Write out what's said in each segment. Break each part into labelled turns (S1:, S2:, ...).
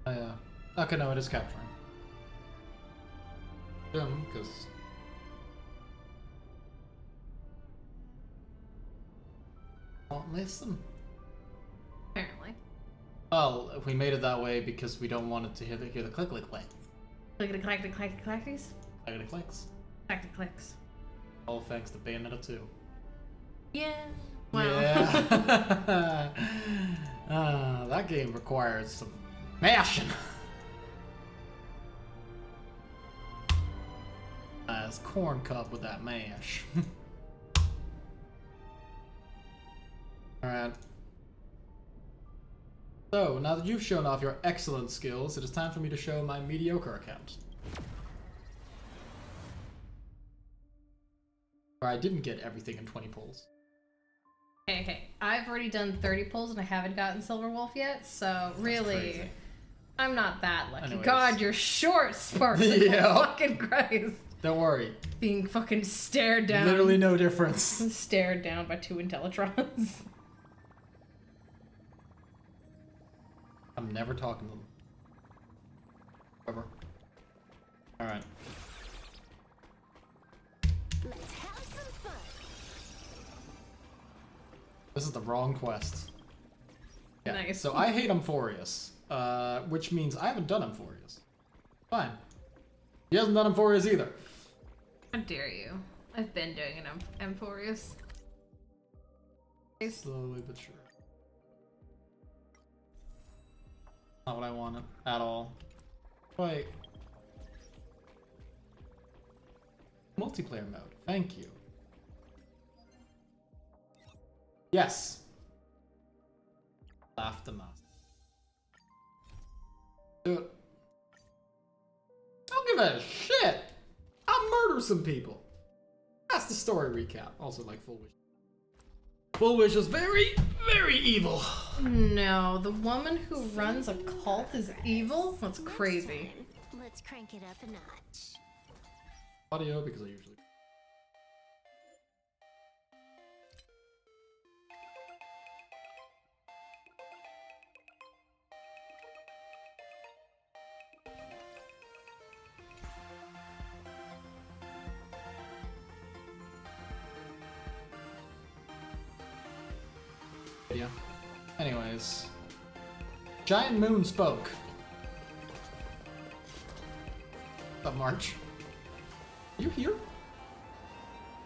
S1: Oh, yeah. Okay, no, it is capturing. Because... Won't listen.
S2: Apparently.
S1: Well, we made it that way because we don't want it to hear the click click click.
S2: Clickety clackety clackety clackies?
S1: Clickety clicks.
S2: Clackety clicks.
S1: All thanks to Bayonetta 2.
S2: Yeah. Wow.
S1: Yeah. That game requires some mashing. It's corn cup with that mash. Alright. So, now that you've shown off your excellent skills, it is time for me to show my mediocre account. Where I didn't get everything in 20 pulls.
S2: Okay. I've already done 30 pulls and I haven't gotten Silver Wolf yet, so really, I'm not that lucky.
S1: Anyways.
S2: God, you're short, Sparks. Like,
S1: Yep.
S2: fucking Christ.
S1: Don't worry.
S2: Being fucking stared down.
S1: Literally no difference.
S2: Stared down by 2 Intellitrons.
S1: I'm never talking to them. Ever. Alright.
S3: Let's have some fun.
S1: This is the wrong quest. Yeah.
S2: Nice.
S1: So I hate Amphorius, which means I haven't done Amphorius. Fine. He hasn't done Amphorius either.
S2: How dare you? I've been doing an Amphorius.
S1: Slowly but sure. Not what I wanted at all. Wait. Multiplayer mode. Thank you. Yes. Laugh the mouse. Do it. Don't give a shit. I'll murder some people. That's the story recap. Also, like Full Wish. Full Wish is very, very evil.
S2: No, the woman who runs a cult is evil? That's crazy.
S3: Let's crank it up a notch.
S1: Audio, because I usually... Yeah. Anyways. Giant Moon spoke. What's up, March? You here?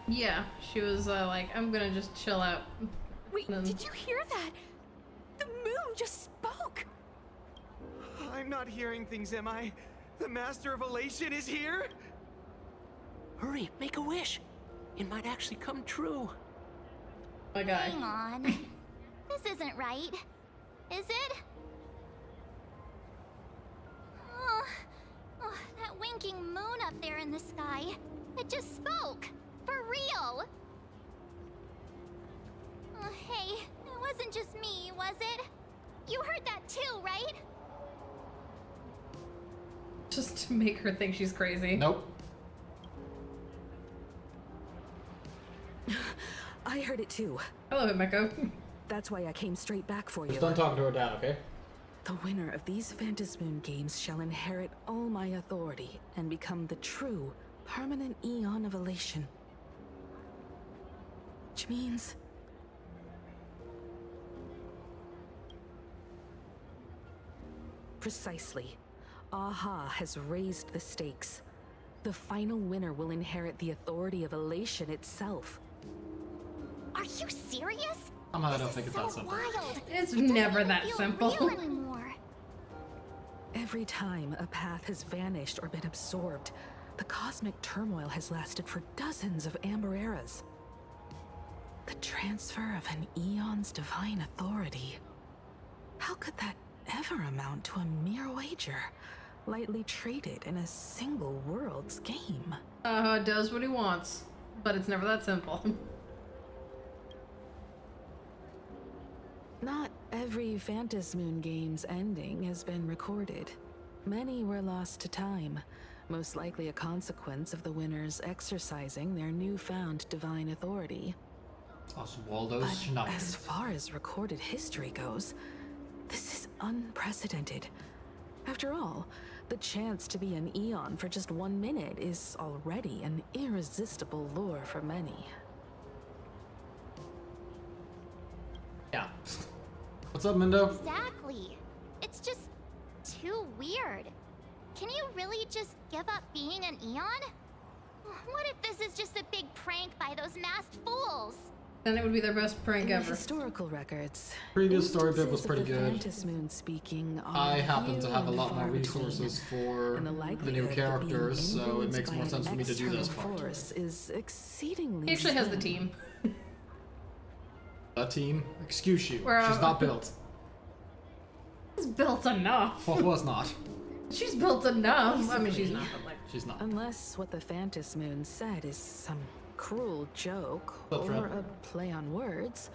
S2: Yeah, she was like, I'm gonna just chill out.
S4: Wait,
S2: And then-
S4: did you hear that? The moon just spoke!
S5: I'm not hearing things, am I? The Master of Elation is here?
S6: Hurry, make a wish. It might actually come true.
S2: My guy.
S3: Hang on. This isn't right. Is it? Oh, that winking moon up there in the sky. It just spoke. For real. Hey, it wasn't just me, was it? You heard that too, right?
S2: Just to make her think she's crazy.
S1: Nope.
S4: I heard it too.
S2: I love it, Meko.
S4: That's why I came straight back for
S1: Just
S4: you.
S1: done talking to her dad, okay?
S4: The winner of these Phantasmoon games shall inherit all my authority and become the true, permanent Eon of Elation. Which means... Precisely. Aha has raised the stakes. The final winner will inherit the authority of Elation itself.
S3: Are you serious?
S1: I don't
S3: This
S1: think
S3: is
S1: it's that
S3: so
S1: simple.
S3: wild.
S2: It's
S3: It doesn't
S2: never
S3: even
S2: that
S3: feel
S2: simple.
S3: real anymore.
S4: Every time a path has vanished or been absorbed, The cosmic turmoil has lasted for dozens of Amber eras. The transfer of an eon's divine authority. How could that ever amount to a mere wager, lightly traded in a single world's game?
S2: Does what he wants, but it's never that simple.
S4: Not every Phantasmoon game's ending has been recorded. Many were lost to time, most likely a consequence of the winners exercising their newfound divine authority.
S1: Waldo's
S4: But
S1: shenanigans.
S4: as far as recorded history goes, this is unprecedented. After all, the chance to be an Eon for just 1 minute is already an irresistible lure for many.
S1: Yeah. What's up, Mindo?
S3: Exactly. It's just too weird. Can you really just give up being an Eon? What if this is just a big prank by those masked fools?
S2: Then it would be their best prank
S4: In the
S2: ever.
S4: historical records,
S1: Previous story bit was
S4: instances of
S1: pretty
S4: the
S1: good.
S4: Phantasmoon speaking
S1: I
S4: are
S1: happen to
S4: few
S1: have a
S4: and
S1: lot more
S4: far between,
S1: resources for
S4: and the
S1: the new
S4: likelihood of
S1: characters,
S4: being
S1: so it makes
S4: influenced
S1: more
S4: by
S1: sense
S4: an
S1: for me to do this
S4: external
S1: part.
S4: force is exceedingly
S2: He actually has the
S4: slim.
S2: team.
S1: That team? Excuse you.
S2: We're,
S1: She's not built.
S2: She's built enough.
S1: Well, was not.
S2: She's built enough. I mean, she's not, but like.
S1: She's not.
S4: Unless what the Phantasmoon said is some cruel joke
S1: That's
S4: or
S1: right.
S4: a play on words.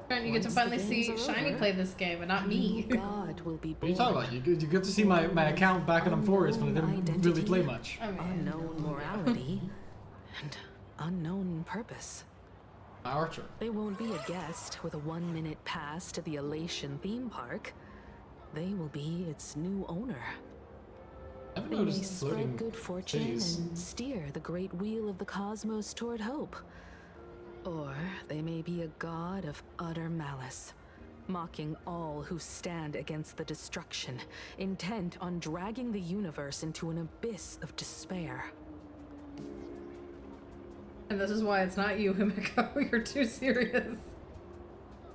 S2: Trent, you get to
S4: Once the
S2: finally see
S4: games are
S2: Shiny
S4: over,
S2: play this game and not
S4: a
S2: me.
S4: new god will be
S1: What are
S4: born.
S1: you talking about? You get to see my account back in Forest when I didn't really play much.
S2: I mean,
S4: Unknown morality and unknown purpose.
S1: My Archer.
S4: They won't be a guest with a 1-minute pass to the Elation theme park. They will be its new owner.
S1: I've
S4: They may
S1: noticed
S4: spread
S1: floating
S4: good fortune
S1: cities.
S4: and steer the great wheel of the cosmos toward hope. Or they may be a god of utter malice, mocking all who stand against the destruction, intent on dragging the universe into an abyss of despair.
S2: and this is why it's not you, Himiko. You're too serious.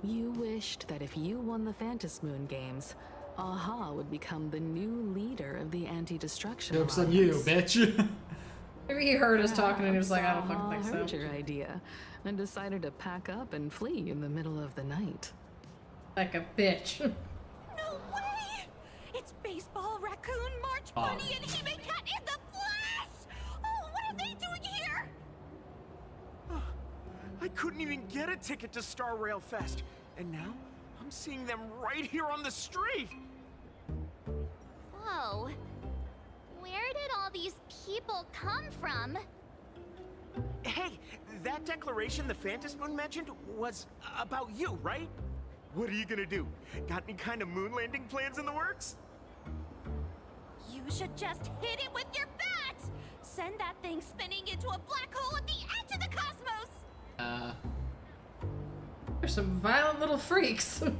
S4: You wished that if you won the Phantasmoon games, Aha would become the new leader of the anti-destruction
S1: Joke's on
S4: Alliance.
S1: you, bitch.
S2: Maybe he heard us talking and he was like, I don't
S4: Perhaps
S2: fucking
S4: Aha
S2: think
S4: heard
S2: so.
S4: your idea and decided to pack up and flee in the middle of the night.
S2: Like a bitch.
S3: No way! It's Baseball, Raccoon, March
S1: Oh.
S3: Bunny, and Hime-Cat in the flesh! Oh, what are they doing here?
S5: I couldn't even get a ticket to Star Rail Fest, and now I'm seeing them right here on the street.
S3: Whoa. Where did all these people come from?
S5: Hey, that declaration the Phantasmoon mentioned was about you, right? What are you gonna do? Got any kind of moon landing plans in the works?
S3: You should just hit it with your bat! Send that thing spinning into a black hole at the edge of the cosmos!
S2: There's some violent little freaks.
S3: You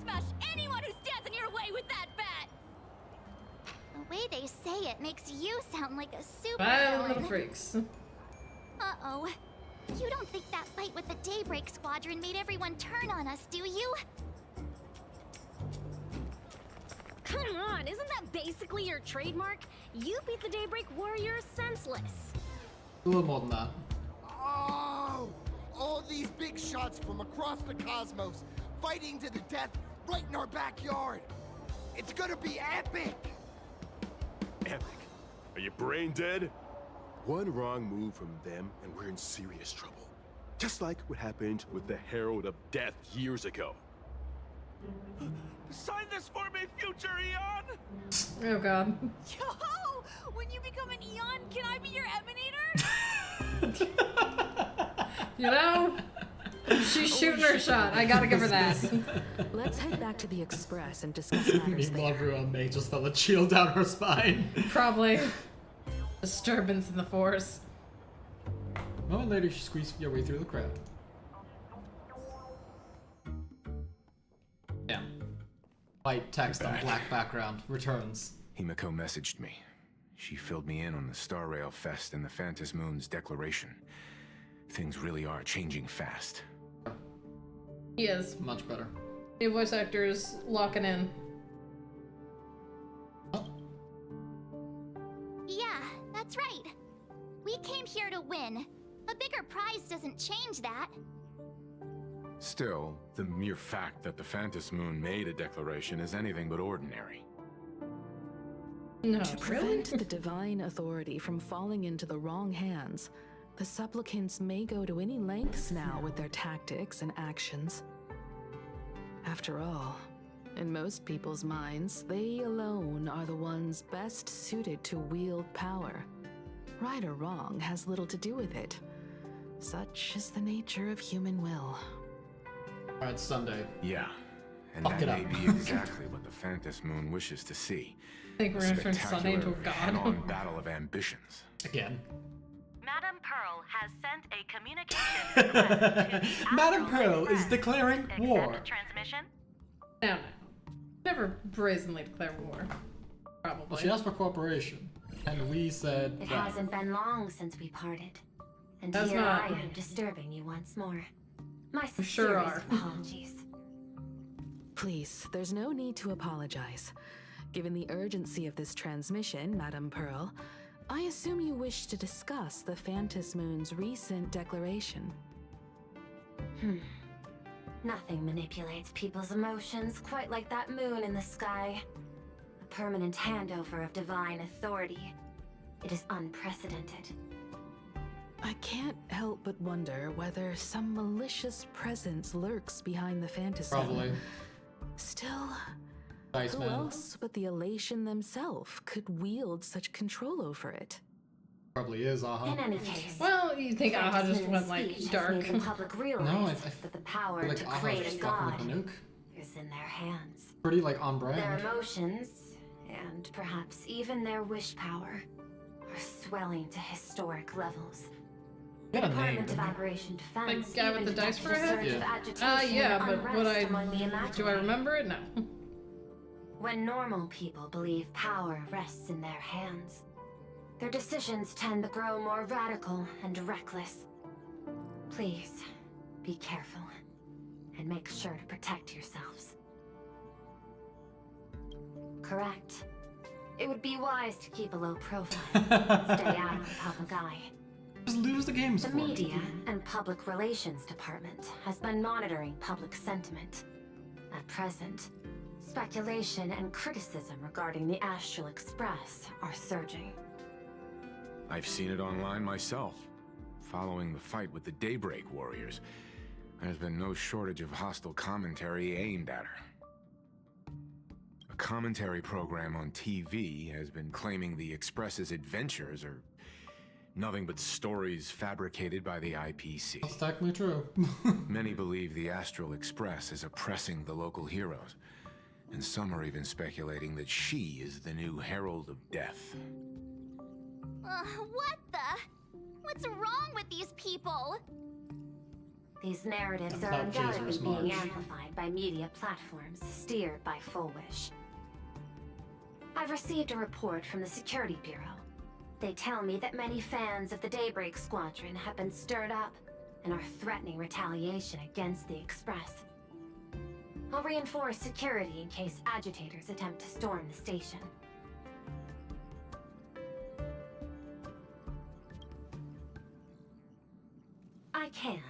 S3: smash anyone who stands in your way with that bat! The way they say it makes you sound like a
S2: Violent little
S3: supervillain.
S2: freaks.
S3: Uh-oh. You don't think that fight with the Daybreak Squadron made everyone turn on us, do you?
S7: Come on, isn't that basically your trademark? You beat the Daybreak Warriors senseless.
S1: A little more than that.
S8: Oh! All these big shots from across the cosmos, fighting to the death right in our backyard. It's gonna be epic!
S9: Epic. Are you brain dead? One wrong move from them and we're in serious trouble. Just like what happened with the Herald of Death years ago.
S5: Sign this for me, future Eon!
S2: Oh god.
S7: Yo! When you become an Eon, can I be your Emanator?
S2: You know? She's shooting her shot. I gotta give her that.
S4: Let's head back to the Express and discuss matters
S1: Meanwhile,
S4: there.
S1: everyone may just felt a chill down her spine.
S2: Probably. Disturbance in the force.
S1: A moment later, she squeezed your way through the crowd. Damn. White text on black background. Returns.
S10: Himiko messaged me. She filled me in on the Star Rail Fest and the Phantasmoon's declaration. Things really are changing fast.
S2: He is.
S1: Much better.
S2: New voice actors locking in.
S1: Oh.
S3: That's right. We came here to win. A bigger prize doesn't change that.
S10: Still, the mere fact that the Phantom Moon made a declaration is anything but ordinary.
S2: No,
S4: To prevent the divine authority from falling into the wrong hands, the supplicants may go to any lengths now with their tactics and actions. After all, in most people's minds, they alone are the ones best suited to wield power. Right or wrong has little to do with it. Such is the nature of human will.
S1: Alright, Sunday.
S10: Yeah, and
S1: Fuck
S10: that
S1: it
S10: may
S1: up.
S10: be exactly what the Phantom Moon wishes to see.
S2: I think we're gonna turn Sunday into a
S10: spectacular
S2: god.
S10: head-on battle of ambitions.
S1: Again.
S11: Madam Pearl has sent a communication request to the
S1: Madam
S11: Astral
S1: Pearl is
S11: Express.
S1: declaring
S11: Accept
S1: war.
S11: transmission.
S2: No. Never brazenly declare war. Probably.
S1: Well, she asked for cooperation, and we said
S12: It
S1: that.
S12: hasn't been long since we parted. And
S2: Has
S12: here
S2: not.
S12: I am disturbing you once more. My
S2: We sure
S12: sincerest
S2: are.
S12: apologies.
S4: Please, there's no need to apologize. Given the urgency of this transmission, Madame Pearl, I assume you wish to discuss the Phantom Moon's recent declaration.
S12: Nothing manipulates people's emotions quite like that moon in the sky. A permanent handover of divine authority. It is unprecedented.
S4: I can't help but wonder whether some malicious presence lurks behind the Phantom
S1: Probably.
S4: Moon. Still,
S1: Dice
S4: who
S1: man.
S4: else but the Elation themselves could wield such control over it?
S1: Probably is, aha.
S12: In any case,
S2: Well, you think Aha
S12: Phantom
S2: just
S12: Moon's
S2: went like
S12: speech has
S2: dark.
S12: made the public realize
S1: No, I
S12: that the power
S1: feel like
S12: to
S1: Aha
S12: create
S1: just
S12: a
S1: fucking
S12: god
S1: with the nuke.
S12: is in their hands.
S1: Pretty like on
S12: Their
S1: brand.
S12: emotions, and perhaps even their wish power, are swelling to historic levels. The
S1: Got a name,
S12: Department of
S1: didn't it?
S12: Operation Defense
S2: Like guy with
S12: even
S2: the dice
S12: detected
S2: for a head?
S12: surge of
S1: Yeah.
S12: agitation
S2: Yeah,
S12: and
S2: but would
S12: unrest among the
S2: do I
S12: imaginary.
S2: remember it? No.
S12: When normal people believe power rests in their hands, their decisions tend to grow more radical and reckless. Please, be careful, and make sure to protect yourselves. Correct. It would be wise to keep a low profile, stay out of the public eye.
S1: Just lose the games
S12: The
S1: for me.
S12: Media and Public Relations Department has been monitoring public sentiment. At present, speculation and criticism regarding the Astral Express are surging.
S10: I've seen it online myself. Following the fight with the Daybreak Warriors, there's been no shortage of hostile commentary aimed at her. A commentary program on TV has been claiming the Express's adventures are nothing but stories fabricated by the IPC.
S1: That's technically true.
S10: Many believe the Astral Express is oppressing the local heroes, and some are even speculating that she is the new Herald of Death.
S3: What the? What's wrong with these people?
S12: These narratives
S1: That's
S12: are
S1: not
S12: undoubtedly
S1: Jesus
S12: being
S1: much.
S12: amplified by media platforms steered by Full Wish. I've received a report from the Security Bureau. They tell me that many fans of the Daybreak Squadron have been stirred up and are threatening retaliation against the Express. I'll reinforce security in case agitators attempt to storm the station. I can,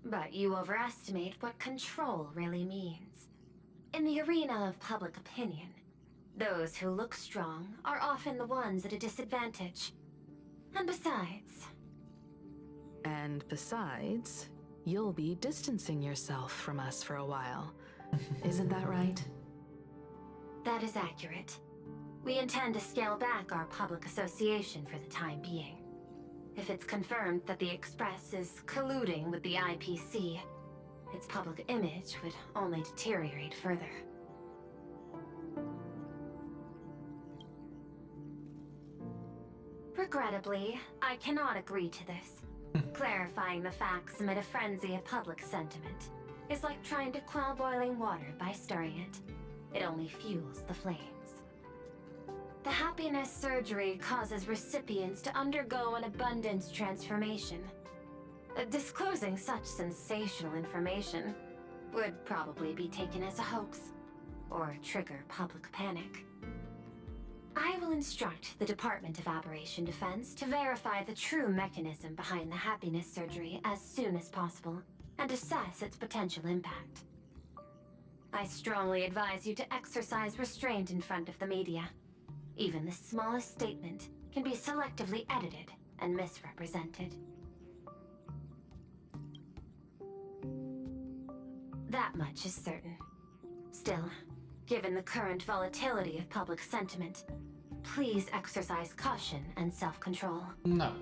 S12: but you overestimate what control really means. In the arena of public opinion, those who look strong are often the ones at a disadvantage. And besides,
S4: you'll be distancing yourself from us for a while. Isn't that right?
S12: that is accurate. We intend to scale back our public association for the time being. If it's confirmed that the Express is colluding with the IPC, its public image would only deteriorate further. Regrettably, I cannot agree to this. Clarifying the facts amid a frenzy of public sentiment is like trying to quell boiling water by stirring it. It only fuels the flames. The happiness surgery causes recipients to undergo an abundance transformation. Disclosing such sensational information would probably be taken as a hoax, or trigger public panic. I will instruct the Department of Aberration Defense to verify the true mechanism behind the happiness surgery as soon as possible and assess its potential impact. I strongly advise you to exercise restraint in front of the media. Even the smallest statement can be selectively edited and misrepresented. That much is certain. Still, given the current volatility of public sentiment, please exercise caution and self-control.
S1: No.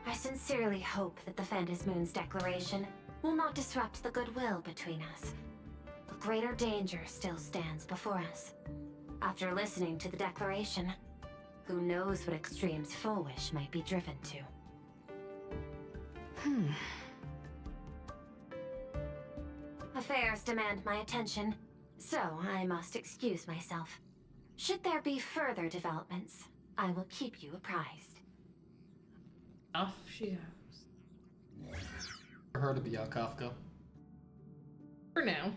S12: I sincerely hope that the Phantom Moon's declaration will not disrupt the goodwill between us. A greater danger still stands before us. After listening to the declaration, who knows what extremes Full Wish might be driven to. Affairs demand my attention, so I must excuse myself. Should there be further developments, I will keep you apprised.
S2: Off she goes.
S1: For her to be out, Kafka.
S2: For now.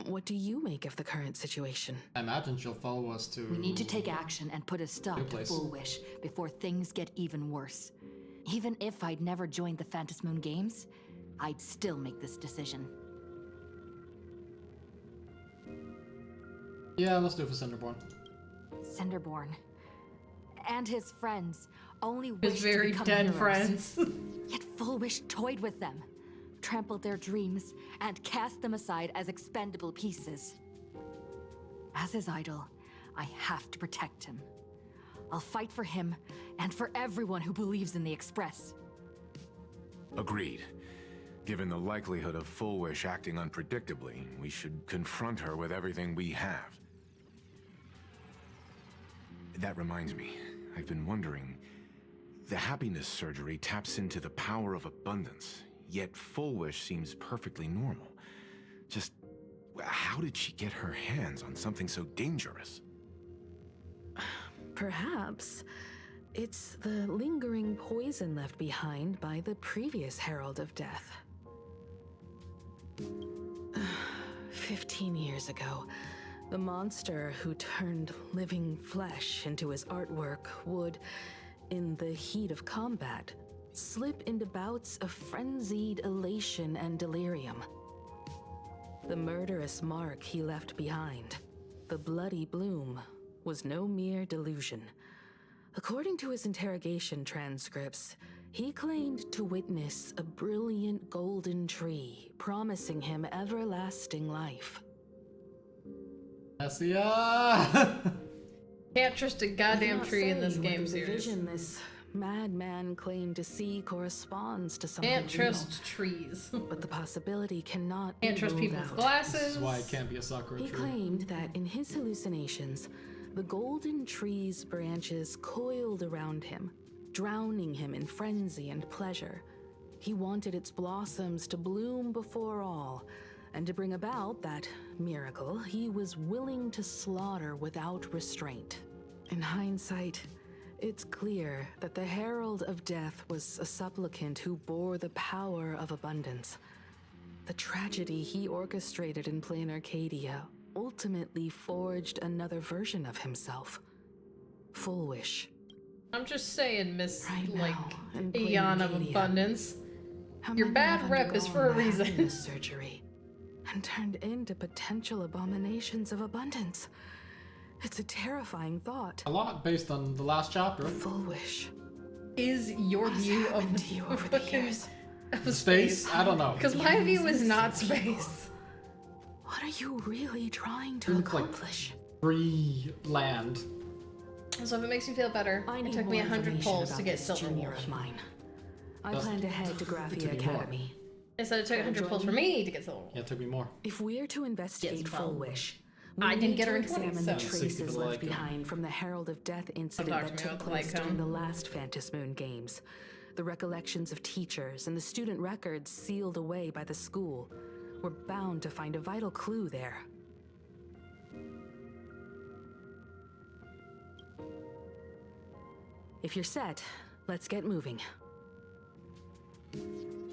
S4: What do you make of the current situation?
S1: I imagine she'll follow us to...
S13: We need to take action and put a stop to Full Wish before things get even worse. Even if I'd never joined the Phantom Moon Games, I'd still make this decision.
S1: Yeah, let's do it for Cinderborn.
S13: Cinderborn. And his friends only
S2: His
S13: wished
S2: very
S13: to become
S2: dead
S13: heroes.
S2: friends.
S13: Yet Full Wish toyed with them, trampled their dreams, and cast them aside as expendable pieces. As his idol, I have to protect him. I'll fight for him and for everyone who believes in the Express.
S10: Agreed. Given the likelihood of Full Wish acting unpredictably, we should confront her with everything we have. That reminds me, I've been wondering, the happiness surgery taps into the power of abundance, yet Full Wish seems perfectly normal. Just, how did she get her hands on something so dangerous?
S4: Perhaps it's the lingering poison left behind by the previous Herald of Death. 15 years ago, the monster who turned living flesh into his artwork would, in the heat of combat, slip into bouts of frenzied elation and delirium. The murderous mark he left behind, the bloody bloom, was no mere delusion. According to his interrogation transcripts, he claimed to witness a brilliant golden tree promising him everlasting life.
S1: Essia!
S2: Can't trust a goddamn tree in this game
S4: The
S2: series.
S4: vision this madman claimed to see corresponds to something
S2: Can't trust
S4: real.
S2: trees.
S4: But the possibility cannot
S2: Can't
S4: be
S2: trust
S4: ruled
S2: people with
S4: out.
S2: glasses.
S1: This is why it can't be a Sakura
S4: He
S1: tree.
S4: claimed that in his hallucinations, the golden tree's branches coiled around him, drowning him in frenzy and pleasure. He wanted its blossoms to bloom before all, and to bring about that miracle, he was willing to slaughter without restraint. In hindsight, it's clear that the Herald of Death was a supplicant who bore the power of abundance. The tragedy he orchestrated in Planarcadia ultimately forged another version of himself. Full Wish.
S2: I'm just saying, Miss,
S4: Right
S2: like,
S4: now, in
S2: Aeon of
S4: Planarcadia,
S2: Abundance.
S4: How
S2: Your
S4: many
S2: bad
S4: have
S2: rep is for a
S4: undergone
S2: reason.
S4: happiness surgery and turned into potential abominations of abundance. It's a terrifying thought.
S1: A lot based on the last chapter.
S4: Full Wish.
S2: Is your view of
S4: happened to you over the years?
S2: of
S1: Space? I don't know.
S2: Because my view is not space.
S4: What are you really trying to
S1: You look like
S4: accomplish?
S1: free land.
S2: So if it makes you feel better,
S4: I
S2: it
S4: need
S2: took me
S4: more
S2: 100
S4: information
S2: pulls to
S4: about
S2: get
S4: this
S2: Silver
S4: junior
S2: Wolf.
S4: of mine. I
S1: Doesn't-
S4: plan to head to
S1: took
S4: Graphia
S1: me more.
S4: Academy.
S2: It said it took
S4: Can I
S2: 100
S4: join
S2: pulls for
S4: you?
S2: me to get Silver Wolf.
S1: Yeah, it took me more.
S4: If we're to investigate
S2: Yes,
S4: Full
S2: well,
S4: Wish,
S2: I
S4: we
S2: didn't
S4: need
S2: get
S4: to
S2: her in 20,
S4: examine
S2: so-
S4: the
S1: 60
S4: traces
S1: for the
S4: left
S1: Lycone.
S4: behind from the Herald of Death incident
S2: talk
S4: that
S2: to me
S4: took
S2: about the
S4: place during the
S2: Lycone.
S4: last Phantom Moon Games. The recollections of teachers and the student records sealed away by the school. We're bound to find a vital clue there. If you're set, let's get moving.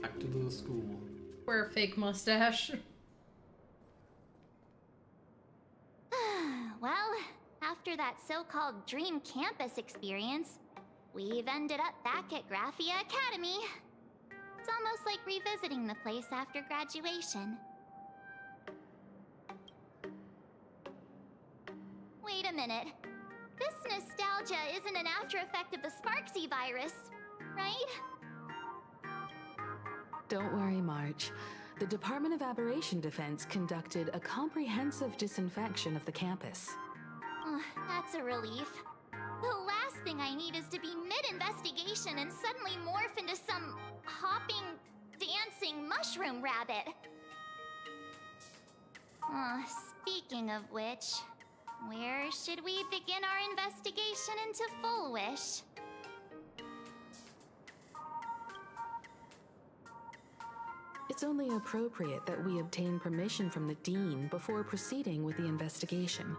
S1: Back to the school.
S2: Wear a fake mustache.
S3: Well, After that so-called Dream Campus experience, we've ended up back at Graphia Academy. It's almost like revisiting the place after graduation. Wait a minute. This nostalgia isn't an after effect of the Sparksy virus, right?
S4: Don't worry, March. The Department of Aberration Defense conducted a comprehensive disinfection of the campus.
S3: That's a relief. The last thing I need is to be mid-investigation and suddenly morph into some hopping, dancing mushroom rabbit. Speaking of which, where should we begin our investigation into Full Wish?
S4: It's only appropriate that we obtain permission from the Dean before proceeding with the investigation.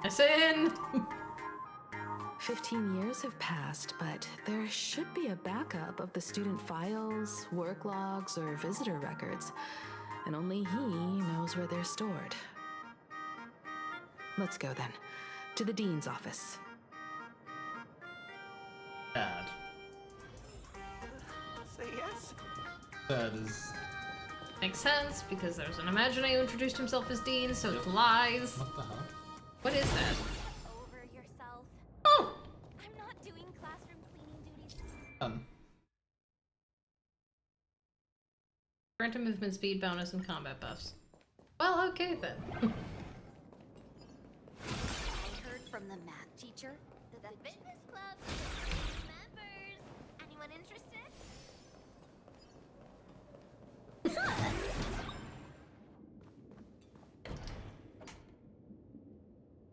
S2: Listen!
S4: 15 years have passed, but there should be a backup of the student files, work logs, or visitor records, and only he knows where they're stored. Let's go then, to the Dean's office.
S1: Bad.
S5: Say yes.
S1: That is...
S2: Makes sense, because there's an Imaginary who introduced himself as Dean, so it's lies.
S1: What the hell?
S2: What is that?
S3: Over yourself.
S2: Oh!
S3: I'm not doing classroom cleaning duties.
S2: Grant a movement speed bonus and combat buffs. Well, okay then.
S3: I heard from the math teacher that the fitness club needs members. Anyone interested?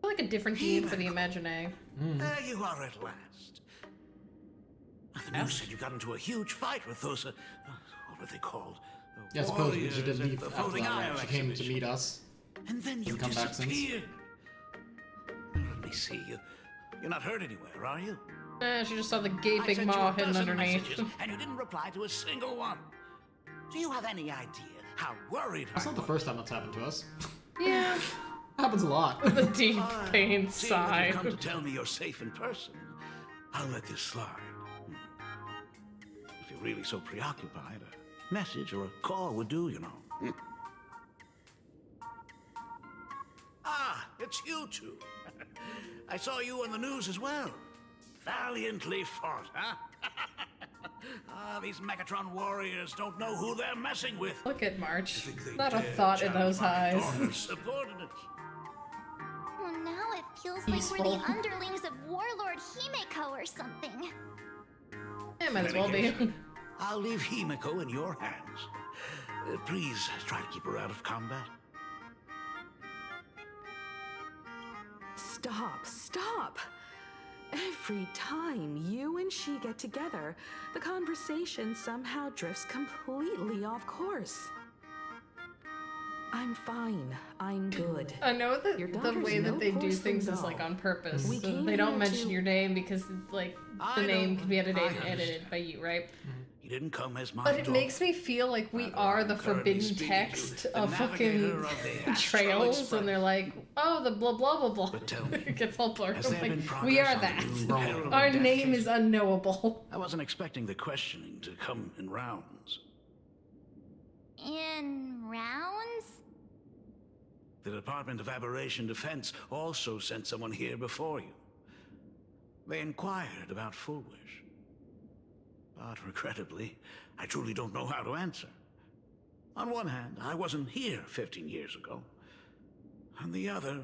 S2: I feel like a different Dean for the Imaginary.
S14: There you are at last. The news said you got into a huge fight with those, what were they called?
S1: Yeah, I suppose we
S14: Warriors
S1: should
S14: at
S1: leave
S14: the
S1: after
S14: Floating
S1: that,
S14: Isle
S1: right? She came to
S14: exhibition.
S1: meet us.
S14: And then you
S1: Come back since.
S14: disappeared. Let me see you. You're not hurt anywhere, are you?
S2: She just saw the
S14: I
S2: gaping
S14: sent you
S2: maw
S14: a
S2: hidden
S14: dozen
S2: underneath.
S14: messages, and you didn't reply to a single one. Do you have any idea how worried
S1: That's
S14: I
S1: not the
S14: was?
S1: first time that's happened to us.
S2: Yeah.
S1: Happens a lot.
S2: The deep pain
S14: Seeing that
S2: sigh.
S14: you've come to tell me you're safe in person, I'll let this slide. If you're really so preoccupied, a message or a call would do, you know. Ah, it's you two. I saw you on the news as well. Valiantly fought, huh? These Megatron warriors don't know who they're messing with.
S2: Look at March.
S14: They
S2: Not a
S14: dare
S2: thought in
S14: challenge
S2: those
S14: my
S2: eyes.
S14: daughter's subordinates.
S3: Well, now it feels
S2: Peaceful.
S3: like we're the underlings of Warlord Himeko or something.
S2: It might as well be.
S14: I'll leave Himeko in your hands. Please try to keep her out of combat.
S4: Stop, stop! Every time you and she get together, the conversation somehow drifts completely off course. I'm fine. I'm good.
S2: I know that
S4: Your
S2: the
S4: daughter's
S2: way that
S4: no
S2: they do
S4: worse
S2: things
S4: than
S2: is like
S4: dull.
S2: on purpose.
S4: We
S2: So
S4: came
S2: they don't
S4: here
S2: mention
S4: to-
S2: your name because like the
S14: I
S2: name
S14: know.
S2: can be edited
S14: I
S2: edited by you, right?
S14: He didn't come as my
S2: But it
S14: daughter.
S2: makes me feel like we are the
S14: currently
S2: forbidden
S14: speaking to
S2: text
S14: the
S2: of fucking
S14: navigator of the Astral
S2: trails,
S14: Express.
S2: and they're like, oh, the blah blah blah blah.
S14: But tell me,
S2: It gets all blurred.
S14: has
S2: I'm
S14: there
S2: like,
S14: been
S2: we
S14: progress
S2: are
S14: on
S2: that.
S14: the new Herald
S2: Our
S14: of Death
S2: name
S14: case?
S2: is unknowable.
S14: I wasn't expecting the questioning to come in rounds.
S3: In rounds?
S14: The Department of Aberration Defense also sent someone here before you. They inquired about Full Wish. But regrettably, I truly don't know how to answer. On one hand, I wasn't here 15 years ago. On the other,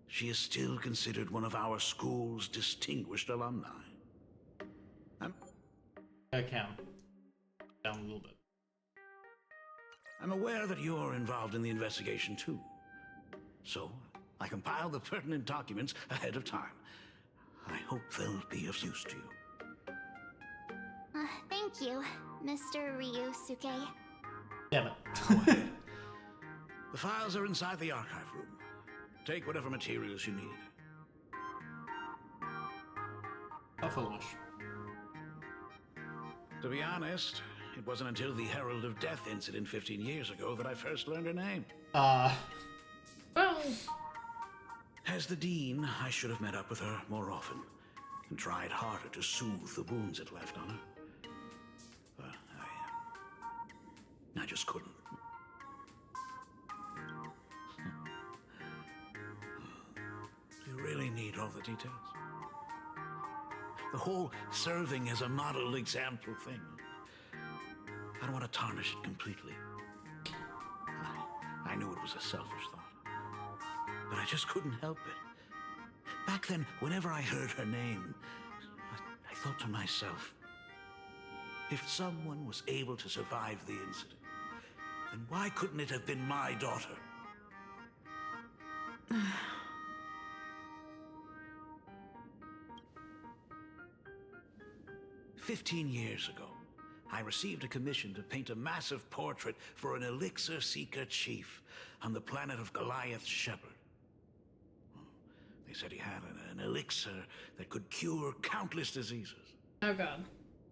S14: she is still considered one of our school's distinguished alumni.
S1: I can. Down a little bit.
S14: I'm aware that you're involved in the investigation too. So, I compiled the pertinent documents ahead of time. I hope they'll be of use to you.
S3: Thank you, Mr. Ryusuke.
S1: Damn it.
S14: Go ahead. The files are inside the archive room. Take whatever materials you need.
S1: A foolish.
S14: To be honest, it wasn't until the Herald of Death incident 15 years ago that I first learned her name.
S2: Well,
S14: Hey, As the dean, I should have met up with her more often and tried harder to soothe the wounds it left on her. But I just couldn't. Do you really need all the details? The whole serving as a model example thing. I don't want to tarnish it completely. I knew it was a selfish thought, but I just couldn't help it. Back then, whenever I heard her name, I thought to myself, if someone was able to survive the incident, then why couldn't it have been my daughter? 15 years ago, I received a commission to paint a massive portrait for an elixir seeker chief on the planet of Goliath's Shepherd. They said he had an elixir that could cure countless diseases.
S2: Oh god.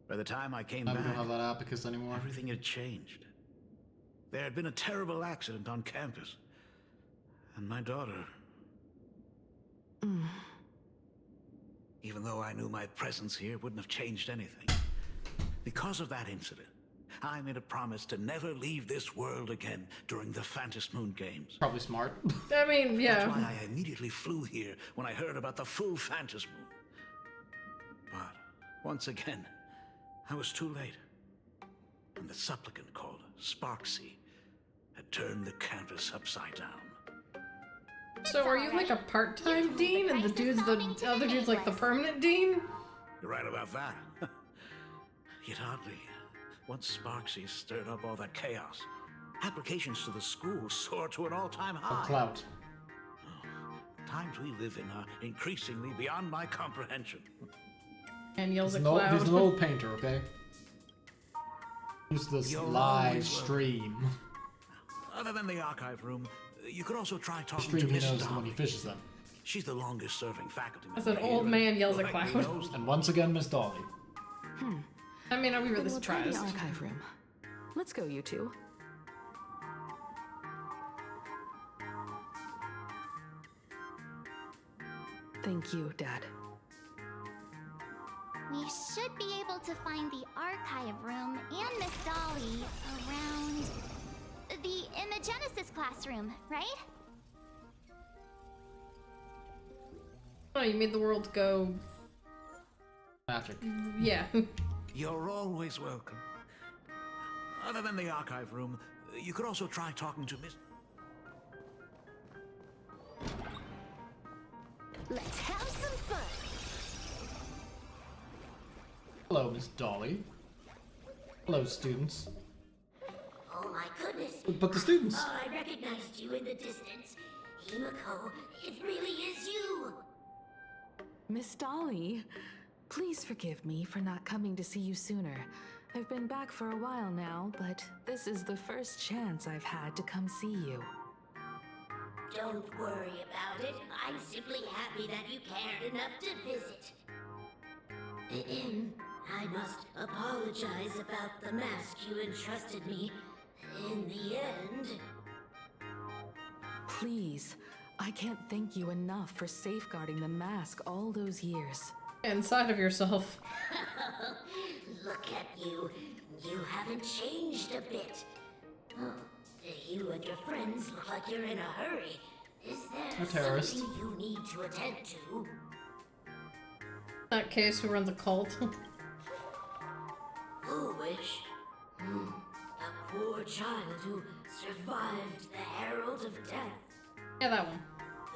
S14: By the time I came
S1: We
S14: back,
S1: don't have that abacus anymore.
S14: everything had changed. There had been a terrible accident on campus, and my daughter... Even though I knew my presence here wouldn't have changed anything. Because of that incident, I made a promise to never leave this world again during the Phantom Moon Games.
S1: Probably smart.
S2: I mean, yeah.
S14: That's why I immediately flew here when I heard about the full Phantom Moon. But, once again, I was too late. And the supplicant called Sparksy had turned the campus upside down.
S2: So are you like a part-time dean and the other dude's like the permanent dean?
S14: You're right about that. Yet oddly, once Sparksy stirred up all that chaos, applications to the school soared to an all-time high.
S1: A clout.
S14: The times we live in are increasingly beyond my comprehension.
S2: And yells
S1: He's
S2: at
S1: an,
S2: cloud.
S1: he's an old painter, okay? Use this
S14: You're
S1: live
S14: always
S1: stream.
S14: Other than the archive room, you could also try talking
S1: Stream
S14: to
S1: he
S14: Miss
S1: knows when
S14: Dolly.
S1: he fishes them.
S14: She's the longest-serving faculty
S2: As
S14: member
S2: an old
S14: here,
S2: man
S14: and
S2: yells at
S14: likely
S2: cloud.
S14: knows
S1: And once again, Miss Dolly.
S2: I mean, are we really
S4: Then we'll try the
S2: surprised?
S4: archive room. Let's go, you two. Thank you, Dad.
S3: We should be able to find the archive room and Miss Dolly around the Imagenesis classroom, right?
S2: Oh, you made the world go...
S1: Magic.
S2: Yeah.
S14: You're always welcome. Other than the archive room, you could also try talking to Miss...
S7: Let's have some fun.
S1: Hello, Miss Dolly. Hello, students.
S15: Oh my goodness.
S1: But the students.
S15: Oh, I recognized you in the distance. Himiko, it really is you.
S4: Miss Dolly, please forgive me for not coming to see you sooner. I've been back for a while now, but this is the first chance I've had to come see you.
S15: Don't worry about it. I'm simply happy that you cared enough to visit. I must apologize about the mask you entrusted me. In the end...
S4: Please, I can't thank you enough for safeguarding the mask all those years.
S2: Inside of yourself.
S15: Look at you. You haven't changed a bit. Oh, you and your friends look like you're in a hurry. Is there
S1: A terrorist.
S15: something you need to attend to?
S2: That case who runs a cult.
S15: Foolish. A poor child who survived the Herald of Death.
S2: Yeah, that one.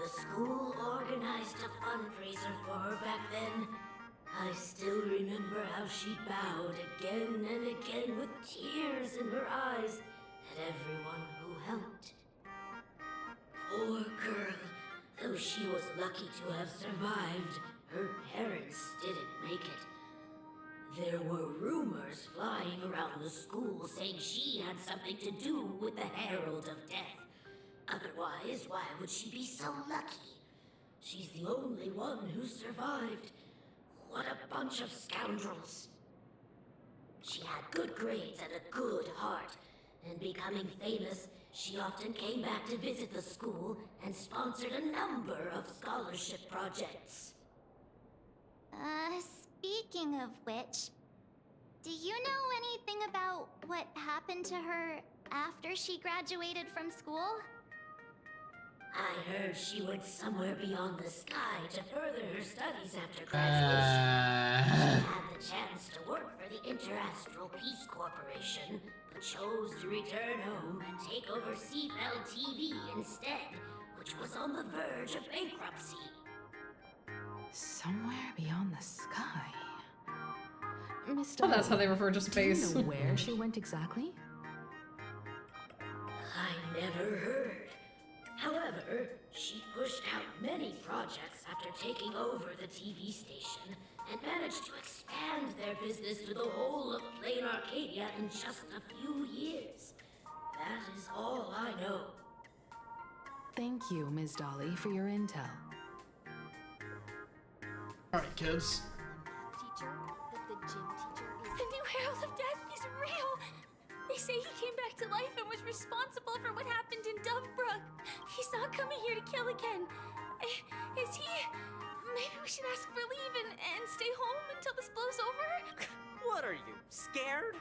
S15: The school organized a fundraiser for her back then. I still remember how she bowed again and again with tears in her eyes at everyone who helped. Poor girl. Though she was lucky to have survived, her parents didn't make it. There were rumors flying around the school saying she had something to do with the Herald of Death. Otherwise, why would she be so lucky? She's the only one who survived. What a bunch of scoundrels. She had good grades and a good heart, and becoming famous, She often came back to visit the school and sponsored a number of scholarship projects.
S3: Speaking of which, do you know anything about what happened to her after she graduated from school?
S15: I heard she went somewhere beyond the sky to further her studies after graduation. She had the chance to work for the Interastral Peace Corporation, but chose to return home and take over Seafell TV instead, which was on the verge of bankruptcy.
S4: Somewhere beyond the sky. Miss
S2: Well, that's how
S4: Dolly,
S2: they refer to space.
S4: Do you know where she went exactly?
S15: I never heard. However, she pushed out many projects after taking over the TV station and managed to expand their business to the whole of Planarcadia in just a few years. That is all I know.
S4: Thank you, Ms. Dolly, for your intel.
S1: Alright, kids.
S7: The new Herald of Death is real! They say he came back to life and was responsible for what happened in Dovebrook. He's not coming here to kill again. Is he? Maybe we should ask for leave and stay home until this blows over?
S16: What are you, scared?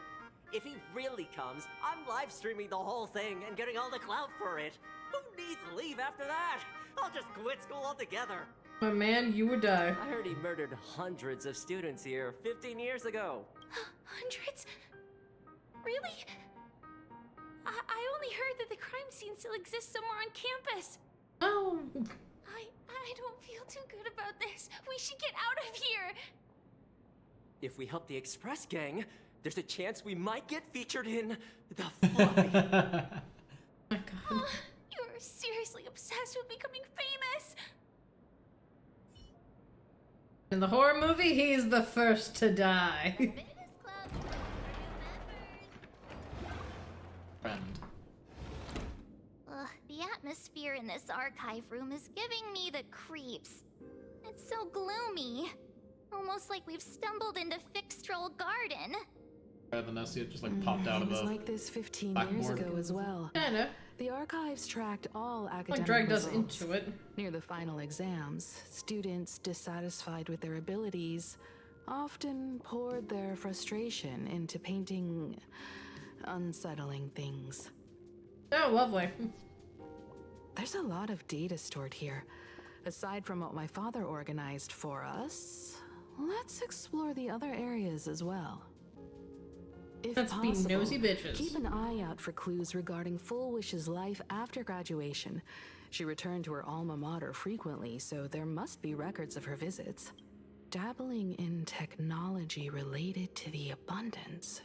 S16: If he really comes, I'm live streaming the whole thing and getting all the clout for it. Who needs leave after that? I'll just quit school altogether.
S2: My man, you would die.
S16: I heard he murdered hundreds of students here 15 years ago.
S7: Hundreds? Really? I only heard that the crime scene still exists somewhere on campus.
S2: Oh.
S7: I don't feel too good about this. We should get out of here.
S16: If we help the Express Gang, there's a chance we might get featured in The Fly.
S2: Oh my god.
S7: You're seriously obsessed with becoming famous.
S2: In the horror movie, he's the first to die.
S1: Friend.
S3: Ugh, the atmosphere in this archive room is giving me the creeps. It's so gloomy. Almost like we've stumbled into Fixtroll Garden.
S1: Vanessa just like popped out
S4: It
S1: of
S4: was
S1: the
S4: like this 15
S1: blackboard.
S4: years ago as well.
S2: Yeah, I know.
S4: The archives tracked all academic
S2: dragged us
S4: results.
S2: into it.
S4: Near the final exams, students dissatisfied with their abilities often poured their frustration into painting unsettling things.
S2: Oh, lovely.
S4: There's a lot of data stored here. Aside from what my father organized for us, let's explore the other areas as well. If
S2: Let's be
S4: possible,
S2: nosy bitches.
S4: keep an eye out for clues regarding Full Wish's life after graduation. She returned to her alma mater frequently, so there must be records of her visits. Dabbling in technology related to the abundance.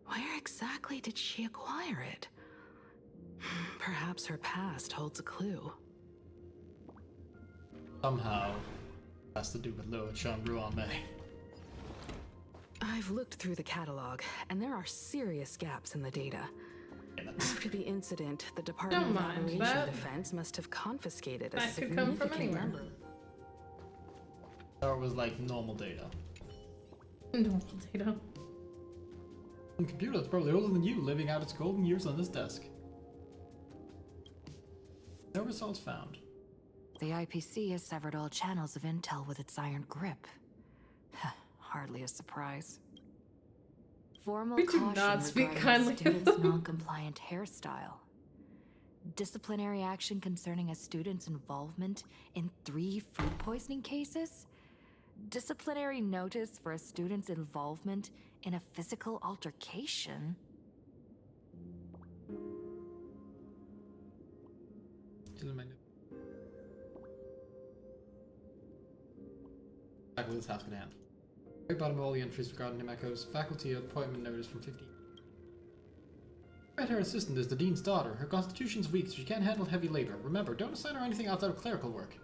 S4: Where exactly did she acquire it? Perhaps her past holds a clue.
S1: Somehow, has to do with Lord Chanruame.
S4: I've looked through the catalog, and there are serious gaps in the data. After the incident, the Department
S2: Don't
S4: of
S2: mind
S4: Operation
S2: that.
S4: Defense must have confiscated a
S2: That could come from
S4: significant
S2: anywhere.
S4: number.
S1: Or it was like normal data.
S2: Normal data.
S1: A computer that's probably older than you, living out its golden years on this desk. No results found.
S13: The IPC has severed all channels of intel with its iron grip. Hardly a surprise. Formal
S2: We do
S13: caution
S2: not speak
S13: regarding
S2: kindly
S13: a
S2: of
S13: student's
S2: them.
S13: non-compliant hairstyle. Disciplinary action concerning a student's involvement in 3 food poisoning cases. Disciplinary notice for a student's involvement in a physical altercation.
S1: Back with his task at hand. Very bottom of all the entries regarding him echoes faculty appointment notice from 15. Her assistant is the dean's daughter. Her constitution's weak, so she can't handle heavy labor. Remember, don't assign her anything outside of clerical work.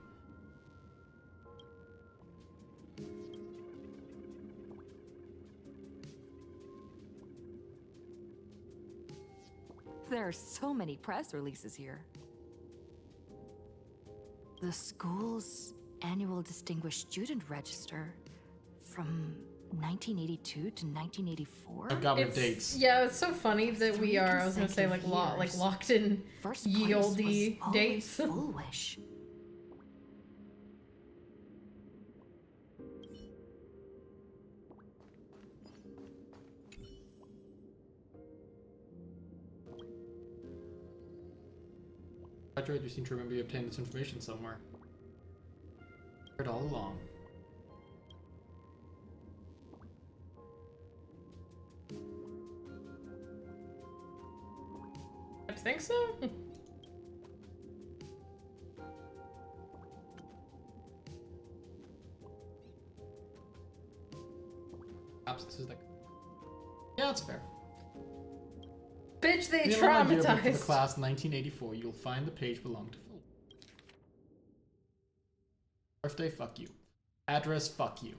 S13: There are so many press releases here. The school's annual Distinguished Student Register from 1982 to 1984?
S1: I've got with dates.
S2: Yeah, it's so funny that we are, I was gonna say, like, locked in ye olde dates.
S13: Foolish.
S1: You seem to remember you obtained this information somewhere. Heard all along.
S2: I think so.
S1: Absences like. Yeah, that's fair.
S2: Bitch, they
S1: In the alumni yearbook for the
S2: traumatized.
S1: class 1984, you'll find the page belonged to Full. Birthday, fuck you. Address, fuck you.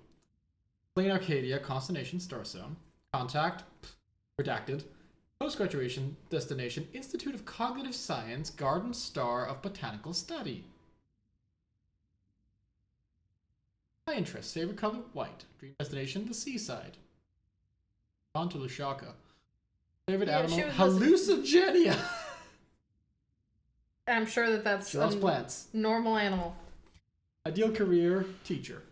S1: Planarcadia, Constellation, Star Zone. Contact, redacted. Post-graduation destination, Institute of Cognitive Science, Garden Star of Botanical Study. My interest, favorite color, white. Dream destination, the seaside. On to Lushaka. Favorite animal, hallucigenia.
S2: I'm sure that that's
S1: She loves plants.
S2: Normal animal.
S1: Ideal career, teacher.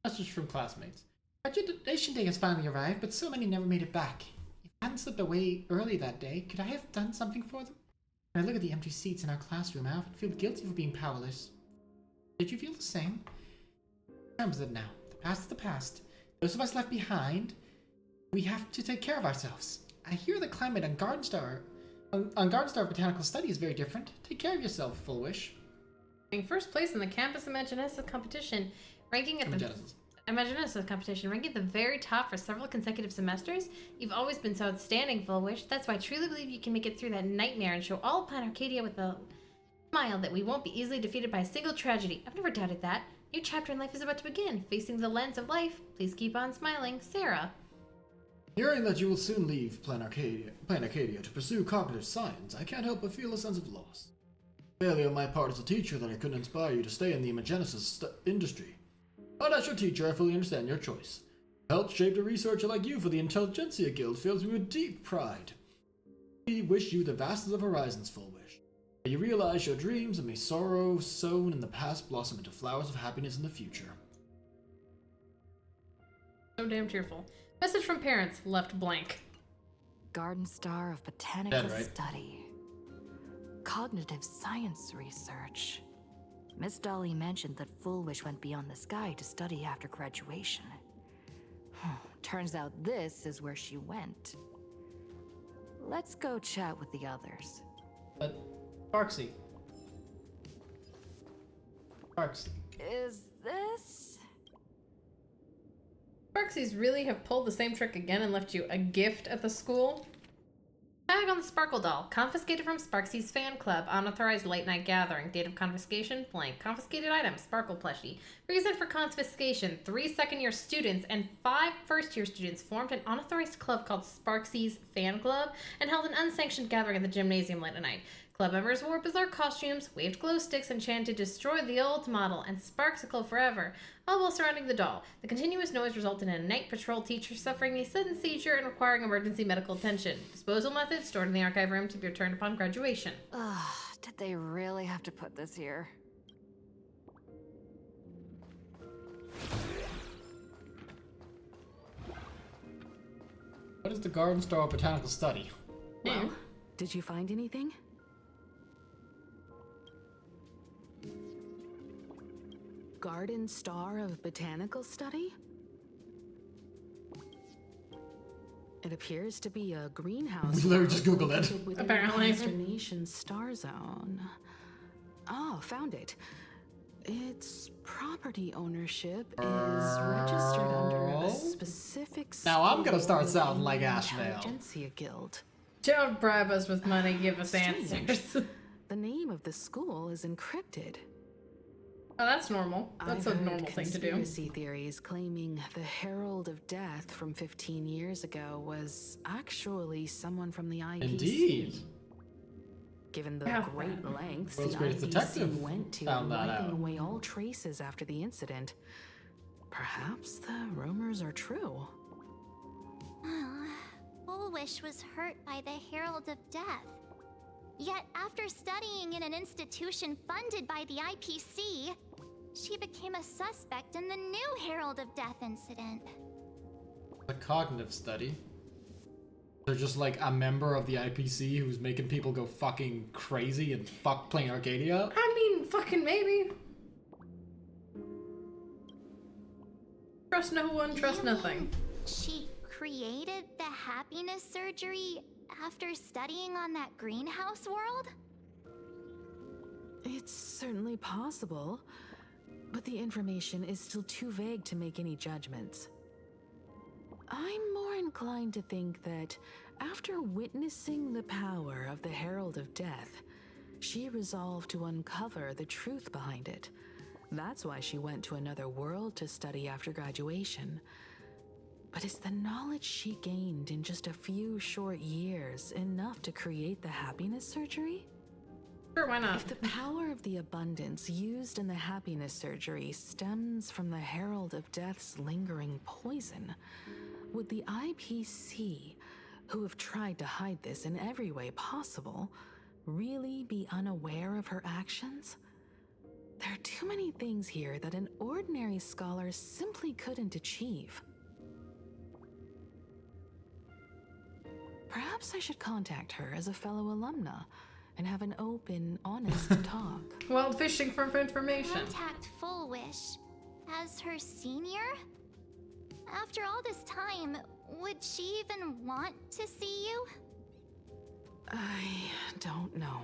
S1: Message from classmates. Graduation day has finally arrived, but so many never made it back. If I hadn't slipped away early that day, could I have done something for them? When I look at the empty seats in our classroom, I often feel guilty for being powerless. Did you feel the same? Remember that now. The past is the past. Those of us left behind, we have to take care of ourselves. I hear the climate on Garden Star Botanical Study is very different. Take care of yourself, Full Wish.
S2: In first place in the Campus Imaginessa competition, ranking at the very top for several consecutive semesters. You've always been so outstanding, Full Wish. That's why I truly believe you can make it through that nightmare and show all of Planarcadia with a smile that we won't be easily defeated by a single tragedy. I've never doubted that. New chapter in life is about to begin. Facing the lens of life. Please keep on smiling, Sarah.
S1: Hearing that you will soon leave Planarcadia to pursue cognitive science, I can't help but feel a sense of loss. Failure on my part as a teacher that I couldn't inspire you to stay in the Imagenesis industry. But as your teacher, I fully understand your choice. To help shape a researcher like you for the Intelligentsia Guild fills me with deep pride. We wish you the vastness of horizons, Full Wish. May you realize your dreams and may sorrow sown in the past blossom into flowers of happiness in the future.
S2: So damn cheerful. Message from parents, left blank.
S13: Garden Star of Botanical
S1: Dead, right?
S13: Study. Cognitive science research. Miss Dolly mentioned that Full Wish went beyond the sky to study after graduation. Turns out this is where she went. Let's go chat with the others.
S1: Sparksy.
S13: Is this...
S2: Sparksies really have pulled the same trick again and left you a gift at the school? Tag on the Sparkle Doll. Confiscated from Sparksy's fan club. Unauthorized late night gathering. Date of confiscation, blank. Confiscated item, Sparkle plushie. Reason for confiscation. 3 second-year students and 5 first-year students formed an unauthorized club called Sparksy's Fan Club and held an unsanctioned gathering at the gymnasium late at night. Club members wore bizarre costumes, waved glow sticks, and chanted "Destroy the old model" and "Sparksicle forever," all while surrounding the doll. The continuous noise resulted in a night patrol teacher suffering a sudden seizure and requiring emergency medical attention. Disposal methods stored in the archive room to be returned upon graduation.
S13: Ugh, did they really have to put this here?
S1: What is the Garden Star Botanical Study?
S13: Well, did you find anything? Garden Star of Botanical Study? It appears to be a greenhouse.
S1: We literally just Googled it.
S13: Within
S2: Apparently.
S13: the Constellation Star Zone. Oh, found it. Its property ownership is registered under a specific
S1: Now I'm gonna start
S13: school
S1: sounding like
S13: in the
S1: Ashvale.
S13: Intelligentsia Guild.
S2: Don't bribe us with money, give us
S13: Strange.
S2: answers.
S13: The name of the school is encrypted.
S2: Oh, that's normal. That's
S13: I've
S2: a
S13: heard
S2: normal thing to do.
S13: conspiracy theories claiming the Herald of Death from 15 years ago was actually someone from the IPC.
S1: Indeed.
S13: Given the
S2: Yeah.
S13: great lengths
S1: World's
S13: the
S1: greatest
S13: IPC
S1: detective
S13: went to
S1: found
S13: in
S1: that
S13: wiping
S1: out.
S13: away all traces after the incident,
S4: Perhaps the rumors are true.
S3: Fullwish was hurt by the Herald of Death. Yet, after studying in an institution funded by the IPC, she became a suspect in the new Herald of Death incident.
S1: A cognitive study. They're just like a member of the IPC who's making people go fucking crazy and fuck Planarcadia.
S2: I mean, fucking maybe. Trust no one, trust nothing.
S3: She created the happiness surgery after studying on that greenhouse world?
S4: It's certainly possible, but the information is still too vague to make any judgments. I'm more inclined to think that after witnessing the power of the Herald of Death, she resolved to uncover the truth behind it. That's why she went to another world to study after graduation. But is the knowledge she gained in just a few short years enough to create the happiness surgery?
S2: Sure, why not?
S4: If the power of the abundance used in the happiness surgery stems from the Herald of Death's lingering poison, would the IPC, who have tried to hide this in every way possible, really be unaware of her actions? There are too many things here that an ordinary scholar simply couldn't achieve. Perhaps I should contact her as a fellow alumna and have an open, honest talk.
S2: Well, fishing for information.
S3: Contact Fullwish as her senior? After all this time, would she even want to see you?
S4: I don't know.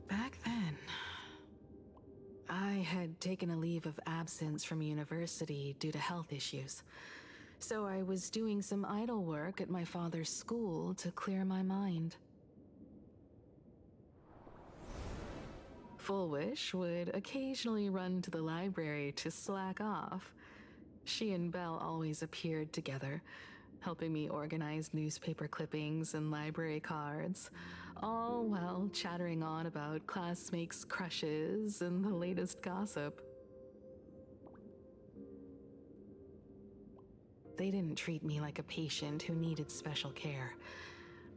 S4: Back then, I had taken a leave of absence from university due to health issues. So I was doing some idle work at my father's school to clear my mind. Fullwish would occasionally run to the library to slack off. She and Belle always appeared together, helping me organize newspaper clippings and library cards, all while chattering on about classmates' crushes and the latest gossip. They didn't treat me like a patient who needed special care,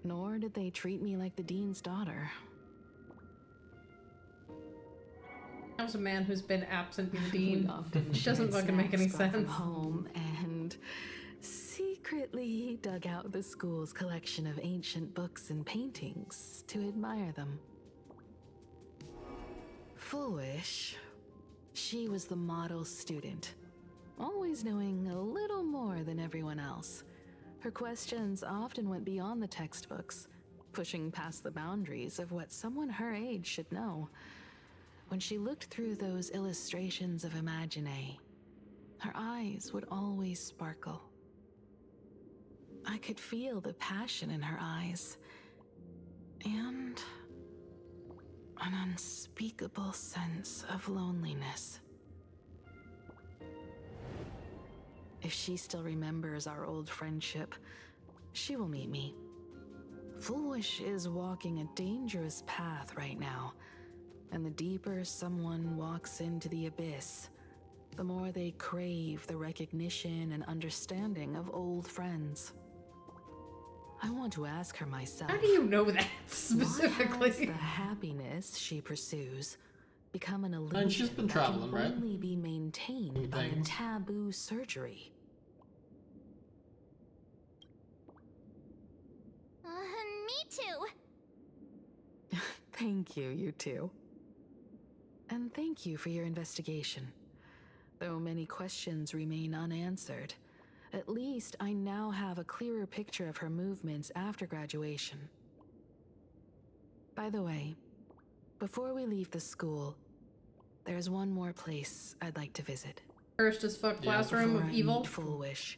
S4: nor did they treat me like the dean's daughter.
S2: As a man who's been absent from the dean,
S4: often
S2: it doesn't fucking make any sense.
S4: From home and secretly dug out the school's collection of ancient books and paintings to admire them. Fullwish, she was the model student, always knowing a little more than everyone else. Her questions often went beyond the textbooks, pushing past the boundaries of what someone her age should know. When she looked through those illustrations of Imagine, her eyes would always sparkle. I could feel the passion in her eyes, and an unspeakable sense of loneliness. If she still remembers our old friendship, she will meet me. Fullwish is walking a dangerous path right now, and the deeper someone walks into the abyss, the more they crave the recognition and understanding of old friends. I want to ask her myself.
S2: How do you know that specifically?
S4: Why has the happiness she pursues become an illusion
S1: And she's been traveling,
S4: that
S1: right?
S4: can only be maintained by a
S1: Things.
S4: taboo surgery?
S3: Me too.
S4: Thank you, you two. And thank you for your investigation. Though many questions remain unanswered, at least I now have a clearer picture of her movements after graduation. By the way, before we leave the school, there's one more place I'd like to visit.
S2: Cursed as fuck classroom
S4: Before
S2: of
S4: I
S2: evil.
S4: meet Fullwish,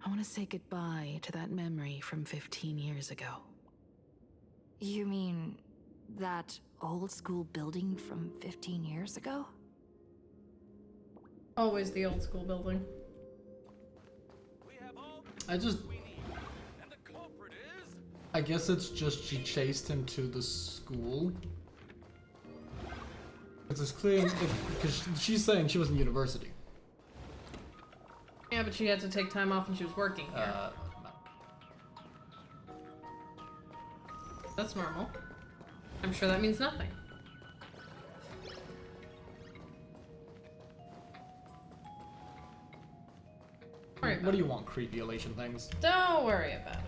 S4: I want to say goodbye to that memory from 15 years ago.
S13: You mean that old school building from 15 years ago?
S2: Always the old school building.
S1: I guess it's just she chased him to the school. It's clear because she's saying she was in university.
S2: Yeah, but she had to take time off and she was working here. That's normal. I'm sure that means nothing.
S1: What do you want, creepy elation things?
S2: Don't worry about it.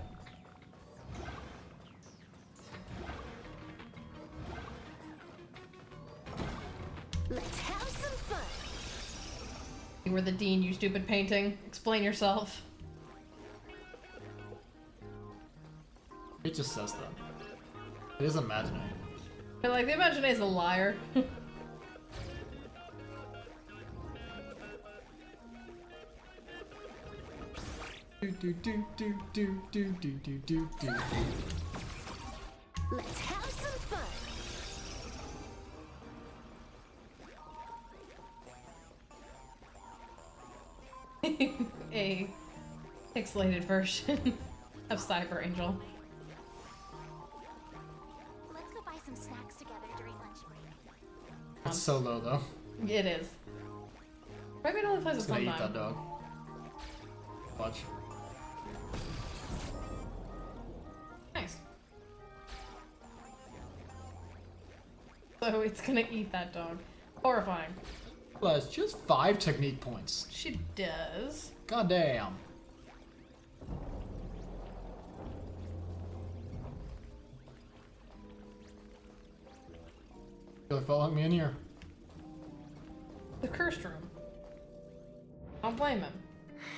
S15: Let's have some fun.
S2: You were the dean, you stupid painting. Explain yourself.
S1: It just says that. It is imaginary.
S2: But like, the Imaginé is a liar.
S15: Let's have some fun.
S2: A pixelated version of Cyber Angel.
S3: Let's go buy some snacks together during lunch break.
S1: It's so low though.
S2: It is. Maybe it only plays
S1: It's
S2: with
S1: gonna
S2: one
S1: eat that
S2: time.
S1: dog. Watch.
S2: Nice. So it's gonna eat that dog. Horrifying.
S1: Plus, she has 5 technique points.
S2: She does.
S1: God damn. They're following me in here.
S2: The cursed room. Don't blame him.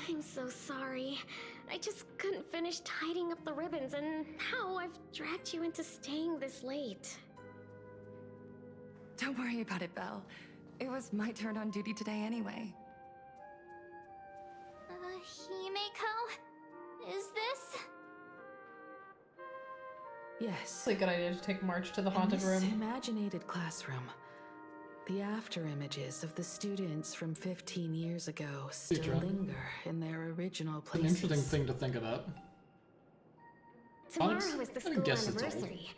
S7: I'm so sorry. I just couldn't finish tidying up the ribbons, and now I've dragged you into staying this late.
S13: Don't worry about it, Belle. It was my turn on duty today anyway.
S3: Himeko? Is this?
S13: Yes.
S2: It's a good idea to take March to the
S4: In
S2: haunted
S4: this
S2: room.
S4: imaginated classroom, the after images of the students from 15 years ago still
S1: Future.
S4: linger in their original
S1: An
S4: places.
S1: interesting thing to think about.
S7: Tomorrow
S1: Alex,
S7: is the
S1: I
S7: school
S1: guess it's old.
S7: anniversary.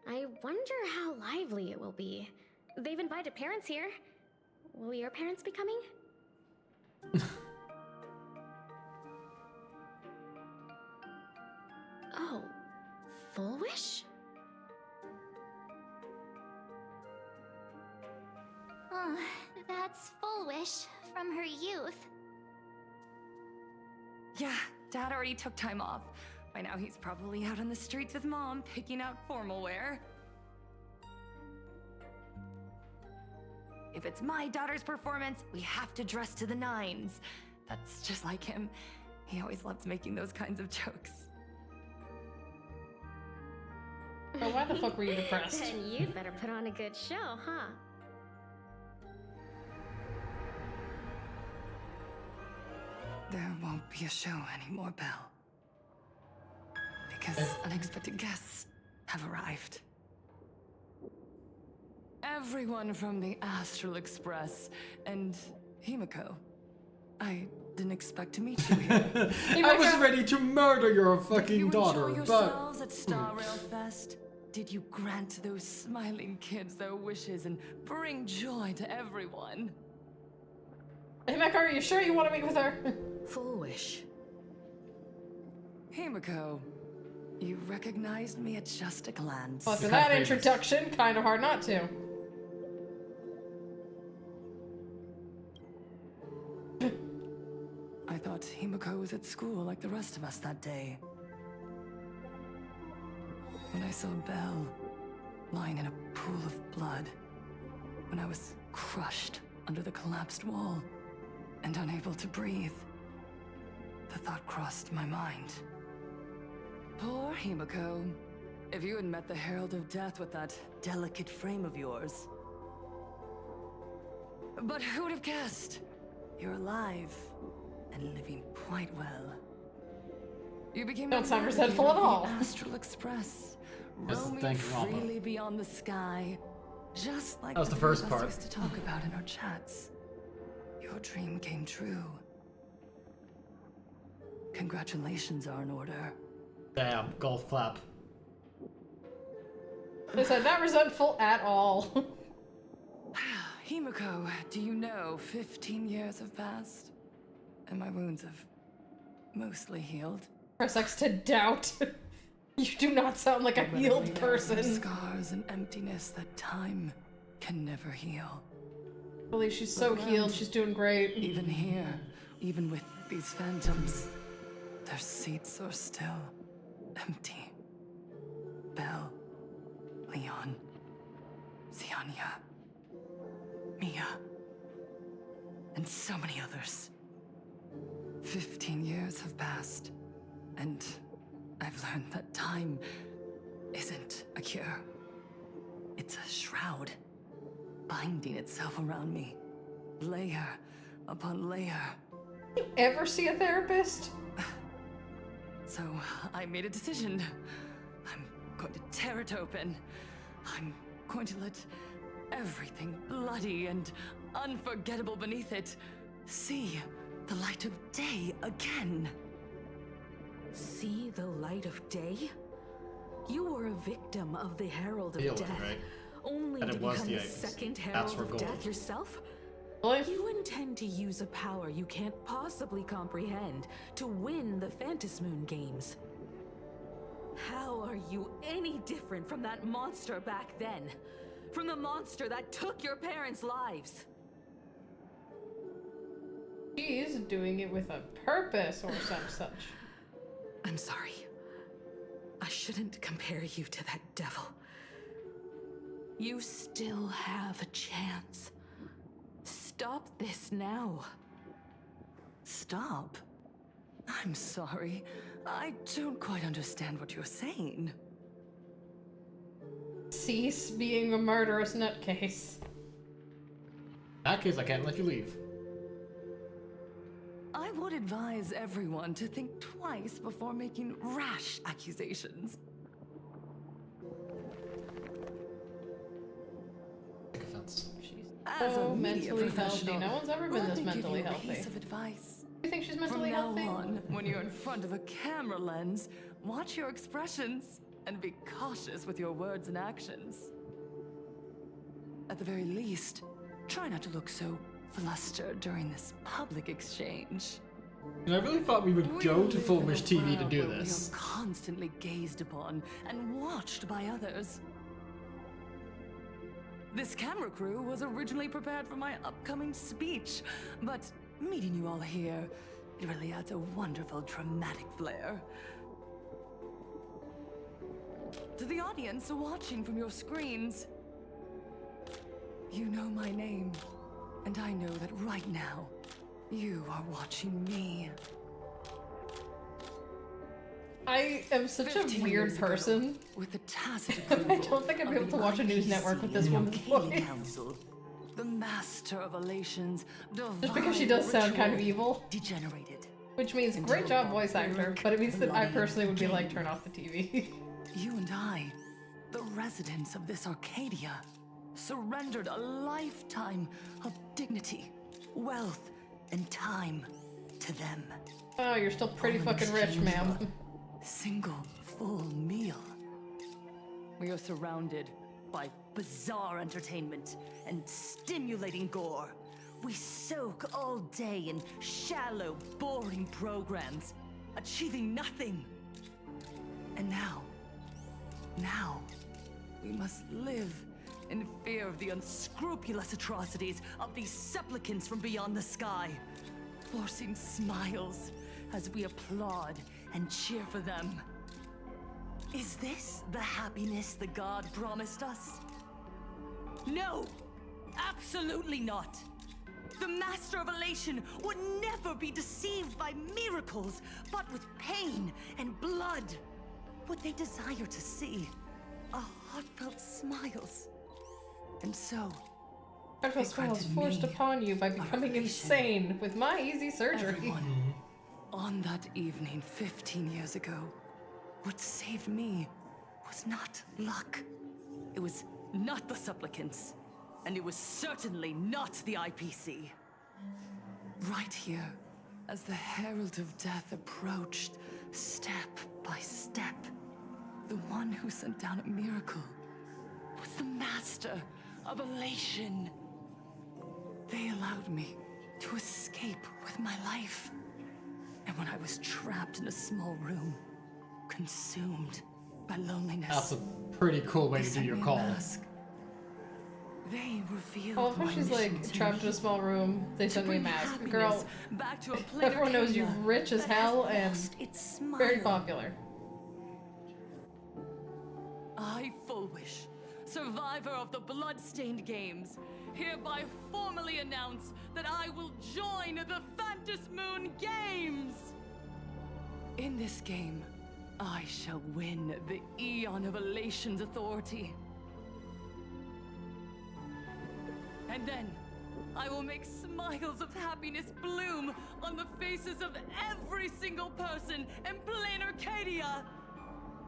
S7: I wonder how lively it will be. They've invited parents here. Will your parents be coming? Oh, Full Wish?
S3: Oh, that's Full Wish from her youth.
S13: Yeah, Dad already took time off. By now he's probably out on the streets with Mom, picking out formal wear. If it's my daughter's performance, we have to dress to the nines. That's just like him. He always loves making those kinds of jokes.
S2: Oh, why the fuck were you depressed?
S7: Then you'd better put on a good show, huh?
S13: There won't be a show anymore, Belle. Because unexpected guests have arrived. Everyone from the Astral Express and Himeko. I didn't expect to meet you here.
S1: I was ready to murder your fucking
S13: you
S1: daughter,
S13: enjoy
S1: but
S13: yourselves at Star Rail Fest? Did you grant those smiling kids their wishes and bring joy to everyone?
S2: Hey, Mecca, are you sure you want to meet with her?
S4: Full Wish.
S13: Himeko, you recognized me at just a glance.
S2: Well, after that introduction, kind of hard not to.
S13: I thought Himeko was at school like the rest of us that day. When I saw Belle lying in a pool of blood, when I was crushed under the collapsed wall and unable to breathe, the thought crossed my mind. Poor Himeko. If you had met the Herald of Death with that delicate frame of yours. But who would have guessed? You're alive and living quite well. You became
S2: Don't sound
S13: a
S2: resentful
S13: navigator
S2: at
S13: of
S2: all.
S13: the Astral Express,
S1: Just
S13: roaming
S1: thank Rama.
S13: freely beyond the sky, just like
S1: That was the
S13: three
S1: first
S13: of us
S1: part.
S13: used to talk about in our chats. Your dream came true. Congratulations are in order.
S1: damn, golf clap.
S2: They said not resentful at all.
S4: Himiko, do you know 15 years have passed? And my wounds have mostly healed.
S2: Press X to doubt. You do not sound like a healed person.
S4: Scars and emptiness that time can never heal.
S2: Holy, she's so healed. She's doing great.
S4: Even here, even with these phantoms, their seats are still empty. Belle, Leon, Ziania, Mia, and so many others. 15 years have passed, and I've learned that time isn't a cure. It's a shroud, binding itself around me, layer upon layer.
S2: You ever see a therapist?
S4: So I made a decision. I'm going to tear it open. I'm going to let everything bloody and unforgettable beneath it see the light of day again.
S13: See the light of day? You were a victim of the Herald of Death.
S1: Right?
S13: Only
S1: And
S13: to
S1: it was
S13: become
S1: the
S13: the
S1: Icons.
S13: second
S1: That's
S13: Herald
S1: her
S13: of
S1: goal.
S13: Death yourself?
S2: What?
S13: You intend to use a power you can't possibly comprehend to win the Phantasmoon games. How are you any different from that monster back then? From the monster that took your parents' lives?
S2: She's doing it with a purpose or some such.
S4: I'm sorry. I shouldn't compare you to that devil.
S13: You still have a chance. Stop this now.
S4: Stop? I'm sorry. I don't quite understand what you're saying.
S2: Cease being a murderous nutcase.
S1: In that case, I can't let you leave.
S4: I would advise everyone to think twice before making rash accusations.
S1: Take offense.
S4: As
S2: So
S4: a media
S2: mentally
S4: professional,
S2: healthy. No one's ever been
S4: let
S2: this
S4: me give
S2: mentally
S4: you a
S2: healthy.
S4: piece of advice.
S2: You think she's
S4: From
S2: mentally
S4: now
S2: healthy?
S4: on, when you're in front of a camera lens, watch your expressions and be cautious with your words and actions. At the very least, try not to look so flustered during this public exchange.
S1: And I really thought we would go to
S4: live
S1: Full
S4: in a
S1: Wish TV to
S4: world
S1: do
S4: where
S1: this.
S4: We are constantly gazed upon and watched by others. This camera crew was originally prepared for my upcoming speech, but meeting you all here, it really adds a wonderful dramatic flair. To the audience watching from your screens, you know my name, and I know that right now, you are watching me.
S2: I am such a
S4: 15
S2: weird
S4: years ago,
S2: person.
S4: With the tacit
S2: I
S4: approval
S2: don't think I'd be
S4: of
S2: able to
S4: the
S2: watch a news
S4: IPC
S2: network with this
S4: and
S2: woman's
S4: Arcadia
S2: voice.
S4: Council, the master of elations,
S2: Just because she does sound kind of
S4: ritual,
S2: evil.
S4: degenerated.
S2: Which means great job voice actor, but it means that I personally would be like, turn off the TV.
S4: You and I, the residents of this Arcadia, surrendered a lifetime of dignity, wealth, and time to them.
S2: Oh, you're still pretty
S4: All in
S2: fucking rich,
S4: exchange
S2: ma'am.
S4: for a single full meal. We are surrounded by bizarre entertainment and stimulating gore. We soak all day in shallow, boring programs, achieving nothing. And now, we must live in fear of the unscrupulous atrocities of these supplicants from beyond the sky, forcing smiles as we applaud and cheer for them. Is this the happiness the god promised us? No! Absolutely not! The Master of Elation would never be deceived by miracles, but with pain and blood. What they desire to see are heartfelt smiles. And so,
S2: Heartfelt smiles forced upon you by becoming insane with my easy surgery.
S4: everyone, on that evening 15 years ago, what saved me was not luck. It was not the supplicants, and it was certainly not the IPC. Right here, as the Herald of Death approached, step by step, the one who sent down a miracle was the Master of Elation. They allowed me to escape with my life. And when I was trapped in a small room, consumed by loneliness.
S1: That's a pretty cool way
S4: they
S1: to do
S4: sent
S1: your
S4: me a
S1: call.
S4: mask. They revealed
S2: Oh,
S4: my
S2: she's
S4: mission
S2: like
S4: to
S2: trapped in a
S4: me.
S2: small room. They
S4: To
S2: sent me a
S4: bring
S2: mask.
S4: happiness
S2: Girl,
S4: back to a
S2: everyone knows you
S4: Planarcadia
S2: rich as
S4: that
S2: hell
S4: has
S2: and
S4: lost its
S2: very
S4: smile.
S2: popular.
S4: I, Fullwish, survivor of the Bloodstained Games, hereby formally announce that I will join the Phantom Moon Games! In this game, I shall win the Eon of Elation's authority. And then, I will make smiles of happiness bloom on the faces of every single person in Planarcadia!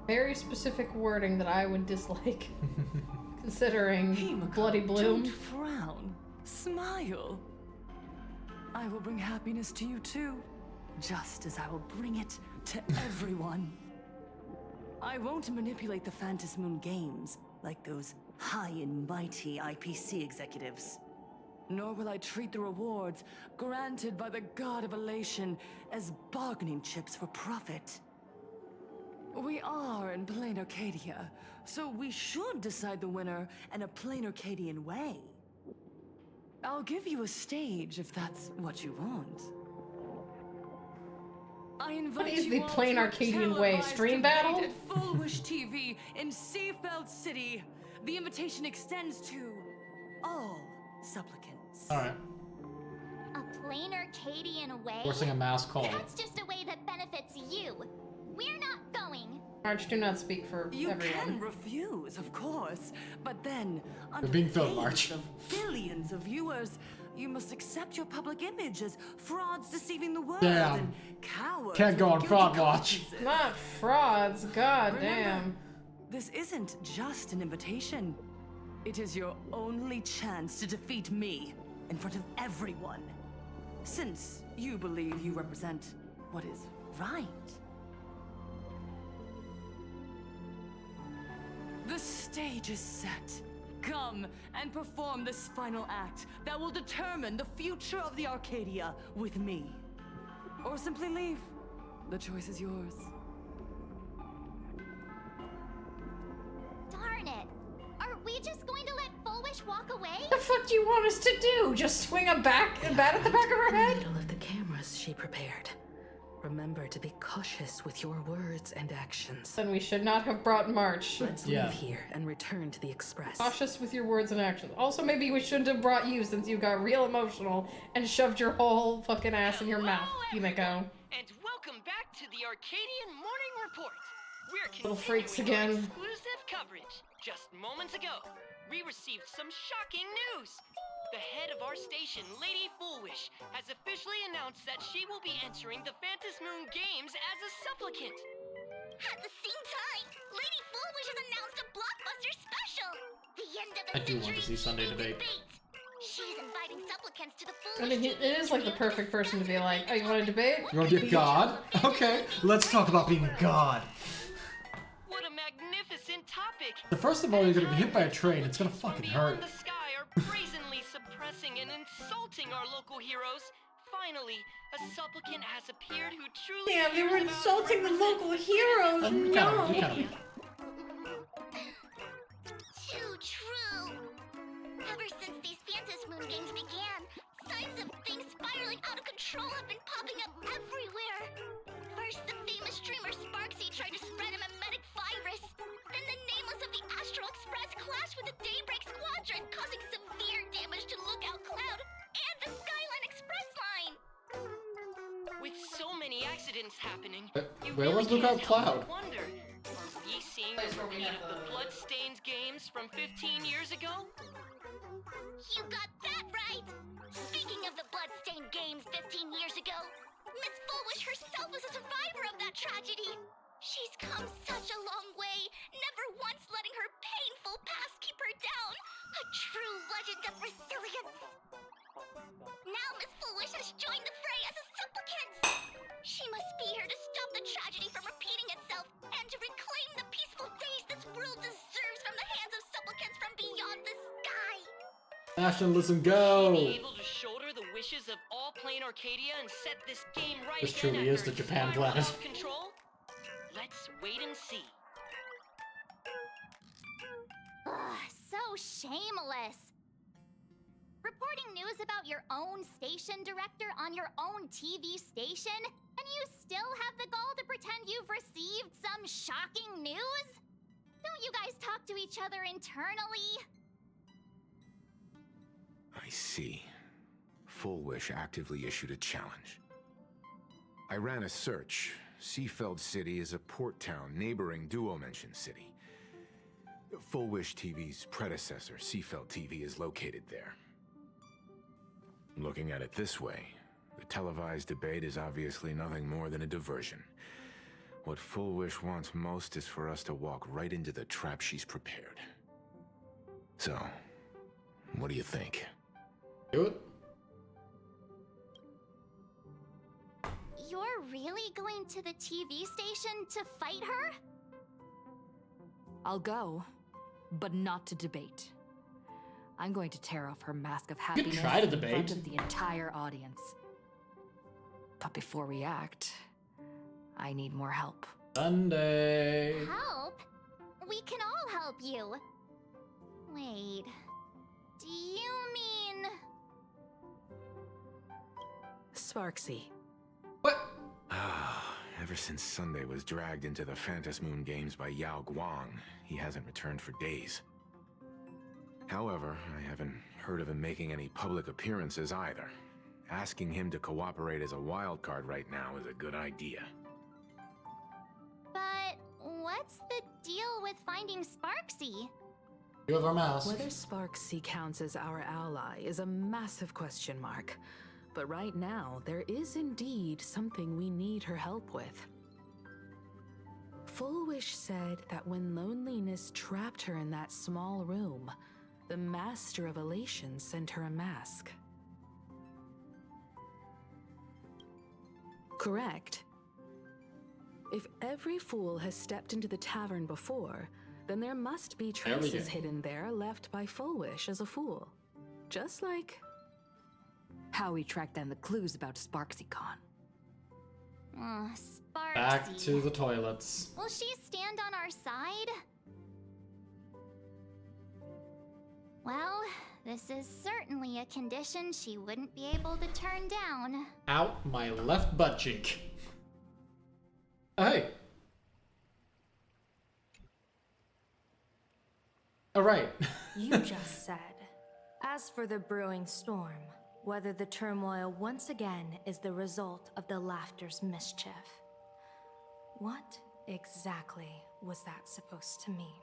S2: Very specific wording that I would dislike. Considering
S4: Himiko,
S2: Bloody Bloom.
S4: Don't frown. Smile. I will bring happiness to you too, just as I will bring it to everyone. I won't manipulate the Phantom Moon Games like those high and mighty IPC executives. Nor will I treat the rewards granted by the God of Elation as bargaining chips for profit. We are in Planarcadia, so we should decide the winner in a Planarcadian way. I'll give you a stage if that's what you want. I invite
S2: What is
S4: you
S2: the
S4: all
S2: plain
S4: to a
S2: Arcadian way?
S4: televised
S2: Stream
S4: debate
S2: battle?
S4: at Fullwish TV in Seafeld City. The invitation extends to all supplicants.
S1: Alright.
S3: A Planarcadian way?
S1: Forcing a mass call.
S3: That's just a way that benefits you. We're not going.
S2: March, do not speak for
S4: You
S2: everyone.
S4: can refuse, of course, but then, under
S1: being
S4: the
S1: filmed,
S4: gaze
S1: March.
S4: of billions of viewers, you must accept your public image as frauds deceiving the world
S1: Damn.
S4: and cowards.
S1: Can't go
S4: with
S1: on
S4: guilty
S1: fraud watch.
S4: consciences.
S2: Not frauds, god
S4: Remember,
S2: damn.
S4: this isn't just an invitation. It is your only chance to defeat me in front of everyone. Since you believe you represent what is right. The stage is set. Come and perform this final act that will determine the future of the Arcadia with me. Or simply leave. The choice is yours.
S3: Darn it. Are we just going to let Fullwish walk away?
S2: What the fuck do you want us to do? Just swing a bat at the back of her head?
S13: Middle of the cameras she prepared. Remember to be cautious with your words and actions.
S2: Then we should not have brought March.
S13: Let's leave here and return to the Express.
S2: Cautious with your words and actions. Also, maybe we shouldn't have brought you since you got real emotional and shoved your whole fucking ass in your mouth, Himiko.
S17: And welcome back to the Arcadian Morning Report. We're
S2: Little freaks
S17: continuing our
S2: again.
S17: exclusive coverage. Just moments ago, we received some shocking news. The head of our station, Lady Fullwish, has officially announced that she will be entering the Phantom Moon Games as a supplicant.
S3: At the same time, Lady Fullwish has announced a blockbuster special. The end of the
S1: I do want to see Sunday debate.
S3: She's inviting supplicants to the
S2: I
S3: Fullwish.
S2: mean, it is like the perfect person to be like, oh, you want to debate?
S1: You want to be a god? Okay, let's talk about being a god.
S17: What a magnificent topic!
S1: The first of all, you're gonna be hit by a train. It's gonna fucking hurt.
S17: The sky are brazenly suppressing and insulting our local heroes. Finally, a supplicant has appeared who truly
S2: Damn, they were
S17: cares about
S2: insulting the local heroes. No.
S3: Too true. Ever since these Phantom Moon Games began, signs of things spiraling out of control have been popping up everywhere. First, the famous streamer Sparksy tried to spread a mimetic virus. Then the nameless of the Astral Express clashed with the Daybreak Squadron, causing severe damage to Lookout Cloud and the Skyline Express line.
S17: With so many accidents happening,
S1: Where was Lookout Cloud?
S17: wonder, are we seeing the repeat of the Bloodstained Games from 15 years ago?
S3: You got that right! Speaking of the Bloodstained Games 15 years ago, Miss Fullwish herself was a survivor of that tragedy. She's come such a long way, never once letting her painful past keep her down. A true legend of resilience. Now Miss Fullwish has joined the fray as a supplicant. She must be here to stop the tragedy from repeating itself and to reclaim the peaceful days this world deserves from the hands of supplicants from beyond the sky.
S1: Nationalism,
S17: Be
S1: go!
S17: able to shoulder the wishes of all Planarcadia and set this game right
S1: This
S17: again
S1: truly is
S17: after
S1: the
S17: it
S1: Japan
S17: spiraled
S1: planet.
S17: out of control? Let's wait and see.
S3: Ugh, so shameless. Reporting news about your own station director on your own TV station, and you still have the gall to pretend you've received some shocking news? Don't you guys talk to each other internally?
S10: I see. Full Wish actively issued a challenge. I ran a search. Seafeld City is a port town neighboring Duo-Mention City. Full Wish TV's predecessor, Seafeld TV, is located there. Looking at it this way, the televised debate is obviously nothing more than a diversion. What Full Wish wants most is for us to walk right into the trap she's prepared. So, what do you think?
S1: Do it.
S3: You're really going to the TV station to fight her?
S13: I'll go, but not to debate. I'm going to tear off her mask of
S1: You
S13: happiness
S1: could try to
S13: in front
S1: debate.
S13: of the entire audience. But before we act, I need more help.
S1: Sunday.
S3: Help? We can all help you. Wait, do you mean...
S4: Sparksy.
S10: Ever since Sunday was dragged into the Phantom Moon Games by Yao Guang, he hasn't returned for days. However, I haven't heard of him making any public appearances either. Asking him to cooperate as a wild card right now is a good idea.
S3: But what's the deal with finding Sparksy?
S1: You have our mouse.
S4: Whether Sparksy counts as our ally is a massive question mark. But right now, there is indeed something we need her help with. Full Wish said that when loneliness trapped her in that small room, the Master of Elation sent her a mask. Correct. If every fool has stepped into the tavern before, then there must be
S1: There we
S4: traces
S1: go.
S4: hidden there left by Full Wish as a fool. Just like
S13: How we track down the clues about SparksyCon.
S3: Sparksy.
S1: Back to the toilets.
S3: Will she stand on our side? Well, this is certainly a condition she wouldn't be able to turn down.
S1: Out my left butt cheek. Oh, hey. All right.
S18: You just said, as for the brewing storm, whether the turmoil once again is the result of the Laughter's mischief. What exactly was that supposed to mean?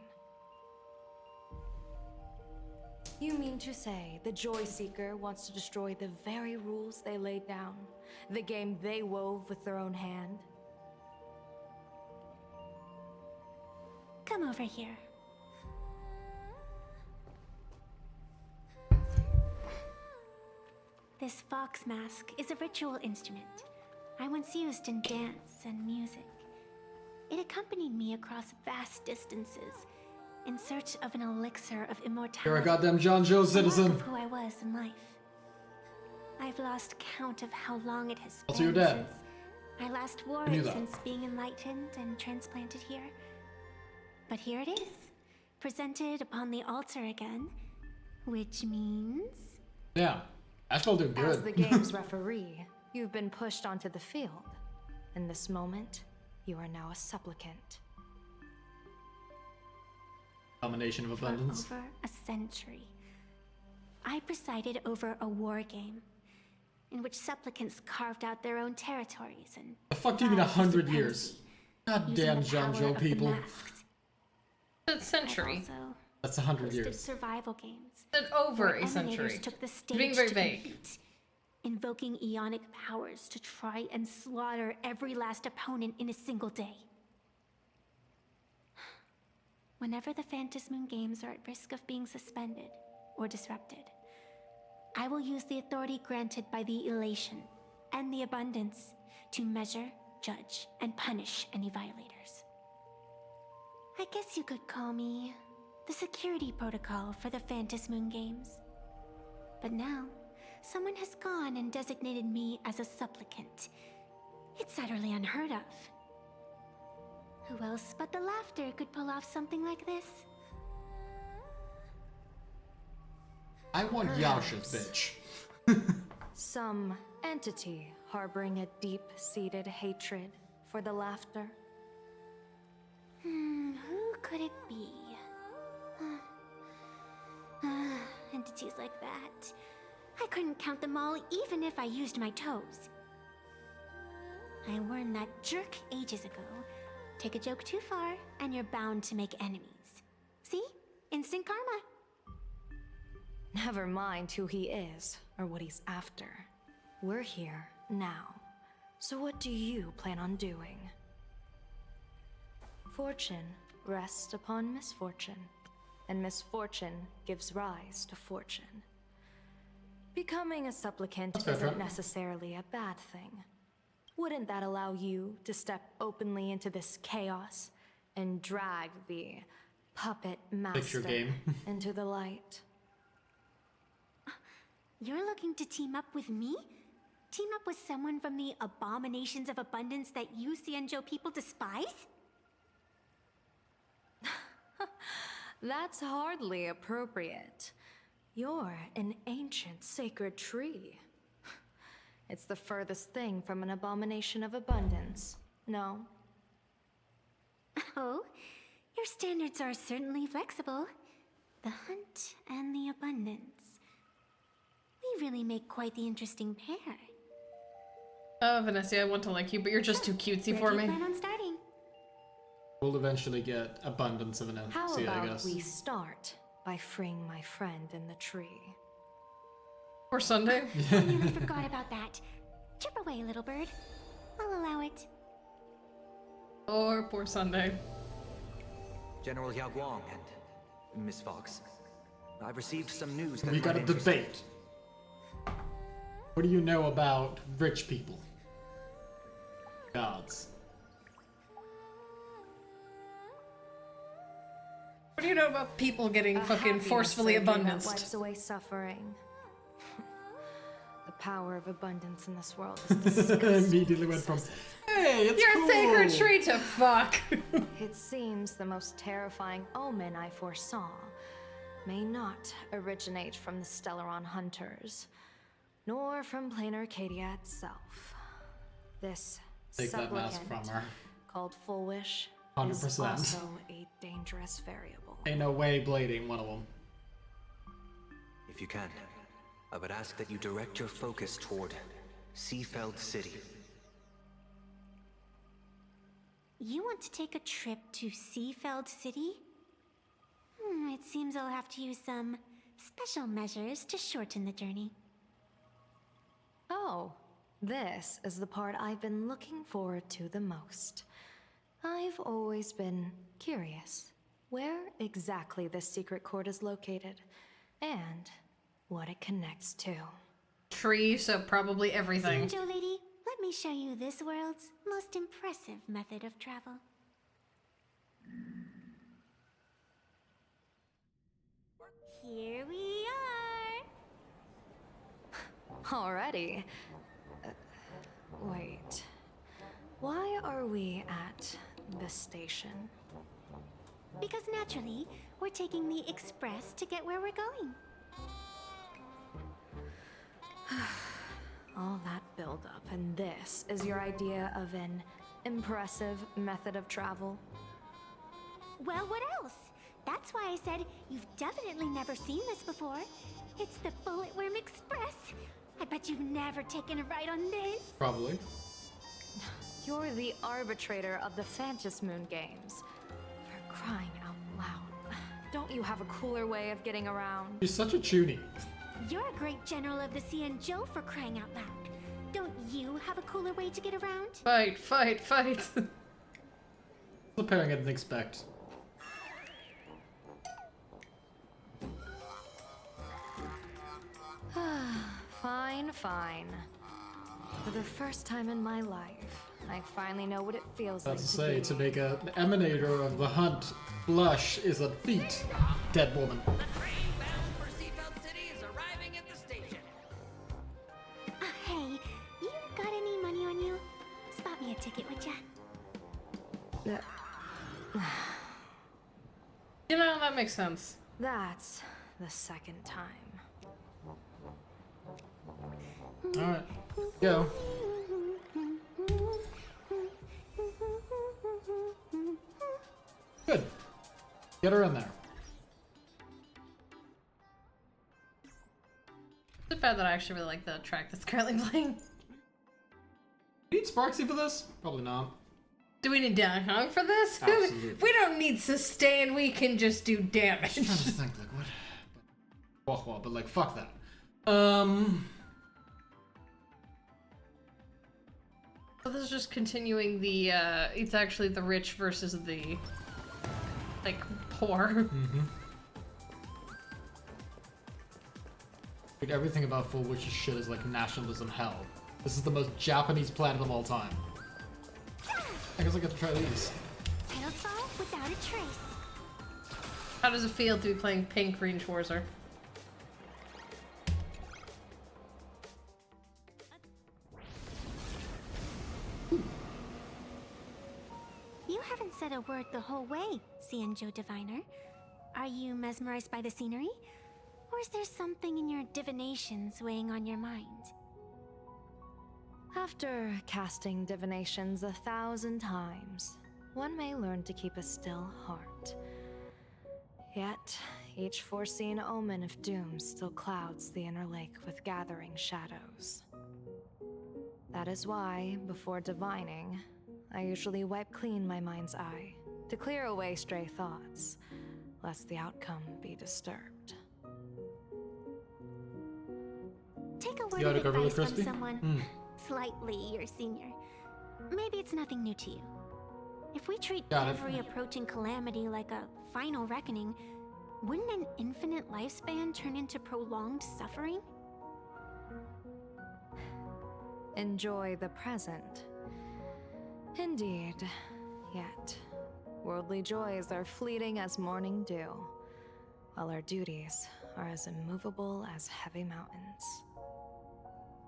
S18: You mean to say the Joy Seeker wants to destroy the very rules they laid down? The game they wove with their own hand?
S7: Come over here. This fox mask is a ritual instrument I once used in dance and music. It accompanied me across vast distances in search of an elixir of immortality.
S1: You're a goddamn John Joe
S7: a mark
S1: citizen.
S7: of who I was in life. I've lost count of how long it has
S1: Also, you're
S7: been
S1: dead.
S7: since I last wore
S1: I knew
S7: it
S1: that.
S7: since being enlightened and transplanted here. But here it is, presented upon the altar again, which means...
S1: Yeah. Asheville doing good.
S18: As the game's referee, you've been pushed onto the field. In this moment, you are now a supplicant.
S1: Combination of
S7: For
S1: abundance.
S7: over a century, I presided over a war game in which supplicants carved out their own territories and
S1: The fuck do you mean 100 years? God
S7: using
S1: damn
S7: the
S1: John
S7: power
S1: Joe
S7: of the
S1: people.
S7: masks.
S2: A century.
S7: Also
S1: That's 100
S7: hosted
S1: years.
S7: survival games.
S2: Over
S7: where
S2: a
S7: emulators
S2: century.
S7: took the
S2: You're being
S7: stage
S2: very
S7: to
S2: vague.
S7: compete, invoking eonic powers to try and slaughter every last opponent in a single day. Whenever the Phantom Moon Games are at risk of being suspended or disrupted, I will use the authority granted by the elation and the abundance to measure, judge, and punish any violators. I guess you could call me the security protocol for the Phantom Moon Games.
S19: But now, someone has gone and designated me as a supplicant. It's utterly unheard of. Who else but the Laughter could pull off something like this?
S1: I want Yasha's bitch.
S18: Some entity harboring a deep-seated hatred for the Laughter.
S19: Who could it be? Entities like that. I couldn't count them all even if I used my toes. I warned that jerk ages ago. Take a joke too far, and you're bound to make enemies. See? Instant karma.
S18: Never mind who he is, or what he's after. We're here, now. So what do you plan on doing? Fortune rests upon misfortune, and misfortune gives rise to fortune. Becoming a supplicant isn't necessarily a bad thing. Wouldn't that allow you to step openly into this chaos and drag the puppet master into the light?
S19: You're looking to team up with me? Team up with someone from the abominations of abundance that you Xianzhou people despise?
S18: That's hardly appropriate. You're an ancient sacred tree. It's the furthest thing from an abomination of abundance, no?
S19: Oh, your standards are certainly flexible. The hunt and the abundance. We really make quite the interesting pair.
S2: Vanessa, I want to like you, but you're just too cutesy for me.
S19: Where do you plan on starting?
S1: We'll eventually get abundance of an
S18: How
S1: entity, I
S18: about
S1: guess.
S18: we start by freeing my friend in the tree?
S2: Or Sunday?
S19: I nearly forgot about that. Chip away, little bird. I'll allow it.
S2: Or poor Sunday.
S20: General Yao Guang and Miss Fox, I've received some news that
S1: We got a
S20: might interest
S1: debate. What do you know about rich people? Gods.
S2: What do you know about people getting
S18: A
S2: fucking
S18: happiness
S2: forcefully
S18: surgery that
S2: abundanced?
S18: wipes away suffering. The power of abundance in this world is disgusting.
S1: Immediately went from, hey, it's
S2: You're
S1: cool.
S2: a sacred tree to fuck.
S18: It seems the most terrifying omen I foresaw may not originate from the Stellaron hunters, nor from Planarcadia itself. This
S1: Take that mask
S18: supplicant
S1: from her.
S18: called Full Wish is
S1: 100%.
S18: also a dangerous variable.
S1: Ain't no way blading one of them.
S20: If you can, I would ask that you direct your focus toward Seafeld City.
S19: You want to take a trip to Seafeld City? It seems I'll have to use some special measures to shorten the journey.
S18: Oh, this is the part I've been looking forward to the most. I've always been curious where exactly this secret court is located, and what it connects to.
S2: Tree, so probably everything.
S19: Xianzhou lady, let me show you this world's most impressive method of travel. Here we are!
S18: Already? Wait. Why are we at this station?
S19: Because naturally, we're taking the express to get where we're going.
S18: All that buildup, and this is your idea of an impressive method of travel?
S19: Well, what else? That's why I said you've definitely never seen this before. It's the Bullet Worm Express. I bet you've never taken a ride on this.
S1: Probably.
S18: You're the arbitrator of the Phantom Moon games. For crying out loud. Don't you have a cooler way of getting around?
S1: She's such a tunie.
S19: You're a great general of the Xianzhou for crying out loud. Don't you have a cooler way to get around?
S2: Fight, fight, fight.
S1: The pairing I didn't expect.
S18: Fine, fine. For the first time in my life, I finally know what it feels like
S1: That's to
S18: to
S1: say,
S18: be
S1: to make an emanator of the hunt blush is a feat, dead woman.
S17: The train bound for Seafeld City is arriving at the station.
S2: that makes sense.
S18: That's the second time.
S1: Alright. Go. Good. Get her in there.
S2: It's bad that I actually really like the track that's currently playing.
S1: You need Sparksy for this? Probably not.
S2: Do we need Down Hung for this?
S1: Absolutely.
S2: We don't need sustain, we can just do damage.
S1: I'm trying to think, like, what? But like, fuck that.
S2: So this is just continuing the, it's actually the rich versus the, like, poor.
S1: Mm-hmm. Like, everything about Full Witch's shit is like nationalism hell. This is the most Japanese planet of all time. I guess I get to try these.
S3: Titlefall without a trace.
S2: How does it feel to be playing Pink Green Schwarzer?
S3: You haven't said a word the whole way, Xianzhou Diviner. Are you mesmerized by the scenery? Or is there something in your divinations weighing on your mind?
S18: After casting divinations 1,000 times, one may learn to keep a still heart. Yet, each foreseen omen of doom still clouds the inner lake with gathering shadows. That is why, before divining, I usually wipe clean my mind's eye to clear away stray thoughts, lest the outcome be disturbed.
S3: Take a word
S1: You
S3: of
S1: gotta go really
S3: advice from
S1: crispy?
S3: someone slightly your senior. Maybe it's nothing new to you. If we treat
S1: Got it.
S3: every approaching calamity like a final reckoning, wouldn't an infinite lifespan turn into prolonged suffering?
S18: Enjoy the present. Indeed. Yet, worldly joys are fleeting as morning dew, while our duties are as immovable as heavy mountains.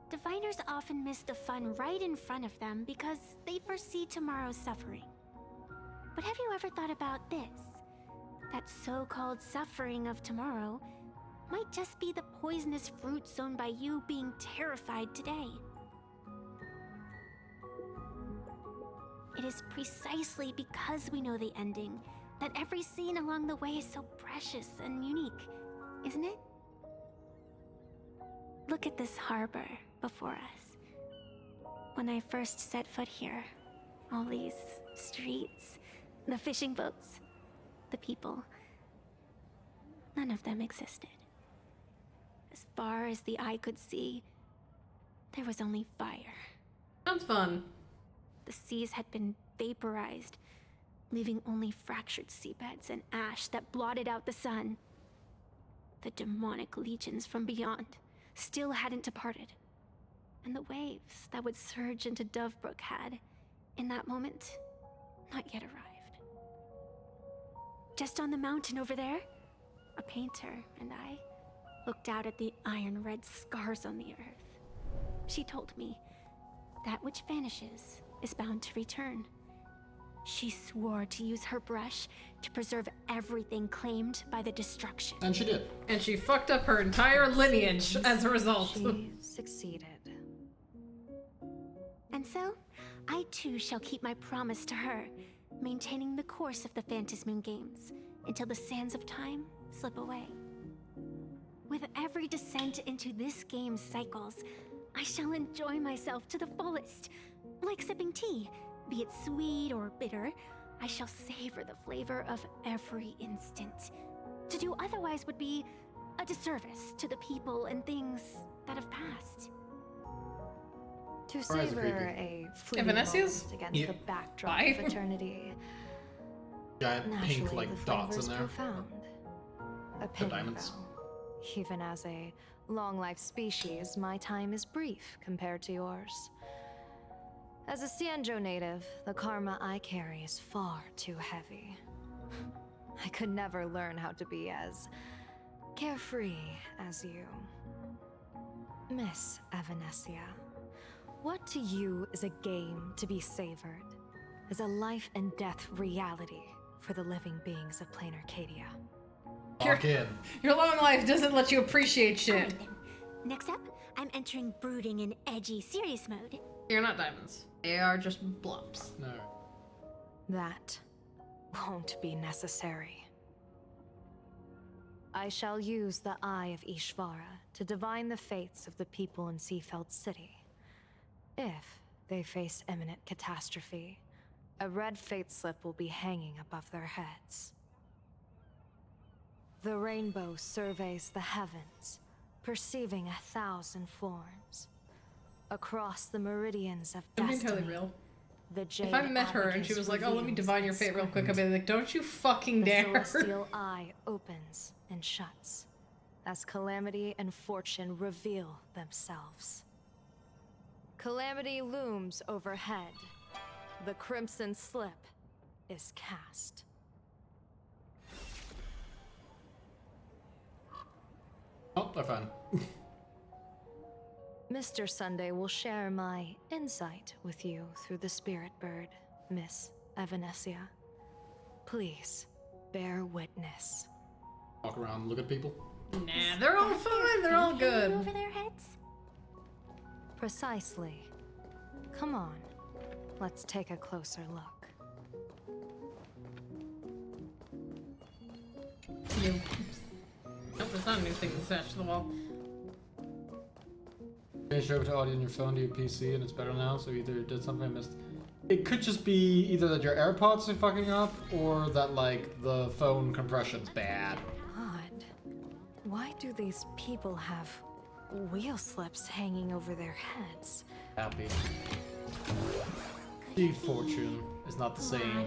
S3: Diviners often miss the fun right in front of them because they foresee tomorrow's suffering. But have you ever thought about this? That so-called suffering of tomorrow might just be the poisonous fruit sown by you being terrified today. It is precisely because we know the ending that every scene along the way is so precious and unique, isn't it? Look at this harbor before us. When I first set foot here, all these streets, the fishing boats, the people, none of them existed. As far as the eye could see, there was only fire.
S2: Sounds fun.
S3: The seas had been vaporized, leaving only fractured seabeds and ash that blotted out the sun. The demonic legions from beyond still hadn't departed, and the waves that would surge into Dovebrook had, in that moment, not yet arrived. Just on the mountain over there, a painter and I looked out at the iron-red scars on the earth. She told me, that which vanishes is bound to return. She swore to use her brush to preserve everything claimed by the destruction.
S1: And she did.
S2: And she fucked up her entire lineage as a result.
S18: She succeeded.
S3: And so, I too shall keep my promise to her, maintaining the course of the Phantasmoon Games until the sands of time slip away. With every descent into this game's cycles, I shall enjoy myself to the fullest. Like sipping tea, be it sweet or bitter, I shall savor the flavor of every instant. To do otherwise would be a disservice to the people and things that have passed.
S18: To savor a fleeting
S2: Evanesia's?
S18: moment against the backdrop of eternity.
S1: Giant pink,
S18: Naturally,
S1: like,
S18: the
S1: dots in
S18: flavor's
S1: there.
S18: profound. A
S1: The
S18: pity,
S1: diamonds.
S18: though. Even as a long-life species, my time is brief compared to yours. As a Xianzhou native, the karma I carry is far too heavy. I could never learn how to be as carefree as you. Miss Evanesia, what to you is a game to be savored, is a life and death reality for the living beings of Planarcadia.
S1: Lock in.
S2: Your long life doesn't let you appreciate shit.
S19: Alright then. Next up, I'm entering brooding and edgy serious mode.
S2: You're not diamonds. They are just blobs.
S1: No.
S18: That won't be necessary. I shall use the Eye of Ishvara to divine the fates of the people in Seafeld City. If they face imminent catastrophe, a red fate slip will be hanging above their heads. The rainbow surveys the heavens, perceiving 1,000 forms. Across the meridians of
S2: I'm being
S18: destiny,
S2: totally real.
S18: the jade
S2: If I met her and she
S18: abacus
S2: was like, "Oh, let me
S18: reveals
S2: divine your
S18: its
S2: fate real quick," I'd
S18: script.
S2: be like, "Don't you fucking
S18: The
S2: dare!"
S18: celestial eye opens and shuts as calamity and fortune reveal themselves. Calamity looms overhead. The crimson slip is cast.
S1: Oh, they're fine.
S18: Mr. Sunday will share my insight with you through the spirit bird, Miss Evanesia. Please, bear witness.
S1: Walk around, look at people.
S2: Nah, they're all fine. They're all good.
S19: Over their heads?
S18: Precisely. Come on, let's take a closer look.
S2: Nope. Nope, there's not a new thing that's attached to the wall.
S1: Change over to audio on your phone to your PC and it's better now, so either it did something I missed. It could just be either that your AirPods are fucking up or that, like, the phone compression's bad.
S18: Odd. Why do these people have wheel slips hanging over their heads?
S1: Happy. The fortune is not the same.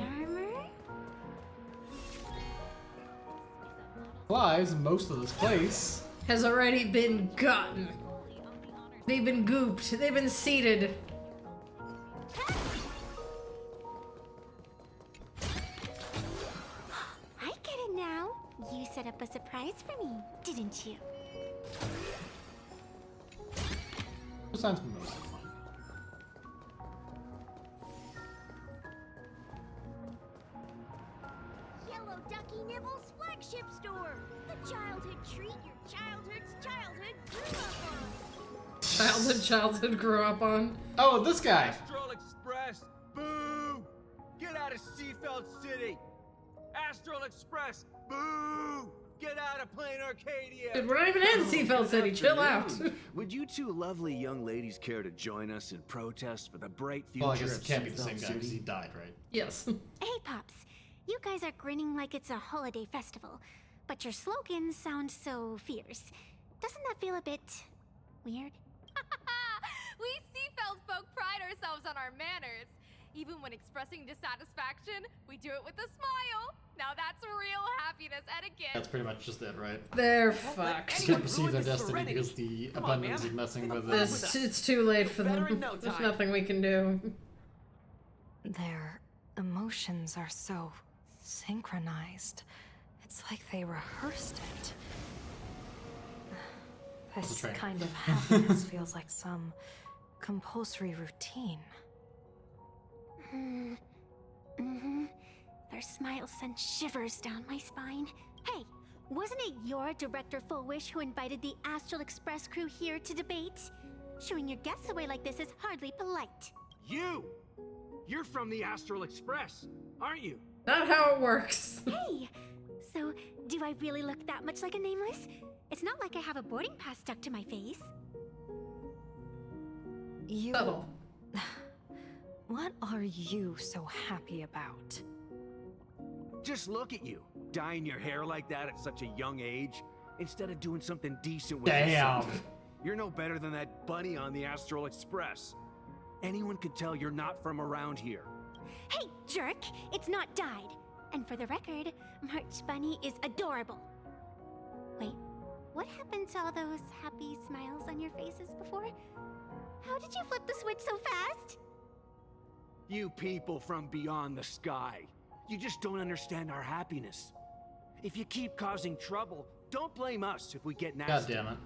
S1: Supplies in most of this place.
S2: Has already been gotten. They've been gooped. They've been seeded.
S19: I get it now. You set up a surprise for me, didn't you?
S1: Sounds mostly fine.
S15: Yellow Ducky Nibble's flagship store. The childhood treat your childhood grew up on.
S2: Childhood grew up on.
S1: Oh, this guy.
S5: Astral Express, boo! Get out of Seafeld City. Astral Express, boo! Get out of Planarcadia.
S2: Dude, we're not even in Seafeld City. Chill out.
S5: Would you two lovely young ladies care to join us in protest for the bright future?
S1: Well, I guess
S5: of
S1: it can't be the
S5: Seafeld
S1: same guy because
S5: City?
S1: he died, right?
S2: Yes.
S19: Hey, Pops. You guys are grinning like it's a holiday festival, but your slogans sound so fierce. Doesn't that feel a bit weird?
S21: We Seafeld folk pride ourselves on our manners. Even when expressing dissatisfaction, we do it with a smile. Now that's real happiness etiquette.
S1: That's pretty much just it, right?
S2: They're fucked.
S1: Can't perceive their destiny because the abundance is messing with them.
S2: It's too late for them. There's nothing we can do.
S18: Their emotions are so synchronized. It's like they rehearsed it. This
S1: training.
S18: kind of happiness feels like some compulsory routine.
S19: Their smiles sent shivers down my spine. Hey, wasn't it your Director Fullwish who invited the Astral Express crew here to debate? Shooing your guests away like this is hardly polite.
S5: You! You're from the Astral Express, aren't you?
S2: Not how it works.
S19: Hey, so do I really look that much like a nameless? It's not like I have a boarding pass stuck to my face.
S18: You.
S2: Subtle.
S18: What are you so happy about?
S5: Just look at you, dyeing your hair like that at such a young age, instead of doing something decent with yourself. You're no better than that bunny on the Astral Express. Anyone could tell you're not from around here.
S19: Hey, jerk! It's not dyed. And for the record, March Bunny is adorable. Wait, what happened to all those happy smiles on your faces before? How did you flip the switch so fast?
S5: You people from beyond the sky. You just don't understand our happiness. If you keep causing trouble, don't blame us if we get nasty.
S1: God damn it.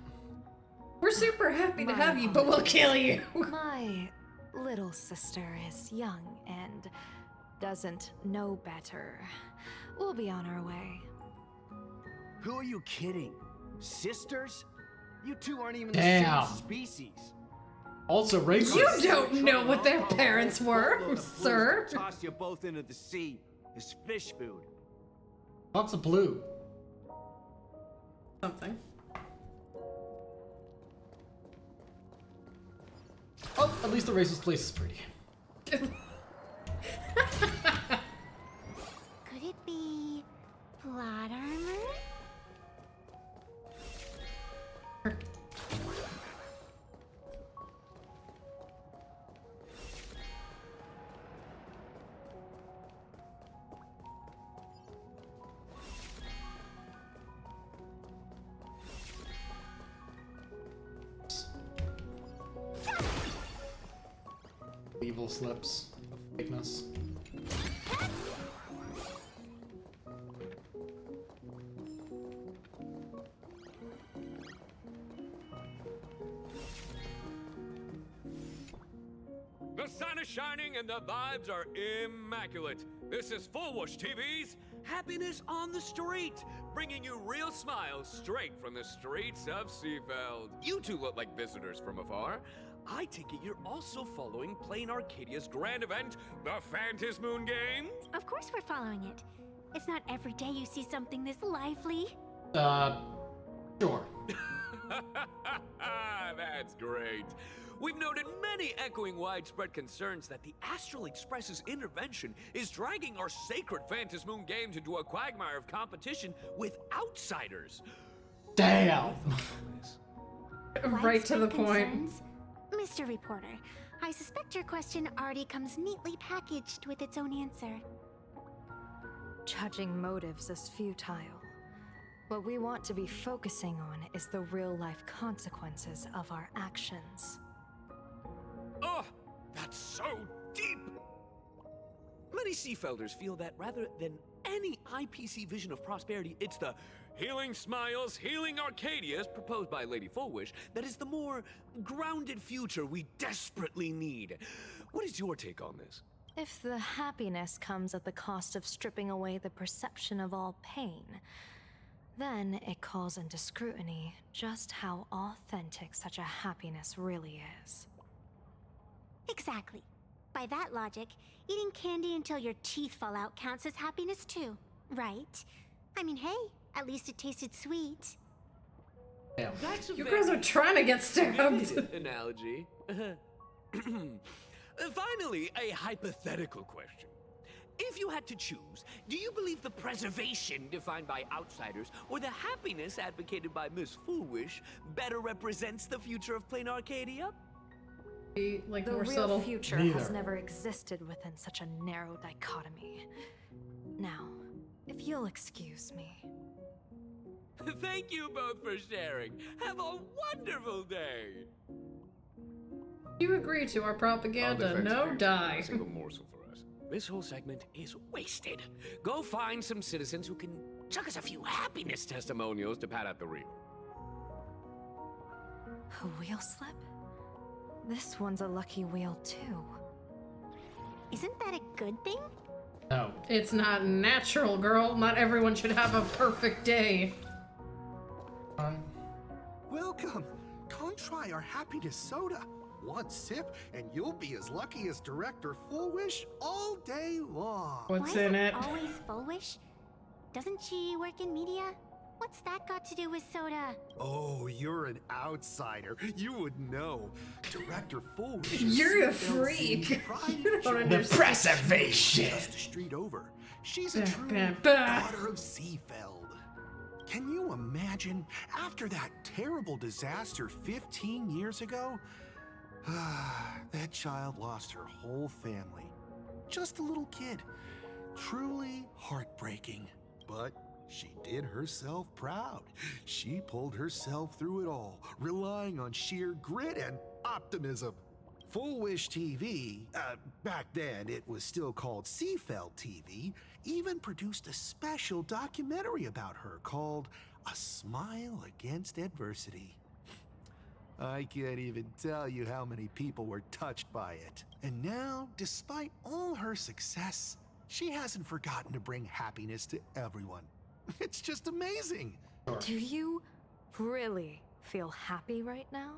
S2: We're super happy to have you, but we'll kill you.
S18: My little sister is young and doesn't know better. We'll be on our way.
S5: Who are you kidding? Sisters? You two aren't even
S1: Damn.
S5: the same species.
S1: Also racist.
S2: You don't know what their parents were, sir.
S5: Toss you both into the sea as fish food.
S1: Lots of blue.
S2: Something.
S1: Oh, at least the racist place is pretty.
S3: Could it be plot armor?
S1: Evil slips of fakeness.
S6: The sun is shining and the vibes are immaculate. This is Fullwush TV's Happiness on the Street, bringing you real smiles straight from the streets of Seafeld. You two look like visitors from afar. I take it you're also following Planarcadia's grand event, the Phantasmoon Games?
S19: Of course we're following it. It's not every day you see something this lively.
S1: Sure.
S6: That's great. We've noted many echoing widespread concerns that the Astral Express's intervention is dragging our sacred Phantasmoon Games into a quagmire of competition with outsiders.
S1: Damn.
S2: Right to the
S19: Widespread
S2: point.
S19: concerns? Mr. Reporter, I suspect your question already comes neatly packaged with its own answer.
S18: Judging motives is futile. What we want to be focusing on is the real-life consequences of our actions.
S6: Oh, that's so deep! Many Seafelders feel that rather than any IPC vision of prosperity, it's the Healing Smiles, Healing Arcadias proposed by Lady Fullwish that is the more grounded future we desperately need. What is your take on this?
S18: If the happiness comes at the cost of stripping away the perception of all pain, then it calls into scrutiny just how authentic such a happiness really is.
S19: Exactly. By that logic, eating candy until your teeth fall out counts as happiness too, right? I mean, hey, at least it tasted sweet.
S1: Damn.
S6: That's a
S2: You
S6: very
S2: girls are trying to get stabbed.
S6: vivid analogy. Finally, a hypothetical question. If you had to choose, do you believe the preservation defined by outsiders or the happiness advocated by Miss Foolwish better represents the future of Planarcadia?
S2: Be like
S18: The
S2: more
S18: real
S2: subtle.
S18: future has never existed within such a narrow dichotomy. Now, if you'll excuse me.
S6: Thank you both for sharing. Have a wonderful day.
S2: You agree to our propaganda? No, die.
S6: A single morsel for us. This whole segment is wasted. Go find some citizens who can chuck us a few happiness testimonials to pad out the reel.
S18: A wheel slip? This one's a lucky wheel too.
S19: Isn't that a good thing?
S1: No.
S2: It's not natural, girl. Not everyone should have a perfect day.
S22: Welcome. Come try our happiness soda. One sip, and you'll be as lucky as Director Fullwish all day long.
S2: What's
S19: Why is
S2: in it?
S19: Always Fullwish? Doesn't she work in media? What's that got to do with soda?
S22: Oh, you're an outsider. You would know. Director Fullwish.
S2: You're a freak. You don't understand.
S1: Preservation.
S22: Just a street over. She's a
S2: Bah,
S22: true
S2: bah, bah.
S22: daughter of Seafeld. Can you imagine, after that terrible disaster 15 years ago, that child lost her whole family. Just a little kid. Truly heartbreaking. But she did herself proud. She pulled herself through it all, relying on sheer grit and optimism. Fullwish TV, back then it was still called Seafeld TV, even produced a special documentary about her called A Smile Against Adversity. I can't even tell you how many people were touched by it. And now, despite all her success, she hasn't forgotten to bring happiness to everyone. It's just amazing.
S18: Do you really feel happy right now?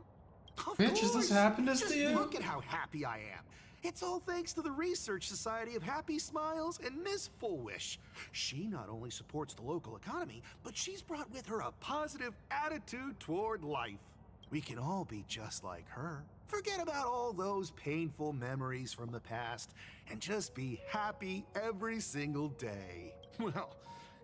S22: Of
S1: Bitch, has this
S22: course.
S1: happened to
S22: Just
S1: you?
S22: look at how happy I am. It's all thanks to the Research Society of Happy Smiles and Miss Fullwish. She not only supports the local economy, but she's brought with her a positive attitude toward life. We can all be just like her. Forget about all those painful memories from the past and just be happy every single day. Well,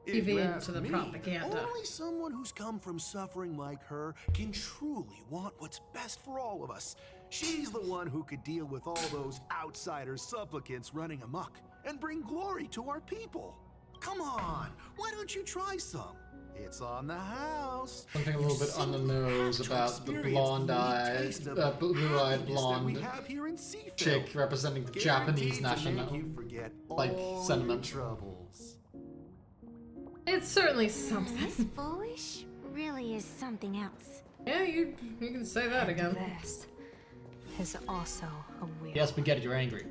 S22: if
S2: Give
S22: you
S2: in
S22: ask
S2: to the
S22: me,
S2: propaganda.
S22: only someone who's come from suffering like her can truly want what's best for all of us. She's the one who could deal with all those outsider supplicants running amok and bring glory to our people. Come on, why don't you try some? It's on the house.
S1: Something a little bit on the nose about the blonde-eyed, blue-eyed blonde chick representing the Japanese national, like, sentiment.
S22: Troubles.
S2: It's certainly something.
S3: Miss Foolish really is something else.
S2: Yeah, you can say that again.
S18: This is also a wheel.
S1: Yes, we get it, you're angry.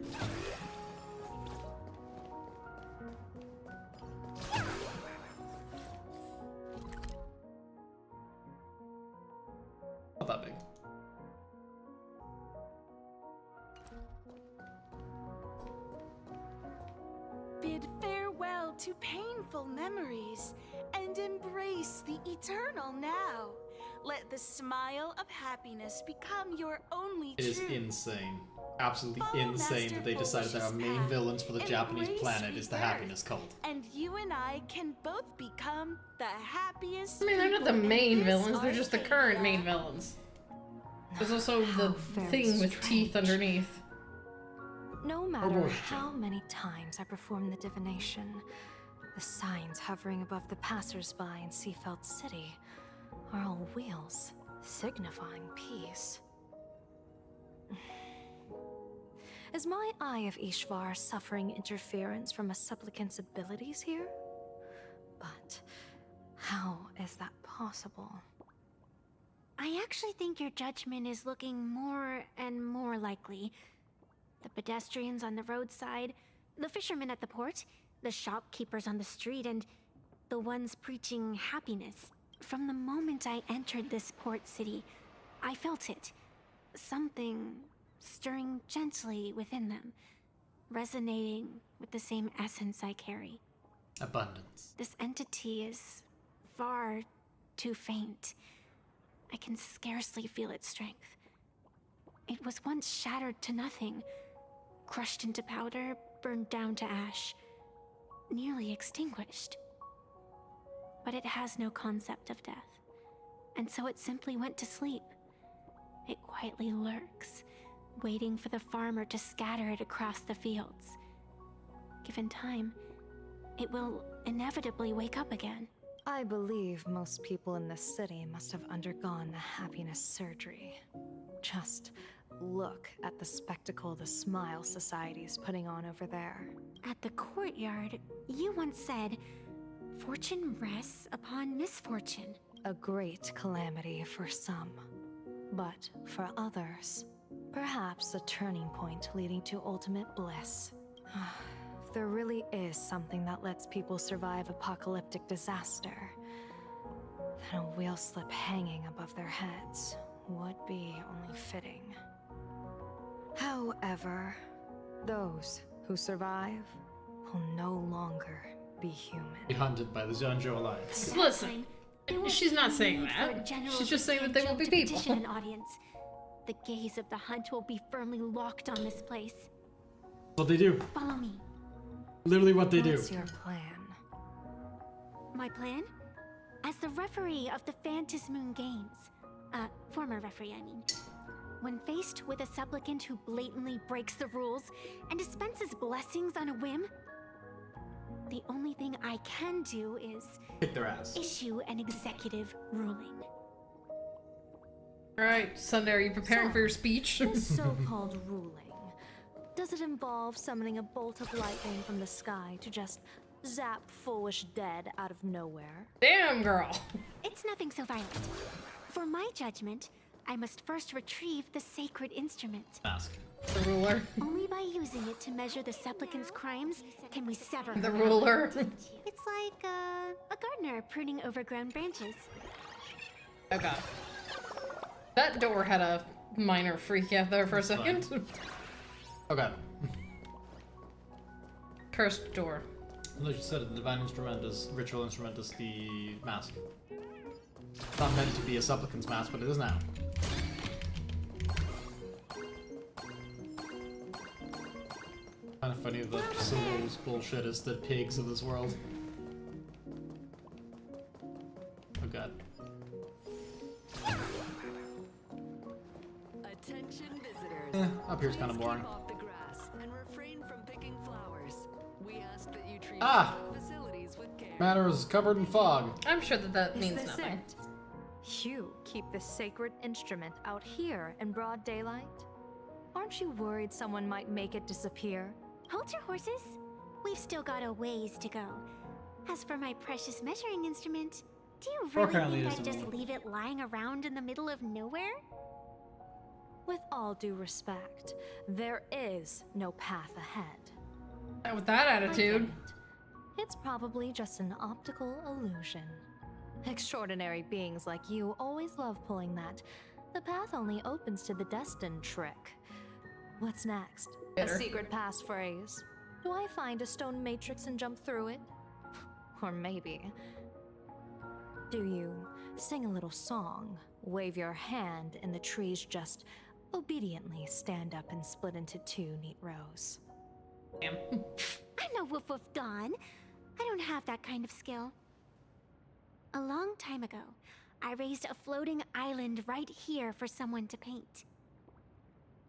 S1: Not that big.
S8: Bid farewell to painful memories and embrace the eternal now. Let the smile of happiness become your only
S1: It is
S8: truth.
S1: insane. Absolutely
S8: Follow
S1: insane
S8: Master
S1: that they decided that our
S8: Foolish's
S1: main
S8: path.
S1: villains for the Japanese
S8: Embrace
S1: planet is the
S8: rebirth.
S1: happiness cult.
S8: And you and I can both become the happiest.
S2: I mean, they're not the
S8: people in
S2: main
S8: this
S2: villains, they're just the
S8: arcade.
S2: current main villains. There's also the
S18: very
S2: thing with teeth
S18: strange.
S2: underneath.
S18: No matter
S1: bullshit.
S18: how many times I perform the divination, the signs hovering above the passers-by in Seafeld City are all wheels, signifying peace. Is my Eye of Ishvar suffering interference from a supplicant's abilities here? But how is that possible?
S3: I actually think your judgment is looking more and more likely. The pedestrians on the roadside, the fishermen at the port, the shopkeepers on the street, and the ones preaching happiness. From the moment I entered this port city, I felt it. Something stirring gently within them, resonating with the same essence I carry.
S1: Abundance.
S3: This entity is far too faint. I can scarcely feel its strength. It was once shattered to nothing, crushed into powder, burned down to ash, nearly extinguished. But it has no concept of death, and so it simply went to sleep. It quietly lurks, waiting for the farmer to scatter it across the fields. Given time, it will inevitably wake up again.
S18: I believe most people in this city must have undergone the happiness surgery. Just look at the spectacle the Smile Society is putting on over there.
S3: At the courtyard, you once said, "Fortune rests upon misfortune."
S18: A great calamity for some, but for others, perhaps a turning point leading to ultimate bliss. If there really is something that lets people survive apocalyptic disaster, then a wheel slip hanging above their heads would be only fitting. However, those who survive will no longer be human.
S1: Be hunted by the Zonjo Alliance.
S2: Listen, she's not saying that. She's just saying that they will be people.
S3: Petition an audience. The gaze of the hunt will be firmly locked on this place.
S1: What they do.
S3: Follow me.
S1: Literally what they do.
S18: What's your plan?
S3: My plan? As the referee of the Phantom Moon Games, former referee, I mean, when faced with a supplicant who blatantly breaks the rules and dispenses blessings on a whim, the only thing I can do is
S1: kick their ass.
S3: Issue an executive ruling.
S2: Alright, Sunday, are you preparing for your speech?
S18: This so-called ruling, does it involve summoning a bolt of lightning from the sky to just zap Foolish dead out of nowhere?
S2: Damn, girl.
S3: It's nothing so violent. For my judgment, I must first retrieve the sacred instrument.
S1: Mask.
S2: The ruler.
S3: Only by using it to measure the supplicant's crimes can we sever
S2: The
S3: her
S2: ruler.
S3: It's like a gardener pruning overgrown branches.
S2: Oh god. That door had a minor freak out there for a second.
S1: Okay.
S2: Cursed door.
S1: Like you said, the divine instrument is ritual instrument is the mask. It's not meant to be a supplicant's mask, but it is now. Kind of funny that Soul's bullshit is the pigs of this world. Oh god.
S4: Attention visitors.
S1: Up here's kind of boring.
S4: Keep off the grass and refrain from picking flowers. We ask that you treat facilities with care.
S1: Matter is covered in fog.
S2: I'm sure that means
S18: Is this
S2: nothing.
S18: it? You keep the sacred instrument out here in broad daylight? Aren't you worried someone might make it disappear?
S3: Hold your horses. We've still got a ways to go. As for my precious measuring instrument, do you really
S1: currently
S3: think
S1: it
S3: I'd
S1: isn't
S3: just
S1: me.
S3: leave it lying around in the middle of nowhere?
S18: With all due respect, there is no path ahead.
S2: Not with that attitude.
S18: It's probably just an optical illusion. Extraordinary beings like you always love pulling that. The path only opens to the destined trick. What's next?
S2: Bitter.
S18: A secret passphrase? Do I find a stone matrix and jump through it? Or maybe... do you sing a little song, wave your hand, and the trees just obediently stand up and split into two neat rows?
S2: Damn.
S3: I'm no Woof Woof Dawn. I don't have that kind of skill. A long time ago, I raised a floating island right here for someone to paint.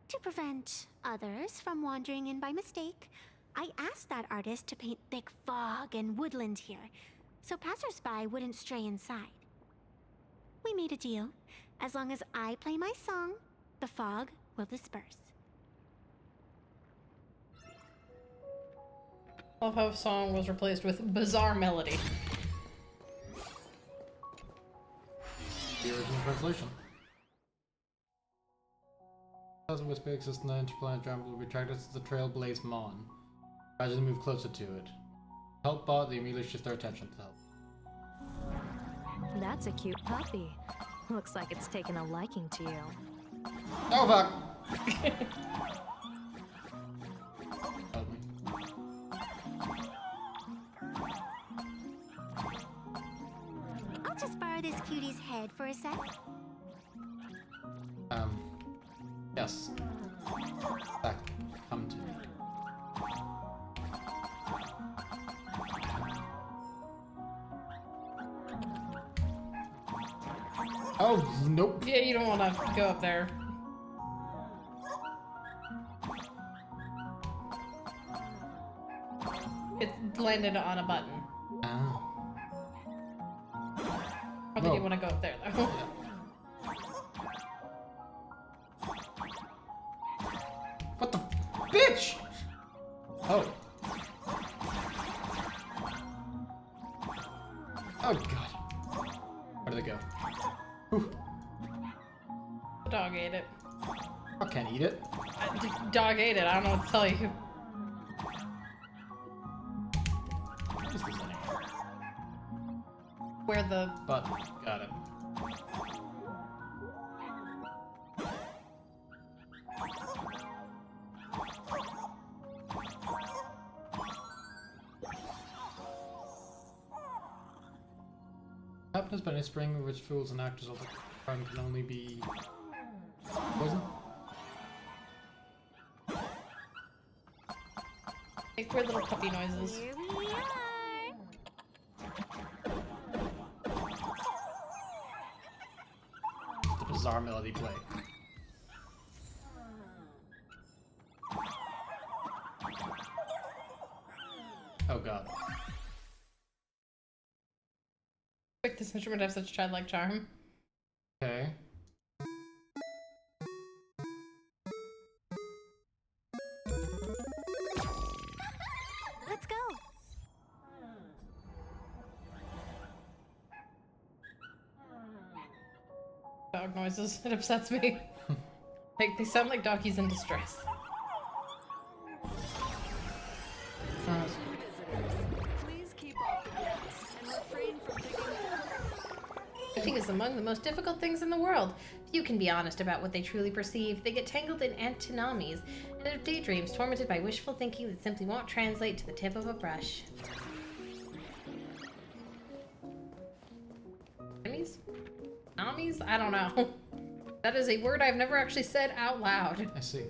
S3: To prevent others from wandering in by mistake, I asked that artist to paint thick fog and woodland here, so passersby wouldn't stray inside. We made a deal. As long as I play my song, the fog will disperse.
S2: Love how song was replaced with bizarre melody.
S1: The original translation. As a whisper exists in the interplanet jump will be tracked as the Trailblaze Mon. Gradually move closer to it. Help bot, they immediately shift their attention to help.
S18: That's a cute puppy. Looks like it's taken a liking to you.
S1: Oh fuck! Help me.
S3: I'll just borrow this cutie's head for a sec.
S1: Yes. Back. Come to me. Oh, nope.
S2: Yeah, you don't want to go up there. It landed on a button.
S1: Ah.
S2: Probably
S1: No.
S2: you want to go up there, though.
S1: What the bitch? Oh. Oh god. Where did they go? Whew.
S2: The dog ate it.
S1: I can't eat it.
S2: Dog ate it. I don't know what to tell you.
S1: Just this thing.
S2: Where the
S1: Button. Got it. Happiness by any spring which fools and actors of the crime can only be poison.
S2: make weird little puppy noises.
S3: Here we are.
S1: The bizarre melody play. Oh god.
S2: Expect this instrument to have such childlike charm.
S1: Okay.
S3: Let's go.
S2: Dog. dog noises. It upsets me. Like, they sound like doggies in distress.
S4: Please keep off the grass and refrain from digging.
S2: Painting is among the most difficult things in the world. Few can be honest about what they truly perceive. They get tangled in antinomies and have daydreams tormented by wishful thinking that simply won't translate to the tip of a brush. Enemies? Nomies? I don't know. That is a word I've never actually said out loud.
S1: I see.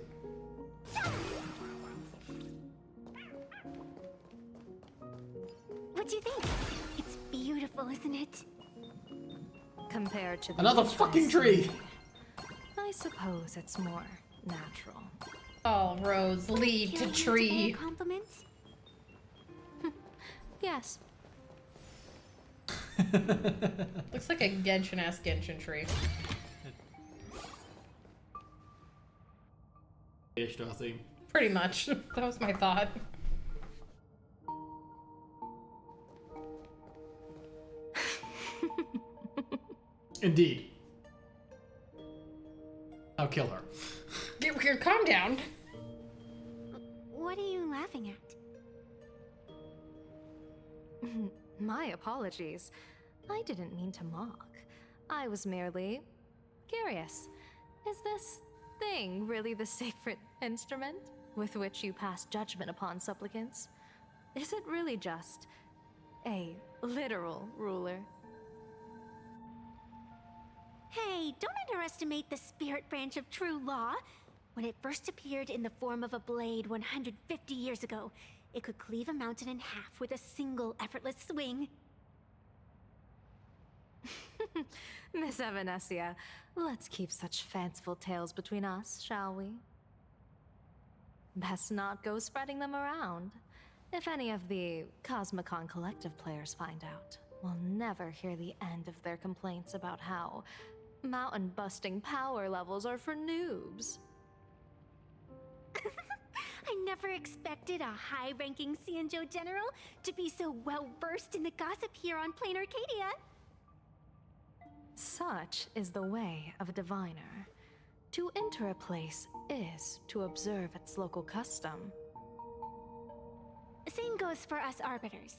S3: What do you think? It's beautiful, isn't it?
S18: Compared to the
S1: Another
S18: usual
S1: fucking tree!
S18: scene, I suppose it's more natural.
S2: All roads lead to tree.
S3: Compliments?
S18: Yes.
S2: Looks like a Genshin-ass Genshin tree.
S1: Ishtar theme.
S2: Pretty much. That was my thought.
S1: Indeed. I'll kill her.
S2: Calm down.
S3: What are you laughing at?
S18: My apologies. I didn't mean to mock. I was merely curious. Is this thing really the sacred instrument with which you pass judgment upon supplicants? Is it really just a literal ruler?
S3: Hey, don't underestimate the spirit branch of true law. When it first appeared in the form of a blade 150 years ago, it could cleave a mountain in half with a single effortless swing.
S18: Miss Evanescia, let's keep such fanciful tales between us, shall we? Best not go spreading them around. If any of the Cosmicon Collective players find out, we'll never hear the end of their complaints about how mountain-busting power levels are for noobs.
S3: I never expected a high-ranking Xianzhou general to be so well-versed in the gossip here on Planarcadia.
S18: Such is the way of a diviner. To enter a place is to observe its local custom.
S3: Same goes for us arbiters.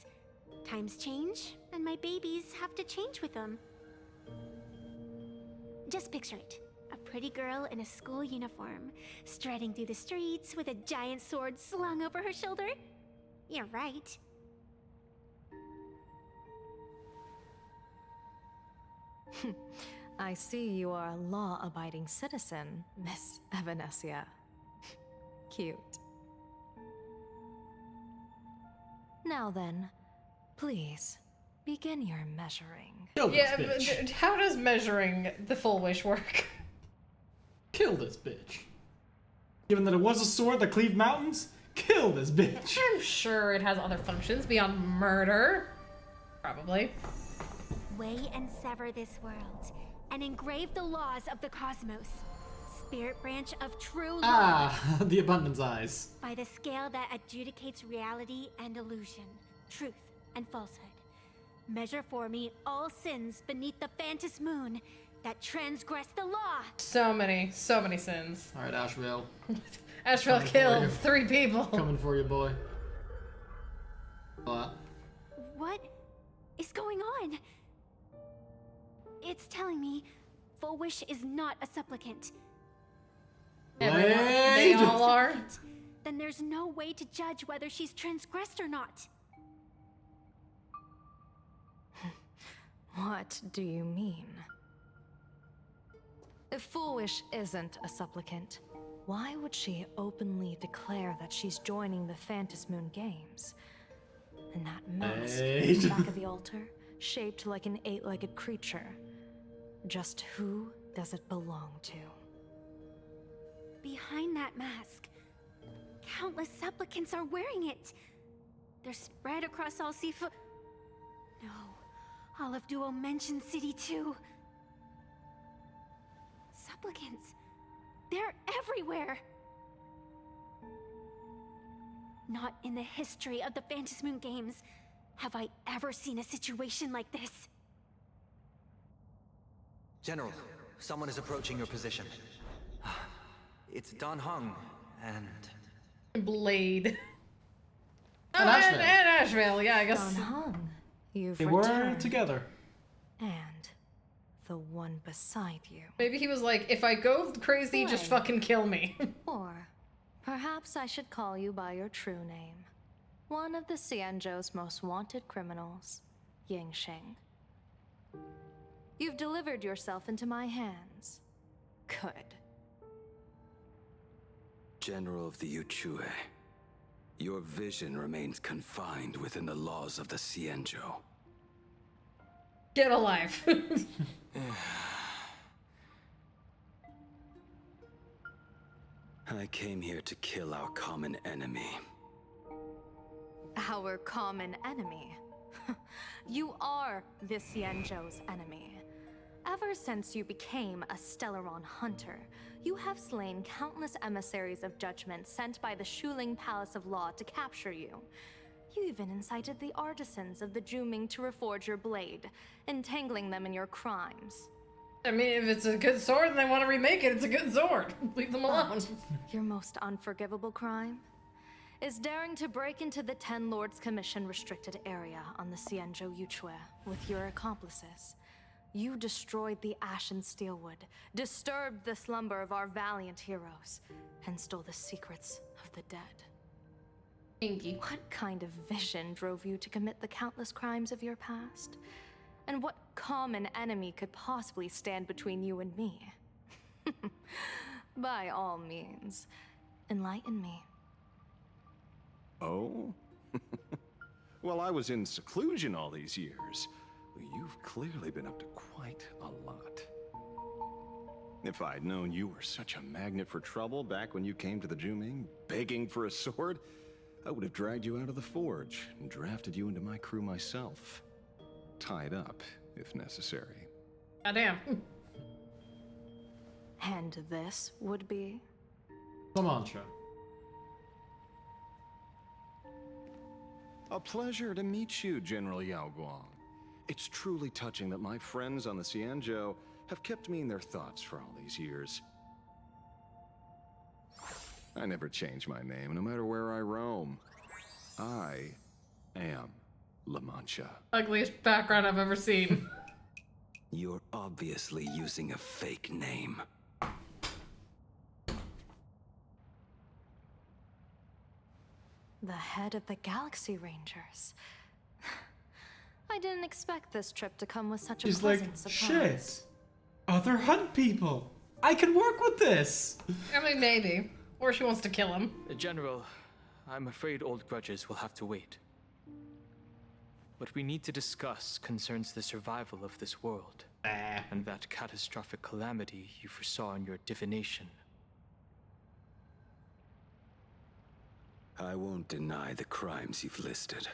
S3: Times change, and my babies have to change with them. Just picture it. A pretty girl in a school uniform, striding through the streets with a giant sword slung over her shoulder. You're right.
S18: I see you are a law-abiding citizen, Miss Evanescia. Cute. Now then, please, begin your measuring.
S2: Yeah, but how does measuring the full wish work?
S1: Kill this bitch. Given that it was a sword that cleaved mountains, kill this bitch.
S2: I'm sure it has other functions beyond murder. Probably.
S3: Weigh and sever this world, and engrave the laws of the cosmos. Spirit branch of true law.
S1: Ah, the abundance eyes.
S3: By the scale that adjudicates reality and illusion, truth and falsehood. Measure for me all sins beneath the Phantom moon that transgress the law.
S2: So many sins.
S1: All right, Ashvale.
S2: Ashvale killed 3 people.
S1: Coming for you, boy. What?
S3: What is going on? It's telling me Full Wish is not a supplicant.
S2: They all are.
S3: Then there's no way to judge whether she's transgressed or not.
S18: What do you mean? If Full Wish isn't a supplicant, why would she openly declare that she's joining the Phantom Moon Games? And that mask
S1: Hey.
S18: on the back of the altar, shaped like an 8-legged creature. Just who does it belong to?
S3: Behind that mask, countless supplicants are wearing it. They're spread across all Sifu. No, all of Duo mentioned City too. Supplicants, they're everywhere. Not in the history of the Phantom Moon Games have I ever seen a situation like this.
S20: General, someone is approaching your position. It's Don Hung, and...
S2: Blade.
S1: And
S2: Oh,
S1: Asheville.
S2: and Asheville, yeah, I guess.
S18: Don Hung, you've
S1: They were
S18: returned.
S1: together.
S18: And the one beside you.
S2: Maybe he was like, if I go crazy, just
S18: Right.
S2: fucking kill me.
S18: Or perhaps I should call you by your true name. One of the Xianzhou's most wanted criminals, Yingxing. You've delivered yourself into my hands. Good.
S9: General of the Yuchue, your vision remains confined within the laws of the Xianzhou.
S2: Get alive.
S9: I came here to kill our common enemy.
S18: Our common enemy. You are the Xianzhou's enemy. Ever since you became a Stellaron hunter, you have slain countless emissaries of judgment sent by the Shuling Palace of Law to capture you. You even incited the artisans of the Juming to reforge your blade, entangling them in your crimes.
S2: I mean, if it's a good sword and they want to remake it, it's a good sword. Leave them alone.
S18: But your most unforgivable crime is daring to break into the Ten Lords Commission restricted area on the Xianzhou Yuchue with your accomplices. You destroyed the Ashen Steelwood, disturbed the slumber of our valiant heroes, and stole the secrets of the dead.
S2: Inky.
S18: What kind of vision drove you to commit the countless crimes of your past? And what common enemy could possibly stand between you and me? By all means, enlighten me.
S22: Oh? Well, I was in seclusion all these years. You've clearly been up to quite a lot. If I'd known you were such a magnet for trouble back when you came to the Juming, begging for a sword, I would have dragged you out of the forge and drafted you into my crew myself. Tied up, if necessary.
S2: Goddamn.
S18: And this would be?
S1: The mantra.
S22: A pleasure to meet you, General Yao Guang. It's truly touching that my friends on the Xianzhou have kept me in their thoughts for all these years. I never change my name, no matter where I roam. I am La Mancha.
S2: Ugliest background I've ever seen.
S9: You're obviously using a fake name.
S18: The head of the Galaxy Rangers. I didn't expect this trip to come with such a
S1: He's like,
S18: pleasant surprise.
S1: shit. Other hunt people. I can work with this.
S2: I mean, maybe. Or she wants to kill him.
S11: General, I'm afraid old grudges will have to wait. What we need to discuss concerns the survival of this world. And that catastrophic calamity you foresaw in your divination.
S9: I won't deny the crimes you've listed.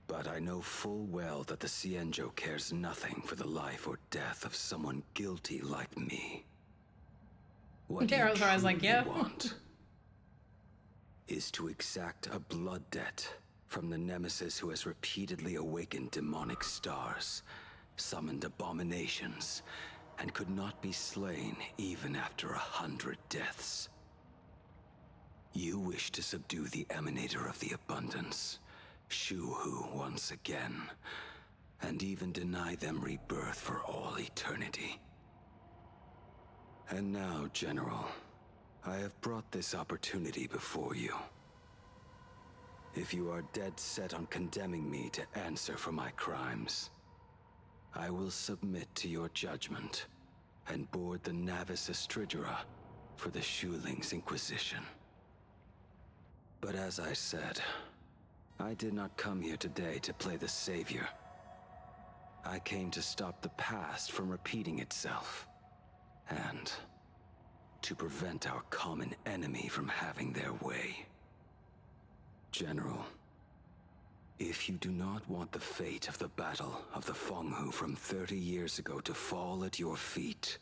S9: But I know full well that the Xianzhou cares nothing for the life or death of someone guilty like me. What
S2: Daryl's eyes like, yeah.
S9: want is to exact a blood debt from the nemesis who has repeatedly awakened demonic stars, summoned abominations, and could not be slain even after 100 deaths. You wish to subdue the emanator of the abundance, Shu-Hu once again, and even deny them rebirth for all eternity. And now, General, I have brought this opportunity before you. If you are dead set on condemning me to answer for my crimes, I will submit to your judgment and board the Navis Astridura for the Shuling's Inquisition. But as I said, I did not come here today to play the savior. I came to stop the past from repeating itself, and to prevent our common enemy from having their way. General, if you do not want the fate of the Battle of the Fenghu from 30 years ago to fall at your feet,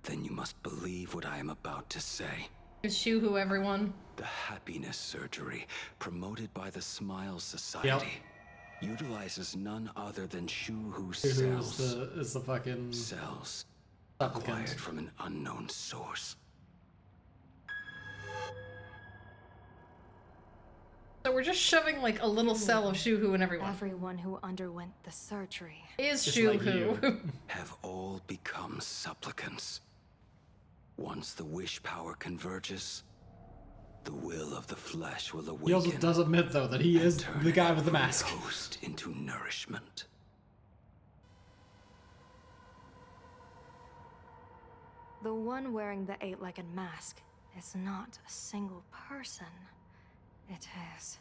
S9: then you must believe what I am about to say.
S2: Is Shu-Hu everyone?
S9: The happiness surgery promoted by the Smile Society utilizes none other than Shu-Hu's
S1: Who's
S9: cells.
S1: is the fucking
S9: Cells
S1: supplicant.
S9: acquired from an unknown source.
S2: So we're just shoving like a little cell of Shu-Hu in everyone.
S18: Everyone who underwent the surgery
S2: Is Shu-Hu.
S9: Have all become supplicants. Once the wish power converges, the will of the flesh will awaken.
S1: He also does admit, though, that he is the guy with the mask.
S9: Host into nourishment.
S18: The one wearing the eight-legged mask is not a single person. It is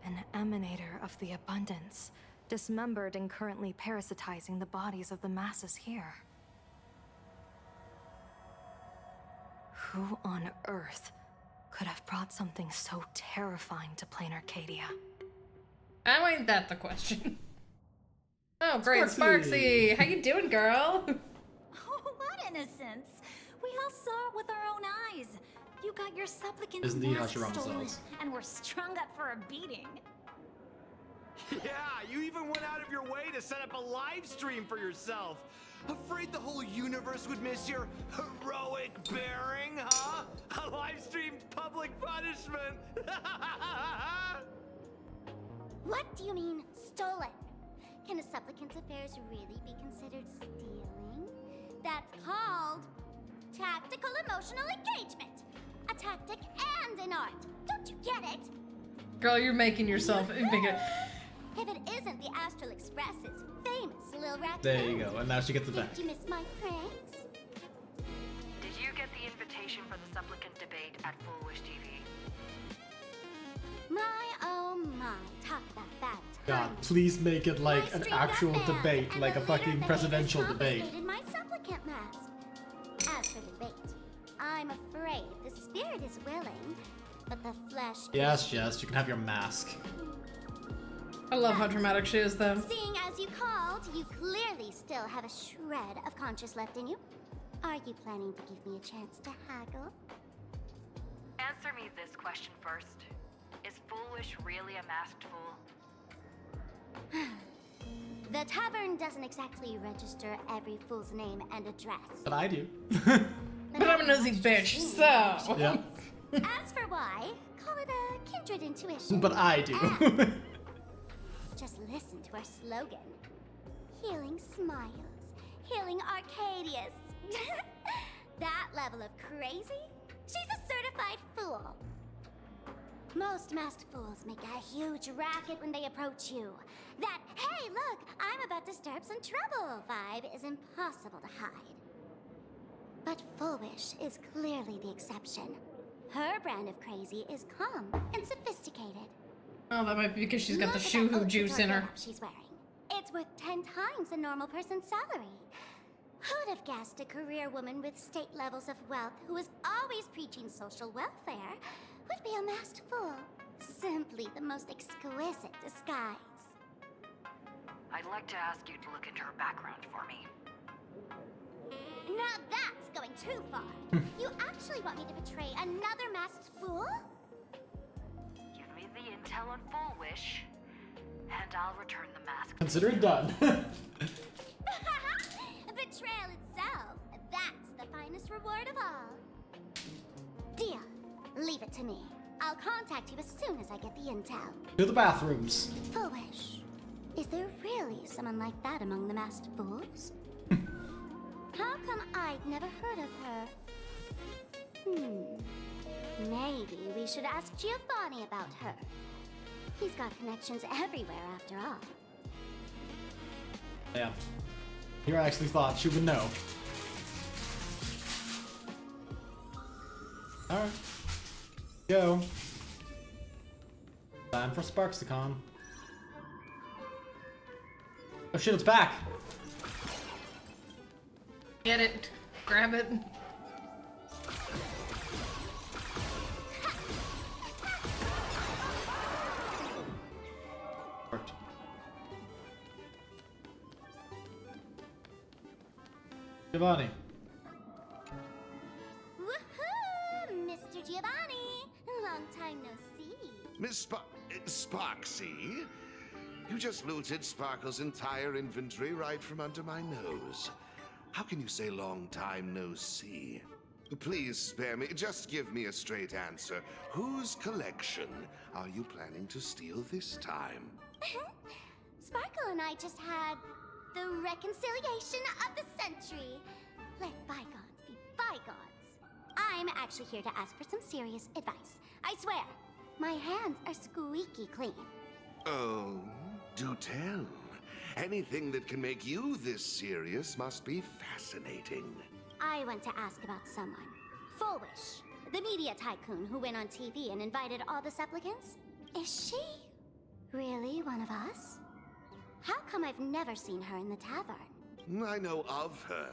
S18: an emanator of the abundance, dismembered and currently parasitizing the bodies of the masses here. Who on earth could have brought something so terrifying to Planarcadia?
S2: How ain't that the question? Oh, great,
S18: Sparksy!
S2: Sparksy! How you doing, girl?
S12: Oh, what innocence! We all saw it with our own eyes. You got your supplicant's
S1: Isn't he how
S12: mask
S1: she runs
S12: stolen,
S1: themselves?
S12: and were strung up for a beating.
S5: Yeah, you even went out of your way to set up a live stream for yourself. Afraid the whole universe would miss your heroic bearing, huh? A live-streamed public punishment.
S3: What do you mean, stolen? Can a supplicant's affairs really be considered stealing? That's called tactical emotional engagement. A tactic and an art. Don't you get it?
S2: Girl, you're making yourself.
S3: If it isn't the Astral Express's famous Lil Raccoon.
S1: There you go, and now she gets it back.
S3: Did you miss my pranks?
S13: Did you get the invitation for the supplicant debate at Full Wish TV?
S3: My oh my, talk about that.
S1: God, please make it like an actual debate, like a fucking presidential debate.
S3: Confiscated my supplicant mask. As for debate, I'm afraid the spirit is willing, but the flesh
S1: Yes, yes, you can have your mask.
S2: I love how dramatic she is, though.
S3: Seeing as you called, you clearly still have a shred of conscience left in you. Are you planning to give me a chance to haggle?
S13: Answer me this question first. Is Foolish really a masked fool?
S3: The tavern doesn't exactly register every fool's name and address.
S1: But I do.
S2: But I'm a nosy bitch, so.
S1: Yep.
S3: As for why, call it a kindred intuition.
S1: But I do.
S3: Just listen to our slogan. Healing smiles. Healing Arcadius. That level of crazy? She's a certified fool. Most masked fools make a huge racket when they approach you. That, hey, look, I'm about to stir up some trouble vibe is impossible to hide. But Foolish is clearly the exception. Her brand of crazy is calm and sophisticated.
S2: Oh, that might be because she's got the
S3: Look at that
S2: Shu-Hu
S3: ultra
S2: juice in her.
S3: getup she's wearing. It's worth 10 times a normal person's salary. Who'd have guessed a career woman with state levels of wealth who was always preaching social welfare would be a masked fool? Simply the most exquisite disguise.
S13: I'd like to ask you to look into her background for me.
S3: Now that's going too far. You actually want me to betray another masked fool?
S13: Give me the intel on Full Wish, and I'll return the mask.
S1: Consider it done.
S3: Betrayal itself, that's the finest reward of all. Deal. Leave it to me. I'll contact you as soon as I get the intel.
S1: To the bathrooms.
S3: Foolish. Is there really someone like that among the masked fools? How come I'd never heard of her? Maybe we should ask Giovanni about her. He's got connections everywhere after all.
S1: Yeah. You actually thought she would know. Alright. Go. Time for Sparksicon. Oh shit, it's back!
S2: Get it. Grab it.
S1: Worked. Giovanni.
S3: Woohoo! Mr. Giovanni! Long time no see.
S22: Miss Spoxy,
S14: You just looted Sparkle's entire inventory right from under my nose. How can you say long time no see? Please spare me. Just give me a straight answer. Whose collection are you planning to steal this time?
S3: Sparkle and I just had the reconciliation of the century. Let bygones be bygones. I'm actually here to ask for some serious advice. I swear, my hands are squeaky clean.
S14: Oh, do tell. Anything that can make you this serious must be fascinating.
S3: I want to ask about someone. Fullwish, the media tycoon who went on TV and invited all the supplicants. Is she really one of us? How come I've never seen her in the tavern?
S14: I know of her,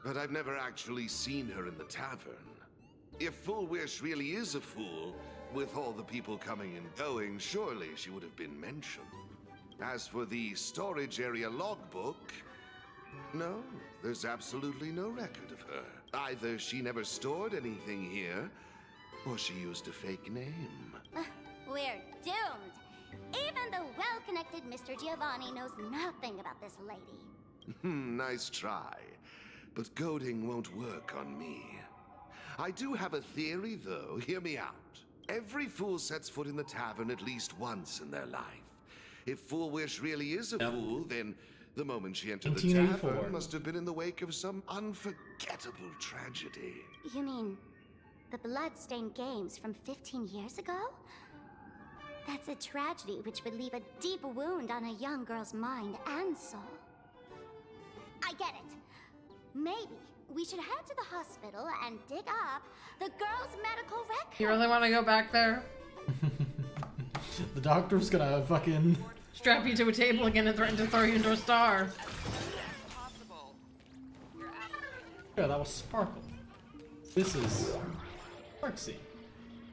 S14: but I've never actually seen her in the tavern. If Fullwish really is a fool, with all the people coming and going, surely she would have been mentioned. As for the storage area logbook, no, there's absolutely no record of her. Either she never stored anything here, or she used a fake name.
S3: We're doomed. Even the well-connected Mr. Giovanni knows nothing about this lady.
S14: Nice try, but goading won't work on me. I do have a theory, though. Hear me out. Every fool sets foot in the tavern at least once in their life. If Fullwish really is a fool, then the moment she entered the tavern must have been in the wake of some unforgettable tragedy.
S3: You mean the blood-stained games from 15 years ago? That's a tragedy which would leave a deep wound on a young girl's mind and soul. I get it. Maybe we should head to the hospital and dig up the girl's medical record.
S2: You really want to go back there?
S1: The doctor's gonna fucking
S2: strap you to a table again and threaten to throw you into a star.
S1: Yeah, that was Sparkle. This is Sparksy.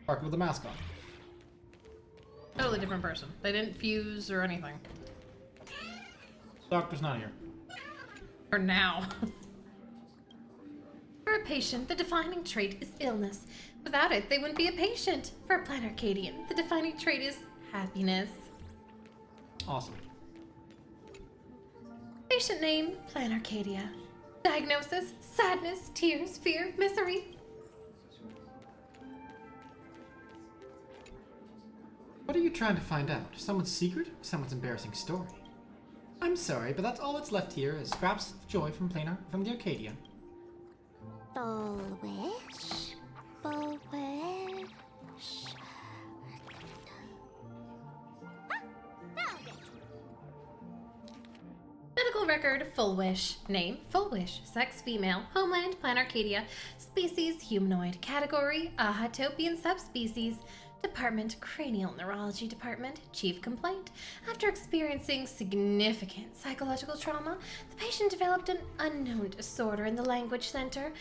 S1: Sparkle with a mask on.
S2: Totally different person. They didn't fuse or anything.
S1: Doctor's not here.
S2: For now. For a patient, the defining trait is illness. Without it, they wouldn't be a patient. For a Planarcadian, the defining trait is happiness.
S1: Awesome.
S2: Patient name, Planarcadia. Diagnosis, sadness, tears, fear, misery.
S1: What are you trying to find out? Someone's secret or someone's embarrassing story? I'm sorry, but that's all that's left here is scraps of joy from the Arcadia.
S3: Fullwish? Fullwish? Found it!
S2: Medical record, Fullwish. Name, Fullwish. Sex, female. Homeland, Planarcadia. Species, humanoid. Category, Ahatopian subspecies. Department, Cranial Neurology Department. Chief complaint. After experiencing significant psychological trauma, the patient developed an unknown disorder in the language center.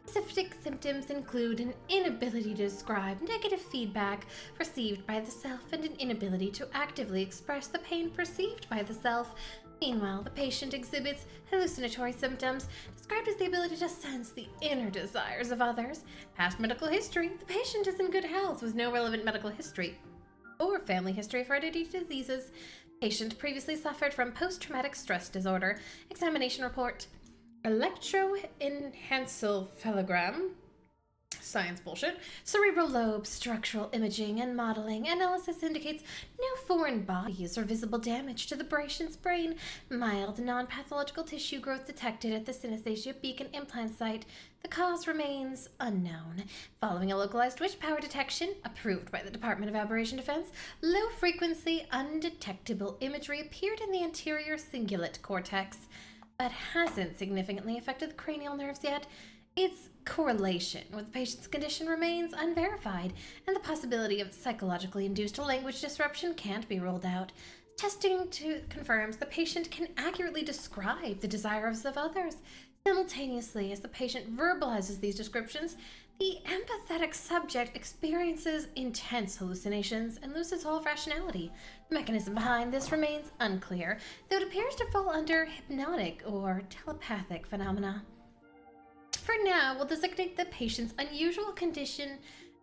S2: Specific symptoms include an inability to describe negative feedback received by the self and an inability to actively express the pain perceived by the self. Meanwhile, the patient exhibits hallucinatory symptoms described as the ability to sense the inner desires of others. Past medical history, the patient is in good health with no relevant medical history or family history of hereditary diseases. Patient previously suffered from post-traumatic stress disorder. Examination report. Electroencephalogram. Science bullshit. Cerebral lobe structural imaging and modeling. Analysis indicates no foreign bodies or visible damage to the patient's brain. Mild non-pathological tissue growth detected at the synesthesia beacon implant site. The cause remains unknown. Following a localized witch power detection, approved by the Department of Aberration Defense, low-frequency, undetectable imagery appeared in the anterior cingulate cortex, but hasn't significantly affected the cranial nerves yet. Its correlation with the patient's condition remains unverified, and the possibility of psychologically induced language disruption can't be ruled out. Testing confirms the patient can accurately describe the desires of others. Simultaneously, as the patient verbalizes these descriptions, the empathetic subject experiences intense hallucinations and loses all rationality. The mechanism behind this remains unclear, though it appears to fall under hypnotic or telepathic phenomena. For now, we'll designate the patient's unusual condition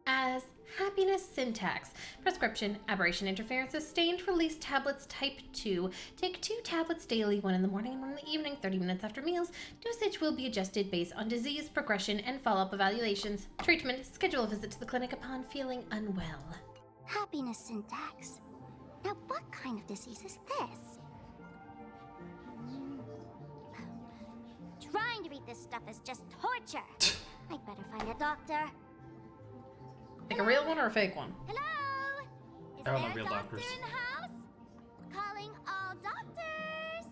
S2: as happiness syntax. Prescription, aberration interference, sustained release tablets type 2. Take 2 tablets daily, 1 in the morning and 1 in the evening, 30 minutes after meals. Dosage will be adjusted based on disease progression and follow-up evaluations. Treatment, schedule a visit to the clinic upon feeling unwell.
S3: Happiness syntax. Now, what kind of disease is this? Trying to read this stuff is just torture. I'd better find a doctor.
S2: Like a real one or a fake one?
S3: Hello? Is
S1: They're all
S3: there
S1: the
S3: a
S1: real
S3: doctor
S1: doctors.
S3: in the house? Calling all doctors.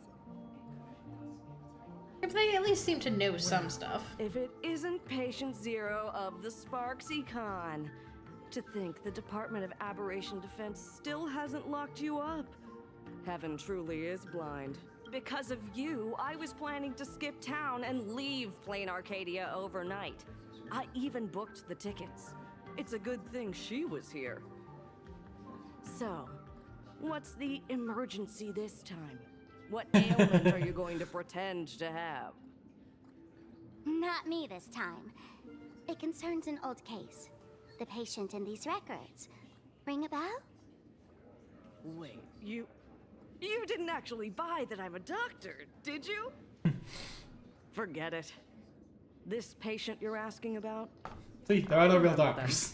S2: If they at least seem to know some stuff.
S10: If it isn't patient zero of the Sparksy Con. To think the Department of Aberration Defense still hasn't locked you up. Heaven truly is blind. Because of you, I was planning to skip town and leave Planarcadia overnight. I even booked the tickets. It's a good thing she was here. So, what's the emergency this time? What ailment are you going to pretend to have?
S3: Not me this time. It concerns an old case. The patient in these records. Ring a bell?
S10: Wait, you didn't actually buy that I'm a doctor, did you? Forget it. This patient you're asking about?
S1: See, there are no real doctors.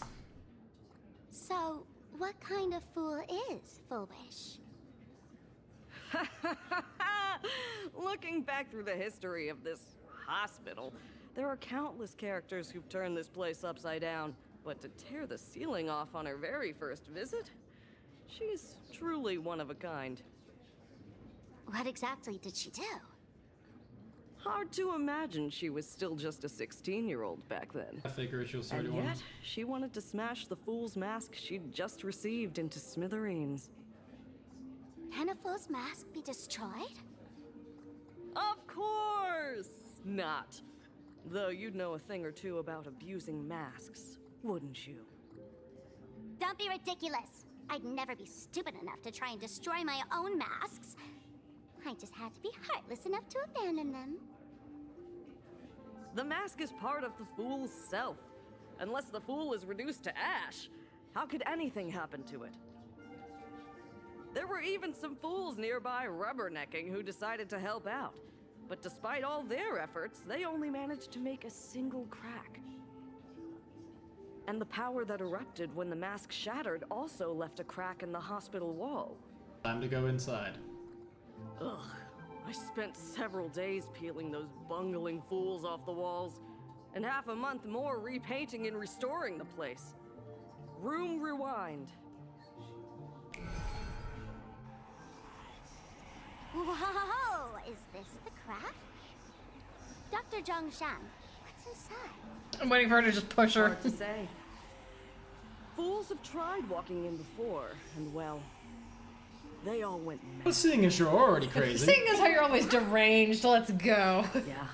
S3: So, what kind of fool is Foolish?
S10: Looking back through the history of this hospital, there are countless characters who've turned this place upside down. But to tear the ceiling off on her very first visit? She's truly one of a kind.
S3: What exactly did she do?
S10: Hard to imagine she was still just a 16-year-old back then.
S1: I figure she'll sort
S10: And
S1: of
S10: yet, she wanted to smash the fool's mask she'd just received into smithereens.
S3: Can a fool's mask be destroyed?
S10: Of course not. Though you'd know a thing or two about abusing masks, wouldn't you?
S3: Don't be ridiculous. I'd never be stupid enough to try and destroy my own masks. I just had to be heartless enough to abandon them.
S10: The mask is part of the fool's self. Unless the fool is reduced to ash, how could anything happen to it? There were even some fools nearby rubbernecking who decided to help out. But despite all their efforts, they only managed to make a single crack. And the power that erupted when the mask shattered also left a crack in the hospital wall.
S1: Time to go inside.
S10: Ugh. I spent several days peeling those bungling fools off the walls, and half a month more repainting and restoring the place. Room rewind.
S3: Whoa! Is this the crack? Dr. Zhongshan, what's inside?
S2: I'm waiting for her to just push her.
S10: Hard to say. Fools have tried walking in before, and well, they all went mad.
S1: Well, seeing as you're already crazy.
S2: Seeing as how you're always deranged, let's go.
S10: Yeah.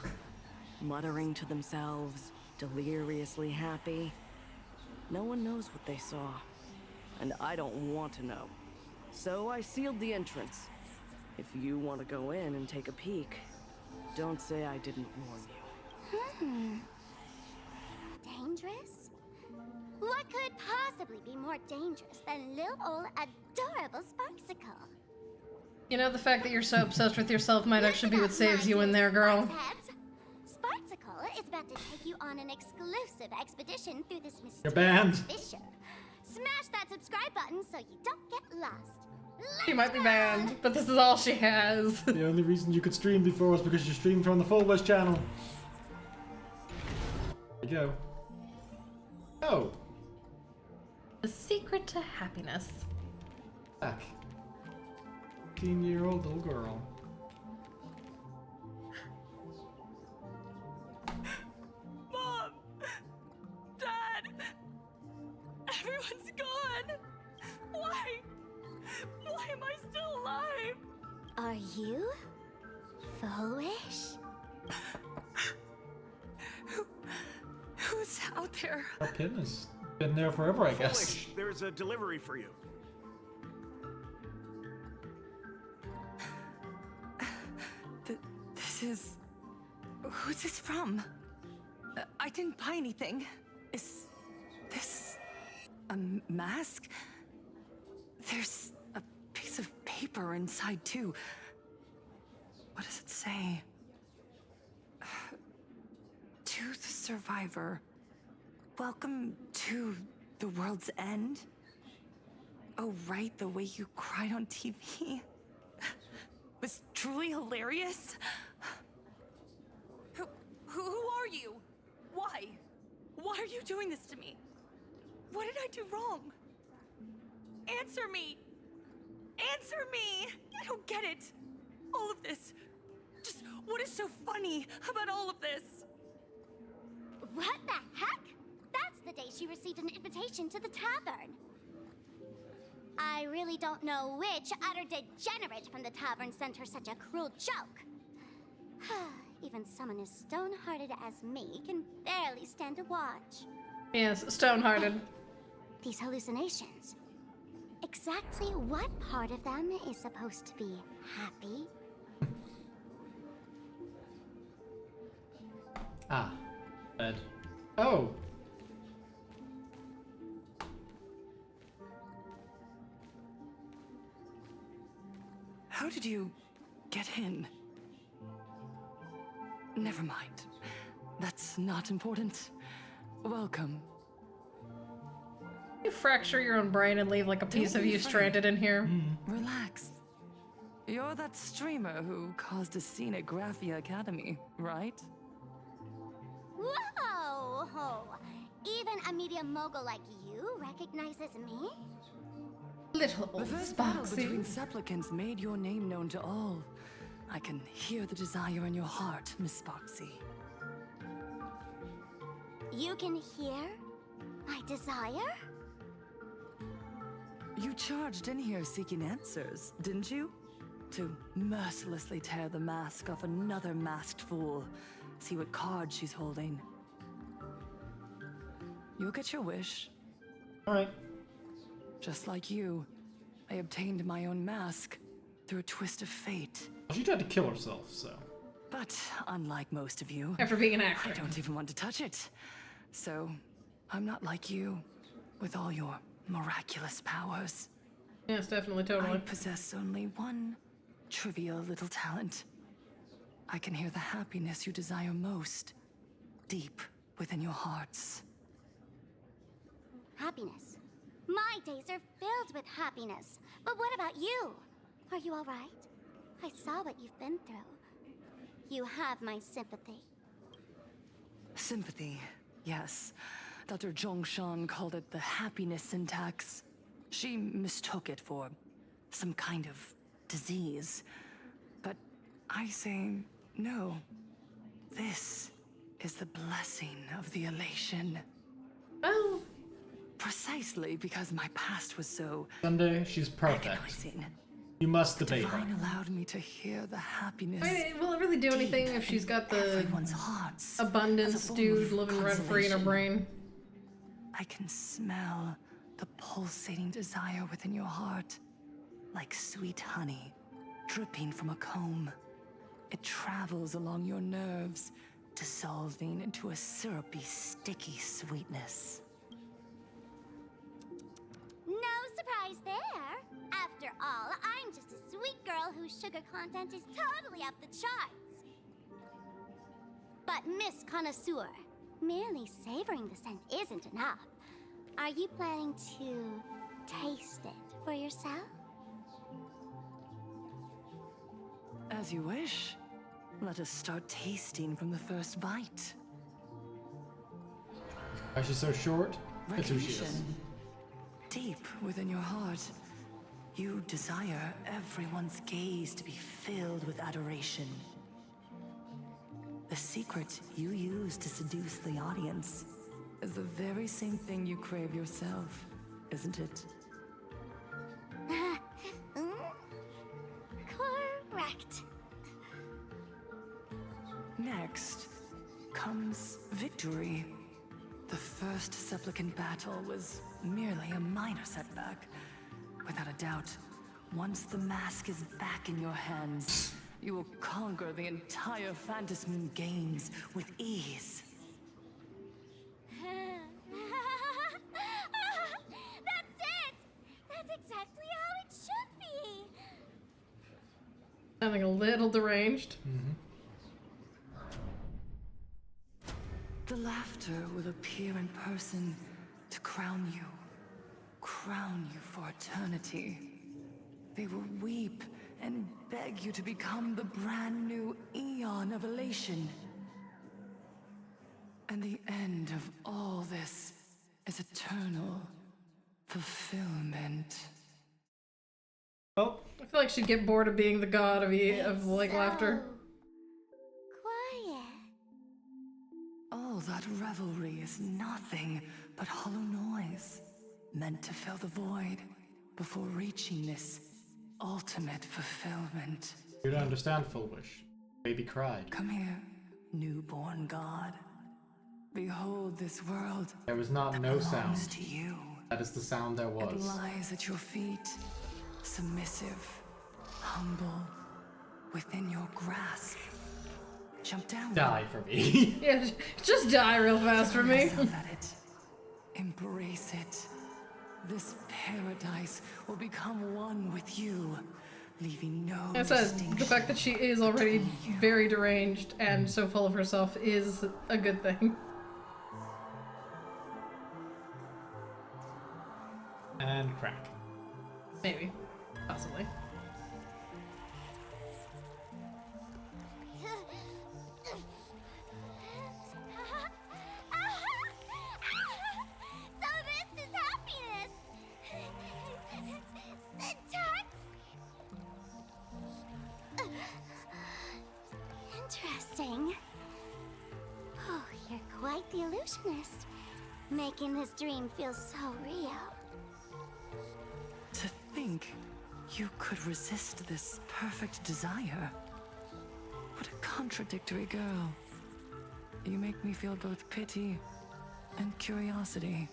S10: Muttering to themselves, deliriously happy. No one knows what they saw, and I don't want to know. So I sealed the entrance. If you want to go in and take a peek, don't say I didn't warn you.
S3: Dangerous? What could possibly be more dangerous than little old adorable Sparksicle?
S2: You know, the fact that you're so obsessed with yourself might actually be what saves you in there, girl.
S3: Sparksicle is about to take you on an exclusive expedition through this mysterious
S1: You're banned.
S3: fissure. Smash that subscribe button so you don't get lost.
S2: She might be banned, but this is all she has.
S1: The only reason you could stream before was because you streamed from the Full West channel. There you go. Oh.
S2: The secret to happiness.
S1: Back. 15-year-old little girl.
S10: Mom! Dad! Everyone's gone! Why? Why am I still alive?
S3: Are you foolish?
S10: Who's out there?
S1: Our pin has been there forever, I guess.
S22: Foolish, there's a delivery for you.
S4: This is... Who's this from? I didn't buy anything. Is this A mask? There's a piece of paper inside, too. What does it say? To the survivor. Welcome to the world's end? Oh, right, the way you cried on TV was truly hilarious. Who are you? Why? Why are you doing this to me? What did I do wrong? Answer me! Answer me! I don't get it. All of this. Just what is so funny about all of this?
S3: What the heck? That's the day she received an invitation to the tavern. I really don't know which utter degenerate from the tavern sent her such a cruel joke. Even someone as stone-hearted as me can barely stand to watch.
S2: Yes, stone-hearted.
S3: These hallucinations. Exactly what part of them is supposed to be happy?
S1: Ah. Bed. Oh!
S4: How did you get in? Never mind. That's not important. Welcome.
S2: You fracture your own brain and leave like a piece of you stranded in here.
S4: Relax. You're that streamer who caused a scene at Graphia Academy, right?
S3: Whoa! Even a media mogul like you recognizes me?
S2: Little old
S4: The first battle
S2: Spoxy.
S4: between supplicants made your name known to all. I can hear the desire in your heart, Miss Spoxy.
S3: You can hear my desire?
S4: You charged in here seeking answers, didn't you? To mercilessly tear the mask off another masked fool. See what card she's holding. You'll get your wish.
S1: Alright.
S4: Just like you, I obtained my own mask through a twist of fate.
S1: She tried to kill herself, so.
S4: But unlike most of you,
S2: after being an actor,
S4: I don't even want to touch it. So, I'm not like you, with all your miraculous powers.
S2: Yes, definitely, totally.
S4: I possess only one trivial little talent. I can hear the happiness you desire most, deep within your hearts.
S3: Happiness. My days are filled with happiness. But what about you? Are you all right? I saw what you've been through. You have my sympathy.
S4: Sympathy, yes. Dr. Zhongshan called it the happiness syntax. She mistook it for some kind of disease. But I say no. This is the blessing of the elation.
S2: Oh.
S4: Precisely because my past was so
S1: Sunday, she's perfect.
S4: agonizing.
S1: You must debate
S4: The
S1: her.
S4: divine allowed me to hear the happiness.
S2: Will it really do anything if she's got the
S4: everyone's hearts
S2: abundance
S4: as a form
S2: dude
S4: of
S2: living rent-free in her brain?
S4: I can smell the pulsating desire within your heart, like sweet honey dripping from a comb. It travels along your nerves, dissolving into a syrupy, sticky sweetness.
S3: No surprise there. After all, I'm just a sweet girl whose sugar content is totally off the charts. But Miss Connoisseur, merely savoring the scent isn't enough. Are you planning to taste it for yourself?
S4: As you wish. Let us start tasting from the first bite.
S1: Why is she so short? That's who she is.
S4: Recognition. Deep within your heart, you desire everyone's gaze to be filled with adoration. The secret you use to seduce the audience is the very same thing you crave yourself, isn't it?
S3: Correct.
S4: Next comes victory. The first supplicant battle was merely a minor setback. Without a doubt, once the mask is back in your hands, you will conquer the entire Phantasmoon games with ease.
S2: Sounding a little deranged.
S4: The laughter will appear in person to crown you for eternity. They will weep and beg you to become the brand new Eon of Elation. And the end of all this is eternal fulfillment.
S2: Oh, I feel like she'd get bored of being the god of like laughter.
S3: Quiet.
S4: All that revelry is nothing but hollow noise, meant to fill the void before reaching this ultimate fulfillment.
S1: You don't understand, Full Wish. Baby cried.
S4: Come here, newborn god. Behold this world.
S1: There was not no sound.
S4: To you.
S1: That is the sound there
S4: It
S1: was.
S4: lies at your feet, submissive, humble, within your grasp. Jump down.
S1: Die for me.
S2: Yeah, just die real fast for me.
S4: Let it. Embrace it. This paradise will become one with you, leaving no
S2: That said, the fact that she is already very deranged and so full of herself is a good thing.
S1: And crack.
S2: Maybe. Possibly.
S3: So this is happiness. Syntax. Interesting. Oh, you're quite the illusionist, making this dream feel so real.
S4: To think you could resist this perfect desire. What a contradictory girl. You make me feel both pity and curiosity.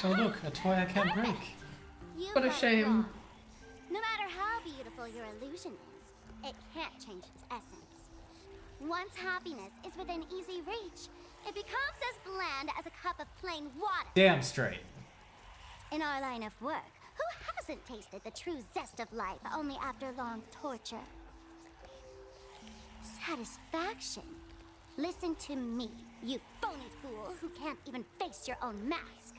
S1: Oh look, a toy I can't break.
S3: You
S2: What a
S3: got it
S2: shame.
S3: wrong. No matter how beautiful your illusion is, it can't change its essence. Once happiness is within easy reach, it becomes as bland as a cup of plain water.
S1: Damn straight.
S3: In our line of work, who hasn't tasted the true zest of life only after long torture? Satisfaction. Listen to me, you phony fool who can't even face your own mask.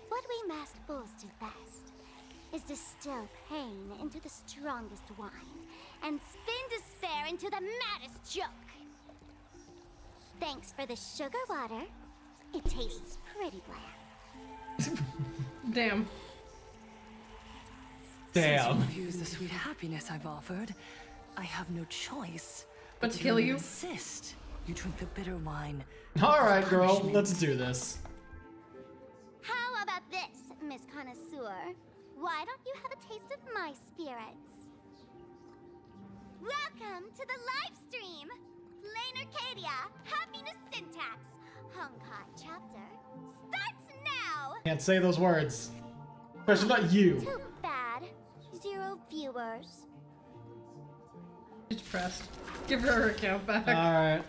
S3: What we masked fools do best is distill pain into the strongest wine and spin despair into the maddest joke. Thanks for the sugar water. It tastes pretty bland.
S2: Damn.
S4: Since you refuse the sweet happiness I've offered, I have no choice
S2: but to kill you.
S4: Insist you drink the bitter wine.
S1: Alright, girl, let's do this.
S3: How about this, Miss Connoisseur? Why don't you have a taste of my spirits? Welcome to the live stream! Planarcadia, Happiness Syntax, Honkai chapter, starts now!
S1: Can't say those words. Especially not you.
S3: Too bad. 0 viewers.
S2: She's pressed. Give her account back.
S1: Alright.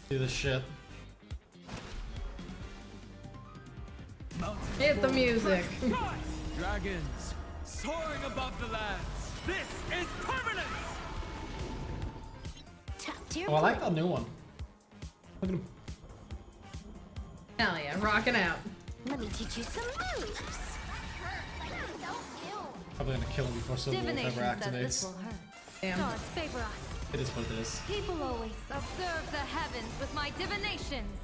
S1: Do this shit.
S2: Hit the music.
S6: Dragons, soaring above the lands. This is permanence!
S1: Oh, I like that new one. Look at him.
S2: Hell yeah, rocking out.
S3: Let me teach you some moves.
S1: Probably gonna kill him before Silver Wolf ever activates.
S2: Damn.
S21: Gods favor us.
S1: It is what it is.
S21: People always observe the heavens with my divinations.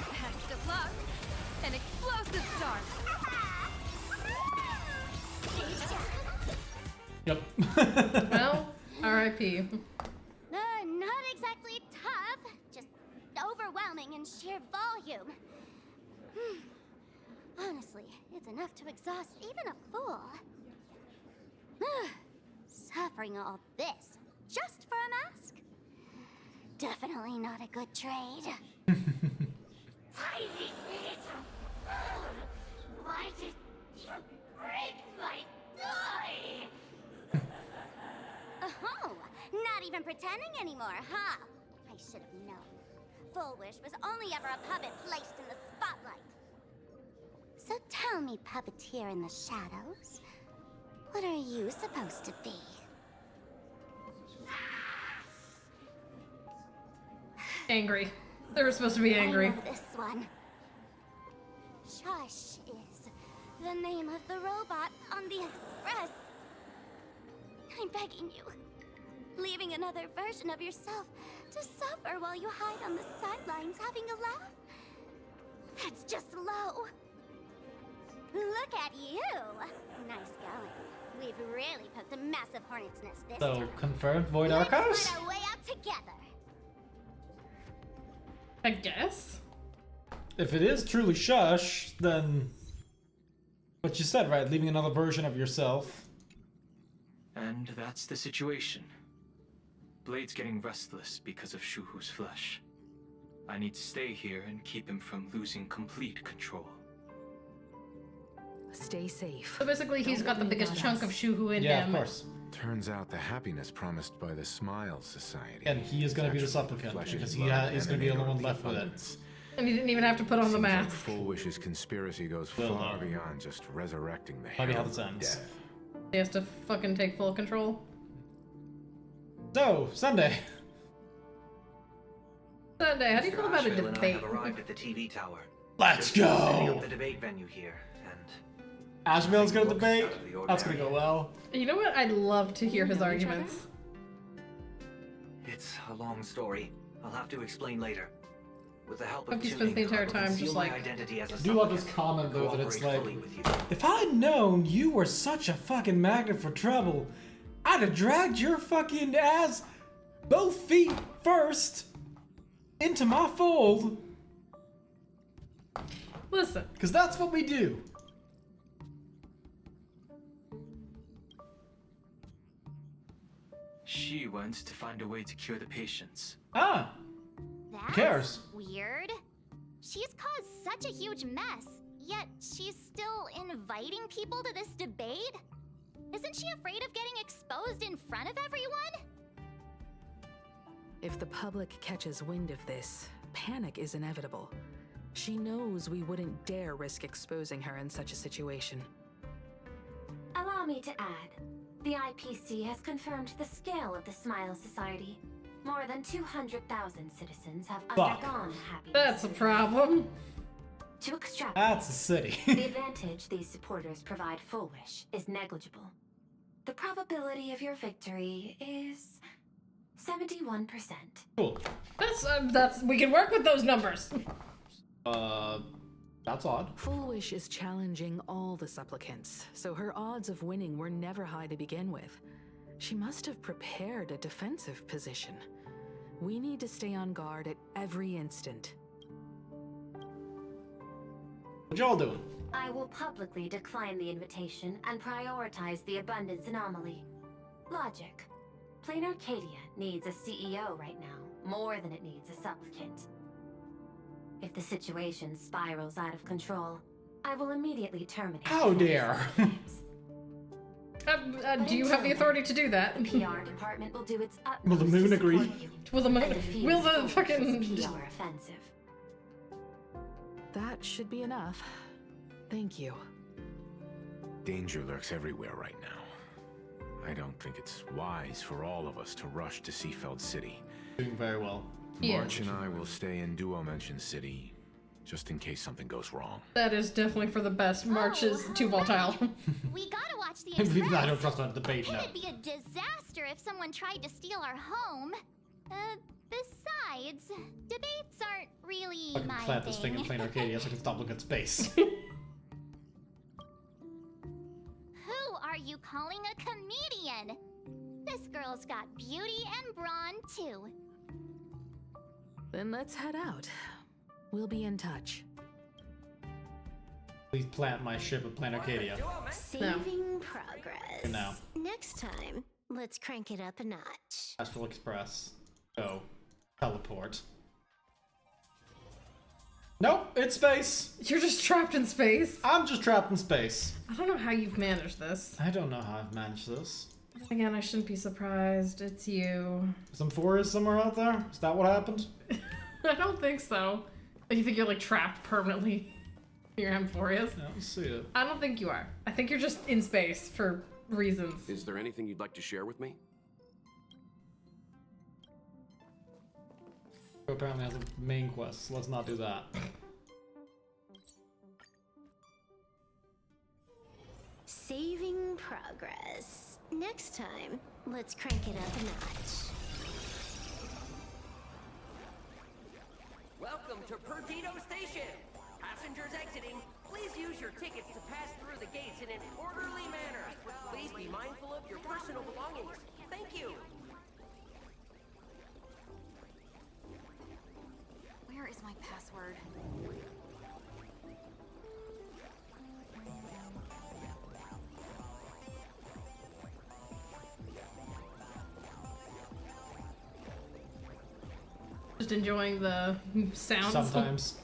S21: Best of luck. An explosive start.
S1: Yep.
S2: Well, R.I.P.
S3: Not exactly tough, just overwhelming in sheer volume. Honestly, it's enough to exhaust even a fool. Suffering all this just for a mask? Definitely not a good trade.
S15: Tiny little fool! Why did you break my toy?
S3: Oh, not even pretending anymore, huh? I should have known. Full Wish was only ever a puppet placed in the spotlight. So tell me, puppeteer in the shadows, what are you supposed to be?
S2: Angry. They were supposed to be angry.
S3: I know this one. Shush is the name of the robot on the express. I'm begging you. Leaving another version of yourself to suffer while you hide on the sidelines having a laugh? That's just low. Look at you. Nice going. We've really poked a massive hornet's nest this
S1: So,
S3: time.
S1: confirmed Void
S3: Let's
S1: Archives?
S3: find our way out together.
S2: I guess.
S1: If it is truly Shush, then what you said, right? Leaving another version of yourself.
S11: And that's the situation. Blade's getting restless because of Shuhu's flesh. I need to stay here and keep him from losing complete control.
S4: Stay safe.
S2: So basically, he's got the biggest chunk of Shuhu in him.
S1: Yeah, of course.
S7: Turns out the happiness promised by the Smile Society.
S1: And he is going to be the supplicant because he is going to be the only one left with it.
S2: And he didn't even have to put on the
S7: Seems like
S2: mask.
S7: Full Wish's conspiracy goes far beyond just resurrecting the
S1: Maybe how
S7: Herald
S1: this
S7: of
S1: ends.
S7: Death.
S2: He has to fucking take full control.
S1: So, Sunday.
S2: Sunday, how do you feel about a
S20: Asheville and I
S2: debate?
S20: have arrived at the TV tower.
S1: Let's
S20: Just setting
S1: go!
S20: up the debate venue here, and
S1: Asheville's going to debate. That's going to go well.
S2: You know what? I'd love to hear his arguments.
S20: it's a long story. I'll have to explain later. With the help of
S2: Hope he spends
S20: tuning,
S2: the entire
S20: I will
S2: time
S20: conceal
S2: just
S20: my
S2: like-
S20: identity as a
S1: I do love this
S20: supplicant,
S1: comment though that it's
S20: cooperate
S1: like,
S20: fully with you.
S1: if I'd known you were such a fucking magnet for trouble, I'd have dragged your fucking ass both feet first into my fold.
S2: Listen.
S1: Because that's what we do.
S11: She went to find a way to cure the patients.
S1: Ah,
S3: That's
S1: cares?
S3: weird. She's caused such a huge mess, yet she's still inviting people to this debate? Isn't she afraid of getting exposed in front of everyone?
S4: If the public catches wind of this, panic is inevitable. She knows we wouldn't dare risk exposing her in such a situation.
S16: Allow me to add, the IPC has confirmed the scale of the Smile Society. More than 200,000 citizens have undergone happiness.
S2: That's a problem.
S16: To extract
S1: That's a city.
S16: the advantage these supporters provide Full Wish is negligible. The probability of your victory is 71%.
S1: Cool.
S2: That's we can work with those numbers.
S1: That's odd.
S4: Full Wish is challenging all the supplicants, so her odds of winning were never high to begin with. She must have prepared a defensive position. We need to stay on guard at every instant.
S1: What y'all doing?
S16: I will publicly decline the invitation and prioritize the abundance anomaly. Logic. Planarcadia needs a CEO right now, more than it needs a supplicant. If the situation spirals out of control, I will immediately terminate.
S1: How dare?
S2: Do you have the authority to do that?
S16: The PR department will do its utmost.
S1: Will the moon
S16: to
S1: agree?
S16: support you
S2: Will the moon?
S16: and defeat
S2: Will the
S16: Full Wish's
S2: fucking?
S16: PR offensive.
S4: That should be enough. Thank you.
S7: Danger lurks everywhere right now. I don't think it's wise for all of us to rush to Seafeld City.
S1: Doing very well.
S7: March and I will stay in Duo Mention City, just in case something goes wrong.
S2: That is definitely for the best. March is too volatile.
S3: We gotta watch the
S1: I
S3: express.
S1: don't trust that debate now.
S3: It'd be a disaster if someone tried to steal our home. Besides, debates aren't really
S1: I can
S3: my
S1: plant this thing in
S3: thing.
S1: Planarcadia so I can stop looking at space.
S3: Who are you calling a comedian? This girl's got beauty and brawn, too.
S4: Then let's head out. We'll be in touch.
S1: Please plant my ship at Planarcadia.
S19: Saving progress.
S1: No.
S19: Next time, let's crank it up a notch.
S1: Astral Express. Go. Teleport. Nope, it's space.
S2: You're just trapped in space.
S1: I'm just trapped in space.
S2: I don't know how you've managed this.
S1: I don't know how I've managed this.
S2: Again, I shouldn't be surprised. It's you.
S1: Some forest somewhere out there? Is that what happened?
S2: I don't think so. You think you're like trapped permanently? You're amphibious?
S1: Yeah, let's see it.
S2: I don't think you are. I think you're just in space for reasons.
S8: Is there anything you'd like to share with me?
S1: Apparently has a main quest, so let's not do that.
S19: Saving progress. Next time, let's crank it up a notch.
S17: Welcome to Perdido Station. Passengers exiting, please use your tickets to pass through the gates in an orderly manner. Please be mindful of your personal belongings. Thank you.
S12: Where is my password?
S2: Just enjoying the sounds.
S1: Sometimes.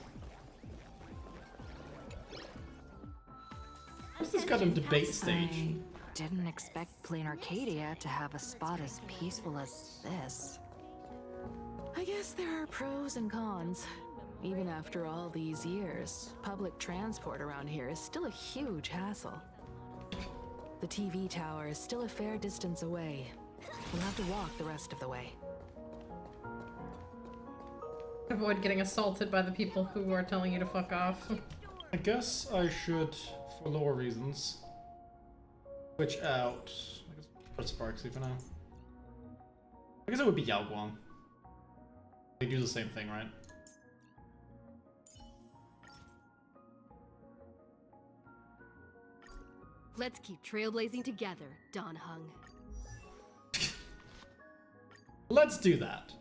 S1: What's this goddamn debate stage?
S4: Didn't expect Planarcadia to have a spot as peaceful as this. I guess there are pros and cons. Even after all these years, public transport around here is still a huge hassle. The TV tower is still a fair distance away. We'll have to walk the rest of the way.
S2: Avoid getting assaulted by the people who are telling you to fuck off.
S1: I guess I should, for lore reasons, switch out. I guess put Sparksy for now. I guess it would be Yao Guang. They do the same thing, right?
S23: Let's keep trailblazing together, Don Hung.
S1: Let's do that.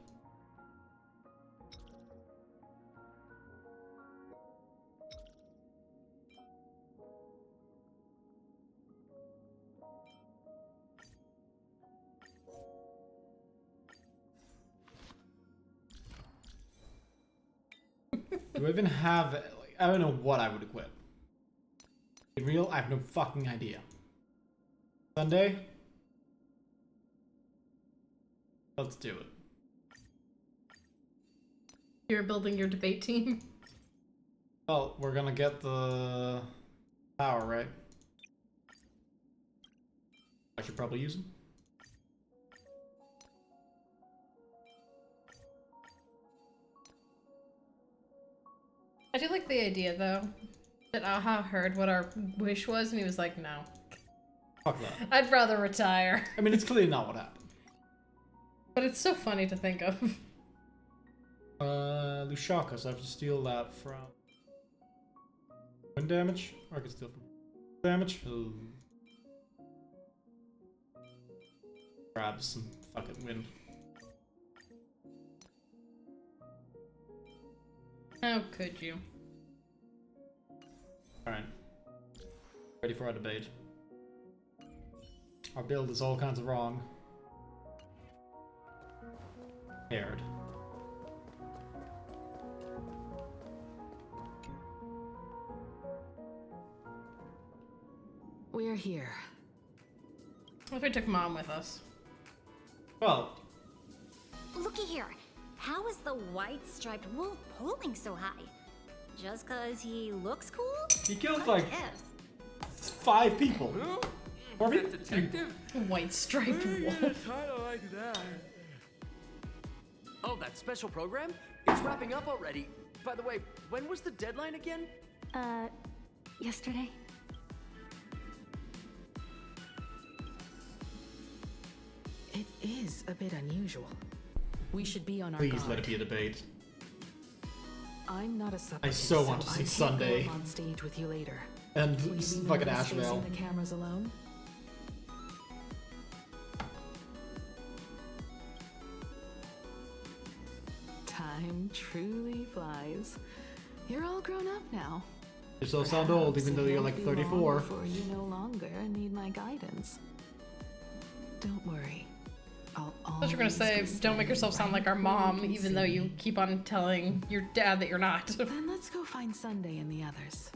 S1: Do I even have... Like, I don't know what I would equip. Be real, I have no fucking idea. Sunday? Let's do it.
S2: You're building your debate team?
S1: Well, we're gonna get the power, right? I should probably use them.
S2: I do like the idea, though, that Aha heard what our wish was, and he was like, no.
S1: Fuck that.
S2: I'd rather retire.
S1: I mean, it's clearly not what happened.
S2: But it's so funny to think of.
S1: Lushaka, so I have to steal that from... wind damage? Or I can steal from... damage? Ooh. Grab some fucking wind.
S2: How could you?
S1: Alright. Ready for our debate. Our build is all kinds of wrong. Paired.
S4: We're here.
S2: What if we took Mom with us?
S1: Well...
S12: Looky here. How is the white striped wolf pulling so high? Just cause he looks cool?
S1: He killed like 5 people. Or maybe
S6: detective?
S2: White striped wolf.
S17: Kinda like that. Oh, that special program? It's wrapping up already. By the way, when was the deadline again?
S12: Yesterday?
S4: It is a bit unusual. We should be on our
S1: Please
S4: guard.
S1: let it be a debate.
S4: I'm not a supplicant,
S1: I so want to see
S4: I can't
S1: Sunday.
S4: go up on stage with you later.
S1: And
S4: Will you be
S1: fucking
S4: nervous facing
S1: Asheville.
S4: the cameras alone? Time truly flies. You're all grown up now.
S1: You still sound old, even though you're like
S4: Perhaps it won't be
S1: 34.
S4: long before you no longer need my guidance. Don't worry. I'll
S2: I thought you were gonna
S4: always
S2: say,
S4: be
S2: don't make yourself sound like our mom, even though you keep on telling your dad that you're not.
S4: Then let's go find Sunday and the others.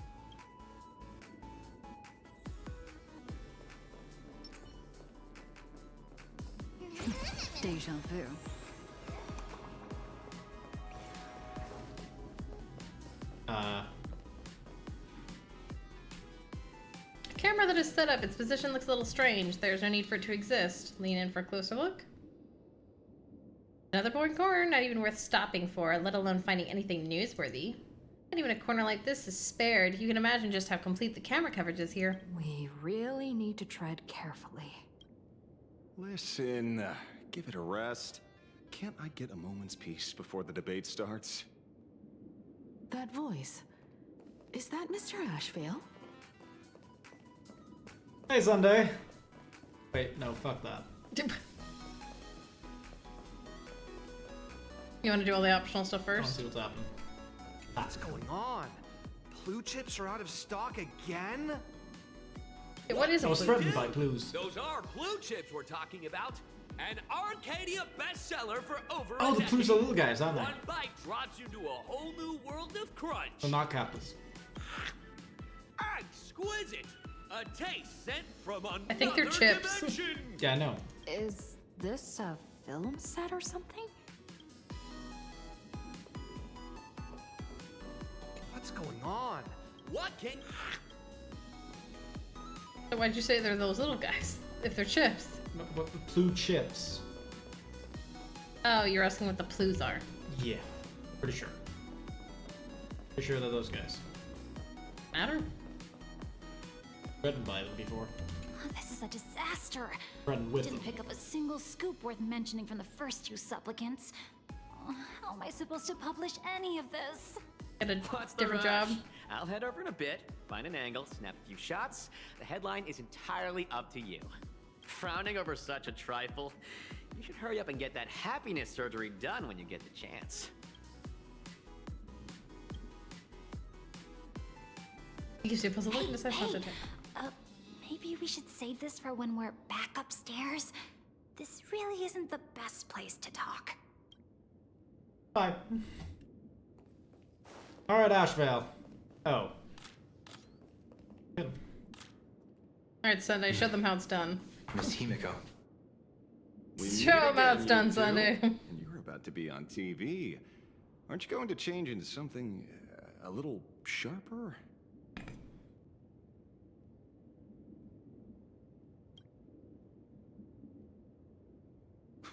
S12: Deja vu.
S2: that it's set up, its position looks a little strange. There's no need for it to exist. Lean in for a closer look. Another boring corner, not even worth stopping for, let alone finding anything newsworthy. Not even a corner like this is spared. You can imagine just how complete the camera coverage is here.
S13: We really need to tread carefully.
S5: Listen, give it a rest. Can't I get a moment's peace before the debate starts?
S4: That voice. Is that Mr. Ashvale?
S1: Hey, Sunday. Wait, no, fuck that.
S2: You want to do all the optional stuff
S1: I want
S2: first?
S1: to see what's happening.
S22: What's going on? Blue chips are out of stock again?
S2: Hey, what is
S1: I
S2: a
S1: was
S2: blue
S1: threatened
S2: chip?
S1: by clues.
S6: Those are blue chips we're talking about. An Arcadia bestseller for over
S1: Oh,
S6: a
S1: the clues are
S6: decade.
S1: little guys, aren't they?
S6: One bite drops you to a whole new world of crunch.
S1: They're not Kappas.
S6: Exquisite. A taste sent from another
S2: I think they're chips.
S6: dimension.
S1: Yeah, I know.
S13: Is this a film set or something?
S22: What's going on?
S6: What can...
S2: So why'd you say they're those little guys? If they're chips.
S1: No, but blue chips.
S2: Oh, you're asking what the plues are.
S1: Yeah, pretty sure. Pretty sure they're those guys.
S2: Matter?
S1: Threatened by them before.
S3: Oh, this is a disaster.
S1: Threatened with
S3: Didn't
S1: them.
S3: pick up a single scoop worth mentioning from the first two supplicants. Oh, how am I supposed to publish any of this?
S2: Get a
S9: What's the
S2: different job.
S9: rush? I'll head over in a bit, find an angle, snap a few shots. The headline is entirely up to you. Frowning over such a trifle? You should hurry up and get that happiness surgery done when you get the chance.
S2: You can see a puzzle look and decide how to take.
S3: Maybe we should save this for when we're back upstairs. This really isn't the best place to talk.
S1: Bye. Alright, Ashvale. Oh. Good.
S2: Alright, Sunday, show them how it's done.
S20: Miss Himiko.
S2: Show them how it's done, Sunday.
S5: And you're about to be on TV. Aren't you going to change into something a little sharper?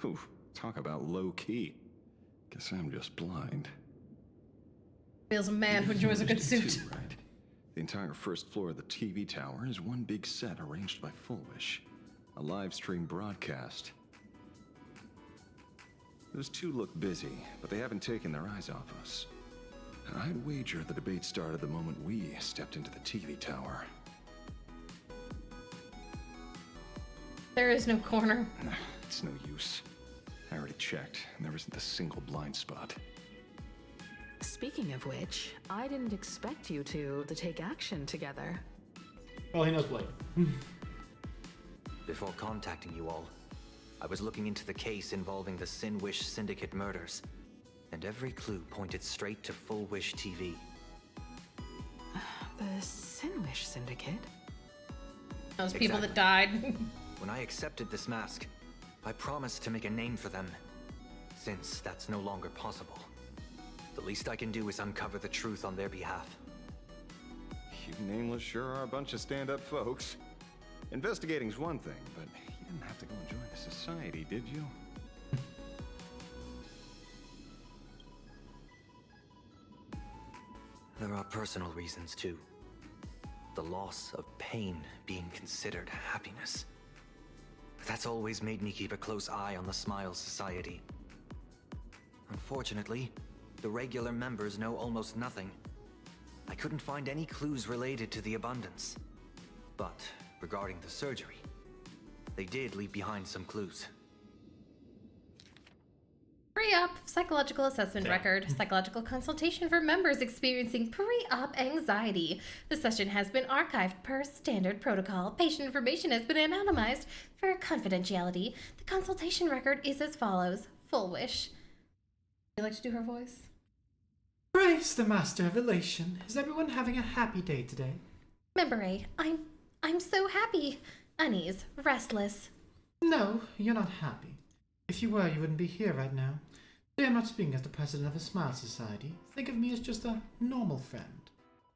S5: Whew, talk about low key. Guess I'm just blind.
S2: Feels a man who enjoys a good suit.
S5: Right. The entire first floor of the TV tower is one big set arranged by Full Wish. A live stream broadcast. Those two look busy, but they haven't taken their eyes off us. I'd wager the debate started the moment we stepped into the TV tower.
S2: There is no corner.
S5: It's no use. I already checked, and there isn't a single blind spot.
S4: Speaking of which, I didn't expect you two to take action together.
S1: Well, he knows Blade.
S20: Before contacting you all, I was looking into the case involving the Sin Wish Syndicate murders, and every clue pointed straight to Full Wish TV.
S4: The Sin Wish Syndicate?
S2: Those people that died.
S20: When I accepted this mask, I promised to make a name for them. Since that's no longer possible, the least I can do is uncover the truth on their behalf.
S5: You nameless sure are a bunch of stand-up folks. Investigating's one thing, but you didn't have to go and join a society, did you?
S20: There are personal reasons too. The loss of pain being considered happiness. That's always made me keep a close eye on the Smile Society. Unfortunately, the regular members know almost nothing. I couldn't find any clues related to the abundance. But regarding the surgery, they did leave behind some clues.
S2: Pre-op psychological assessment record. Psychological consultation for members experiencing pre-op anxiety. The session has been archived per standard protocol. Patient information has been anonymized for confidentiality. The consultation record is as follows. Full Wish. Would you like to do her voice?
S1: Praise the Master of Elation. Is everyone having a happy day today?
S2: Member A, I'm so happy. Unease, restless.
S1: No, you're not happy. If you were, you wouldn't be here right now. Today I'm not speaking as the president of a Smile Society. Think of me as just a normal friend.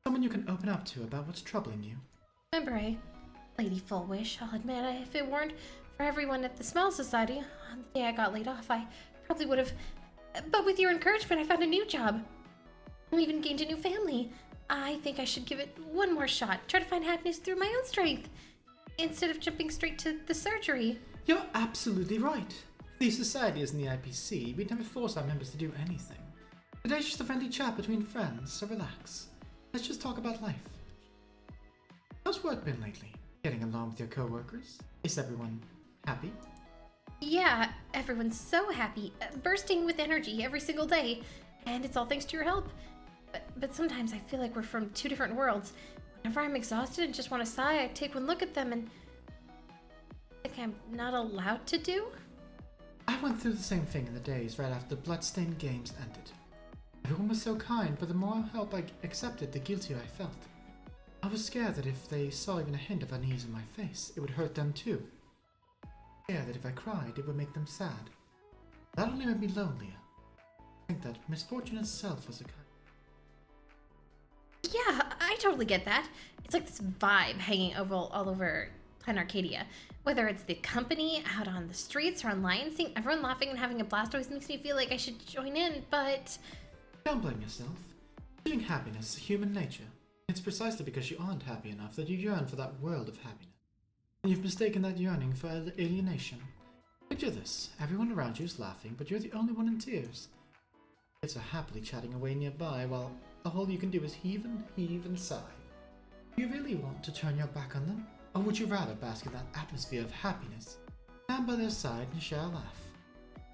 S1: Someone you can open up to about what's troubling you.
S2: Member A, Lady Fullwish, I'll admit, if it weren't for everyone at the Smell Society, on the day I got laid off, I probably would have. But with your encouragement, I found a new job. I even gained a new family. I think I should give it one more shot. Try to find happiness through my own strength, instead of jumping straight to the surgery.
S1: You're absolutely right. If the society isn't the IPC, we'd never force our members to do anything. Today's just a friendly chat between friends, so relax. Let's just talk about life. How's work been lately? Getting along with your co-workers? Is everyone happy?
S2: Yeah, everyone's so happy, bursting with energy every single day, and it's all thanks to your help. But sometimes I feel like we're from two different worlds. Whenever I'm exhausted and just want to sigh, I take one look at them and think I'm not allowed to do?
S1: I went through the same thing in the days right after the Bloodstained Games ended. Everyone was so kind, but the more help I accepted, the guiltier I felt. I was scared that if they saw even a hint of unease in my face, it would hurt them too. Scared that if I cried, it would make them sad. That only made me lonelier. I think that misfortune itself was a kind.
S2: Yeah, I totally get that. It's like this vibe hanging all over Planarcadia. Whether it's the company, out on the streets, or online, seeing everyone laughing and having a blast always makes me feel like I should join in, but...
S1: Don't blame yourself. Pursuing happiness is human nature. It's precisely because you aren't happy enough that you yearn for that world of happiness. And you've mistaken that yearning for alienation. Picture this. Everyone around you is laughing, but you're the only one in tears. Kids are happily chatting away nearby, while all you can do is heave and sigh. Do you really want to turn your back on them? Or would you rather bask in that atmosphere of happiness? Stand by their side and share a laugh.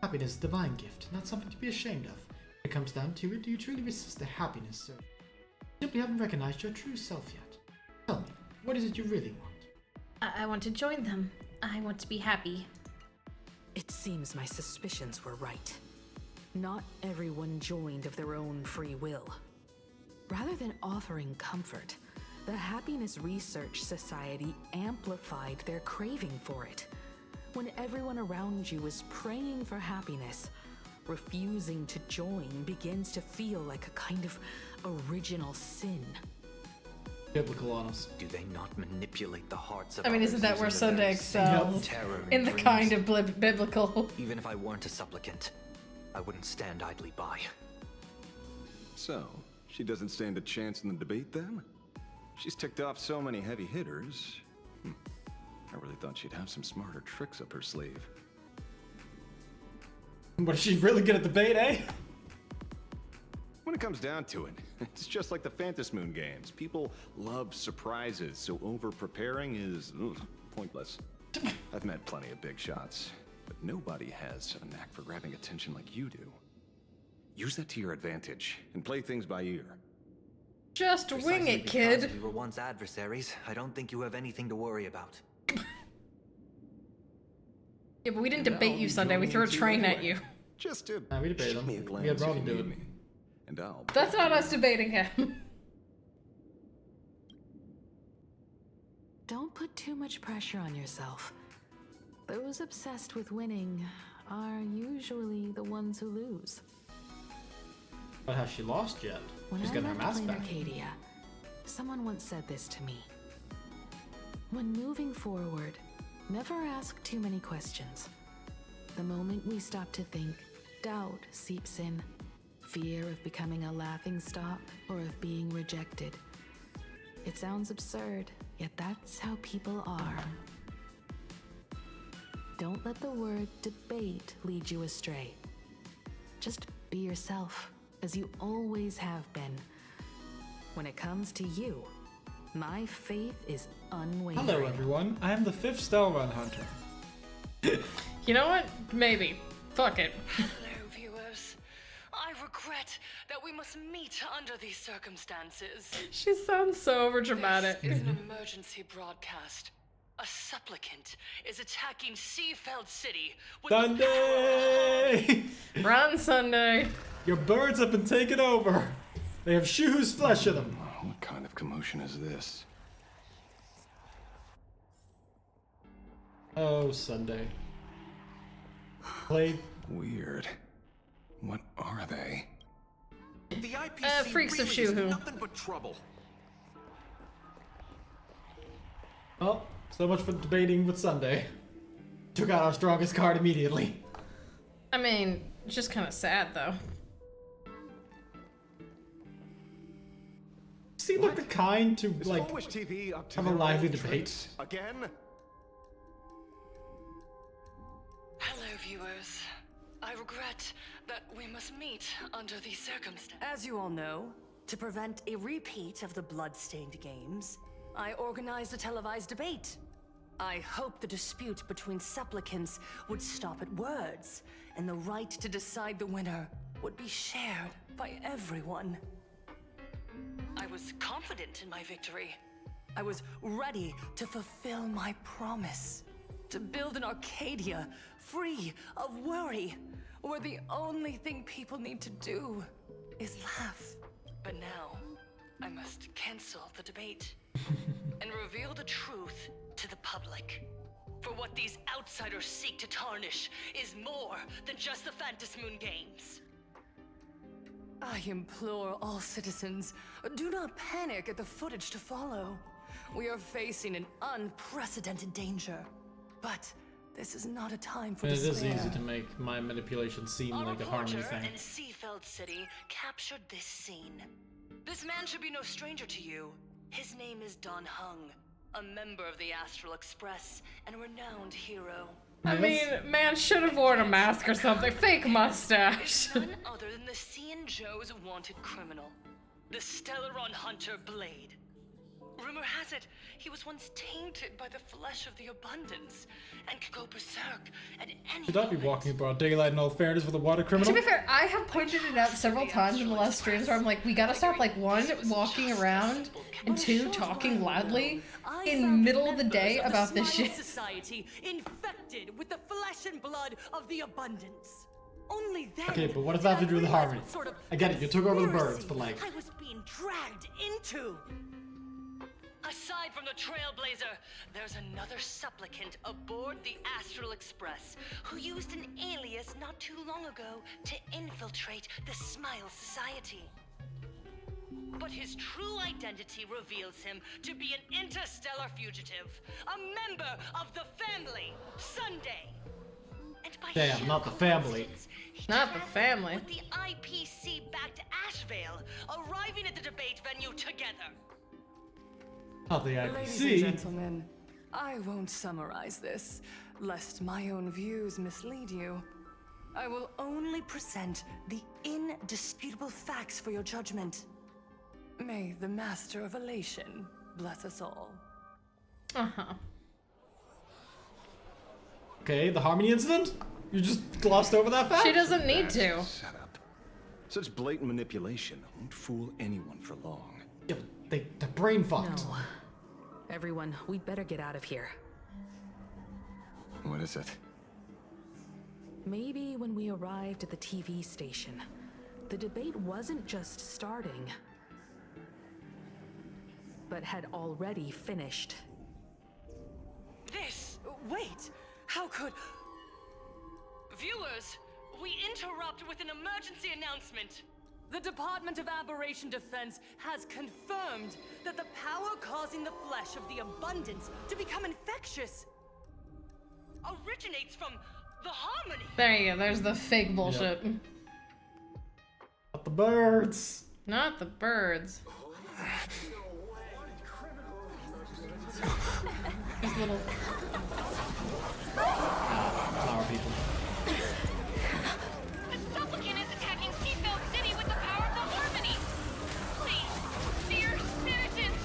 S1: Happiness is a divine gift, not something to be ashamed of. When it comes down to it, do you truly resist the happiness, sir? You simply haven't recognized your true self yet. Tell me, what is it you really want?
S2: I want to join them. I want to be happy.
S4: It seems my suspicions were right. Not everyone joined of their own free will. Rather than offering comfort, the Happiness Research Society amplified their craving for it. When everyone around you is praying for happiness, refusing to join begins to feel like a kind of original sin.
S1: Biblical on us.
S20: Do they not manipulate the hearts of
S2: I mean, isn't that where Sunday excels? In the kind of biblical.
S20: Even if I weren't a supplicant, I wouldn't stand idly by.
S5: So, she doesn't stand a chance in the debate then? She's ticked off so many heavy hitters. I really thought she'd have some smarter tricks up her sleeve.
S1: But she's really good at debate, eh?
S5: When it comes down to it, it's just like the Phantasmoon games. People love surprises, so over-preparing is pointless. I've met plenty of big shots, but nobody has a knack for grabbing attention like you do. Use that to your advantage, and play things by ear.
S2: Just wing it, kid.
S20: Because we were once adversaries, I don't think you have anything to worry about.
S2: Yeah, but we didn't debate you Sunday. We threw a train at you.
S5: Just to
S1: we debated
S5: shoot me a
S1: him.
S5: glance
S1: We had
S5: if
S1: Robin
S5: you
S1: do
S5: need
S1: it.
S5: me, and I'll.
S2: That's not us debating him.
S4: Don't put too much pressure on yourself. Those obsessed with winning are usually the ones who lose.
S1: But has she lost yet?
S4: When
S1: She's
S4: I
S1: getting her
S4: left
S1: mask back.
S4: Planarcadia, someone once said this to me. When moving forward, never ask too many questions. The moment we stop to think, doubt seeps in. Fear of becoming a laughingstock or of being rejected. It sounds absurd, yet that's how people are. Don't let the word debate lead you astray. Just be yourself, as you always have been. When it comes to you, my faith is unwavering.
S1: Hello everyone, I am the 5th Star Run Hunter.
S2: You know what? Maybe. Fuck it.
S10: Hello, viewers. I regret that we must meet under these circumstances.
S2: She sounds so overdramatic.
S10: This is an emergency broadcast. A supplicant is attacking Seafeld City with
S1: Sunday!
S2: Run, Sunday!
S1: Your birds have been taken over. They have shoes flesh of them.
S5: What kind of commotion is this?
S1: Oh, Sunday. Play.
S5: Weird. What are they?
S20: The IPC
S2: freaks of
S20: really is
S2: Shuhu.
S20: nothing but trouble.
S1: Well, So much for debating with Sunday. Took out our strongest card immediately.
S2: I mean, it's just kind of sad though.
S1: Seem like the kind to like
S5: TV up to
S1: have a
S5: their
S1: lively
S5: old
S1: debate.
S5: tricks again.
S10: Hello, viewers. I regret that we must meet under these circumstances.
S14: As you all know, to prevent a repeat of the blood-stained games, I organized a televised debate. I hoped the dispute between supplicants would stop at words, and the right to decide the winner would be shared by everyone.
S10: I was confident in my victory.
S14: I was ready to fulfill my promise. To build an Arcadia free of worry, where the only thing people need to do is laugh.
S10: But now, I must cancel the debate and reveal the truth to the public. For what these outsiders seek to tarnish is more than just the Fantasmoon games.
S14: I implore all citizens, do not panic at the footage to follow. We are facing an unprecedented danger. But this is not a time for
S1: It is
S14: despair.
S1: easy to make my manipulation seem like a harmony thing.
S10: In Seafeld City captured this scene. This man should be no stranger to you. His name is Don Hung, a member of the Astral Express and a renowned hero.
S2: I mean, man should have worn a mask or something. Fake mustache.
S10: None other than the Cian Joe's wanted criminal, the Stellaron hunter Blade. Rumor has it, he was once tainted by the flesh of the abundance and could go berserk at any
S1: Should I be walking in broad daylight in all fairness with a water criminal?
S2: To be fair, I have pointed it out several times in the last streams where I'm like, we gotta stop, like, one, walking around, and two, talking loudly in middle of the day about this shit.
S14: Society infected with the flesh and blood of the abundance. Only then.
S1: Okay, but what does that have to do with the harmony? I get it, you took over the birds, but like...
S14: I was being dragged into.
S10: Aside from the Trailblazer, there's another supplicant aboard the Astral Express who used an alias not too long ago to infiltrate the Smile Society. But his true identity reveals him to be an interstellar fugitive, a member of the family, Sunday. And by
S1: Damn, not the family.
S2: Not the family.
S10: with the IPC back to Ashevale, arriving at the debate venue together.
S1: Not the
S14: Ladies and
S1: IPC.
S14: gentlemen, I won't summarize this, lest my own views mislead you. I will only present the indisputable facts for your judgment. May the Master of Elation bless us all.
S2: Uh-huh.
S1: Okay, the harmony incident? You just glossed over that fact?
S2: She doesn't need to.
S5: Shut up. Such blatant manipulation won't fool anyone for long.
S1: Yeah, they're brain fucked.
S4: No. Everyone, we'd better get out of here.
S5: What is it?
S4: Maybe when we arrived at the TV station, the debate wasn't just starting, but had already finished.
S14: Wait! How could...
S10: Viewers, we interrupt with an emergency announcement.
S14: The Department of Aberration Defense has confirmed that the power causing the flesh of the abundance to become infectious
S10: originates from the harmony.
S2: There you go, there's the fake bullshit.
S1: Not the birds.
S2: Not the birds. These little...
S1: Flower people.
S3: The supplicant is attacking Seafeld City with the power of the harmony! Please, dear citizens!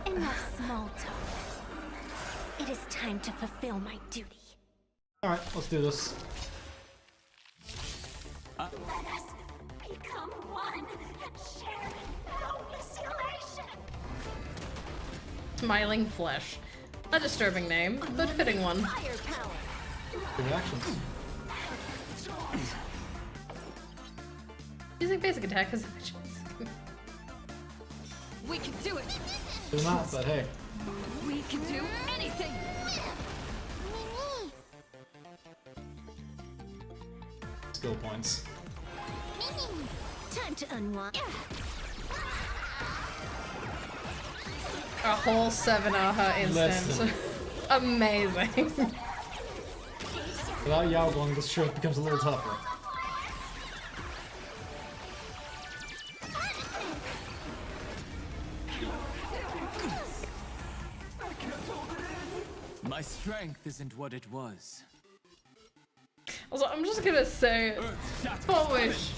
S19: Enough small talk. It is time to fulfill my duty.
S1: Alright, let's do this.
S19: Let us become one and share boundless elation.
S2: Smiling Flesh. A disturbing name, but fitting one.
S19: Firepower.
S1: Good actions.
S2: Using basic attack as actions.
S14: We can do it!
S1: Do not, but hey.
S14: We can do anything!
S1: Skill points.
S19: Time to unwind.
S2: A whole 7 AHA instant.
S1: Listen.
S2: Amazing.
S1: Without Yaoguang, this shirt becomes a little tougher.
S15: My strength isn't what it was.
S2: Also, I'm just gonna say, Polish,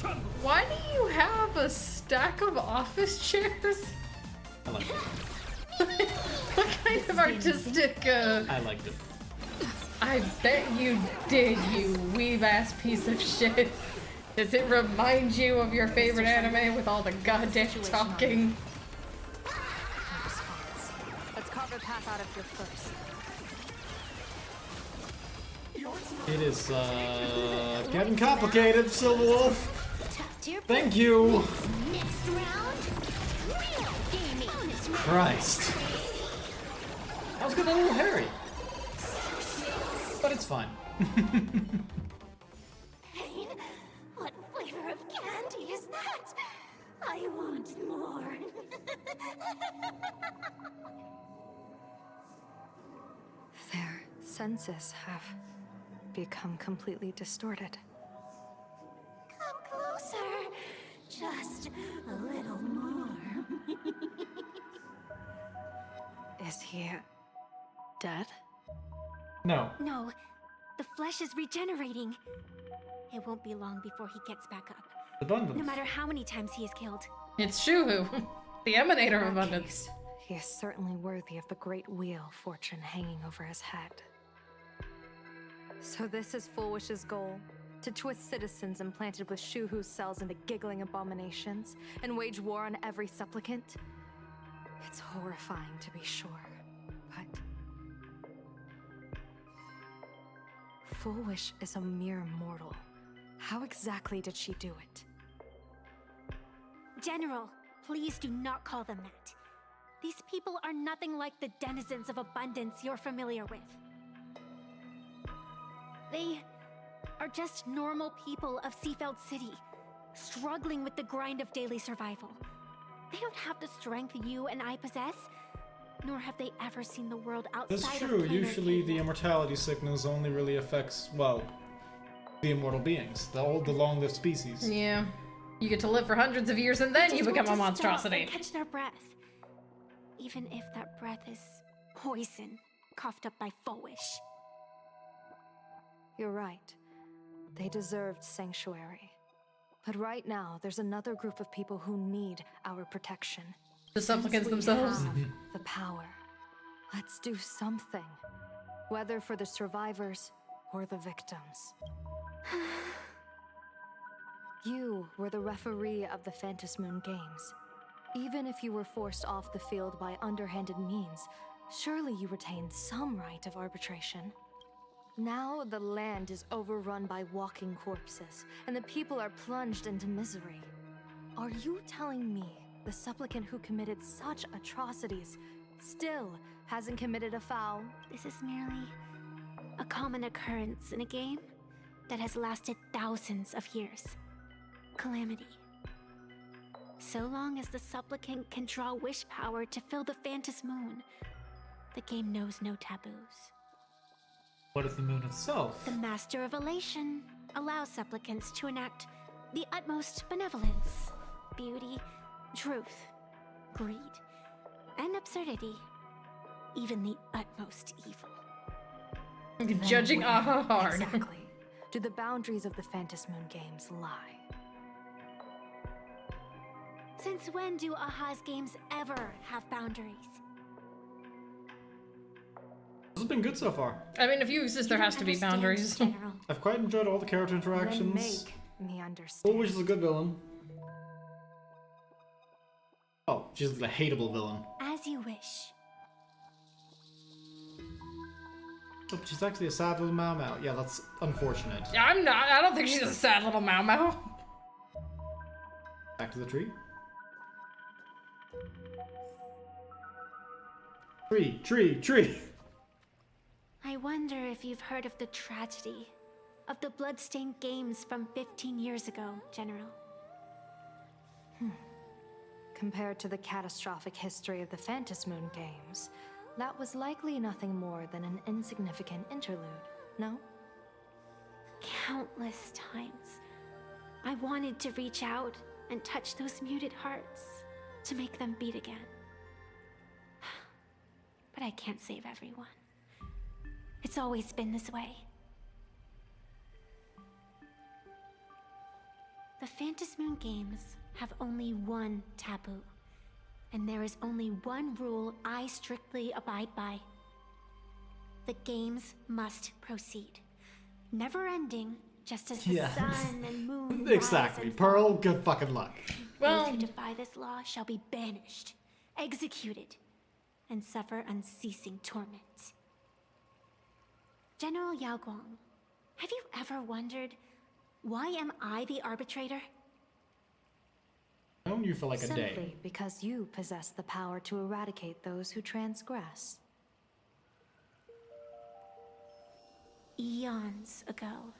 S2: why do you have a stack of office chairs?
S1: I like it.
S2: What kind of artistic,
S1: I liked it.
S2: I bet you did, you weeb-ass piece of shit. Does it remind you of your favorite anime with all the goddamn talking?
S13: Let's carve a path out of here first.
S1: It is, getting complicated, Silver Wolf. Thank you.
S3: Next round, real gaming.
S1: Christ. I was getting a little hairy. But it's fine.
S3: Pain? What flavor of candy is that? I want more.
S4: Their senses have become completely distorted.
S3: Come closer. Just a little more.
S4: Is he dead?
S1: No.
S19: No, the flesh is regenerating. It won't be long before he gets back up.
S1: Abundance.
S19: No matter how many times he is killed.
S2: It's Shuhu, the emanator of abundance.
S4: He is certainly worthy of the great wheel fortune hanging over his head. So this is Fullwish's goal? To twist citizens implanted with Shuhu's cells into giggling abominations and wage war on every supplicant? It's horrifying to be sure, but Fullwish is a mere mortal. How exactly did she do it?
S19: General, please do not call them that. These people are nothing like the denizens of abundance you're familiar with. They are just normal people of Seafeld City, struggling with the grind of daily survival. They don't have the strength you and I possess, nor have they ever seen the world outside
S1: That's
S19: of
S1: true.
S19: Planarcadia.
S1: Usually the immortality sickness only really affects, well, the immortal beings, the long-lived species.
S2: Yeah. You get to live for hundreds of years and then
S19: They
S2: you
S19: just
S2: become a
S19: want to stop
S2: monstrosity.
S19: and catch their breath. Even if that breath is poison coughed up by Fullwish.
S4: You're right. They deserved sanctuary. But right now, there's another group of people who need our protection.
S2: The supplicants
S4: Since we
S2: themselves?
S4: have the power. Let's do something. Whether for the survivors or the victims. You were the referee of the Phantom Moon Games. Even if you were forced off the field by underhanded means, surely you retained some right of arbitration. Now the land is overrun by walking corpses, and the people are plunged into misery. Are you telling me the supplicant who committed such atrocities still hasn't committed a foul?
S19: This is merely a common occurrence in a game that has lasted thousands of years. Calamity. So long as the supplicant can draw wish power to fill the Phantom Moon, the game knows no taboos.
S1: What of the moon itself?
S19: The Master of Elation allows supplicants to enact the utmost benevolence, beauty, truth, greed, and absurdity, even the utmost evil.
S2: Judging
S4: Then
S2: Aha
S4: where
S2: hard.
S4: Exactly. Do the boundaries of the Phantom Moon Games lie?
S19: Since when do Aha's games ever have boundaries?
S1: This has been good so far.
S2: I mean, if you exist, there has to be boundaries.
S1: I've quite enjoyed all the character interactions.
S4: Then make me understand.
S1: Fullwish is a good villain. Oh, she's the hateable villain.
S19: As you wish.
S1: Oh, but she's actually a sad little Mau Mau. Yeah, that's unfortunate.
S2: I'm not. I don't think she's a sad little Mau Mau.
S1: Back to the tree. Tree!
S19: I wonder if you've heard of the tragedy of the bloodstained games from 15 years ago, General.
S11: Compared to the catastrophic history of the Phantom Moon games, that was likely nothing more than an insignificant interlude, no?
S19: Countless times, I wanted to reach out and touch those muted hearts to make them beat again. But I can't save everyone. It's always been this way. The Phantom Moon games have only one taboo, and there is only one rule I strictly abide by. The games must proceed. Never ending, just as the sun and moon
S1: Exactly. Pearl, good fucking luck.
S19: Those who defy this law shall be banished, executed, and suffer unceasing torment. General Yao Guang, have you ever wondered, why am I the arbitrator?
S1: I've known you for like a day.
S11: Simply because you possess the power to eradicate those who transgress.
S19: Eons ago,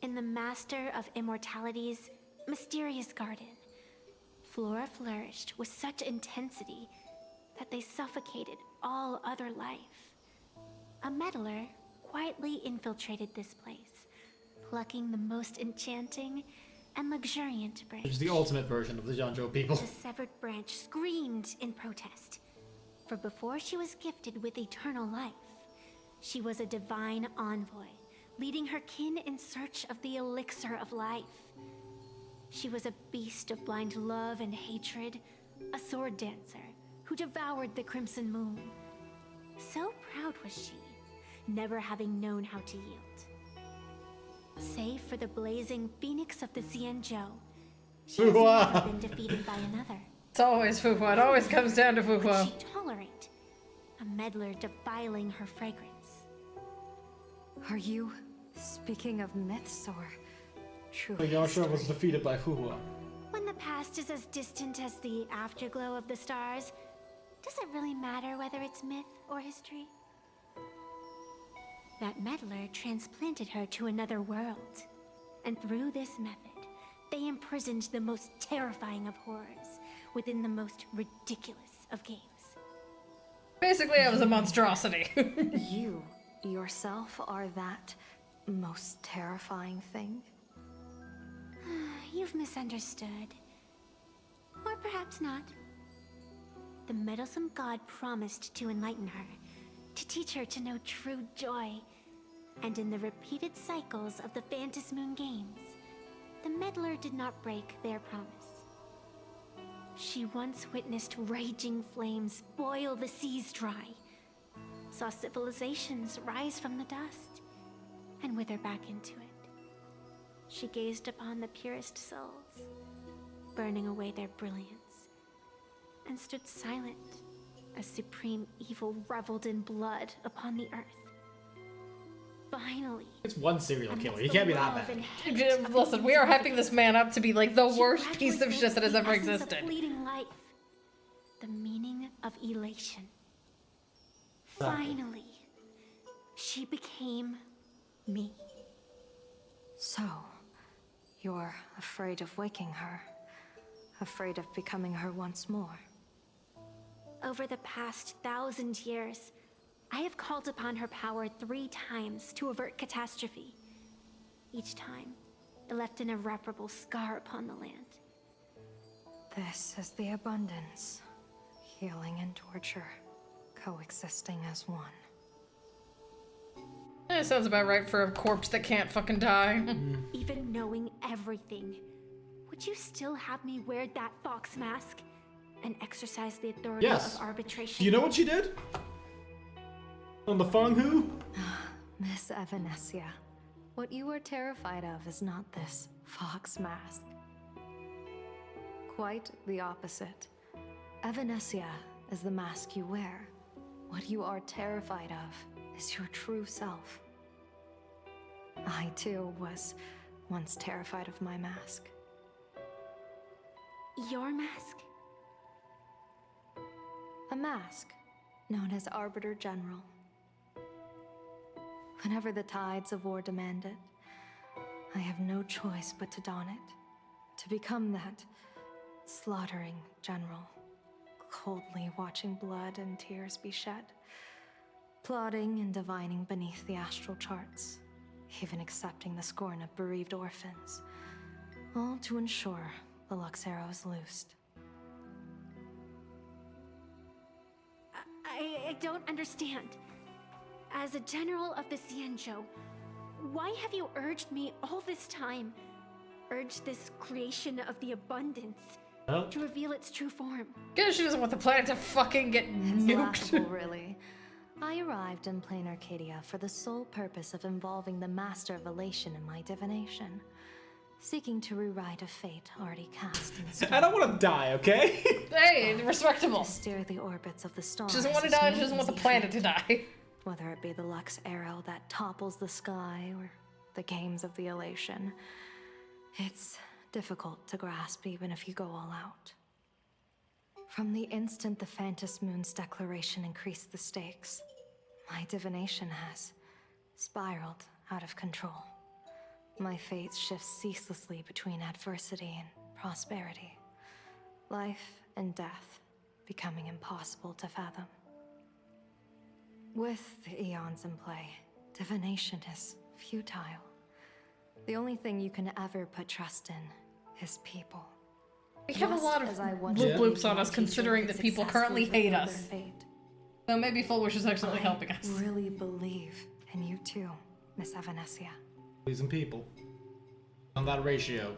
S19: in the Master of Immortality's mysterious garden, flora flourished with such intensity that they suffocated all other life. A meddler quietly infiltrated this place, plucking the most enchanting and luxuriant branch.
S1: Which is the ultimate version of the Zhangzhou people.
S19: The severed branch screamed in protest, for before she was gifted with eternal life, she was a divine envoy, leading her kin in search of the elixir of life. She was a beast of blind love and hatred, a sword dancer who devoured the crimson moon. So proud was she, never having known how to yield. Save for the blazing phoenix of the Xianzhou, she has never been defeated by another.
S2: It's always Fuhua. It always comes down to Fuhua.
S19: Could she tolerate a meddler defiling her fragrance?
S11: Are you speaking of myths or true
S1: The Yasha was defeated by Fuhua.
S19: When the past is as distant as the afterglow of the stars, does it really matter whether it's myth or history? That meddler transplanted her to another world, and through this method, they imprisoned the most terrifying of horrors within the most ridiculous of games.
S2: Basically, I was a monstrosity.
S11: You yourself are that most terrifying thing?
S19: You've misunderstood. Or perhaps not. The meddlesome god promised to enlighten her, to teach her to know true joy. And in the repeated cycles of the Phantom Moon games, the meddler did not break their promise. She once witnessed raging flames boil the seas dry, saw civilizations rise from the dust, and wither back into it. She gazed upon the purest souls, burning away their brilliance, and stood silent as supreme evil reveled in blood upon the earth. Finally.
S1: It's one serial killer. He can't be that bad.
S2: Listen, we are hyping this man up to be like the worst piece of shit that has ever
S19: essence
S2: existed.
S19: of fleeting life, the meaning of elation. Finally, she became me.
S11: So, you're afraid of waking her, afraid of becoming her once more.
S19: Over the past 1,000 years, I have called upon her power 3 times to avert catastrophe. Each time, it left an irreparable scar upon the land.
S11: This is the abundance, healing and torture, coexisting as one.
S2: That sounds about right for a corpse that can't fucking die.
S19: Even knowing everything, would you still have me wear that fox mask and exercise the authority of arbitration?
S1: Do you know what she did? On the Feng Hu?
S11: Miss Evanesia, what you are terrified of is not this fox mask. Quite the opposite. Evanesia is the mask you wear. What you are terrified of is your true self. I too was once terrified of my mask.
S19: Your mask?
S11: A mask known as Arbiter General. Whenever the tides of war demand it, I have no choice but to don it, to become that Slaughtering General. Coldly watching blood and tears be shed. Plotting and divining beneath the astral charts. Even accepting the scorn of bereaved orphans. All to ensure the Luxero is loosed.
S19: I don't understand. As a general of the Xianzhou, why have you urged me all this time? Urged this creation of the abundance to reveal its true form?
S2: Because she doesn't want the planet to fucking get
S11: It's
S2: nuked.
S11: laughable, really. I arrived in Planarcadia for the sole purpose of involving the Master of Elation in my divination. Seeking to rewrite a fate already cast in stone.
S1: I don't want to die, okay?
S2: Hey, respectable.
S11: To steer the orbits of the stars.
S2: She doesn't want to die, she doesn't want the planet to die.
S11: Whether it be the Lux arrow that topples the sky or the games of the elation, it's difficult to grasp even if you go all out. From the instant the Phantom Moon's declaration increased the stakes, my divination has spiraled out of control. My fate shifts ceaselessly between adversity and prosperity. Life and death becoming impossible to fathom. With the eons in play, divination is futile. The only thing you can ever put trust in is people.
S2: We have a lot of
S11: Just as I once
S2: bloop
S11: believed
S2: bloops on
S11: my
S2: us
S11: teacher
S2: considering
S11: could
S2: that people
S11: successfully
S2: currently hate
S11: fulfill
S2: us.
S11: their fate.
S2: So maybe Full Wish is actually helping us.
S11: I really believe in you too, Miss Evanesia.
S1: Pleasing people. On that ratio.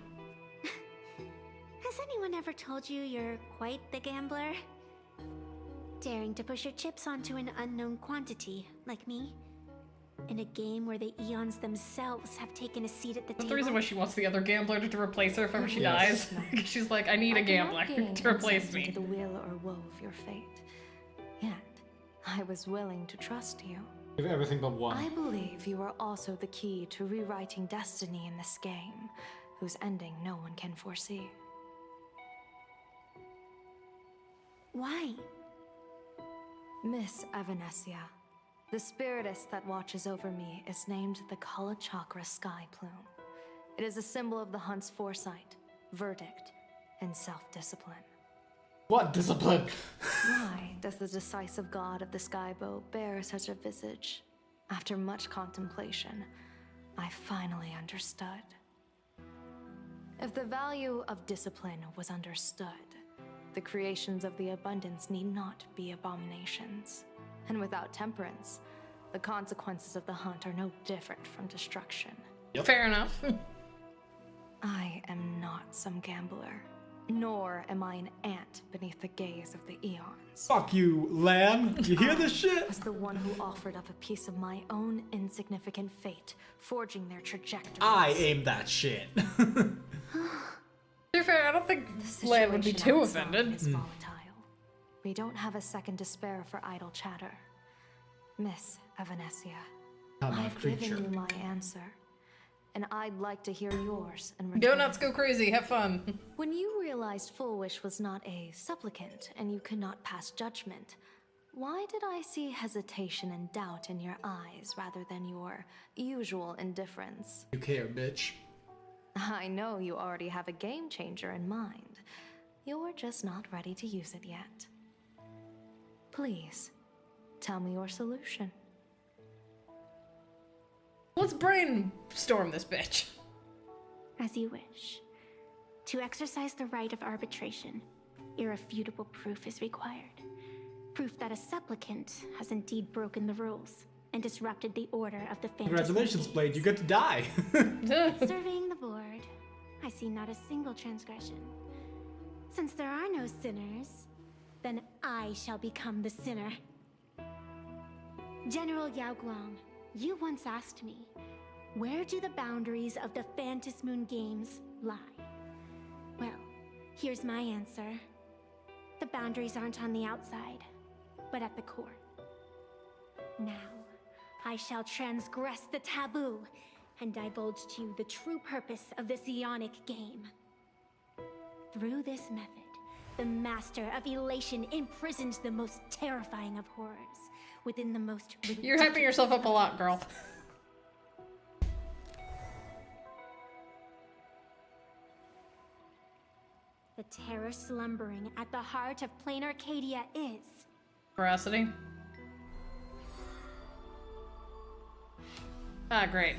S19: Has anyone ever told you you're quite the gambler? Daring to push your chips onto an unknown quantity, like me? In a game where the eons themselves have taken a seat at the
S2: That's
S19: table?
S2: the reason why she wants the other gambler to replace her if ever she
S1: Yes.
S2: dies. Because she's like, I need a gambler to replace me.
S11: Into the will or woe of your fate. Yet, I was willing to trust you.
S1: Give everything but one.
S11: I believe you are also the key to rewriting destiny in this game, whose ending no one can foresee.
S19: Why?
S11: Miss Evanesia, the spiritess that watches over me is named the Kala Chakra Sky Plume. It is a symbol of the hunt's foresight, verdict, and self-discipline.
S1: What discipline?
S11: Why does the decisive god of the skybow bear such a visage? After much contemplation, I finally understood. If the value of discipline was understood, the creations of the abundance need not be abominations. And without temperance, the consequences of the hunt are no different from destruction.
S2: Yep. Fair enough.
S11: I am not some gambler, nor am I an ant beneath the gaze of the eons.
S1: Fuck you, lamb. You hear this shit?
S11: As the one who offered up a piece of my own insignificant fate, forging their trajectories.
S1: I aim that shit.
S2: To be fair, I don't think Lan would be too offended.
S11: Is volatile. We don't have a second to spare for idle chatter. Miss Evanesia,
S1: I'm a
S11: I've
S1: creature.
S11: given you my answer, and I'd like to hear yours. And
S2: Go nuts, go crazy, have fun.
S11: When you realized Full Wish was not a supplicant and you could not pass judgment, why did I see hesitation and doubt in your eyes rather than your usual indifference?
S1: You care, bitch.
S11: I know you already have a game changer in mind. You're just not ready to use it yet. Please, tell me your solution.
S2: Let's brainstorm this bitch.
S19: As you wish. To exercise the right of arbitration, irrefutable proof is required. Proof that a supplicant has indeed broken the rules and disrupted the order of the Phantom.
S1: Congratulations, Blade. You get to die.
S19: Surveying the board, I see not a single transgression. Since there are no sinners, then I shall become the sinner. General Yao Guang, you once asked me, where do the boundaries of the Phantom Moon Games lie? Well, here's my answer. The boundaries aren't on the outside, but at the core. Now, I shall transgress the taboo and divulge to you the true purpose of this Ionic game. Through this method, the Master of Elation imprisoned the most terrifying of horrors within the most
S2: You're hyping yourself up a lot, girl.
S19: the terror slumbering at the heart of Planarcadia is.
S2: Veracity. Ah, great.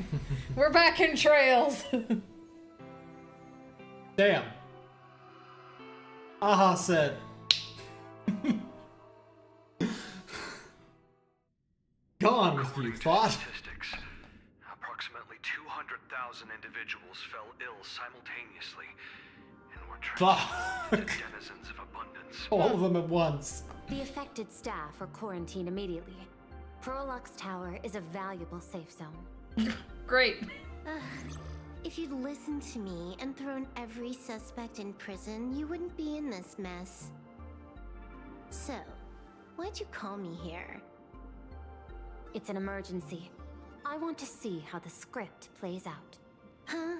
S2: We're back in Trails.
S1: Damn. Aha said. Gone with you, thought.
S16: Statistics. Approximately 200,000 individuals fell ill simultaneously and were transformed into denizens of abundance.
S1: All of them at once.
S12: The affected staff are quarantined immediately. Prolux Tower is a valuable safe zone.
S2: Great.
S19: If you'd listened to me and thrown every suspect in prison, you wouldn't be in this mess. So, why'd you call me here?
S12: It's an emergency. I want to see how the script plays out.
S19: Huh?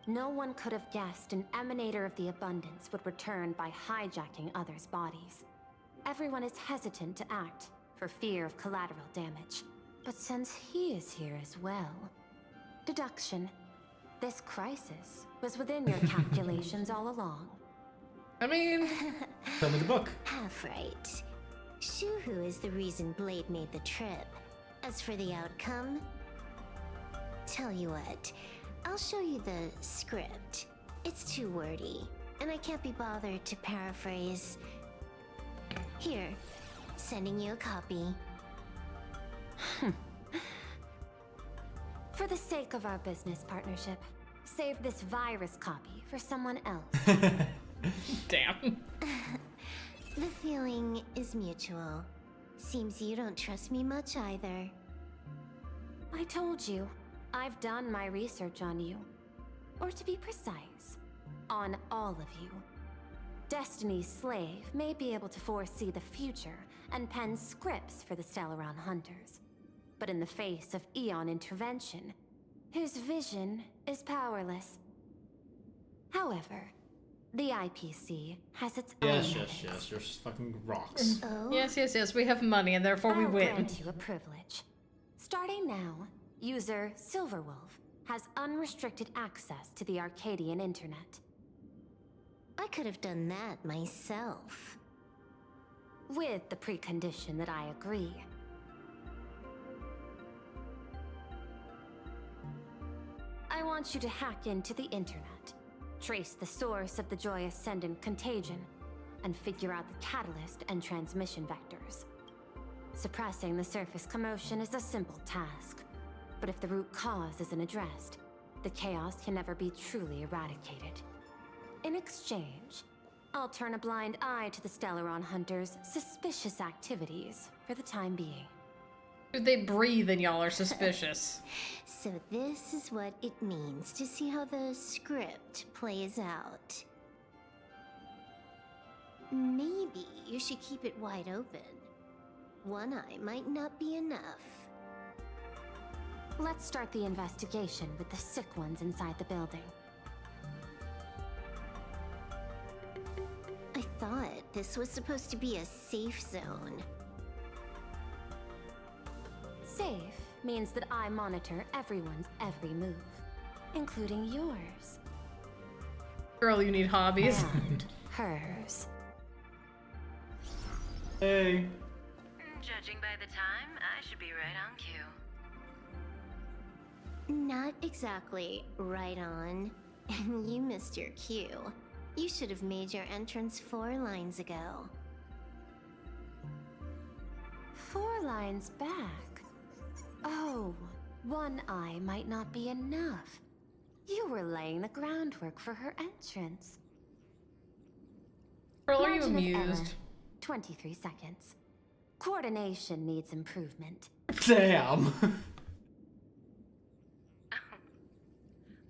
S12: No one could have guessed an emanator of the abundance would return by hijacking others' bodies. Everyone is hesitant to act, for fear of collateral damage. But since he is here as well... Deduction. This crisis was within your calculations all along.
S2: I mean...
S1: Tell me the book.
S19: Half right. Shuhu is the reason Blade made the trip. As for the outcome... Tell you what, I'll show you the script. It's too wordy, and I can't be bothered to paraphrase. Here, sending you a copy.
S12: For the sake of our business partnership, save this virus copy for someone else.
S2: Damn.
S19: The feeling is mutual. Seems you don't trust me much either.
S12: I told you, I've done my research on you. Or to be precise, on all of you. Destiny's slave may be able to foresee the future and pen scripts for the Stellaron Hunters. But in the face of Eon intervention, his vision is powerless. However, the IPC has its own
S1: Yes,
S12: methods.
S1: you're fucking rocks.
S19: Oh?
S2: Yes, we have money and therefore we
S12: I'll
S2: win.
S12: grant you a privilege. Starting now, user Silverwolf has unrestricted access to the Arcadian internet.
S19: I could have done that myself.
S12: With the precondition that I agree. I want you to hack into the internet, trace the source of the Joy Ascendant contagion, and figure out the catalyst and transmission vectors. Suppressing the surface commotion is a simple task, but if the root cause isn't addressed, the chaos can never be truly eradicated. In exchange, I'll turn a blind eye to the Stellaron Hunters' suspicious activities for the time being.
S2: If they breathe and y'all are suspicious.
S19: So this is what it means to see how the script plays out. Maybe you should keep it wide open. One eye might not be enough.
S12: Let's start the investigation with the sick ones inside the building.
S19: I thought this was supposed to be a safe zone.
S12: Safe means that I monitor everyone's every move, including yours.
S2: Girl, you need hobbies.
S12: And hers.
S1: Hey.
S18: Judging by the time, I should be right on cue.
S19: Not exactly right on. And you missed your cue. You should have made your entrance 4 lines ago.
S12: 4 lines back? Oh, one eye might not be enough. You were laying the groundwork for her entrance.
S2: Girl, are you
S12: Margin of
S2: amused?
S12: error, 23 seconds. Coordination needs improvement.
S1: Damn.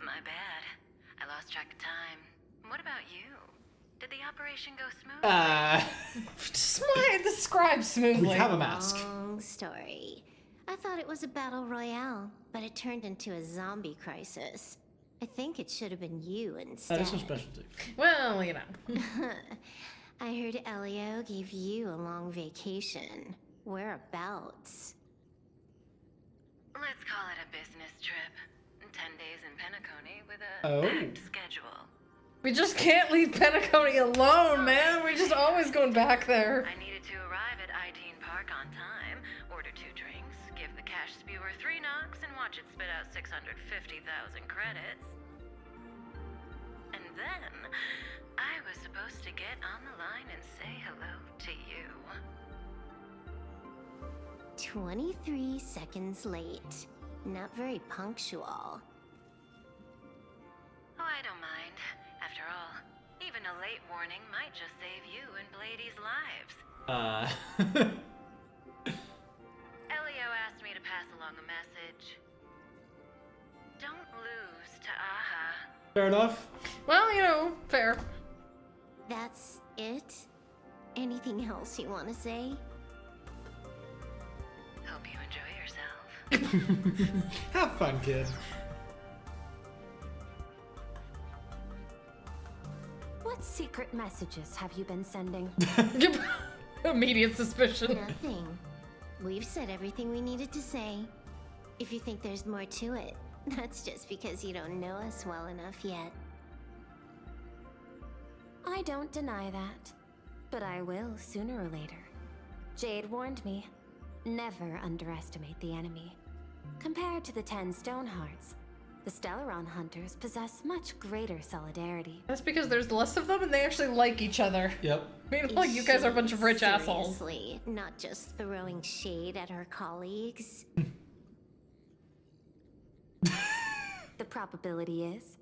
S18: My bad. I lost track of time. What about you? Did the operation go smooth?
S2: Describe smoothly.
S1: We have a mask.
S19: Long story. I thought it was a battle royale, but it turned into a zombie crisis. I think it should have been you instead.
S1: That is her specialty.
S2: Well, you know.
S19: I heard Elio gave you a long vacation. Whereabouts?
S18: Let's call it a business trip. 10 days in Penacony with a
S1: Oh.
S18: packed schedule.
S2: We just can't leave Penacony alone, man. We're just always going back there.
S18: I needed to arrive at Itine Park on time, order 2 drinks, give the cash spewer 3 knocks, and watch it spit out 650,000 credits. And then, I was supposed to get on the line and say hello to you.
S19: 23 seconds late. Not very punctual.
S18: Oh, I don't mind. After all, even a late warning might just save you and Blady's lives. Elio asked me to pass along a message. Don't lose to Aha.
S1: Fair enough.
S2: Well, you know, fair.
S19: That's it? Anything else you want to say?
S18: Hope you enjoy yourself.
S1: Have fun, kid.
S12: What secret messages have you been sending?
S2: Immediate suspicion.
S19: Nothing. We've said everything we needed to say. If you think there's more to it, that's just because you don't know us well enough yet.
S12: I don't deny that, but I will sooner or later. Jade warned me, never underestimate the enemy. Compared to the 10 Stonehearts, the Stellaron Hunters possess much greater solidarity.
S2: That's because there's less of them and they actually like each other.
S1: Yep.
S2: Meanwhile, you guys are a bunch of rich assholes.
S19: Seriously, not just throwing shade at her colleagues.
S12: The probability is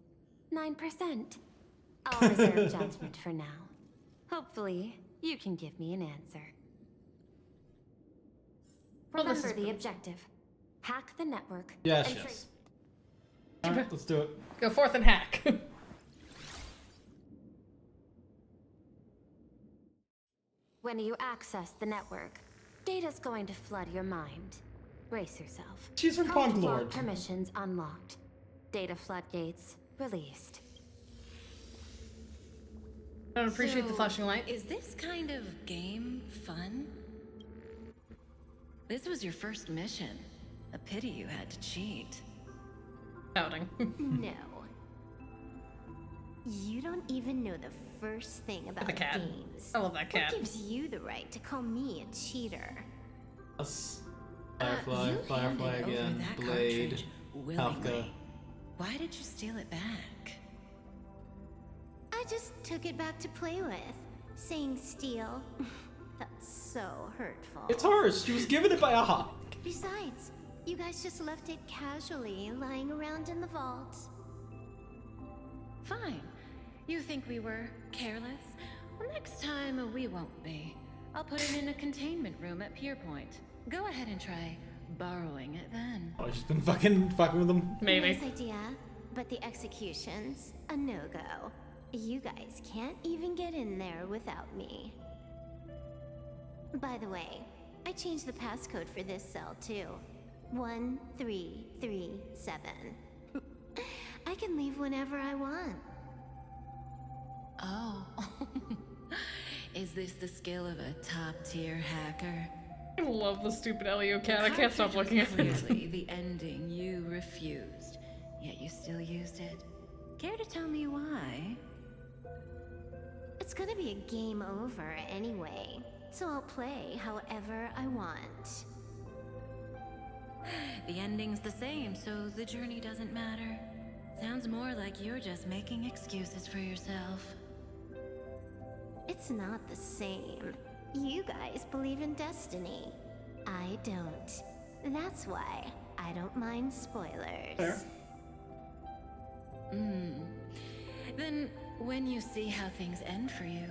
S12: 9%. I'll reserve judgment for now. Hopefully, you can give me an answer. Remember the objective. Hack the network.
S1: Yes,
S12: and
S1: yes. Alright, let's do it.
S2: Go forth and hack.
S12: When you access the network, data's going to flood your mind. Brace yourself.
S1: She's from
S12: Prompt
S1: Punk
S12: log
S1: Lord.
S12: Permissions unlocked. Data floodgates released.
S2: I don't appreciate the flashing light.
S18: Is this kind of game fun? This was your first mission. A pity you had to cheat.
S2: Shouting.
S19: No. You don't even know the first thing about
S2: The cat.
S19: games.
S2: I love that cat.
S19: What gives you the right to call me a cheater?
S1: Us. Firefly,
S18: You
S1: Firefly
S18: handed over
S1: again,
S18: that
S1: Blade,
S18: cartridge
S1: Kafka.
S18: willingly. Why did you steal it back?
S19: I just took it back to play with. Saying steal. That's so hurtful.
S1: It's hers. She was given it by Aha.
S19: Besides, you guys just left it casually lying around in the vault.
S18: Fine. You think we were careless? Well, next time we won't be. I'll put it in a containment room at Pier Point. Go ahead and try borrowing it then.
S1: Oh, she's been fucking with them.
S19: Nice idea, but the execution's a no-go. You guys can't even get in there without me. By the way, I changed the passcode for this cell too. 1337. I can leave whenever I want.
S18: Oh. Is this the skill of a top-tier hacker?
S2: I love the stupid Elio cat. I can't stop looking at it.
S18: Clearly the ending you refused, yet you still used it. Care to tell me why?
S19: It's gonna be a game over anyway, so I'll play however I want.
S18: The ending's the same, so the journey doesn't matter. Sounds more like you're just making excuses for yourself.
S19: It's not the same. You guys believe in destiny. I don't. That's why I don't mind spoilers.
S1: Fair.
S18: Then, when you see how things end for you,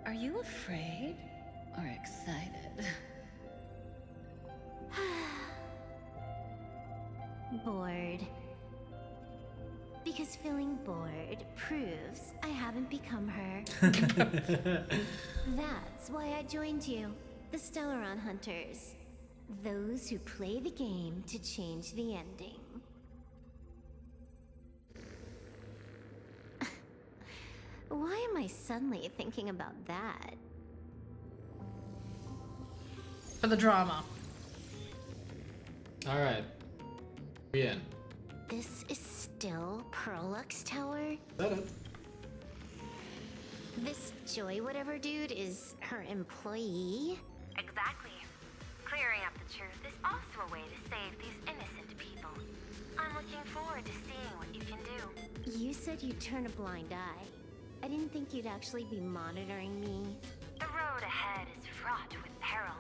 S18: are you afraid or excited?
S19: Bored. Because feeling bored proves I haven't become her. That's why I joined you, the Stellaron Hunters. Those who play the game to change the ending. Why am I suddenly thinking about that?
S2: For the drama.
S1: Alright. We in.
S19: This is still Perlux Tower?
S1: That it?
S19: This Joy whatever dude is her employee?
S3: Exactly. Clearing up the truth is also a way to save these innocent people. I'm looking forward to seeing what you can do.
S19: You said you'd turn a blind eye. I didn't think you'd actually be monitoring me.
S3: The road ahead is fraught with peril.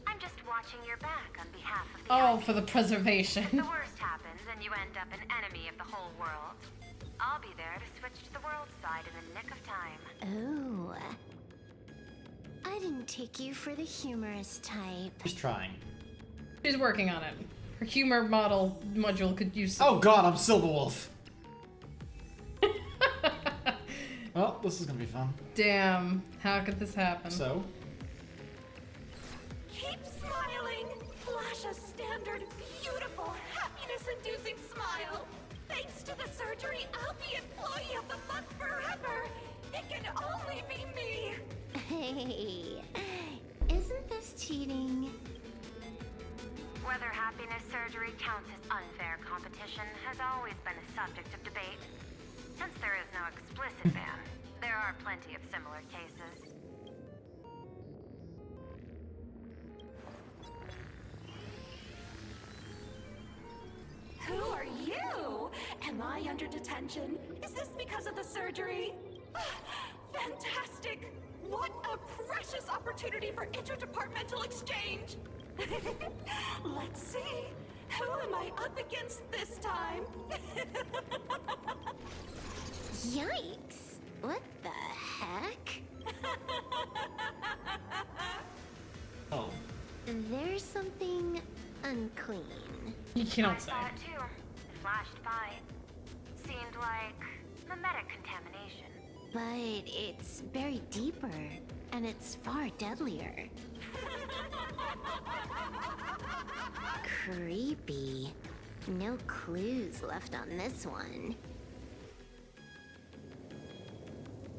S3: I'm just watching your back on behalf of the
S2: Oh,
S3: IP.
S2: for the preservation.
S3: If the worst happens and you end up an enemy of the whole world, I'll be there to switch to the world side in the nick of time.
S19: Oh. I didn't take you for the humorous type.
S1: She's trying.
S2: She's working on it. Her humor module could use some...
S1: Oh god, I'm Silverwolf. Well, this is gonna be fun.
S2: Damn, how could this happen?
S1: So?
S7: Keep smiling. Flash a standard, beautiful, happiness-inducing smile. Thanks to the surgery, I'll be Employee of the Month forever. It can only be me.
S19: Hey, isn't this cheating?
S3: Whether happiness surgery counts as unfair competition has always been a subject of debate. Since there is no explicit ban, there are plenty of similar cases.
S7: Who are you? Am I under detention? Is this because of the surgery? Fantastic! What a precious opportunity for interdepartmental exchange! Let's see. Who am I up against this time?
S19: Yikes! What the heck?
S1: Oh.
S19: There's something unclean.
S2: You cannot say.
S3: I saw it too. It flashed by. Seemed like mimetic contamination.
S19: But it's buried deeper, and it's far deadlier. Creepy. No clues left on this one.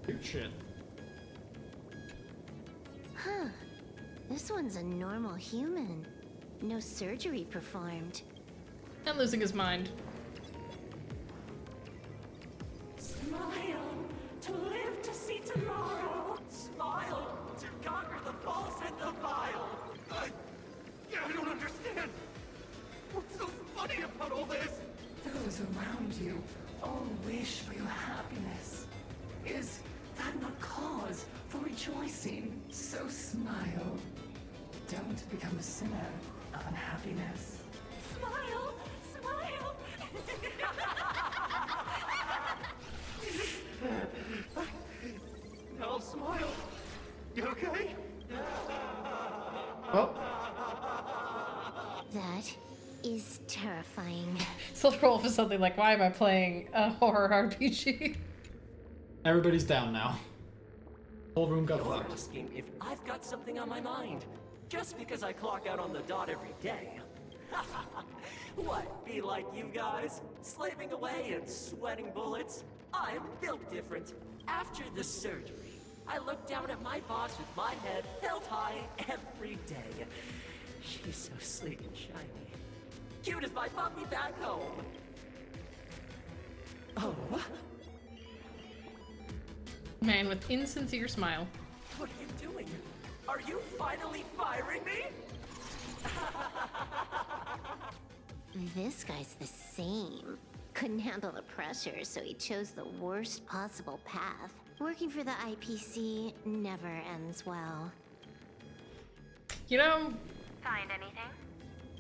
S1: Good shit.
S19: Huh. This one's a normal human. No surgery performed.
S2: And losing his mind.
S7: Smile to live to see tomorrow. Smile to conquer the false and the vile.
S16: I don't understand. What's so funny about all this?
S14: Those around you all wish for your happiness. Is that not cause for rejoicing? So smile. Don't become a sinner of unhappiness.
S7: Smile, smile.
S16: I'll smile. You okay?
S1: Oh.
S19: That is terrifying.
S2: Silverwolf is something like, why am I playing a horror RPG?
S1: Everybody's down now. Whole room got
S17: You're
S1: fucked.
S17: asking if I've got something on my mind, just because I clock out on the dot every day. What, be like you guys? Slaving away and sweating bullets? I'm built different. After the surgery, I look down at my boss with my head held high every day. She's so sleek and shiny. Cute as my puppy back home. Oh,
S2: Man with insincere smile.
S17: what are you doing? Are you finally firing me?
S19: This guy's the same. Couldn't handle the pressure, so he chose the worst possible path. Working for the IPC never ends well.
S2: You know,
S3: Find anything?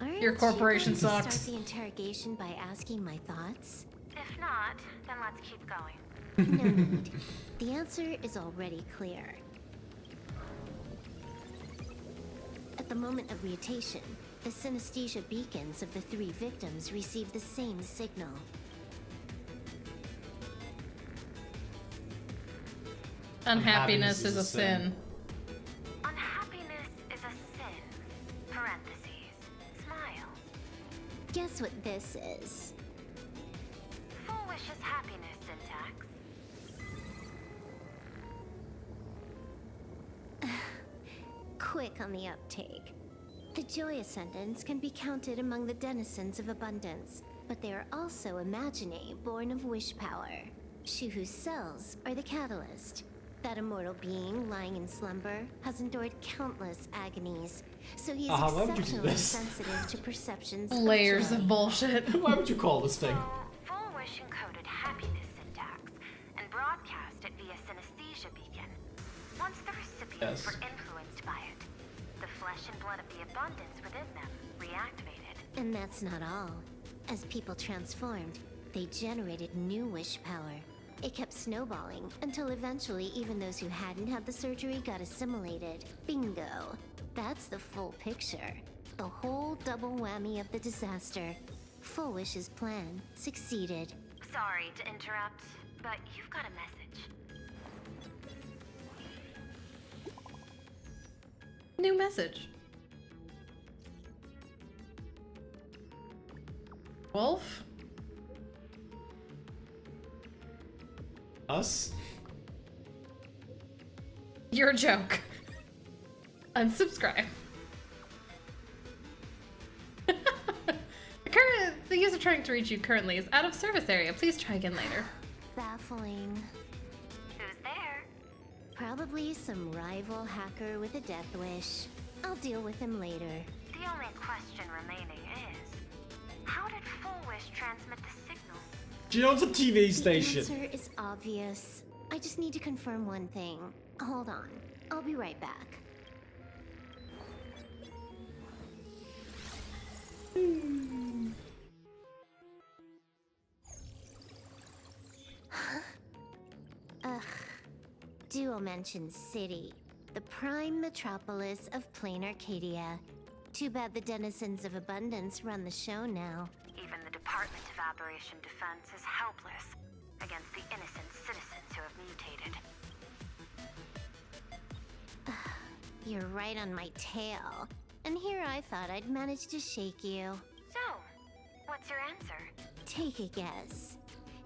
S19: Aren't
S2: your corporation
S19: you going to
S2: sucks.
S19: start the interrogation by asking my thoughts?
S3: If not, then let's keep going.
S19: No need. The answer is already clear. At the moment of mutation, the synesthesia beacons of the 3 victims received the same signal.
S2: Unhappiness is a sin.
S3: Unhappiness is a sin. Parentheses. Smile.
S19: Guess what this is?
S3: Full wish is happiness syntax.
S19: Quick on the uptake. The Joy Ascendants can be counted among the denizens of abundance, but they are also imaginae born of wish power. Shuhu's cells are the catalyst. That immortal being lying in slumber has endured countless agonies, so he's
S1: Why would you do
S19: exceptionally
S1: this?
S19: sensitive to perceptions.
S2: Layers of bullshit.
S1: Why would you call this thing?
S18: Full Wish encoded happiness syntax and broadcast it via synesthesia beacon. Once the recipients were influenced by it, the flesh and blood of the abundance within them reactivated.
S19: And that's not all. As people transformed, they generated new wish power. It kept snowballing until eventually even those who hadn't had the surgery got assimilated. Bingo. That's the full picture. The whole double whammy of the disaster. Full Wish's plan succeeded.
S18: Sorry to interrupt, but you've got a message.
S2: New message. Wolf?
S1: Us?
S2: You're a joke. Unsubscribe. The user trying to reach you currently is out of service area. Please try again later.
S19: Baffling.
S18: Who's there?
S19: Probably some rival hacker with a death wish. I'll deal with him later.
S18: The only question remaining is, how did Full Wish transmit the signal?
S1: She owns a TV station.
S19: The answer is obvious. I just need to confirm one thing. Hold on. I'll be right back. Ugh. Duo mentioned City, the prime metropolis of Planarcadia. Too bad the denizens of abundance run the show now.
S18: Even the Department of Aberration Defense is helpless against the innocent citizens who have mutated.
S19: You're right on my tail. And here I thought I'd manage to shake you.
S18: So, what's your answer?
S19: Take a guess.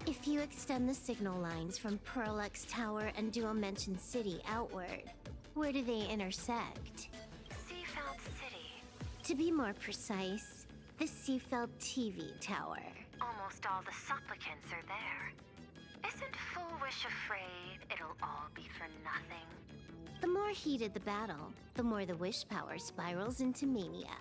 S19: If you extend the signal lines from Pearlux Tower and Duo Mention City outward, where do they intersect?
S18: Seafeld City.
S19: To be more precise, the Seafeld TV Tower.
S18: Almost all the supplicants are there. Isn't Full Wish afraid it'll all be for nothing?
S19: The more heated the battle, the more the wish power spirals into mania.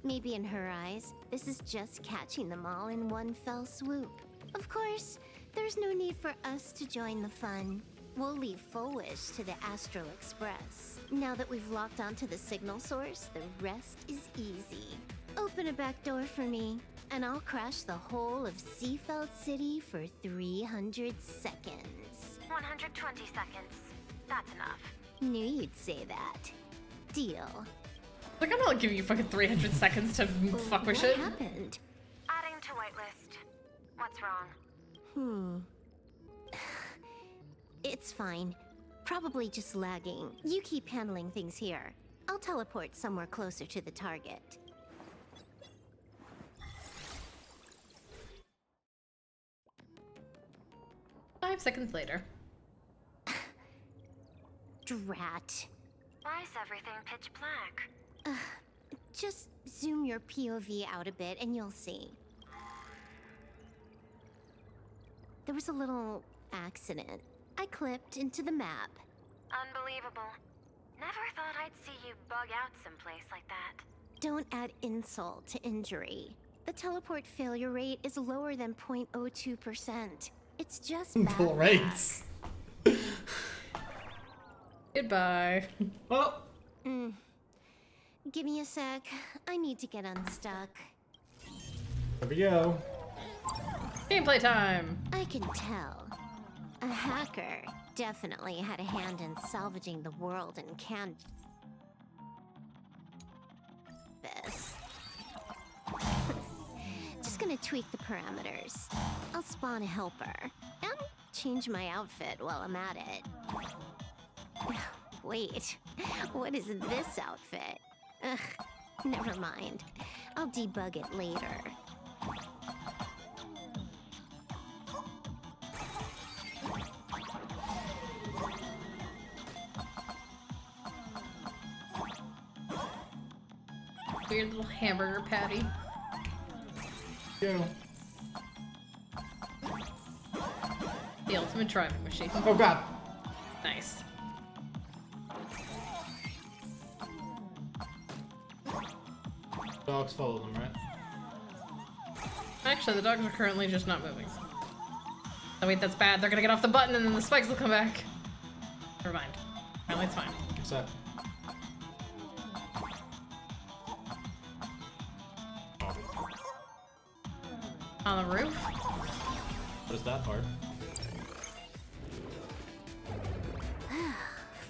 S19: Maybe in her eyes, this is just catching them all in one fell swoop. Of course, there's no need for us to join the fun. We'll leave Full Wish to the Astral Express. Now that we've locked onto the signal source, the rest is easy. Open a back door for me, and I'll crash the whole of Seafeld City for 300 seconds.
S18: 120 seconds. That's enough.
S19: Knew you'd say that. Deal.
S2: Like, I'm not giving you fucking 300 seconds to fuck with shit.
S19: What happened?
S18: Adding to whitelist. What's wrong?
S19: It's fine. Probably just lagging. You keep handling things here. I'll teleport somewhere closer to the target.
S2: Five seconds later.
S19: Drat.
S18: Why is everything pitch black?
S19: Just zoom your POV out a bit and you'll see. There was a little accident. I clipped into the map.
S18: Unbelievable. Never thought I'd see you bug out someplace like that.
S19: Don't add insult to injury. The teleport failure rate is lower than 0.02%. It's just bad
S1: Great.
S2: Goodbye.
S1: Well.
S19: Give me a sec. I need to get unstuck.
S1: There we go.
S2: Gameplay time.
S19: I can tell. A hacker definitely had a hand in salvaging the world and canvas. Just gonna tweak the parameters. I'll spawn a helper and change my outfit while I'm at it. Wait, what is this outfit? Ugh, never mind. I'll debug it later.
S2: Weird little hamburger patty.
S1: Go.
S2: The ultimate driving machine.
S1: Oh god.
S2: Nice.
S1: Dogs follow them, right?
S2: Actually, the dogs are currently just not moving. Oh wait, that's bad. They're gonna get off the button and then the spikes will come back. Never mind. Apparently it's fine.
S1: What's that?
S2: On the roof?
S1: What is that part?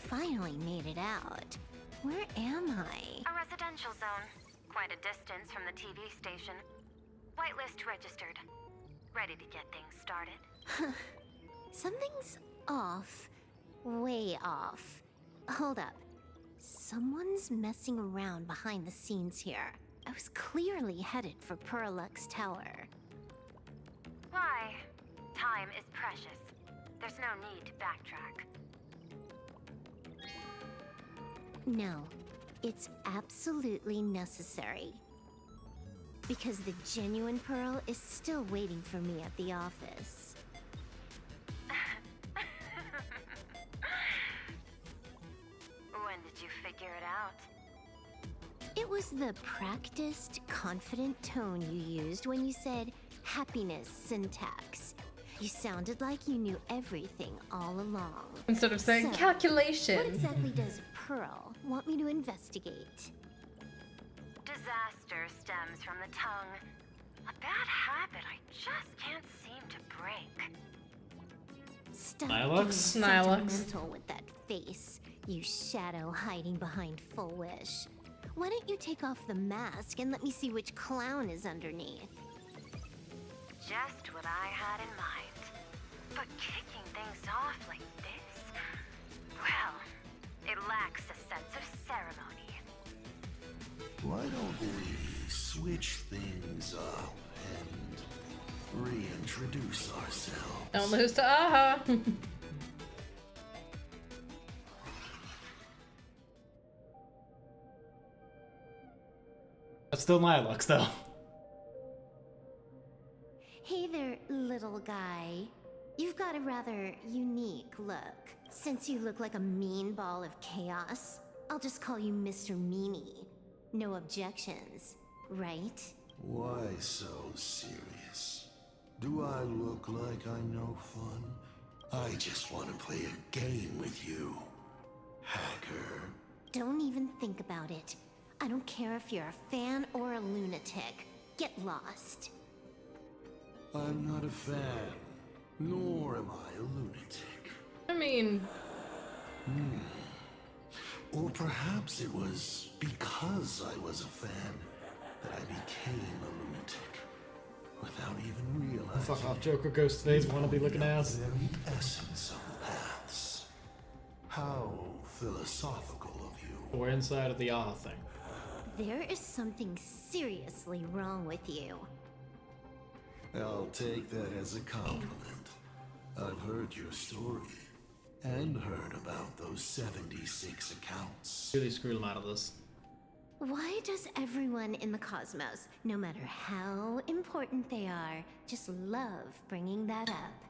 S19: Finally made it out. Where am I?
S12: A residential zone. Quite a distance from the TV station. Whitelist registered. Ready to get things started.
S19: Something's off. Way off. Hold up. Someone's messing around behind the scenes here. I was clearly headed for Purlux Tower.
S12: Why? Time is precious. There's no need to backtrack.
S19: No, it's absolutely necessary. Because the genuine Pearl is still waiting for me at the office.
S12: When did you figure it out?
S19: It was the practiced, confident tone you used when you said happiness syntax. You sounded like you knew everything all along.
S2: Instead of saying
S19: So,
S2: calculation.
S19: What exactly does Pearl want me to investigate?
S12: Disaster stems from the tongue. A bad habit I just can't seem to break.
S19: Stop
S1: Nihilux?
S19: being
S2: Nihilux.
S19: sentimental with that face, you shadow hiding behind Full Wish. Why don't you take off the mask and let me see which clown is underneath?
S12: Just what I had in mind. But kicking things off like this, well, it lacks a sense of ceremony.
S22: Why don't we switch things up and reintroduce ourselves?
S2: Don't lose to Aha.
S1: That's still Nihilux, though.
S19: Hey there, little guy. You've got a rather unique look. Since you look like a mean ball of chaos, I'll just call you Mr. Meanie. No objections, right?
S22: Why so serious? Do I look like I'm no fun? I just want to play a game with you, hacker.
S19: Don't even think about it. I don't care if you're a fan or a lunatic. Get lost.
S22: I'm not a fan, nor am I a lunatic.
S2: I mean...
S22: Or perhaps it was because I was a fan that I became a lunatic, without even realizing.
S1: Fuck off, Joker, Ghostface, wannabe looking ass.
S22: The very essence of the paths. How philosophical of you.
S1: We're inside of the Aha thing.
S19: There is something seriously wrong with you.
S22: I'll take that as a compliment. I've heard your story, and heard about those 76 accounts.
S1: Really screw them out of this.
S19: Why does everyone in the cosmos, no matter how important they are, just love bringing that up?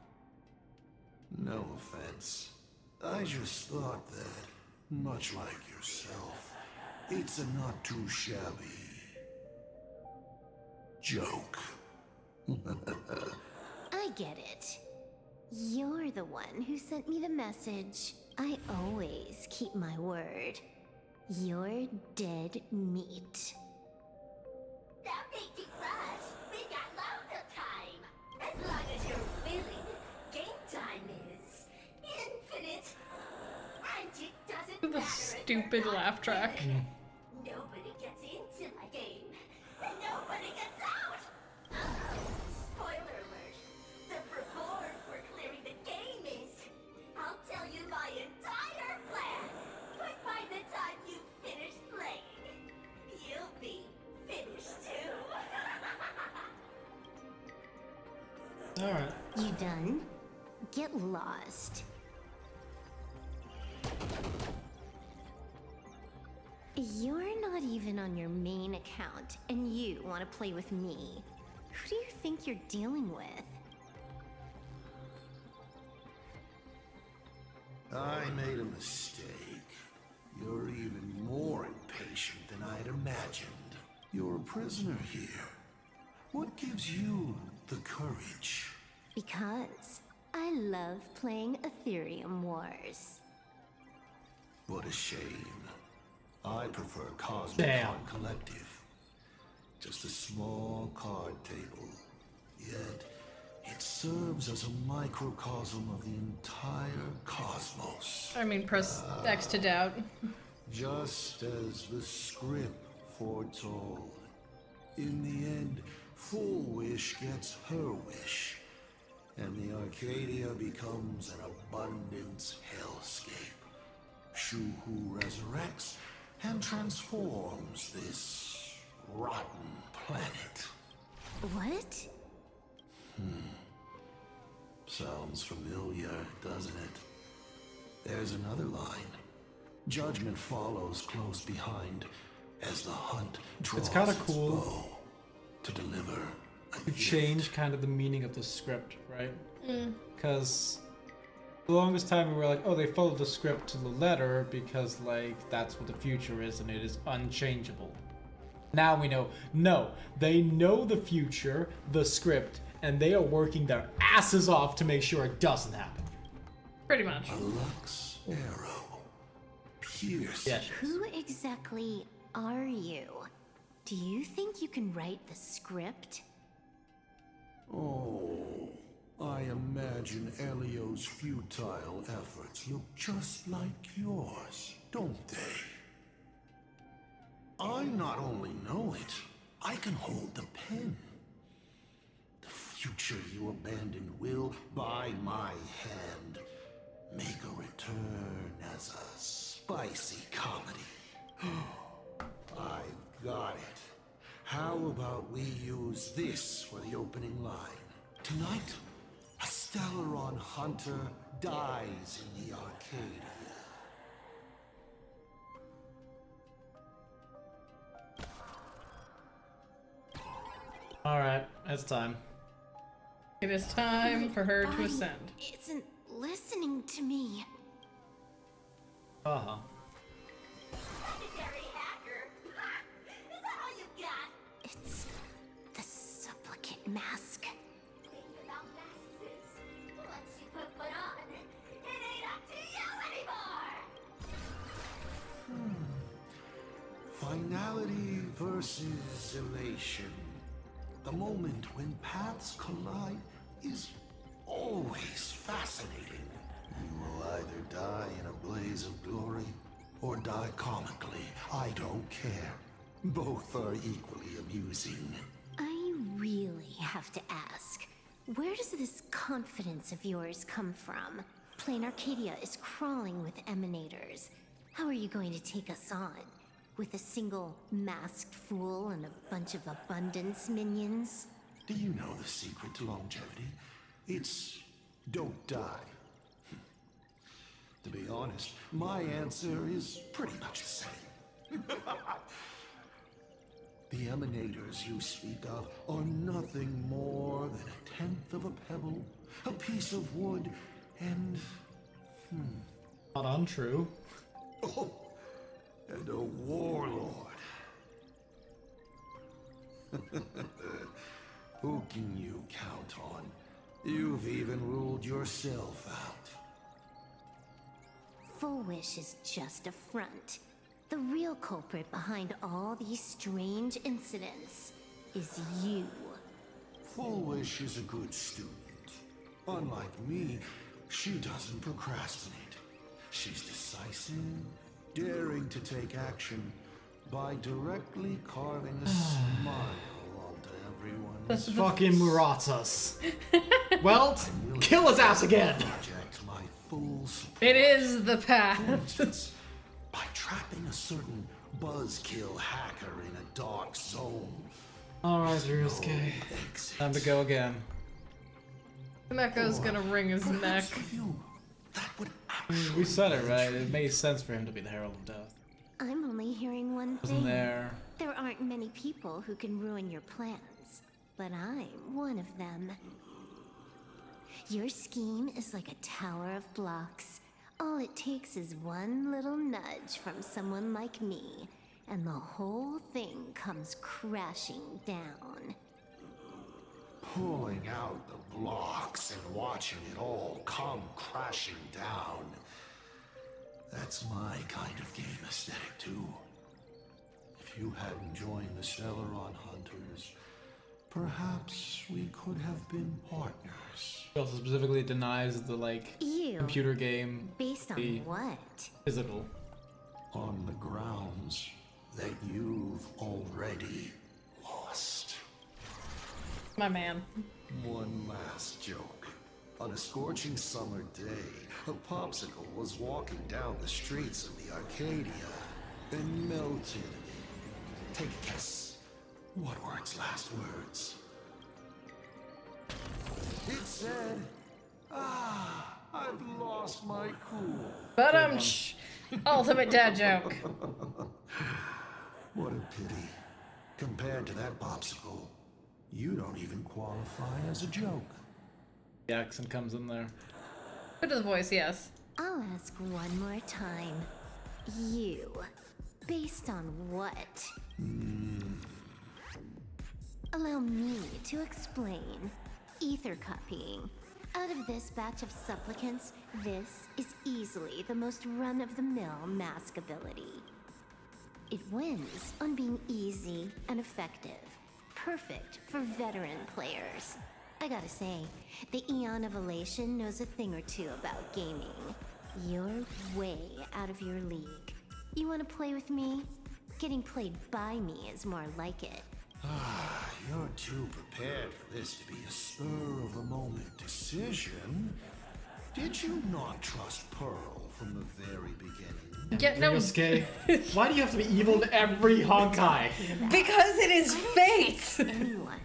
S22: No offense. I just thought that, much like yourself, it's a not too shabby joke.
S19: I get it. You're the one who sent me the message. I always keep my word. You're dead meat.
S7: Don't make too much. We got loads of time. As long as you're willing, game time is infinite. And it doesn't
S2: The
S7: matter.
S2: stupid laugh track.
S7: Nobody gets into my game. And nobody gets out. Spoiler alert. The reward for clearing the game is... I'll tell you my entire plan. But by the time you finish playing, you'll be finished too.
S1: Alright.
S19: You done? Get lost. You're not even on your main account, and you want to play with me. Who do you think you're dealing with?
S22: I made a mistake. You're even more impatient than I'd imagined. You're a prisoner here. What gives you the courage?
S19: Because I love playing Ethereum Wars.
S22: What a shame. I prefer Cosmos Collective. Just a small card table. Yet, it serves as a microcosm of the entire cosmos.
S2: I mean, press X to doubt.
S22: Just as the script foretold. In the end, Full Wish gets her wish. And the Arcadia becomes an abundance hellscape. Shu-Hu resurrects and transforms this rotten planet.
S19: What?
S22: Sounds familiar, doesn't it? There's another line. Judgment follows close behind as the hunt draws
S1: It's kind of
S22: its
S1: cool
S22: bow to deliver
S1: to change kind of the meaning of the script, right?
S2: Mm.
S1: Because the longest time we were like, oh, they followed the script to the letter because, like, that's what the future is and it is unchangeable. Now we know, no, they know the future, the script, and they are working their asses off to make sure it doesn't happen.
S2: Pretty much.
S22: A Lux arrow. Pierce.
S1: Yes.
S19: Who exactly are you? Do you think you can write the script?
S22: Oh, I imagine Elio's futile efforts look just like yours, don't they? I not only know it, I can hold the pen. The future you abandoned will, by my hand, make a return as a spicy comedy. I've got it. How about we use this for the opening line? Tonight, a Stellaron hunter dies in the Arcadia.
S1: Alright, it's time.
S2: It is time for her to
S19: Mine
S2: ascend.
S19: Isn't listening to me.
S1: Uh-huh.
S7: Legendary hacker. Is that all you've got?
S19: It's the supplicant mask.
S7: Think about masks. Once you put one on, it ain't up to you anymore.
S22: Finality versus elation. The moment when paths collide is always fascinating. You will either die in a blaze of glory or die comically. I don't care. Both are equally amusing.
S19: I really have to ask, where does this confidence of yours come from? Planarcadia is crawling with emanators. How are you going to take us on? With a single masked fool and a bunch of abundance minions?
S22: Do you know the secret to longevity? It's don't die. To be honest, my answer is pretty much the same. The emanators you speak of are nothing more than a tenth of a pebble, a piece of wood, and...
S1: Not untrue.
S22: Oh, and a warlord. Who can you count on? You've even ruled yourself out.
S19: Full Wish is just a front. The real culprit behind all these strange incidents is you.
S22: Full Wish is a good student. Unlike me, she doesn't procrastinate. She's decisive, daring to take action by directly carving a smile onto everyone's
S1: Fucking Muratas. Well, kill his ass again.
S22: Project my full support.
S2: It is the path.
S22: For instance, by trapping a certain buzzkill hacker in a dark zone.
S1: Alright, Ryusuke. Time to go again.
S2: Neko's gonna wring his neck.
S1: We said it, right? It made sense for him to be the Herald of Death.
S19: I'm only hearing one
S1: Wasn't
S19: thing.
S1: there?
S19: There aren't many people who can ruin your plans, but I'm one of them. Your scheme is like a tower of blocks. All it takes is one little nudge from someone like me, and the whole thing comes crashing down.
S22: Pulling out the blocks and watching it all come crashing down. That's my kind of game aesthetic, too. If you hadn't joined the Stellaron Hunters, perhaps we could have been partners.
S1: He also specifically denies the, like,
S19: You.
S1: computer game.
S19: Based on
S1: the
S19: what?
S1: Physical.
S22: On the grounds that you've already lost.
S2: My man.
S22: One last joke. On a scorching summer day, a popsicle was walking down the streets of the Arcadia and melted. Take a guess. What were its last words? It said, I've lost my cool.
S2: But ultimate dad joke.
S22: What a pity. Compared to that popsicle, you don't even qualify as a joke.
S1: The accent comes in there.
S2: Bit of the voice, yes.
S19: I'll ask one more time. You. Based on what? Allow me to explain. Ether copying. Out of this batch of supplicants, this is easily the most run-of-the-mill mask ability. It wins on being easy and effective. Perfect for veteran players. I gotta say, the Eon of Elation knows a thing or two about gaming. You're way out of your league. You wanna play with me? Getting played by me is more like it.
S22: You're too prepared for this to be a spur-of-the-moment decision. Did you not trust Pearl from the very beginning?
S2: Yeah, no.
S1: Ryosuke, why do you have to be evil to every Honkai?
S2: Because it is fate!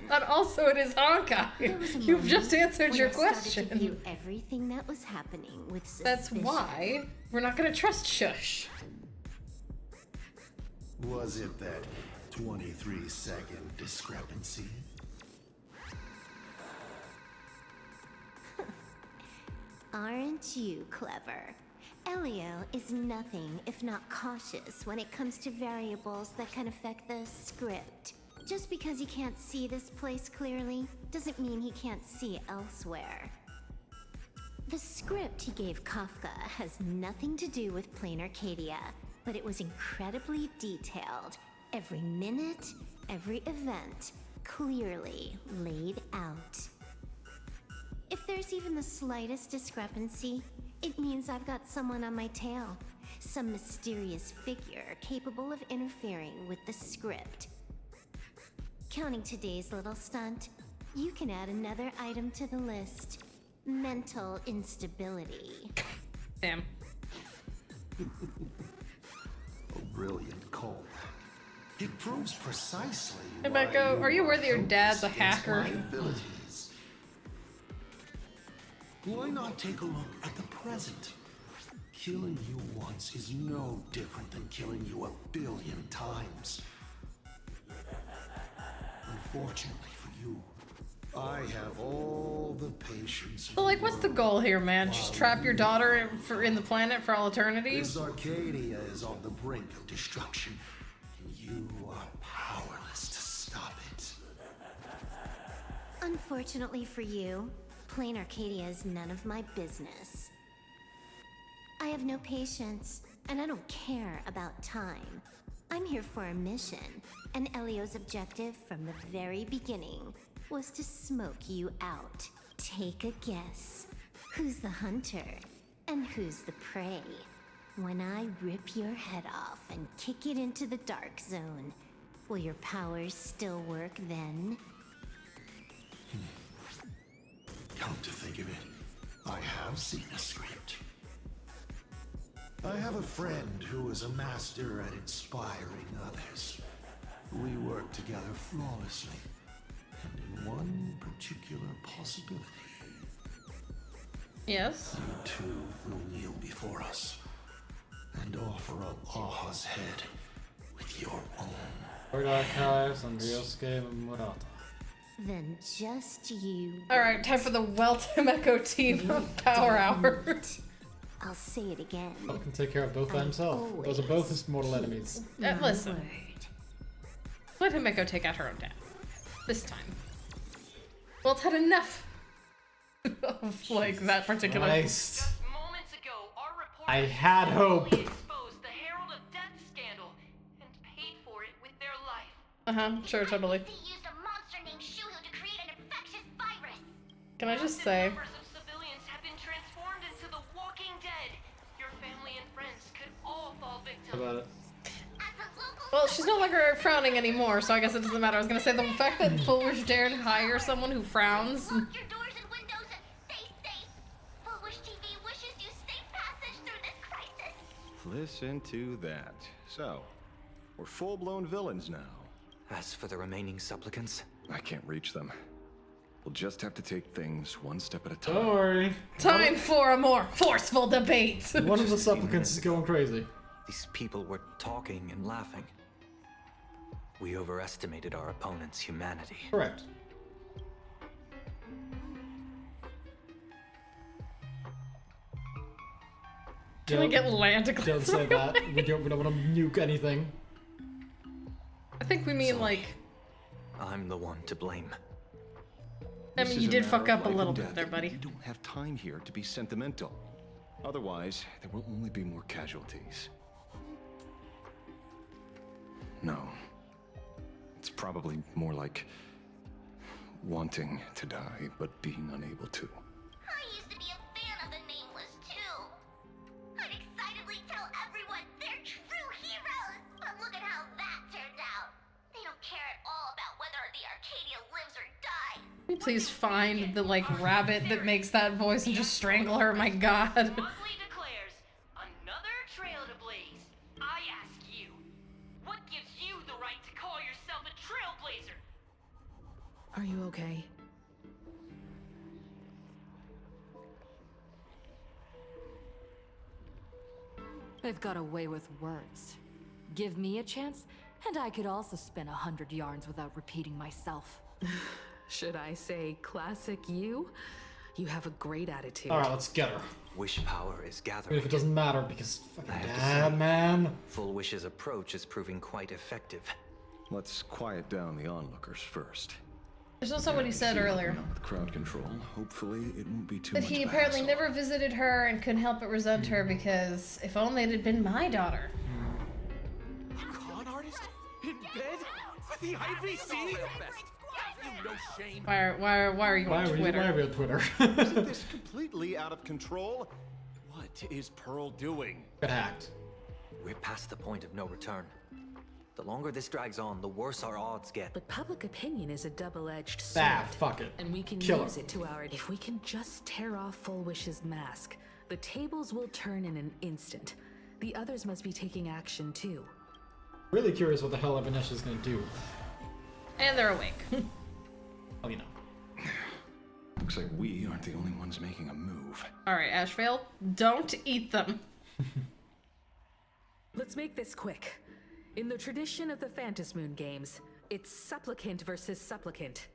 S2: And also it is Honkai. You've just answered your question.
S19: To view everything that was happening with suspicion.
S2: That's why we're not gonna trust Shush.
S22: Was it that 23-second discrepancy?
S19: Aren't you clever? Elio is nothing if not cautious when it comes to variables that can affect the script. Just because he can't see this place clearly doesn't mean he can't see elsewhere. The script he gave Kafka has nothing to do with Planarcadia, but it was incredibly detailed. Every minute, every event, clearly laid out. If there's even the slightest discrepancy, it means I've got someone on my tail. Some mysterious figure capable of interfering with the script. Counting today's little stunt, you can add another item to the list. Mental instability.
S2: Damn.
S22: A brilliant call. It proves precisely
S2: Hey, Becco, are you aware that your dad's a hacker?
S22: Why not take a look at the present? Killing you once is no different than killing you 1 billion times. Unfortunately for you, I have all the patience.
S2: But like, what's the goal here, man? Just trap your daughter in the planet for all eternity?
S22: This Arcadia is on the brink of destruction, and you are powerless to stop it.
S19: Unfortunately for you, Planarcadia is none of my business. I have no patience, and I don't care about time. I'm here for a mission, and Elio's objective from the very beginning was to smoke you out. Take a guess. Who's the hunter, and who's the prey? When I rip your head off and kick it into the dark zone, will your powers still work then?
S22: Come to think of it, I have seen a script. I have a friend who is a master at inspiring others. We work together flawlessly, and in one particular possibility.
S2: Yes?
S22: You two will kneel before us and offer up Aha's head with your own.
S1: Lord Archives and Ryosuke Murata.
S19: Then just you.
S2: Alright, time for the Welcome Echo Team Power Hour.
S19: I'll say it again.
S1: He can take care of both by himself. Those are both his mortal enemies.
S2: Listen. Let Himeko take out her own dad. This time. Well, it's had enough of, like, that particular...
S1: Christ. I had hope.
S2: Sure, totally.
S3: They used a monster named Shuhu to create an infectious virus.
S2: Can I just say...
S10: Numbers of civilians have been transformed into the walking dead. Your family and friends could all fall victim.
S1: How about it?
S2: Well, she's no longer frowning anymore, so I guess it doesn't matter. I was gonna say, the fact that Fullwish dared hire someone who frowns...
S3: Your doors and windows and stay safe. Fullwish TV wishes you safe passage through this crisis.
S5: Listen to that. So, we're full-blown villains now.
S20: As for the remaining supplicants,
S5: I can't reach them. We'll just have to take things one step at a time.
S1: Don't worry.
S2: Time for a more forceful debate.
S1: One of the supplicants is going crazy.
S20: these people were talking and laughing. We overestimated our opponent's humanity.
S1: Correct.
S2: Can we get land to
S1: Don't say that. We don't want to nuke anything.
S2: I think we mean like...
S20: I'm the one to blame.
S2: I mean, you did fuck up a little bit there, buddy.
S5: We don't have time here to be sentimental. Otherwise, there will only be more casualties. No. It's probably more like wanting to die, but being unable to.
S3: I used to be a fan of the Nameless, too. I'd excitedly tell everyone they're true heroes, but look at how that turned out. They don't care at all about whether the Arcadia lives or dies.
S2: Can you please find the, like, rabbit that makes that voice and just strangle her? My god.
S10: Declares another trail to blaze. I ask you, what gives you the right to call yourself a trailblazer?
S4: Are you okay? They've got a way with words. Give me a chance, and I could also spin 100 yarns without repeating myself.
S13: Should I say classic you? You have a great attitude.
S1: Alright, let's get her.
S20: Wish power is
S1: Even
S20: gathering.
S1: if it doesn't matter, because fucking
S20: I have to
S1: dad,
S20: say,
S1: man.
S20: Full Wish's approach is proving quite effective.
S5: Let's quiet down the onlookers first.
S2: There's also what he said earlier.
S5: With crowd control, hopefully it won't be too
S2: That
S5: much
S2: he
S5: of a
S2: apparently
S5: hassle.
S2: never visited her and couldn't help but resent her because if only it had been my daughter.
S17: Con artist? In bed? With the IPC? You no shame.
S2: Why are you on Twitter?
S1: Why are we on Twitter?
S5: Isn't this completely out of control? What is Pearl doing?
S1: Get hacked.
S20: We're past the point of no return. The longer this drags on, the worse our odds get.
S13: But public opinion is a double-edged sword.
S1: Ah, fuck it.
S13: And we can
S1: Kill
S13: use
S1: her.
S13: it to our... If we can just tear off Full Wish's mask, the tables will turn in an instant. The others must be taking action too.
S1: Really curious what the hell Evanescia's gonna do.
S2: And they're awake.
S1: Oh, you know.
S5: Looks like we aren't the only ones making a move.
S2: Alright, Ashvale, don't eat them.
S13: Let's make this quick. In the tradition of the Phantom Moon games, it's supplicant versus supplicant.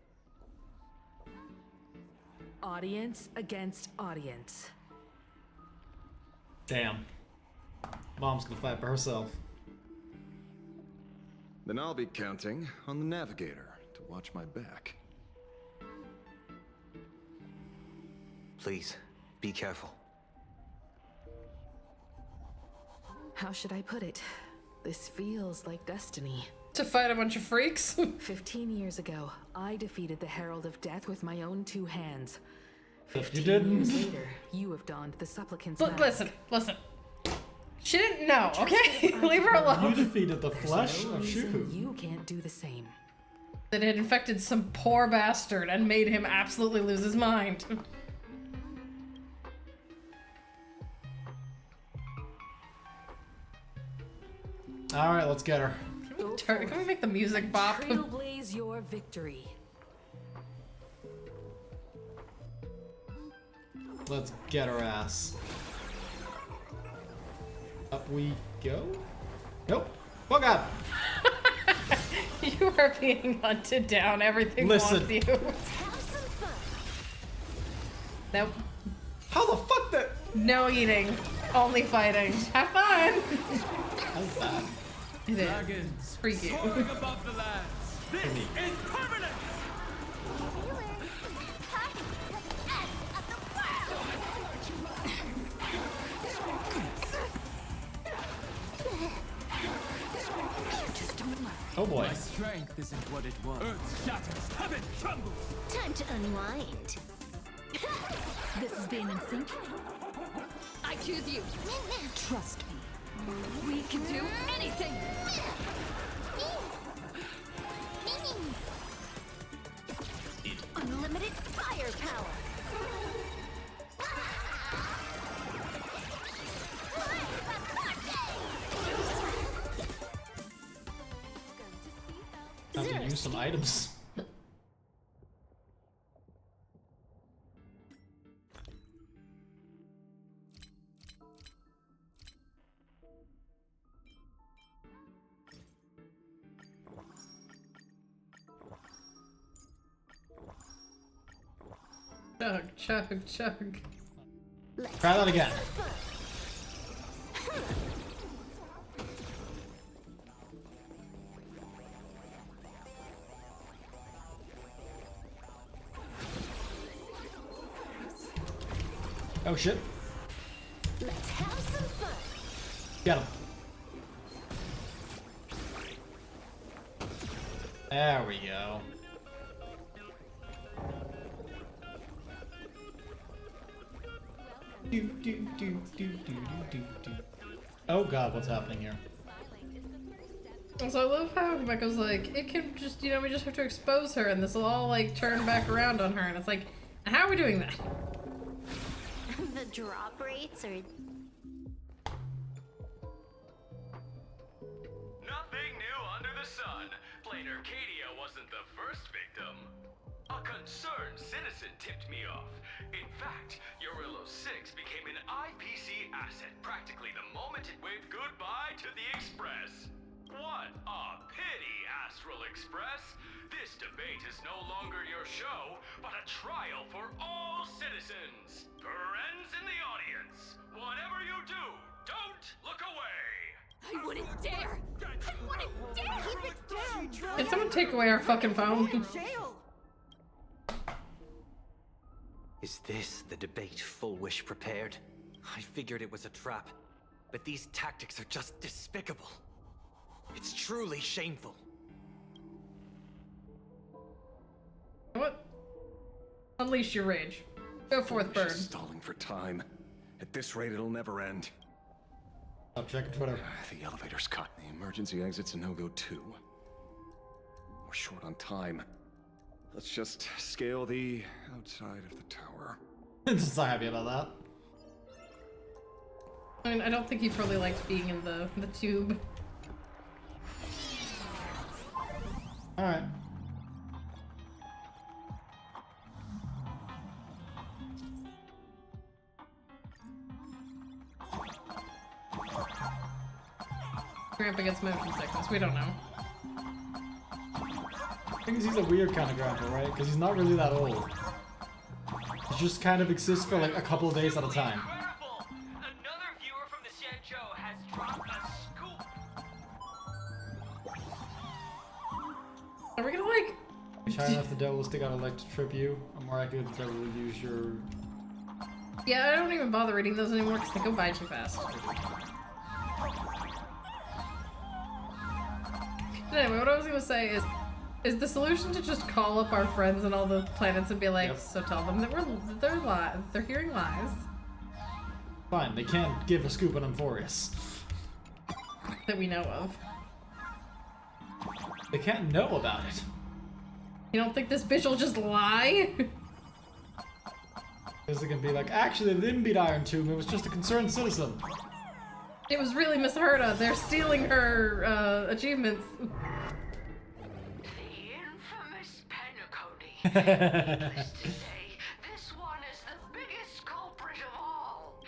S13: Audience against audience.
S1: Damn. Mom's gonna fight by herself.
S5: Then I'll be counting on the navigator to watch my back.
S20: Please, be careful.
S13: How should I put it? This feels like destiny.
S2: To fight a bunch of freaks?
S13: 15 years ago, I defeated the Herald of Death with my own two hands.
S1: If you
S13: 15
S1: didn't.
S13: years later, you have donned the supplicant's
S2: Look,
S13: mask.
S2: listen. She didn't know, okay? Leave her
S1: You
S2: alone.
S1: defeated the flesh
S13: No
S1: of
S13: reason
S1: Shuhu.
S13: you can't do the same.
S2: That had infected some poor bastard and made him absolutely lose his mind.
S1: Alright, let's get her.
S2: Can we make the music bop?
S13: Trailblaze your victory.
S1: Let's get her ass. Up we go? Nope. Oh god!
S2: You are being hunted down. Everything
S1: Listen.
S2: wants you. Nope.
S1: How the fuck that?
S2: No eating. Only fighting. Have fun!
S1: How's that?
S2: It is. For you.
S6: Soaring above the lands. This is permanent!
S1: Oh boy.
S15: My strength isn't what it was.
S6: Earth shatters, heaven trembles.
S19: Time to unwind.
S13: This is being in sync. I choose you. Trust me. We can do anything.
S19: Unlimited firepower.
S1: Time to use some items.
S2: Chug.
S1: Try that again. Oh shit.
S19: Let's have some fun.
S1: Get him. There we go. Oh god, what's happening here?
S2: So I love how Rebecca's like, it can just, you know, we just have to expose her and this will all like turn back around on her. And it's like, how are we doing that?
S19: The drop rates are...
S8: Nothing new under the sun. Planarcadia wasn't the first victim. A concerned citizen tipped me off. In fact, Eurillo 6 became an IPC asset practically the moment it waved goodbye to the Express. What a pity, Astral Express. This debate is no longer your show, but a trial for all citizens. Friends in the audience, whatever you do, don't look away.
S7: I wouldn't dare! I wouldn't dare! Keep it down!
S2: Can someone take away our fucking phone?
S20: Is this the debate Full Wish prepared? I figured it was a trap, but these tactics are just despicable. It's truly shameful.
S2: What? Unleash your rage. Go forth,
S5: Full Wish
S2: bird.
S5: is stalling for time. At this rate, it'll never end.
S1: Stop checking Twitter.
S5: The elevator's cut. The emergency exit's a no-go too. We're short on time. Let's just scale the outside of the tower.
S1: Just not happy about that.
S2: I mean, I don't think he probably liked being in the tube.
S1: Alright.
S2: Grandpa gets motion sickness. We don't know.
S1: I think he's a weird kind of grandpa, right? Because he's not really that old. He just kind of exists for like a couple of days at a time.
S8: Another viewer from the Xianzhou has dropped a scoop.
S2: Are we gonna like...
S1: China, if the devil will stick out a leg to trip you, or more likely the devil will use your...
S2: Yeah, I don't even bother reading those anymore because they go by too fast. Anyway, what I was gonna say is the solution to just call up our friends and all the planets and be like,
S1: Yep.
S2: so tell them that they're hearing lies.
S1: Fine, they can't give a scoop on Amphorius.
S2: That we know of.
S1: They can't know about it.
S2: You don't think this bitch will just lie?
S1: Because they can be like, actually, they didn't beat Iron Tomb, it was just a concerned citizen.
S2: It was really Miss Herta. They're stealing her achievements.
S7: The infamous Penacony. Needless to say, this one is the biggest culprit of all.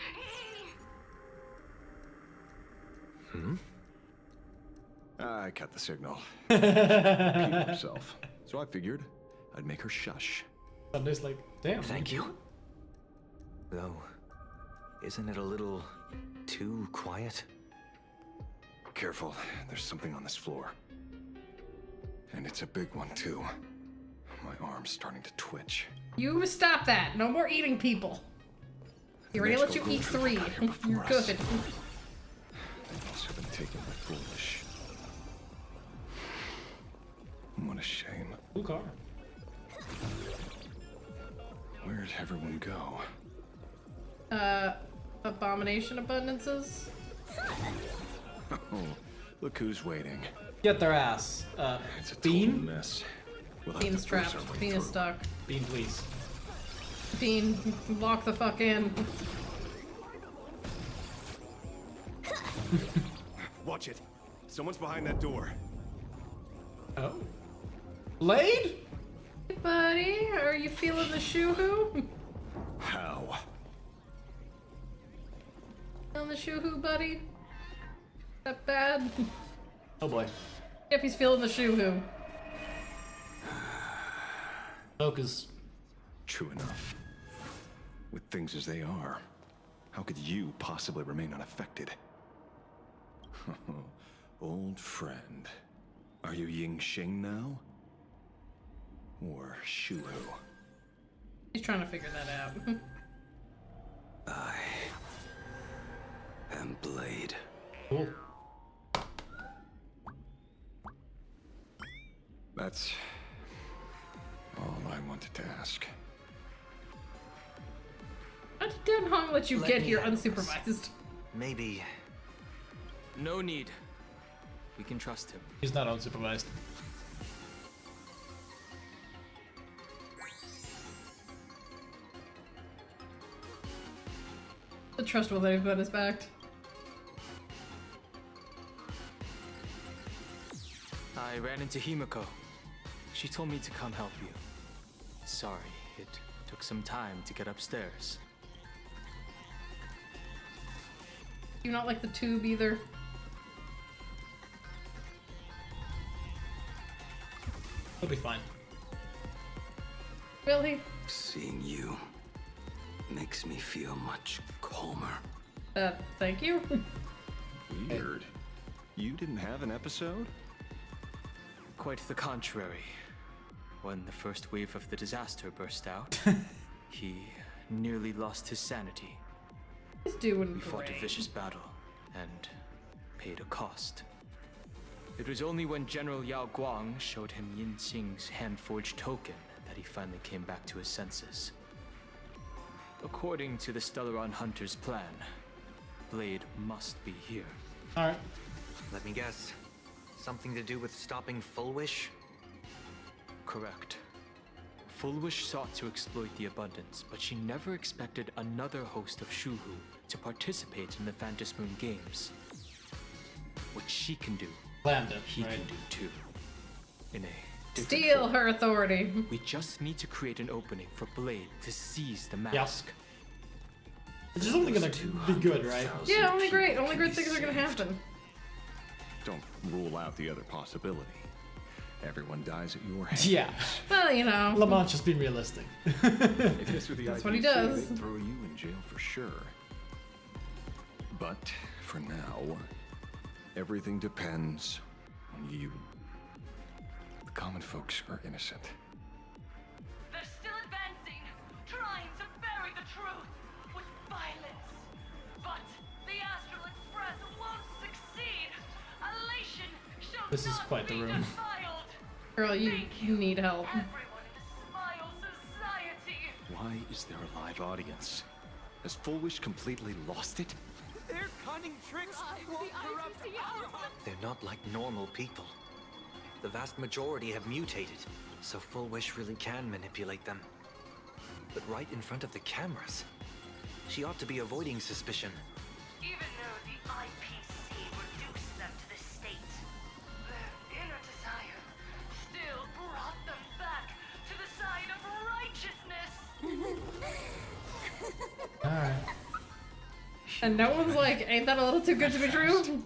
S5: I cut the signal. Keep herself. So I figured I'd make her shush.
S1: Sunday's like, damn.
S20: Thank you. Though, Isn't it a little too quiet?
S5: Careful, there's something on this floor. And it's a big one, too. My arm's starting to twitch.
S2: You stop that. No more eating people. You already let you eat 3. You're good.
S5: They must have been taken by Foolish. What a shame.
S1: Cool car.
S5: Where'd everyone go?
S2: Abomination abundances?
S5: Oh, look who's waiting.
S1: Get their ass.
S5: It's a
S1: Bean?
S5: total mess. We'll have
S2: Bean's
S5: to force
S2: trapped.
S5: our way
S2: Bean is
S5: through.
S2: stuck.
S1: Bean, please.
S2: Bean, lock the fuck in.
S5: Watch it. Someone's behind that door.
S1: Oh. Blade?
S2: Hey, buddy, are you feeling the shoo-hoo?
S5: How?
S2: Feeling the shoo-hoo, buddy? That bad?
S1: Oh boy.
S2: Yep, he's feeling the shoo-hoo.
S1: Focus.
S5: True enough. With things as they are, how could you possibly remain unaffected? Old friend. Are you Ying Xing now? Or Shuhu?
S2: He's trying to figure that out.
S20: I am Blade.
S1: Cool.
S5: That's all I wanted to ask.
S2: How did Dan Hong let you
S20: Let
S2: get
S20: me
S2: here
S20: handle this.
S2: unsupervised?
S20: Maybe.
S15: No need. We can trust him.
S1: He's not unsupervised.
S2: The trust will they've got his back.
S15: I ran into Himiko. She told me to come help you. Sorry, it took some time to get upstairs.
S2: You not like the tube either?
S1: He'll be fine.
S2: Really?
S20: Seeing you makes me feel much calmer.
S2: Thank you.
S5: Weird. You didn't have an episode?
S15: Quite the contrary. When the first wave of the disaster burst out, he nearly lost his sanity.
S2: He's doing
S15: We fought a
S2: great.
S15: vicious battle and paid a cost. It was only when General Yao Guang showed him Yin Xing's hand-forged token that he finally came back to his senses. According to the Stellaron Hunter's plan, Blade must be here.
S1: Alright.
S20: Let me guess. Something to do with stopping Full Wish?
S15: Correct. Full Wish sought to exploit the abundance, but she never expected another host of Shuhu to participate in the Phantom Moon Games. What she can do,
S1: Planned it,
S15: he
S1: right?
S15: can do too. In a different
S2: Steal
S15: form.
S2: her authority.
S15: We just need to create an opening for Blade to seize the mask.
S1: Which is only gonna be good, right?
S2: Yeah, only great things are gonna happen.
S5: Don't rule out the other possibility. Everyone dies at your hands.
S1: Yeah.
S2: Well, you know.
S1: Lamont's just being realistic.
S5: If this were the
S2: That's what he
S5: IPC,
S2: does.
S5: they'd throw you in jail for sure. But for now, everything depends on you. The common folks are innocent.
S7: They're still advancing, trying to bury the truth with violence. But the Astral Express won't succeed. Elation shall
S1: This is
S7: not
S1: quite the
S7: be
S1: room.
S7: defiled.
S2: Girl, you need help.
S7: Everyone in the Smile Society.
S5: Why is there a live audience? Has Full Wish completely lost it?
S8: Their cunning tricks won't corrupt our hearts.
S20: They're not like normal people. The vast majority have mutated, so Full Wish really can manipulate them. But right in front of the cameras, she ought to be avoiding suspicion.
S7: Even though the IPC reduced them to this state, their inner desire still brought them back to the side of righteousness.
S1: Alright.
S2: And no one's like, ain't that a little too good to be true?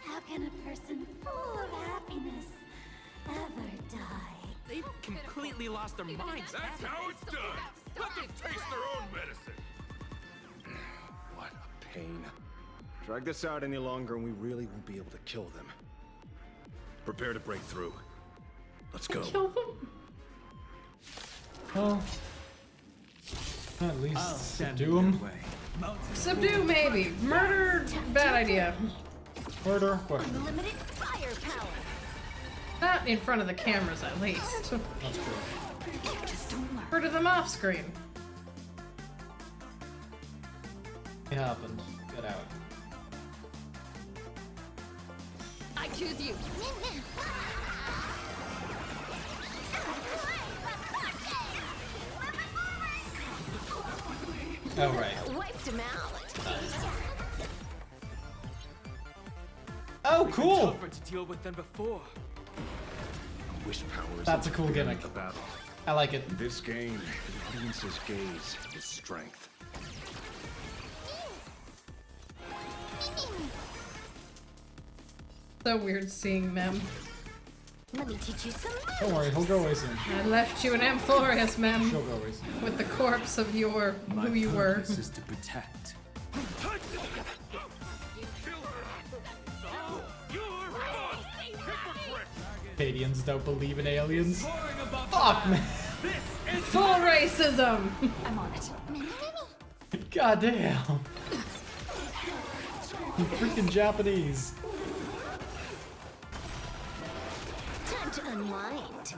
S19: How can a person full of happiness ever die?
S8: They've completely lost their minds.
S6: That's how it's done. Let them taste their own medicine.
S5: Drag this out any longer and we really won't be able to kill them. Prepare to break through. Let's go.
S1: Kill them? Well, at least subdue them.
S2: Subdue, maybe. Murder, bad idea.
S1: Murder, question.
S7: Unlimited firepower.
S2: Not in front of the cameras, at least.
S1: That's true.
S2: Murder them off screen.
S1: It happened. Get out.
S7: I choose you.
S1: Oh, right.
S7: Wiped him out.
S1: Oh, cool!
S15: Tougher to deal with than before.
S5: Wish power is
S1: That's a cool gimmick.
S5: the battle.
S1: I like it.
S5: In this game, the audience's gaze is strength.
S2: So weird seeing them.
S7: Let me teach you some.
S1: Don't worry, he'll go away soon.
S2: I left you in Amphorius, mem.
S1: She'll go away soon.
S2: With the corpse of your who you
S9: My
S2: were.
S9: purpose is to protect.
S1: Acadians don't believe in aliens. Fuck, man.
S2: Full racism!
S7: I'm on it.
S1: God damn. You freaking Japanese.
S7: Time to unwind.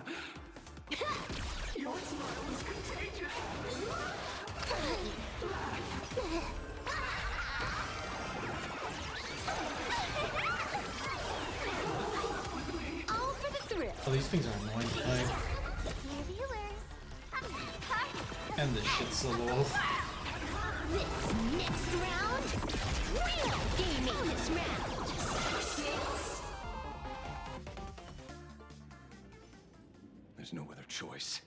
S7: All for the thrill.
S1: Oh, these things are annoying to fight. And this shit's so low.
S7: This next round, real gaming this round.
S5: There's no other choice.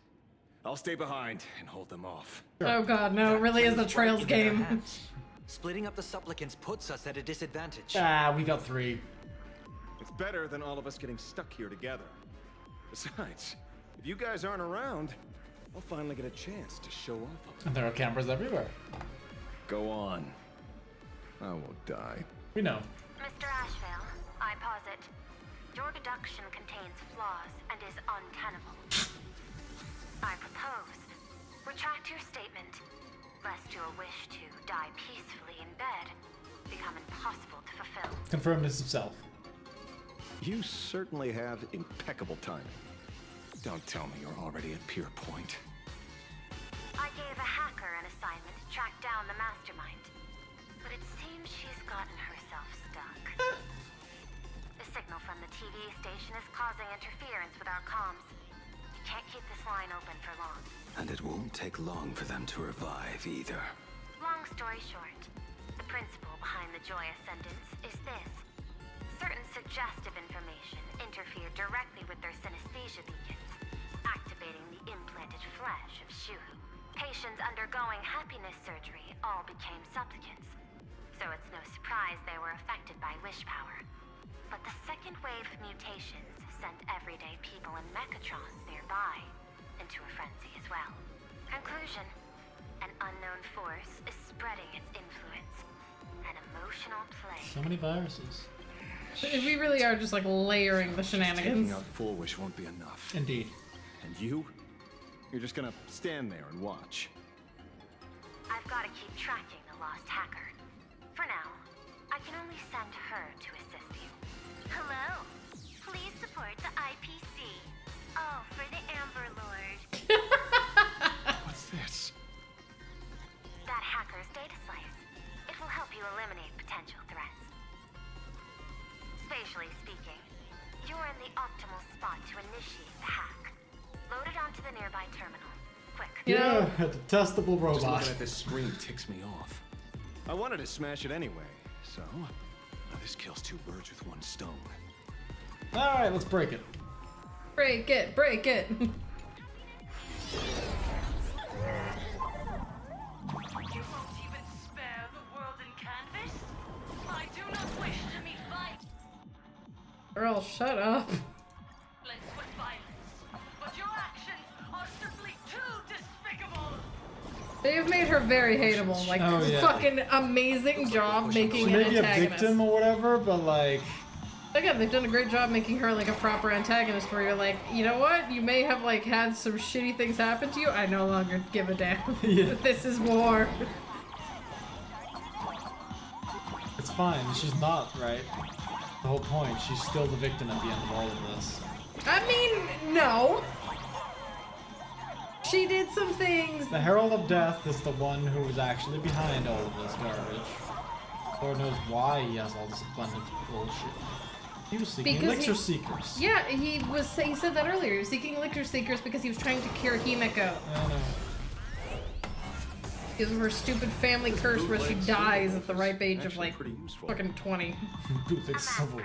S5: I'll stay behind and hold them off.
S2: Oh god, no, it really is a Trails game.
S20: Splitting up the supplicants puts us at a disadvantage.
S1: Ah, we got 3.
S5: It's better than all of us getting stuck here together. Besides, if you guys aren't around, I'll finally get a chance to show off.
S1: And there are cameras everywhere.
S5: Go on. I won't die.
S1: We know.
S12: Mr. Ashvale, I posit, your deduction contains flaws and is untenable. I propose, retract your statement, lest your wish to die peacefully in bed become impossible to fulfill.
S1: Confirmed this himself.
S5: You certainly have impeccable timing. Don't tell me you're already at Pier Point.
S12: I gave a hacker an assignment to track down the mastermind, but it seems she's gotten herself stuck. The signal from the TV station is causing interference with our comms. You can't keep this line open for long.
S20: And it won't take long for them to revive either.
S12: Long story short, the principle behind the Joy Ascendants is this. Certain suggestive information interfered directly with their synesthesia beacons, activating the implanted flesh of Shuhu. Patients undergoing happiness surgery all became supplicants, so it's no surprise they were affected by wish power. But the second wave of mutations sent everyday people in Mechatrons nearby into a frenzy as well. Conclusion: an unknown force is spreading its influence. An emotional plague.
S1: So many viruses.
S2: We really are just like layering the shenanigans.
S5: Taking out Full Wish won't be enough.
S1: Indeed.
S5: And you? You're just gonna stand there and watch.
S12: I've got to keep tracking the lost hacker. For now, I can only send her to assist you. Hello. Please support the IPC. Oh, for the Amber Lord.
S5: What's this?
S12: That hacker's data slice. It will help you eliminate potential threats. Spatially speaking, you're in the optimal spot to initiate the hack. Load it onto the nearby terminal. Quick.
S1: Yeah, a detestable
S5: Just
S1: robot.
S5: looking at this screen ticks me off. I wanted to smash it anyway, so now this kills 2 birds with 1 stone.
S1: Alright, let's break it.
S2: Break it, break it.
S10: You won't even spare the world in canvas? I do not wish to meet violence
S2: Earl, shut up.
S10: with violence, but your actions are simply too despicable!
S2: They've made her very hateable. Like,
S1: Oh, yeah.
S2: fucking amazing job making
S1: She
S2: an
S1: may be a
S2: antagonist.
S1: victim or whatever, but like...
S2: Again, they've done a great job making her like a proper antagonist where you're like, you know what? You may have like had some shitty things happen to you. I no longer give a damn.
S1: Yeah.
S2: This is war.
S1: It's fine. She's not, right? The whole point. She's still the victim at the end of all of this.
S2: I mean, no. She did some things.
S1: The Herald of Death is the one who is actually behind all of this garbage. Lord knows why he has all this abundant bullshit. He was seeking elixir seekers.
S2: Yeah, he said that earlier. He was seeking elixir seekers because he was trying to cure Himeko.
S1: I know.
S2: Because of her stupid family curse where she dies at the ripe age of like fucking 20.
S1: Bootleg civils.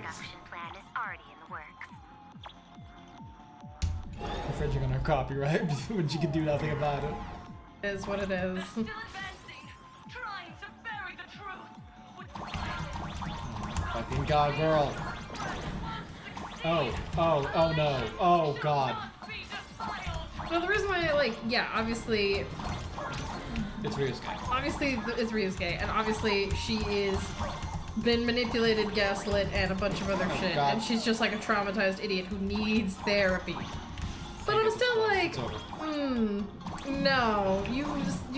S1: I'm afraid you're gonna copyright when she can do nothing about it.
S2: It is what it is.
S1: Fucking god girl. Oh no. Oh god.
S2: Well, the reason why, like, yeah, obviously...
S1: It's Ryusuke.
S2: Obviously, it's Ryusuke, and obviously she is been manipulated, gaslit, and a bunch of other shit,
S1: God.
S2: and she's just like a traumatized idiot who needs therapy. But I'm still like, no, you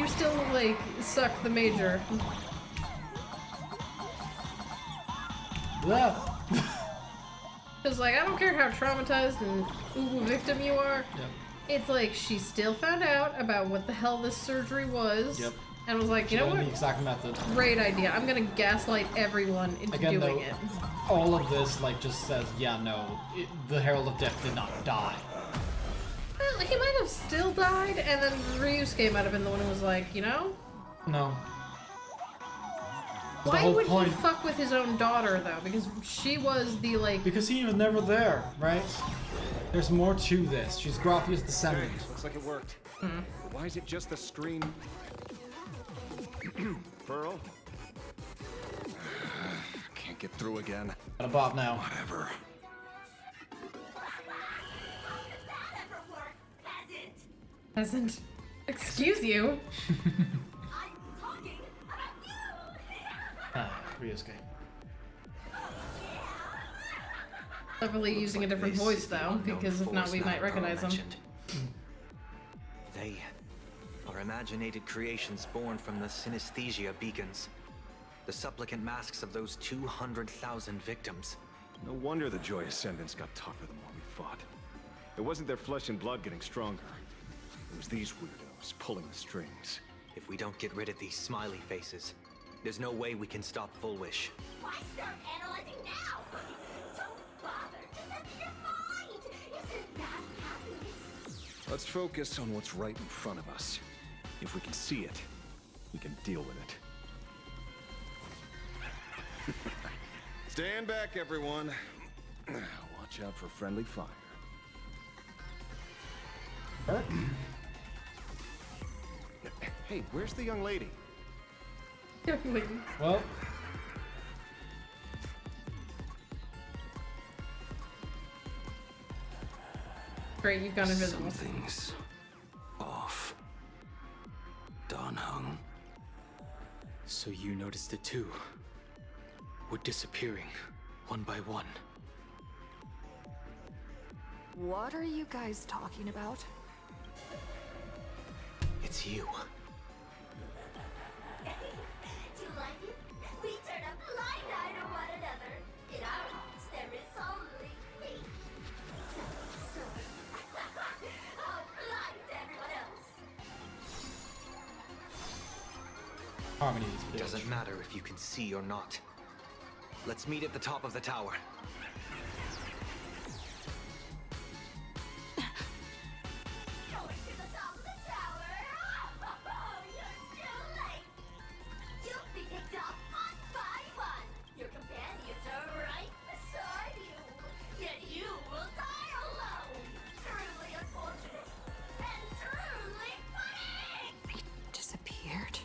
S2: still, like, suck the major.
S1: Yeah.
S2: Because, like, I don't care how traumatized and ooh victim you are.
S1: Yep.
S2: It's like she still found out about what the hell this surgery was.
S1: Yep.
S2: And was like, you know what?
S1: The exact method.
S2: Great idea. I'm gonna gaslight everyone into
S1: Again,
S2: doing
S1: though,
S2: it.
S1: all of this, like, just says, yeah, no, the Herald of Death did not die.
S2: Well, he might have still died, and then Ryusuke might have been the one who was like, you know?
S1: No. The
S2: Why
S1: whole
S2: would
S1: point-
S2: he fuck with his own daughter, though? Because she was the, like...
S1: Because he was never there, right? There's more to this. She's Graffia's descendant.
S5: Hey, looks like it worked. Why is it just the screen? Pearl? Can't get through again.
S1: Got a bot now.
S5: Whatever.
S2: Peasant. Excuse you?
S1: Ryusuke.
S2: Definitely using a different voice, though, because if not, we might recognize him.
S20: They are imaginated creations born from the synesthesia beacons. The supplicant masks of those 200,000 victims.
S5: No wonder the Joy Ascendants got tougher the more we fought. It wasn't their flesh and blood getting stronger. It was these weirdos pulling the strings.
S20: If we don't get rid of these smiley faces, there's no way we can stop Full Wish.
S7: Why start analyzing now? Don't bother. Just empty your mind. Isn't that happiness?
S5: Let's focus on what's right in front of us. If we can see it, we can deal with it. Stand back, everyone. Watch out for friendly fire. Hey, where's the young lady?
S1: Well.
S2: Great, you've gone invisible.
S9: Something's off. Danheng.
S15: So you noticed it too. We're disappearing, one by one.
S11: What are you guys talking about?
S20: It's you.
S7: Do you like it? We turn a blind eye to one another. In our hearts, there is only me. So, I'll blind everyone else.
S1: Harmony is
S20: Doesn't matter if you can see or not. Let's meet at the top of the tower.
S7: Going to the top of the tower. Oh, you're too late. You'll be picked off one by one. Your companions are right beside you. Yet you will die alone. Truly unfortunate and truly funny.
S11: They disappeared?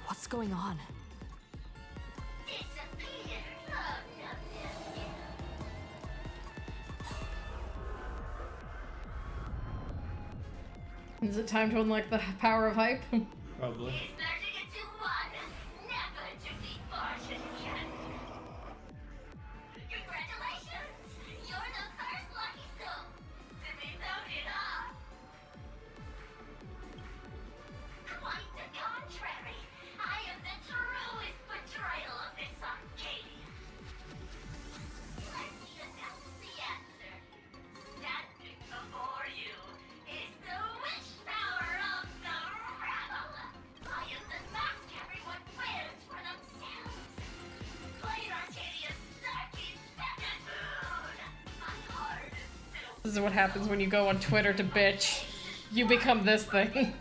S11: What's going on?
S7: Disappear.
S2: Is it time to unlock the power of hype?
S1: Probably.
S2: This is what happens when you go on Twitter to bitch. You become this thing.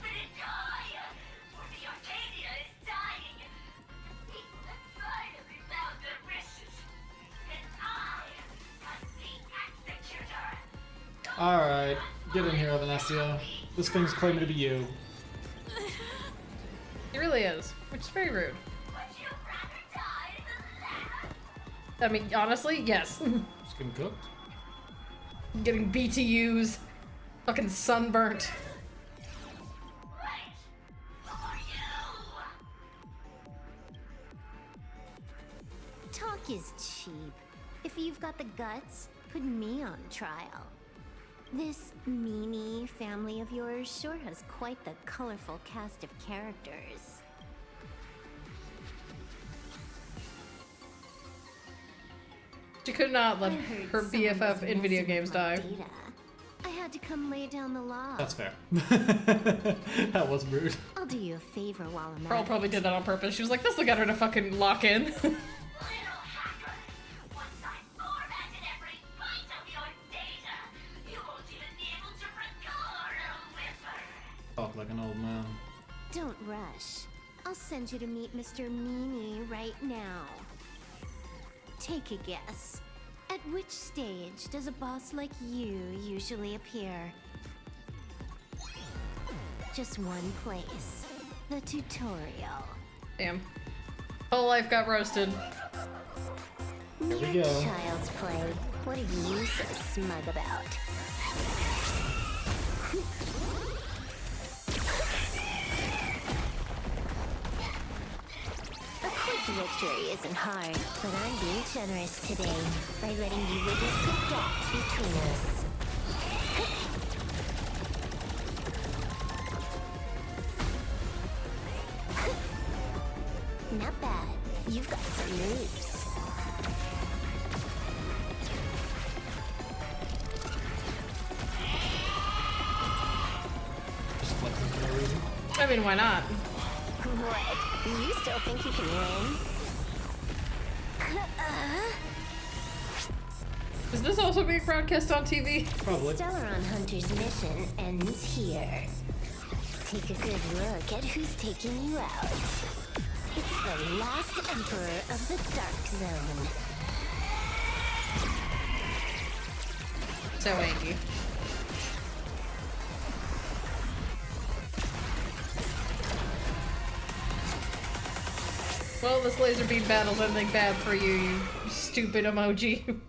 S1: Alright, get in here, Venetia. This thing's claiming to be you.
S2: It really is, which is very rude. I mean, honestly, yes.
S1: Just getting cooked.
S2: Getting BTUs. Fucking sunburnt.
S19: Talk is cheap. If you've got the guts, put me on trial. This meanie family of yours sure has quite the colorful cast of characters.
S2: She could not let her BFF in video games die.
S19: I had to come lay down the law.
S1: That's fair. That was rude.
S19: I'll do you a favor while I'm
S2: Pearl
S19: at
S2: probably
S19: it.
S2: did that on purpose. She was like, this'll get her to fucking lock in.
S1: Talk like an old man.
S19: Don't rush. I'll send you to meet Mr. Meanie right now. Take a guess. At which stage does a boss like you usually appear? Just one place. The tutorial.
S2: Damn. Whole life got roasted.
S1: Here we
S19: Mere
S1: go.
S19: child's play. What are you so smug about? A quick victory isn't hard, but I'm being generous today by letting you witness the gap between us. Not bad. You've got some moves.
S1: Just flexing for no reason.
S2: I mean, why not?
S19: What? You still think you can win?
S2: Is this also being broadcast on TV?
S1: Probably.
S19: Stellaron Hunter's mission ends here. Take a good look at who's taking you out. It's the last Emperor of the Dark Zone.
S2: So angry. Well, this laser beam battle's ending bad for you, you stupid emoji.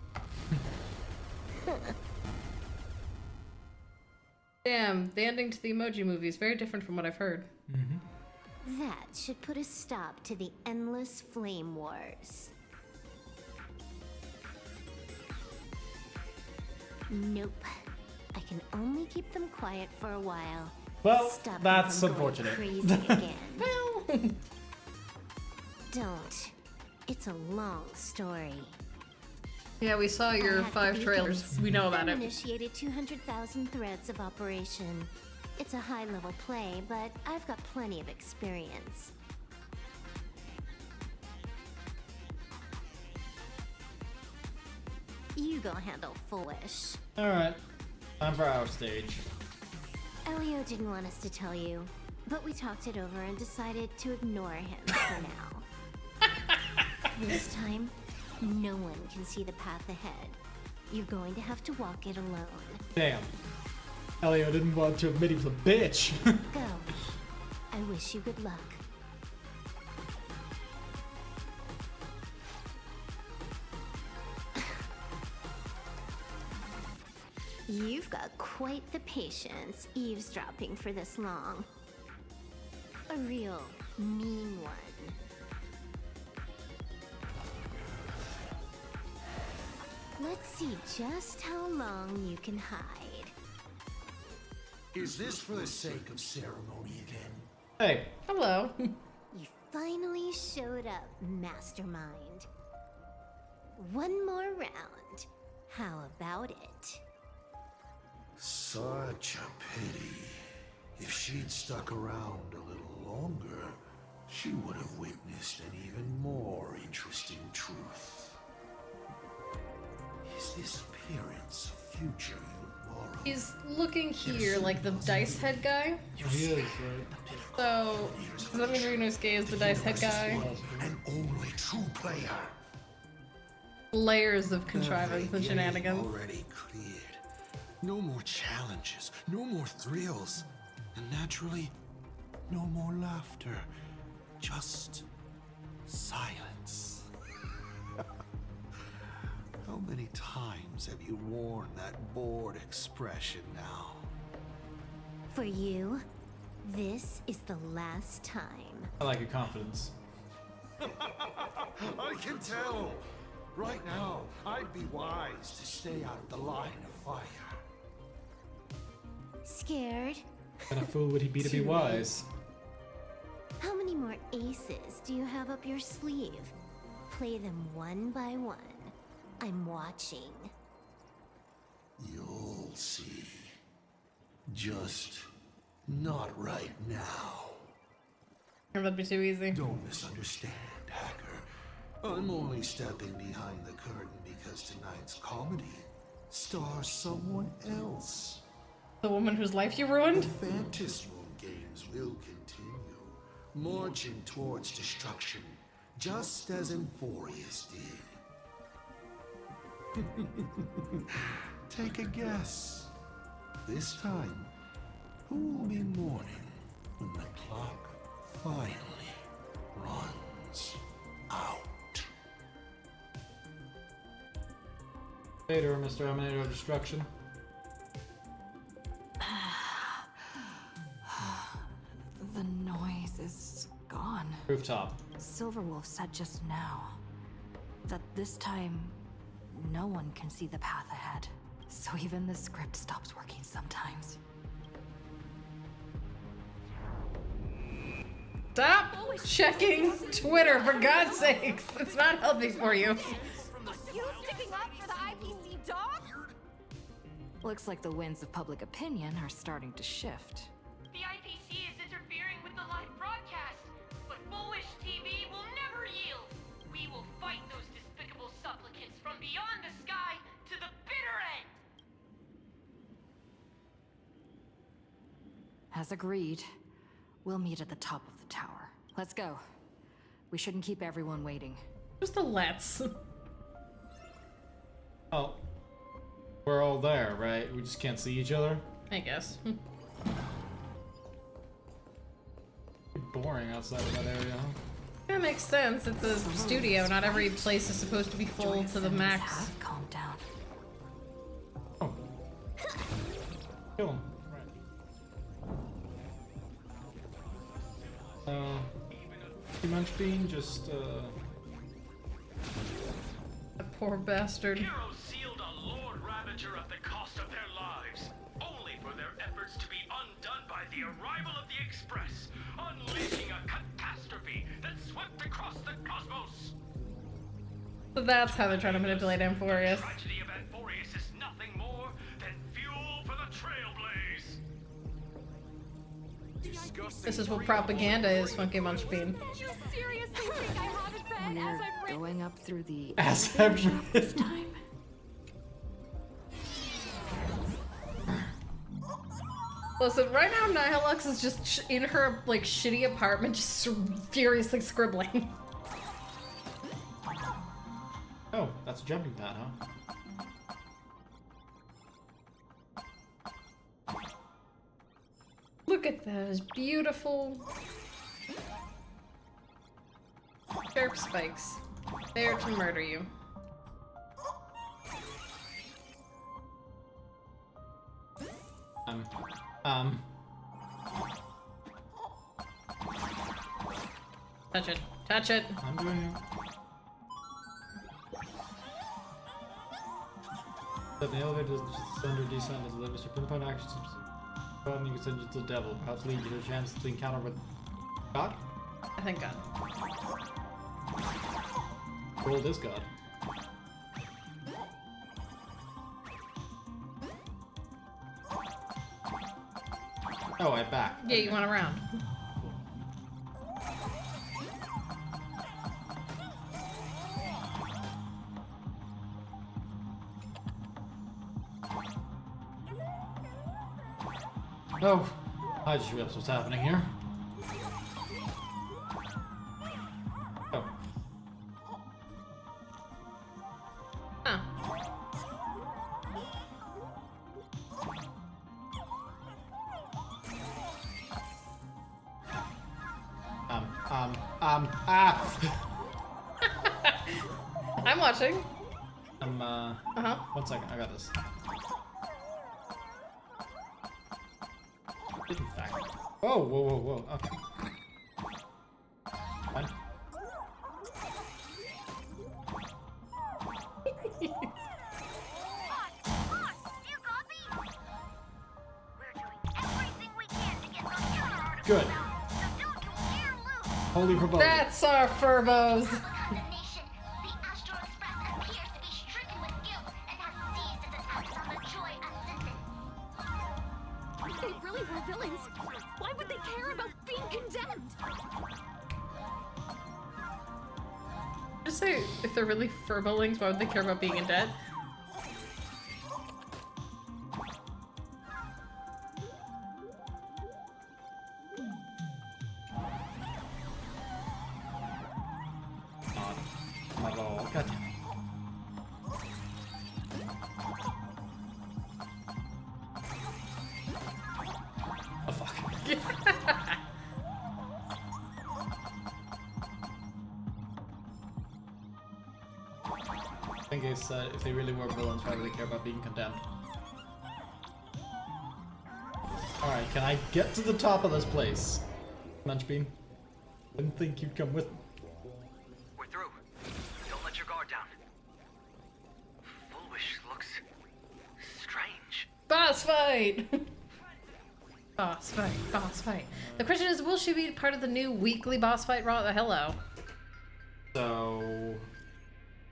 S2: Damn, the ending to the Emoji Movie is very different from what I've heard.
S19: That should put a stop to the endless flame wars. Nope. I can only keep them quiet for a while.
S1: Well,
S19: Stop
S1: that's
S19: them from going
S1: unfortunate.
S19: Crazy again. Don't. It's a long story.
S2: Yeah, we saw your 5 trailers. We know about it.
S19: Initiated 200,000 threads of operation. It's a high-level play, but I've got plenty of experience. You go handle Foolish.
S1: Alright. Time for our stage.
S19: Elio didn't want us to tell you, but we talked it over and decided to ignore him for now. This time, no one can see the path ahead. You're going to have to walk it alone.
S1: Damn. Elio didn't want to admit he was a bitch.
S19: Go. I wish you good luck. You've got quite the patience eavesdropping for this long. A real mean one. Let's see just how long you can hide.
S22: Is this for the sake of ceremony again?
S1: Hey.
S2: Hello.
S19: You finally showed up, Mastermind. One more round. How about it?
S22: Such a pity. If she'd stuck around a little longer, she would have witnessed an even more interesting truth. Is this appearance a future you borrow?
S2: He's looking here like the dice head guy.
S1: He is, right?
S2: So, does that mean Ryunosuke is the dice head guy?
S22: An only true player.
S2: Layers of contrivance and shenanigans.
S22: Already cleared. No more challenges, no more thrills, and naturally, no more laughter. Just silence. How many times have you worn that bored expression now?
S19: For you, this is the last time.
S1: I like your confidence.
S22: I can tell. Right now, I'd be wise to stay out of the line of fire.
S19: Scared?
S1: What kind of fool would he be to be wise?
S19: How many more aces do you have up your sleeve? Play them one by one. I'm watching.
S22: You'll see. Just not right now.
S2: That'd be too easy.
S22: Don't misunderstand, Hacker. I'm only stepping behind the curtain because tonight's comedy stars someone else.
S2: The woman whose life you ruined?
S22: The Fantasy Moon games will continue, marching towards destruction, just as Emphorius did. Take a guess. This time, who will be mourning when the clock finally runs out?
S1: Later, Mr. Emanator of Destruction.
S4: The noise is gone.
S1: Rooftop.
S4: Silverwolf said just now that this time no one can see the path ahead. So even the script stops working sometimes.
S2: Stop checking Twitter, for God's sakes. It's not healthy for you.
S7: You sticking up for the IPC dog?
S4: Looks like the winds of public opinion are starting to shift.
S7: The IPC is interfering with the live broadcast, but Foolish TV will never yield. We will fight those despicable supplicants from beyond the sky to the bitter end.
S4: As agreed, we'll meet at the top of the tower. Let's go. We shouldn't keep everyone waiting.
S2: Just a let's.
S1: Oh. We're all there, right? We just can't see each other?
S2: I guess.
S1: Boring outside of that area, huh?
S2: That makes sense. It's a studio. Not every place is supposed to be full to the max.
S4: Calm down.
S1: Oh. Kill him. Right. Munch Bean just,
S2: A poor bastard.
S8: Heroes sealed a Lord Ravager at the cost of their lives, only for their efforts to be undone by the arrival of the Express, unleashing a catastrophe that swept across the cosmos.
S2: So that's how they're trying to manipulate Emphorius.
S8: The tragedy of Emphorius is nothing more than fuel for the Trailblaze.
S2: This is what propaganda is, Funky Munch Bean.
S7: You seriously think I haven't been as I've
S4: We're
S7: written?
S4: going up through the
S1: As
S4: elevator
S1: I've
S4: this time.
S2: Listen, right now Nihilux is just in her like shitty apartment, just furiously scribbling.
S1: Oh, that's a jumping pad, huh?
S2: Look at those beautiful sharp spikes. There to murder you. Touch it. Touch it.
S1: I'm doing it. The elevator does ascend or descend as a limit. Your pinpoint actions. You can send you to the devil. Perhaps lead you to a chance to encounter with God?
S2: I think God.
S1: Gold is God. Oh, I'm back.
S2: Yeah, you want around.
S1: Oh, I just realized what's happening here. Oh.
S2: Huh. I'm watching.
S1: One second, I got this. In fact. Whoa, whoa, whoa, whoa, okay. Fine. Good. Holy for both.
S2: That's our Furbos.
S7: If they really were villains, why would they care about being condemned?
S2: Just say, if they're really Furbolings, why would they care about being in debt?
S1: Not at all. God damn it. Oh fuck. I think it's if they really were villains, why would they care about being condemned? Alright, can I get to the top of this place? Munchbean? Didn't think you'd come with me.
S20: We're through. Don't let your guard down. Foolish looks strange.
S2: Boss fight! Boss fight, boss fight. The question is, will she be part of the new weekly boss fight? Hello.
S1: So...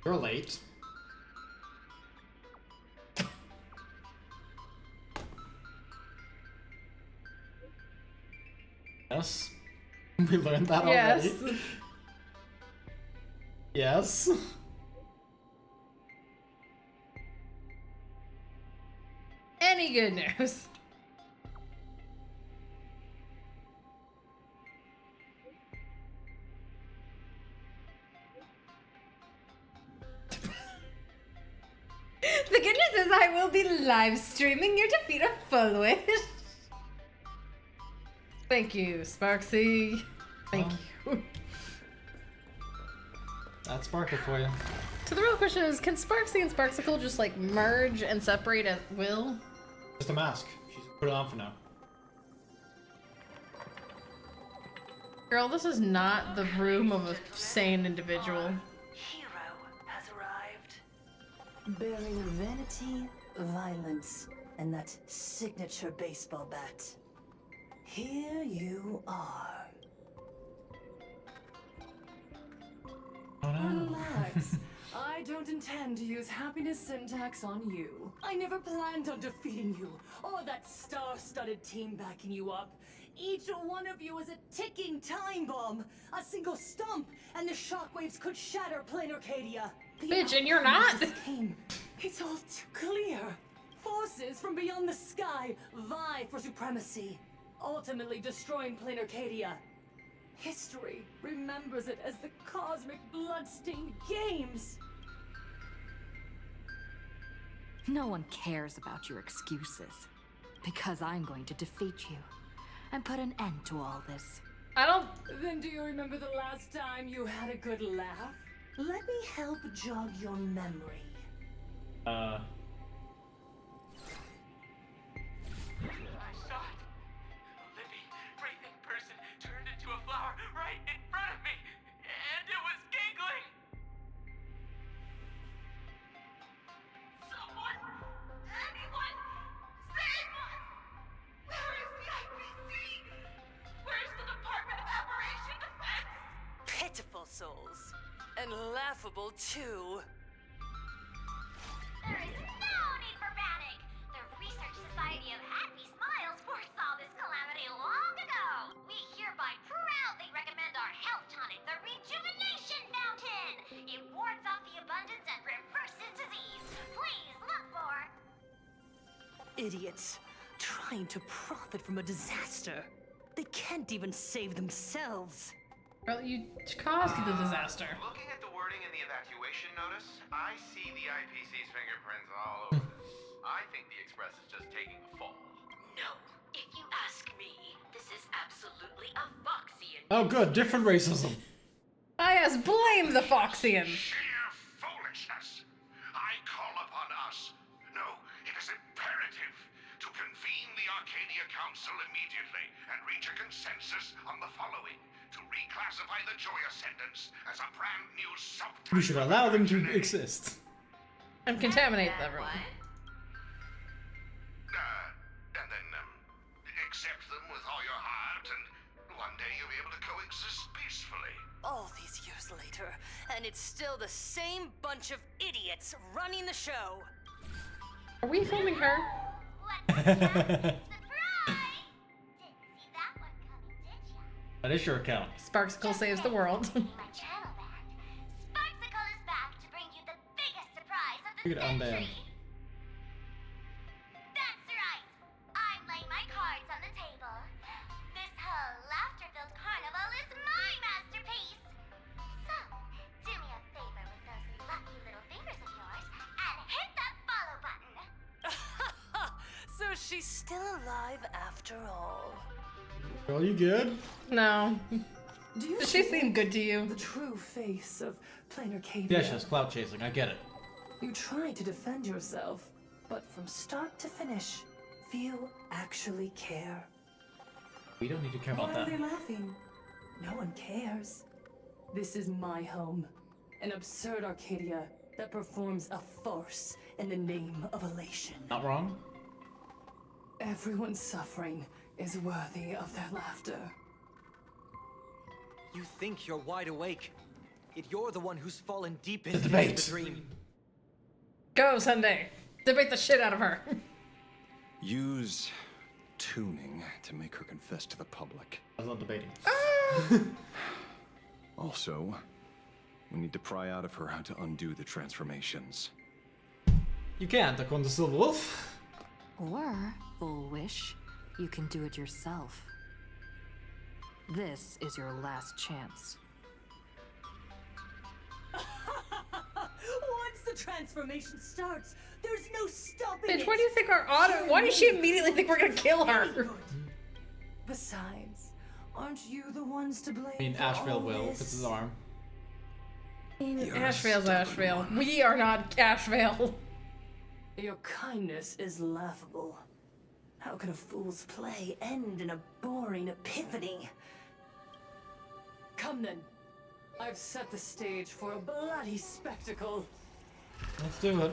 S1: You're late. Yes. We learned that already. Yes.
S2: Any good news? The good news is I will be live streaming your defeat of Full Wish. Thank you, Sparksy. Thank you.
S1: That's Sparkle for you.
S2: So the real question is, can Sparksy and Sparksicle just like merge and separate at will?
S1: Just a mask. She's put it on for now.
S2: Girl, this is not the room of a sane individual.
S14: Bearing vanity, violence, and that signature baseball bat. Here you are.
S1: Oh no.
S14: Relax. I don't intend to use happiness syntax on you. I never planned on defeating you, or that star-studded team backing you up. Each one of you is a ticking time bomb. A single stomp, and the shockwaves could shatter Planarcadia.
S2: Bitch, and you're not?
S14: It's all too clear. Forces from beyond the sky vie for supremacy, ultimately destroying Planarcadia. History remembers it as the cosmic bloodstained games.
S13: No one cares about your excuses, because I'm going to defeat you and put an end to all this.
S2: I don't...
S14: Then do you remember the last time you had a good laugh? Let me help jog your memory.
S10: imbeciles. And laughable, too.
S3: There is no need for panic! The Research Society of Happy Smiles foresaw this calamity long ago! We hereby proudly recommend our health tonic, the Rejuvenation Fountain! It wards off the abundance and reverses disease. Please look for...
S10: Idiots. Trying to profit from a disaster. They can't even save themselves.
S2: Well, you caused the disaster.
S16: Looking at the wording in the evacuation notice, I see the IPC's fingerprints all over this. I think the Express is just taking a fall.
S7: No, if you ask me, this is absolutely a Foxian.
S1: Oh, good. Different racism.
S2: Yes, blame the Foxians.
S21: Sheer foolishness. I call upon us. No, it is imperative to convene the Arcadia Council immediately and reach a consensus on the following. To reclassify the Joy Ascendants as a brand new subtype.
S1: We should allow them to exist.
S2: And contaminate everyone.
S21: And then, accept them with all your heart, and one day you'll be able to coexist peacefully.
S10: All these years later, and it's still the same bunch of idiots running the show.
S2: Are we filming her?
S1: That is your account.
S2: Sparksicle saves the world.
S3: Sparksicle is back to bring you the biggest surprise of the
S1: You could unban.
S3: century. That's right. I'm laying my cards on the table. This whole laughter-filled carnival is my masterpiece. So, do me a favor with those lucky little fingers of yours and hit that follow button.
S10: So she's still alive after all.
S1: Girl, you good?
S2: No.
S14: Do you
S2: Does she
S14: see
S2: seem good to you?
S14: The true face of Planarcadia.
S1: Yeah, she's clout chasing. I get it.
S14: You try to defend yourself, but from start to finish, few actually care.
S1: We don't need to care
S14: Why
S1: about
S14: are
S1: that.
S14: they laughing? No one cares. This is my home. An absurd Arcadia that performs a farce in the name of elation.
S1: Not wrong.
S14: Everyone's suffering is worthy of their laughter.
S20: You think you're wide awake, yet you're the one who's fallen deep
S1: The
S20: into
S1: debate.
S20: the dream.
S2: Go, Sunday. Debate the shit out of her.
S5: Use tuning to make her confess to the public.
S1: I was not debating.
S5: Also, we need to pry out of her how to undo the transformations.
S1: You can't, according to Silver Wolf.
S13: Or, Full Wish, you can do it yourself. This is your last chance.
S10: Once the transformation starts, there's no stopping
S2: Bitch,
S10: it.
S2: why do you think our auto? Why does she immediately think we're gonna kill her?
S14: Besides, aren't you the ones to blame?
S1: I mean,
S14: for
S1: Asheville
S14: all
S1: will.
S14: this?
S1: It's his arm.
S2: Asheville's Asheville. We are not Asheville.
S14: Your kindness is laughable. How can a fool's play end in a boring epiphany? Come then. I've set the stage for a bloody spectacle.
S1: Let's do it.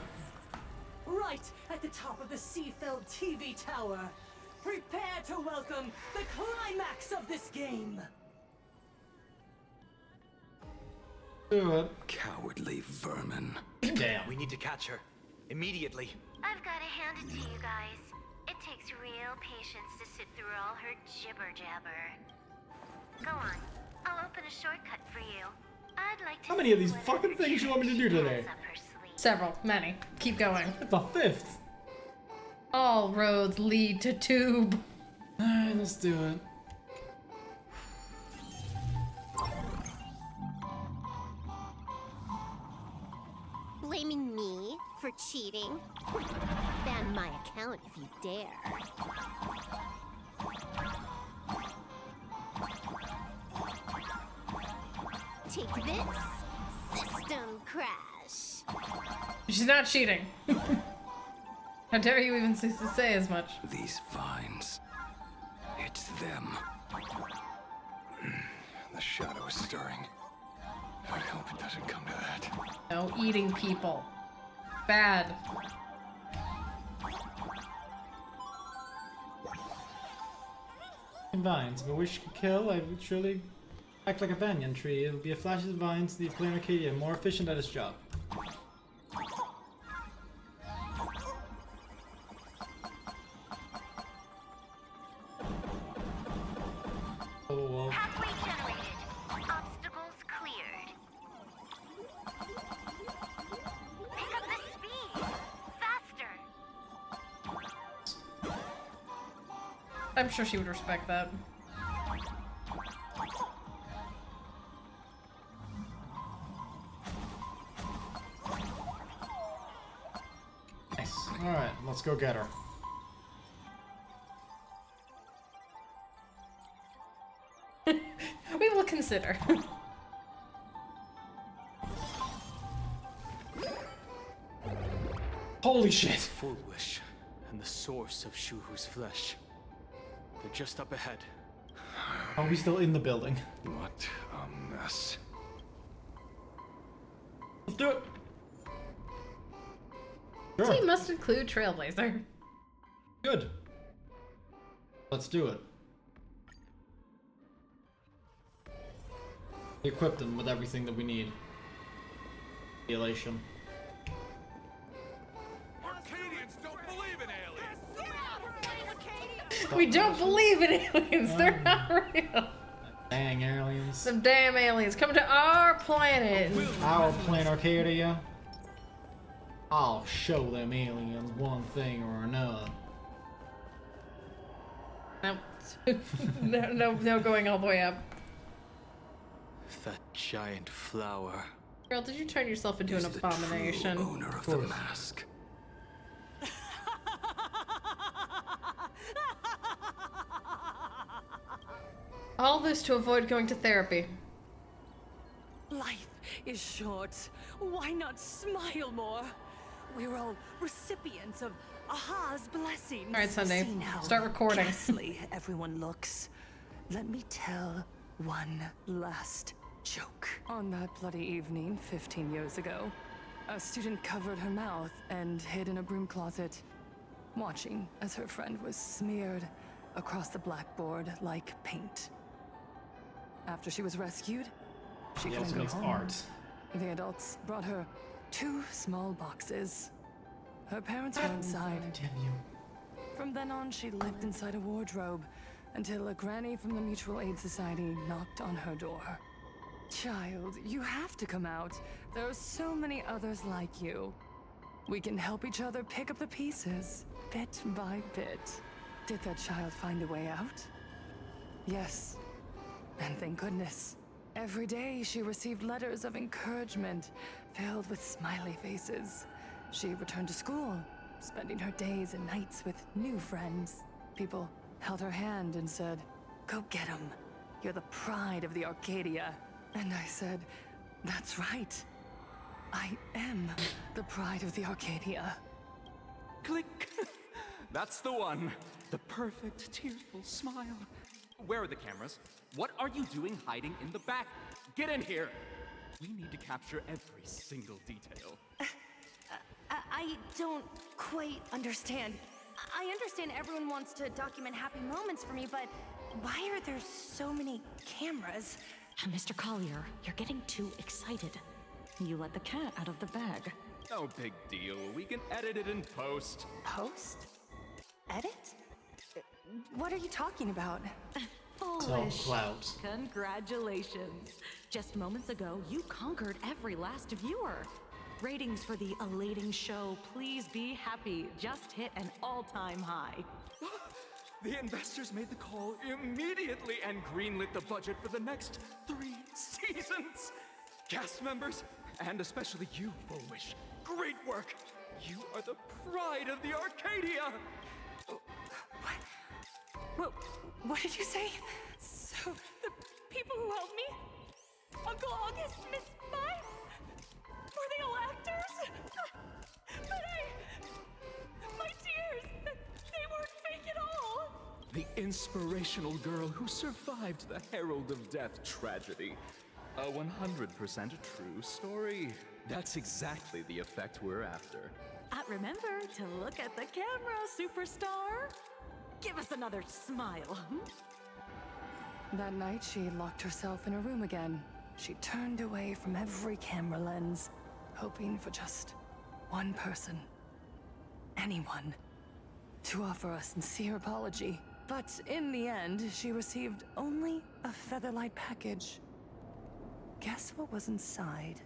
S14: Right at the top of the Seafeld TV tower. Prepare to welcome the climax of this game.
S1: Do it.
S9: Cowardly vermin.
S1: Damn.
S20: We need to catch her. Immediately.
S3: I've got to hand it to you guys. It takes real patience to sit through all her jibber-jabber. Go on. I'll open a shortcut for you. I'd like to
S1: How many of
S3: see
S1: these
S3: what
S1: fucking
S3: other
S1: things you want me to do
S3: tricks she
S1: today?
S3: has up her sleeve.
S2: Several. Many. Keep going.
S1: It's the 5th.
S2: All roads lead to Tube.
S1: Alright, let's do it.
S19: Blaming me for cheating? Ban my account if you dare. Take this, system crash.
S2: She's not cheating. How dare you even say as much?
S9: These vines. It's them.
S5: The shadow is stirring. I hope it doesn't come to that.
S2: No, eating people. Bad.
S1: Vines. If a wish can kill, I would surely Act like a banyan tree. It will be a flash of vines. The Planarcadia more efficient at its job. Oh,
S3: Pathway generated. Obstacles cleared. Pick up the speed. Faster.
S2: I'm sure she would respect that.
S1: nice. Alright, let's go get her.
S2: We will consider.
S1: Holy shit!
S15: Full Wish and the source of Shuhu's flesh. They're just up ahead.
S1: Are we still in the building?
S5: What a mess.
S1: Let's do it!
S2: So you must include Trailblazer.
S1: Good. Let's do it. Equip them with everything that we need. Elation.
S6: Arcadians don't believe in aliens.
S2: We don't believe in aliens. They're not real.
S1: Dang aliens.
S2: Some damn aliens coming to our planet.
S1: Our Planarcadia. I'll show them aliens one thing or another.
S2: Nope. no going all the way up.
S15: That giant flower.
S2: Girl, did you turn yourself into an abomination?
S9: Owner of the mask.
S2: All this to avoid going to therapy.
S14: Life is short. Why not smile more? We're all recipients of Aha's blessings.
S2: All right, Sunday,
S14: See now
S2: start recording.
S14: ghastly everyone looks. Let me tell one last joke. On that bloody evening 15 years ago, a student covered her mouth and hid in a broom closet, watching as her friend was smeared across the blackboard like paint. After she was rescued, she
S1: He
S14: couldn't
S1: also
S14: go
S1: makes
S14: home.
S1: art.
S14: The adults brought her 2 small boxes. Her parents were inside. From then on, she lived inside a wardrobe until a granny from the Mutual Aid Society knocked on her door. Child, you have to come out. There are so many others like you. We can help each other pick up the pieces, bit by bit. Did that child find a way out? Yes. And thank goodness. Every day she received letters of encouragement filled with smiley faces. She returned to school, spending her days and nights with new friends. People held her hand and said, "Go get 'em. You're the pride of the Arcadia." And I said, "That's right. I am the pride of the Arcadia."
S17: Click! That's the one. The perfect, tearful smile. Where are the cameras? What are you doing hiding in the back? Get in here! We need to capture every single detail.
S19: I don't quite understand. I understand everyone wants to document happy moments for me, but why are there so many cameras?
S13: Mr. Collier, you're getting too excited. You let the cat out of the bag.
S17: No big deal. We can edit it in post.
S14: Post? Edit? What are you talking about?
S13: Foolish.
S1: clouds.
S13: Congratulations. Just moments ago, you conquered every last viewer. Ratings for the elating show, Please Be Happy, just hit an all-time high.
S17: The investors made the call immediately and greenlit the budget for the next 3 seasons. Cast members, and especially you, Full Wish, great work. You are the pride of the Arcadia.
S14: What did you say? So, the people who helped me? Uncle August, Miss Five? Were they all actors? But my tears, they weren't fake at all.
S17: The inspirational girl who survived the Herald of Death tragedy. A 100% true story. That's exactly the effect we're after.
S13: Remember to look at the camera, superstar. Give us another smile.
S14: That night, she locked herself in a room again. She turned away from every camera lens, hoping for just one person, anyone, to offer a sincere apology. But in the end, she received only a featherlight package. Guess what was inside?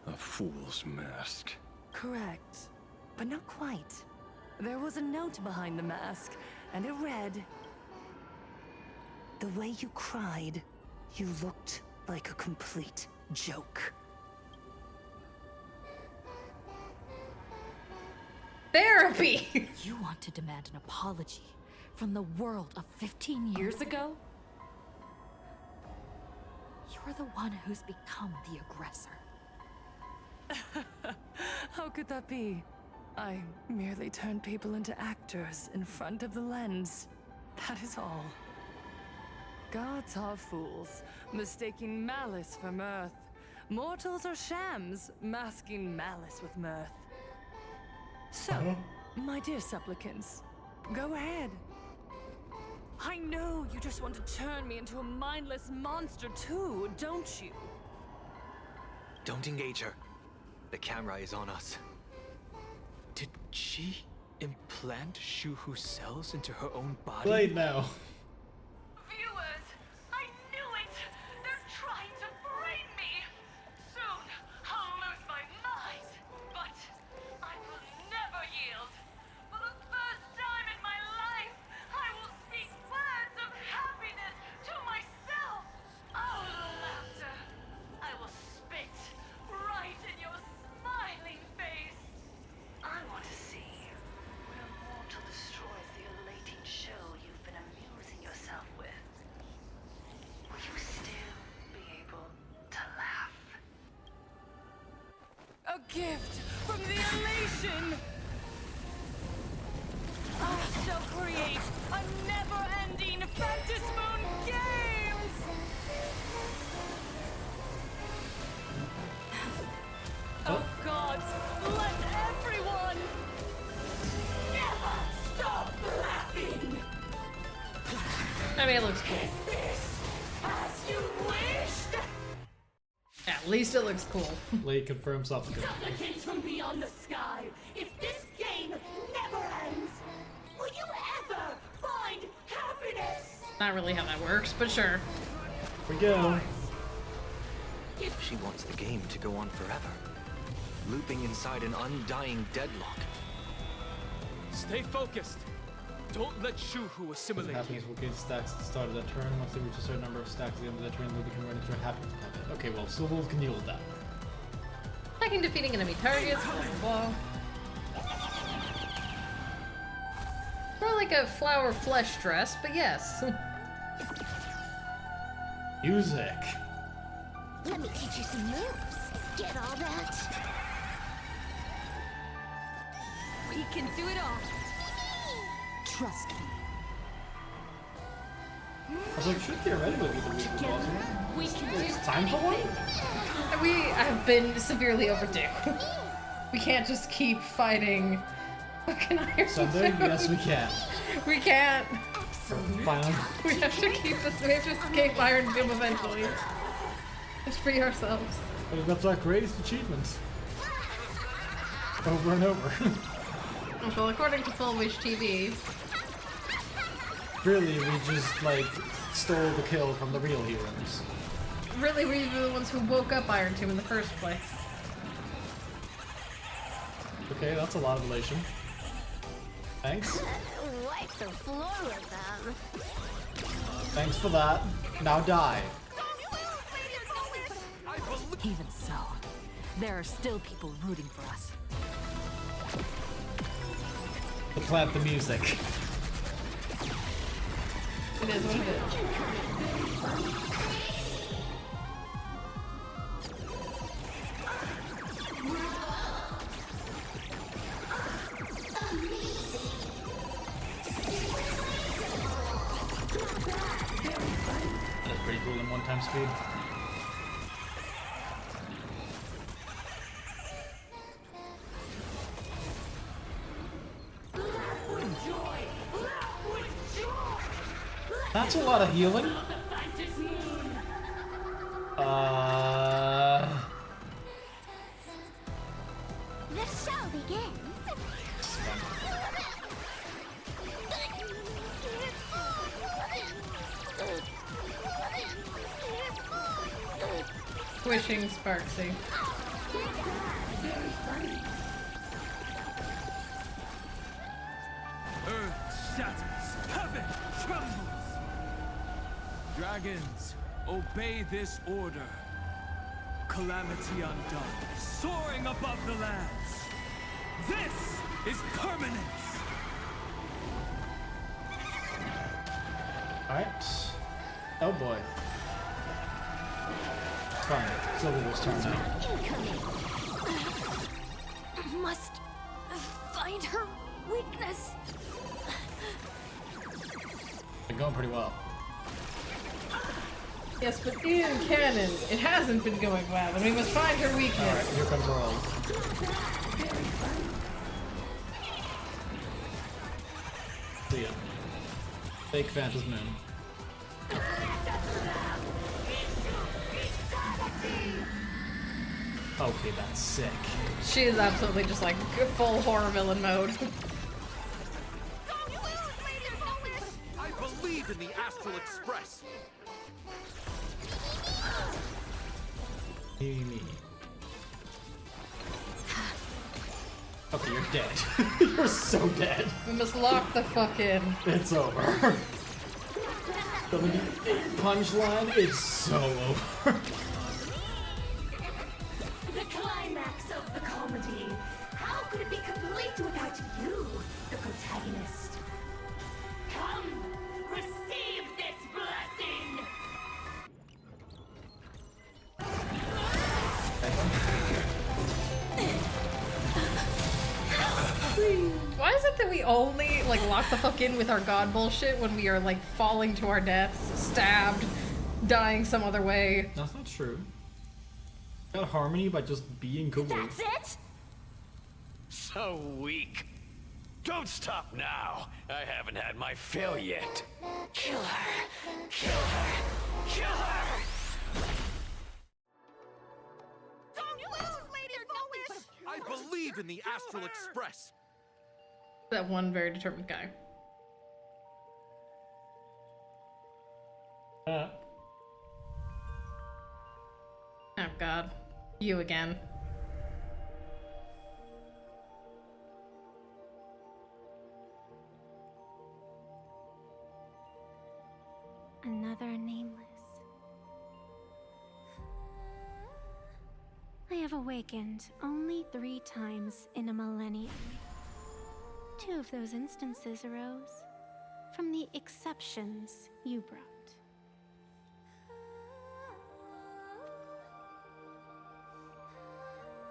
S5: A fool's mask.
S14: Correct, but not quite. There was a note behind the mask, and it read, "The way you cried, you looked like a complete joke."
S2: Therapy!
S13: You want to demand an apology from the world of 15 years ago? You're the one who's become the aggressor.
S14: How could that be? I merely turned people into actors in front of the lens. That is all. Gods are fools, mistaking malice for mirth. Mortals are shams, masking malice with mirth. So, my dear supplicants, go ahead. I know you just want to turn me into a mindless monster too, don't you?
S20: Don't engage her. The camera is on us.
S15: Did she implant Shuhu's cells into her own body?
S1: Blade now.
S7: Viewers, I knew it! They're trying to frame me! Soon, I'll lose my mind! But I will never yield! For the first time in my life, I will speak words of happiness to myself! Out of the laughter, I will spit right in your smiling face! I want to see when a mortal destroys the elating show you've been amusing yourself with. Will you still be able to laugh?
S14: A gift from the elation! I shall create a never-ending Fantasy Moon Games! Oh gods, let everyone never stop laughing!
S2: I mean, it looks cool.
S7: As you wished!
S2: At least it looks cool.
S1: Blade confirms supplicant.
S7: Supplicants from beyond the sky, if this game never ends, will you ever find happiness?
S2: Not really how that works, but sure.
S1: Here we go.
S20: She wants the game to go on forever, looping inside an undying deadlock.
S15: Stay focused. Don't let Shuhu
S1: What
S15: assimilate
S1: happens
S15: you.
S1: will gain stacks at the start of that turn. Once they reach a certain number of stacks at the end of that turn, they'll be converted to a happiness packet. Okay, well, so Wolf can deal with that.
S2: Attacking, defeating enemy targets, blah blah blah. More like a flower flesh dress, but yes.
S1: Music.
S19: Let me teach you some moves. Get all that?
S13: We can do it all. Trust me.
S1: I was like, should theoretically be the weekly boss.
S2: We can do
S1: It's time for one?
S2: We have been severely overdue. We can't just keep fighting fucking Iron
S1: Sunday?
S2: Dude.
S1: Yes, we can.
S2: We can't.
S1: Final.
S2: We have to keep this. We have to escape Iron Doom eventually. Just free ourselves.
S1: But that's our greatest achievement. Over and over.
S2: Well, according to Full Wish TV,
S1: Really, we just, like, stole the kill from the real heroes.
S2: really we were the ones who woke up Iron Tomb in the first place.
S1: Okay, that's a lot of elation. Thanks.
S19: Wipe the floor with them.
S1: Thanks for that. Now die.
S13: Even so, there are still people rooting for us.
S1: To plant the music.
S2: It is what it is.
S1: That's pretty cool in one-time speed. That's a lot of healing.
S2: squishing Sparksy.
S6: Earth shatters, heaven trembles. Dragons, obey this order. Calamity undone, soaring above the lands. This is permanence.
S1: Alright. Oh boy. It's fine. Silver's turn now.
S7: Must find her weakness.
S1: Been going pretty well.
S2: Yes, but in canon, it hasn't been going well, and we must find her weakness.
S1: Alright, here comes Roll. See ya. Fake Phantom Moon. Okay, that's sick.
S2: She is absolutely just like full horror villain mode.
S17: I believe in the Astral Express.
S1: Me. Okay, you're dead. You're so dead.
S2: We must lock the fuck in.
S1: It's over. The punchline, it's so over.
S7: The climax of the comedy. How could it be complete without you, the protagonist? Come, receive this blessing.
S2: Why is it that we only like lock the fuck in with our god bullshit when we are like falling to our deaths, stabbed, dying some other way?
S1: That's not true. Got harmony by just being cool.
S7: That's it?
S8: So weak. Don't stop now. I haven't had my fill yet.
S7: Kill her. Kill her. Kill her.
S17: I believe in the Astral Express.
S2: That one very determined guy. Oh god. You again.
S19: Another nameless. I have awakened only 3 times in a millennium. 2 of those instances arose from the exceptions you brought.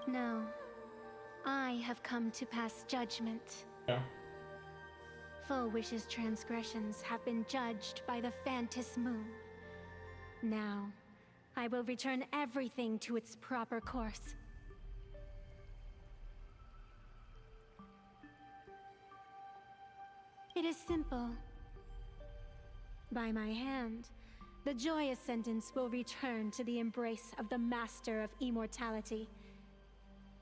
S19: No, I have come to pass judgment.
S1: Yeah.
S19: Full Wish's transgressions have been judged by the Phantom Moon. Now, I will return everything to its proper course. It is simple. By my hand, the joyous sentence will return to the embrace of the Master of Immortality.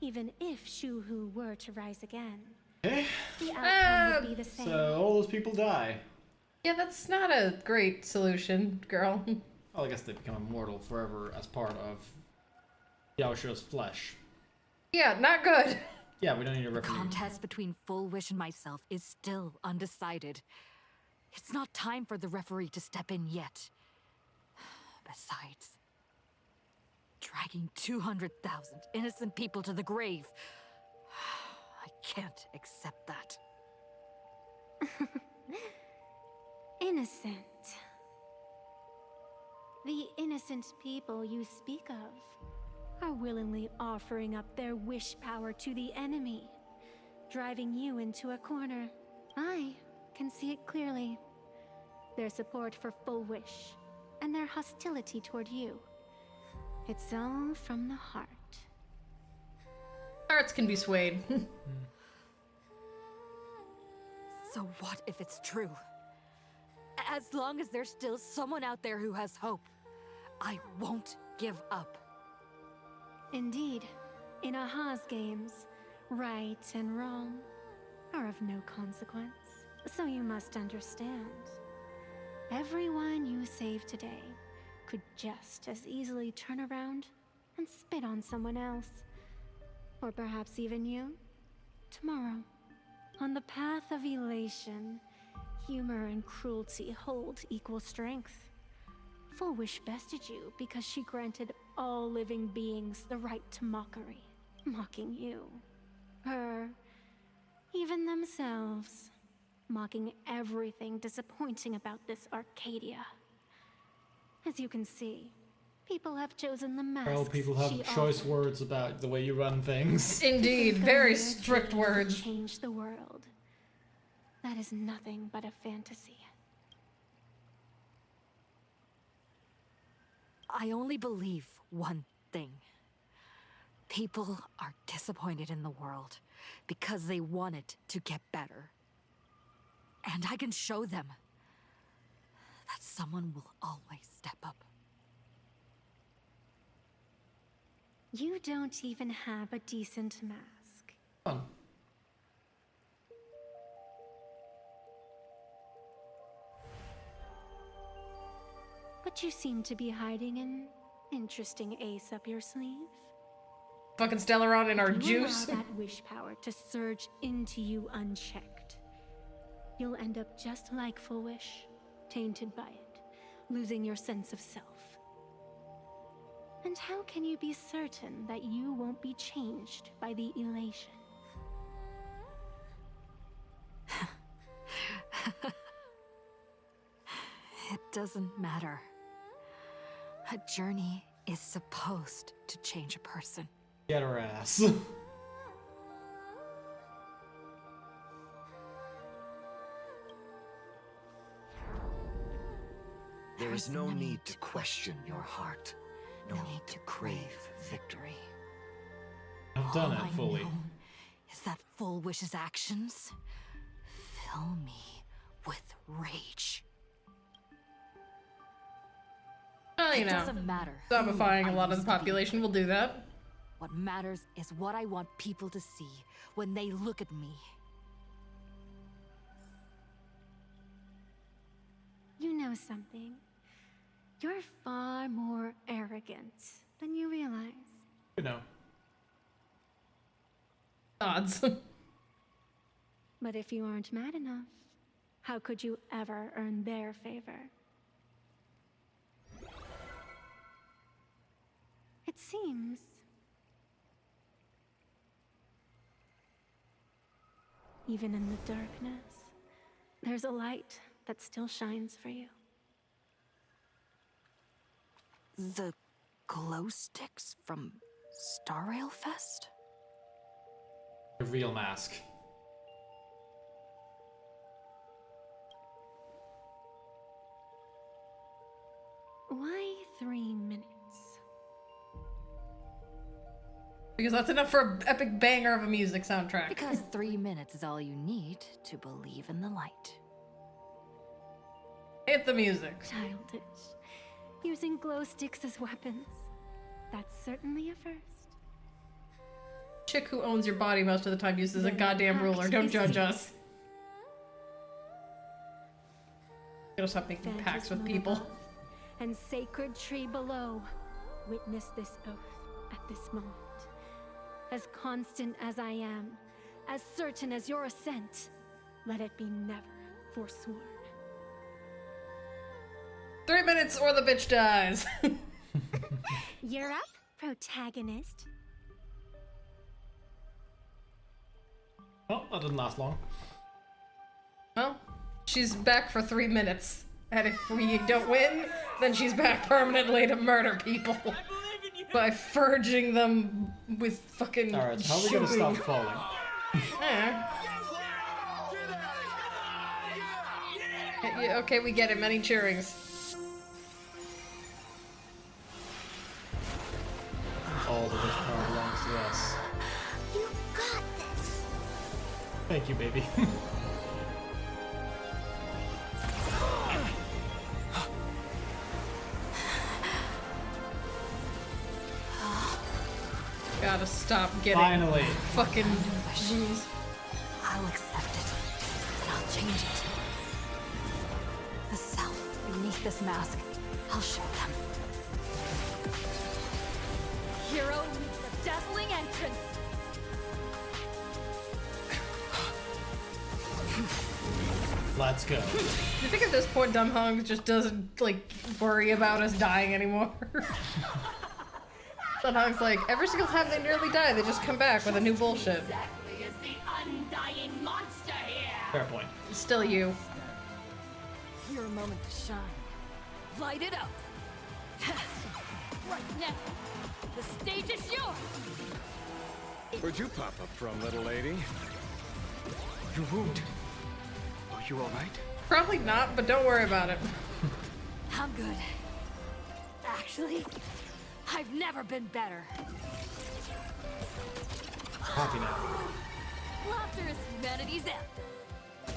S19: Even if Shuhu were to rise again, the outcome would be the same.
S1: So all those people die.
S2: Yeah, that's not a great solution, girl.
S1: Well, I guess they become immortal forever as part of Yaosho's flesh.
S2: Yeah, not good.
S1: Yeah, we don't need a
S13: The
S1: referee.
S13: contest between Full Wish and myself is still undecided. It's not time for the referee to step in yet. Besides, dragging 200,000 innocent people to the grave. I can't accept that.
S19: Innocent. The innocent people you speak of are willingly offering up their wish power to the enemy, driving you into a corner. I can see it clearly. Their support for Full Wish and their hostility toward you. It's all from the heart.
S2: Hearts can be swayed.
S13: So what if it's true? As long as there's still someone out there who has hope, I won't give up.
S19: Indeed, in Aha's games, right and wrong are of no consequence. So you must understand. Everyone you save today could just as easily turn around and spit on someone else. Or perhaps even you. Tomorrow, on the path of elation, humor and cruelty hold equal strength. Full Wish bested you because she granted all living beings the right to mockery, mocking you, her, even themselves, mocking everything disappointing about this Arcadia. As you can see, people have chosen the mask.
S1: Well, people have choice words about the way you run things.
S2: Indeed, very strict words.
S19: Change the world. That is nothing but a fantasy.
S13: I only believe one thing. People are disappointed in the world because they want it to get better. And I can show them that someone will always step up.
S19: You don't even have a decent mask.
S1: Oh.
S19: But you seem to be hiding an interesting ace up your sleeve.
S2: Fucking Stellaron in our
S19: If you
S2: juice.
S19: allow that wish power to surge into you unchecked, you'll end up just like Full Wish, tainted by it, losing your sense of self. And how can you be certain that you won't be changed by the elation?
S13: It doesn't matter. A journey is supposed to change a person.
S1: Get her ass.
S20: There is no need to question your heart. No need to crave victory.
S1: I've done it fully.
S13: Is that Full Wish's actions fill me with rage.
S2: Well, you
S13: It
S2: know,
S13: doesn't matter.
S2: zombifying
S13: who
S2: a
S13: I
S2: lot of
S13: used
S2: the
S13: to be.
S2: population will do that.
S13: What matters is what I want people to see when they look at me.
S19: You know something? You're far more arrogant than you realize.
S1: You know.
S2: Odds.
S19: But if you aren't mad enough, how could you ever earn their favor? It seems even in the darkness, there's a light that still shines for you.
S13: The glow sticks from Star Rail Fest?
S1: A real mask.
S19: Why 3 minutes?
S2: Because that's enough for an epic banger of a music soundtrack.
S13: Because 3 minutes is all you need to believe in the light.
S2: Hit the music.
S19: Childish. Using glow sticks as weapons. That's certainly a first.
S2: Chick who owns your body most of the time uses a
S19: Then
S2: goddamn
S19: act
S2: ruler. Don't
S19: is
S2: judge
S19: safe.
S2: us. Gotta stop making pacts with people.
S19: Above and sacred tree below. Witness this oath at this moment. As constant as I am, as certain as your ascent, let it be never forsworn.
S2: 3 minutes or the bitch dies.
S19: You're up, protagonist.
S1: Well, that didn't last long.
S2: Well, she's back for 3 minutes. And if we don't win, then she's back permanently to murder people. By furging them with fucking
S1: Alright, how are we gonna stop falling?
S2: Yeah, okay, we get it. Many cheerings.
S1: All the witch power belongs to us.
S3: You got this.
S1: Thank you, baby.
S2: Gotta stop getting
S1: Finally.
S2: fucking booze.
S13: I'll accept it, and I'll change it. The self beneath this mask, I'll show them.
S1: Let's go.
S2: You think at this point Dumb Hung just doesn't, like, worry about us dying anymore? Dumb Hung's like, every single time they nearly die, they just come back with a new bullshit.
S7: Exactly as the undying monster here.
S1: Fair point.
S2: Still you.
S13: Your moment to shine. Light it up.
S7: Right now, the stage is yours.
S5: Where'd you pop up from, little lady?
S15: Your wound. Are you alright?
S2: Probably not, but don't worry about it.
S13: I'm good. Actually, I've never been better.
S1: Happy now.
S13: Laughter is humanity's anthem.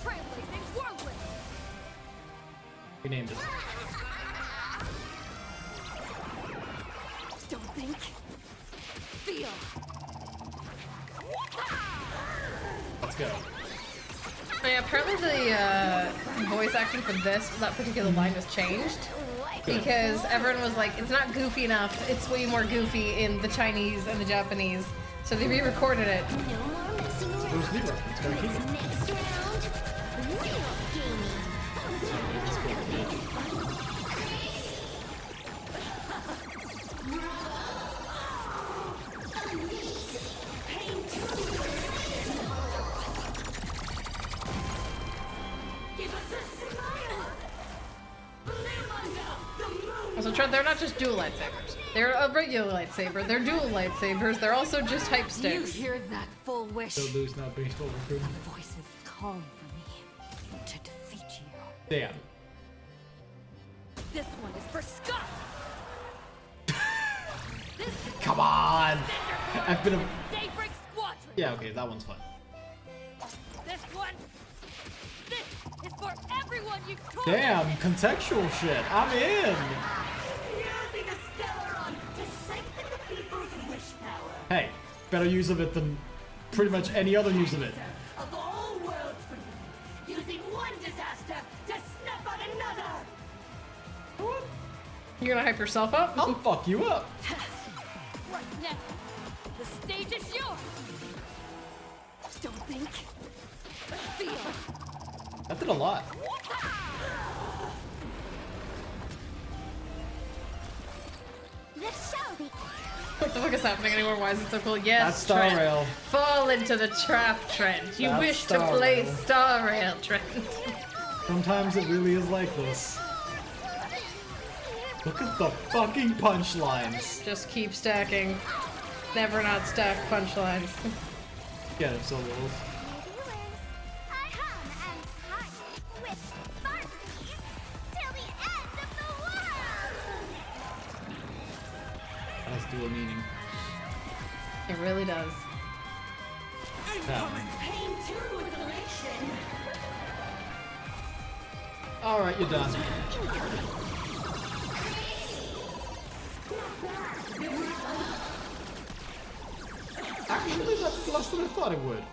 S13: Trailblazing whirlwind.
S1: We named it.
S13: Don't think. Feel.
S1: Let's go.
S2: Oh, yeah, apparently the voice acting for that particular line was changed. Because everyone was like, it's not goofy enough, it's way more goofy in the Chinese and the Japanese. So they re-recorded it.
S1: Bruce Lee reference. Very key.
S3: Next round, real gaming.
S2: Also, Trent, they're not just dual lightsabers. They're a regular lightsaber. They're dual lightsabers. They're also just hype sticks.
S13: You hear that full wish?
S1: Don't lose, not baseball recruit.
S13: Voices calm for me to defeat you.
S1: Damn.
S13: This one is for Scott.
S1: Come on! I've been a...
S13: Daybreak Squadron.
S1: Yeah, okay, that one's fun.
S13: This one. This is for everyone you told.
S1: Damn, contextual shit. I'm in!
S7: Using the Stellaron to strengthen the people's wish power.
S1: Hey, better use of it than pretty much any other use of it.
S7: Of all worlds for you. Using one disaster to snuff out another.
S2: You're gonna hype yourself up?
S1: I'll fuck you up.
S13: Right now, the stage is yours. Don't think. Feel.
S1: That did a lot.
S3: This shall be.
S2: What the fuck is happening anymore? Why is it so cool? Yes,
S1: That's Star
S2: Trent.
S1: Rail.
S2: Fall into the trap, Trent. You
S1: That's
S2: wish to
S1: Star
S2: play
S1: Rail.
S2: Star Rail, Trent.
S1: Sometimes it really is like this. Look at the fucking punchlines.
S2: Just keep stacking. Never not stack punchlines.
S1: Get it, so Wolf.
S3: I hum and hunt with Sparky till the end of the world.
S1: That has dual meaning.
S2: It really does.
S7: Pain to elimination.
S1: Alright, you're done. Actually, that's less than I thought it would.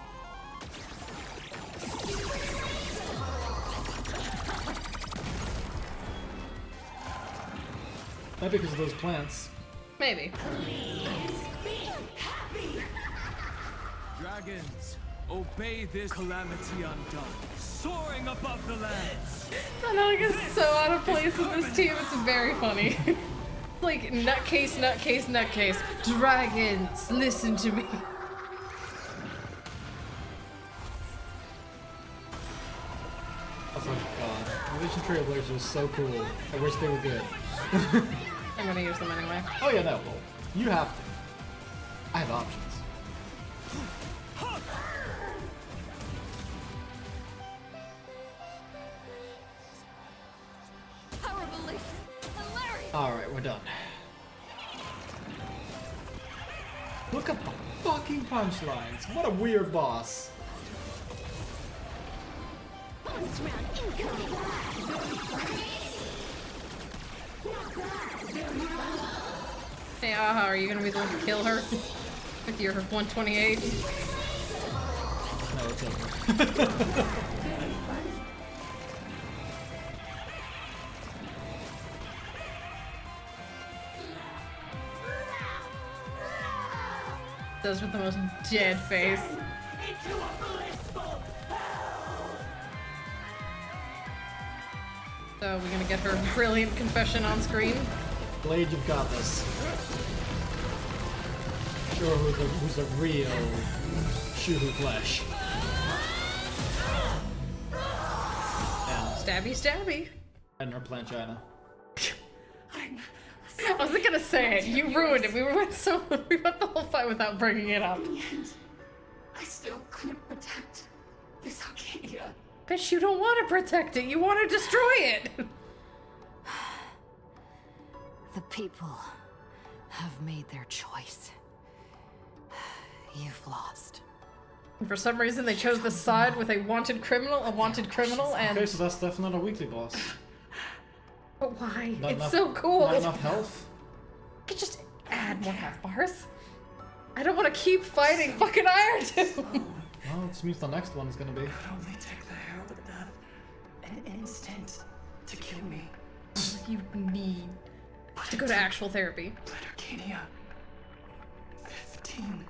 S1: Maybe because of those plants.
S2: Maybe.
S17: Dragons, obey this calamity undone, soaring above the lands.
S2: Annog is so out of place in this team, it's very funny. It's like, nutcase, nutcase, nutcase. Dragons, listen to me.
S1: Oh my god. Mission Trailblazers is so cool. I wish they were good.
S2: I'm gonna use them anyway.
S1: Oh yeah, no, well, you have to. I have options.
S13: A revelation. Hilarious.
S1: Alright, we're done. Look at the fucking punchlines. What a weird boss.
S3: Bonus round incoming.
S2: Hey, Aha, are you gonna be the one to kill her? With your 128?
S1: No, it's over.
S2: Does with the most dead face.
S7: Into a blissful hell.
S2: So we're gonna get her brilliant confession on screen.
S1: Blade, you've got this. Sure, who's the real Shuhu flesh?
S2: Stabby, stabby.
S1: And her planchina.
S2: I wasn't gonna say it. You ruined it. We went the whole fight without bringing it up.
S14: I still couldn't protect this Arcadia.
S2: Bitch, you don't want to protect it. You want to destroy it.
S13: The people have made their choice. You've lost.
S2: And for some reason, they chose the side with a wanted criminal, and
S1: Okay, so that's definitely not a weekly boss.
S2: But why?
S1: Not
S2: It's
S1: enough,
S2: so cool.
S1: Not enough health.
S2: I could just add more health bars. I don't want to keep fighting fucking Iron Tooth.
S1: Well, this means the next one is gonna be.
S14: It would only take the herald of death an instant to kill me.
S2: You need to go to actual therapy.
S14: Planarcadia. 15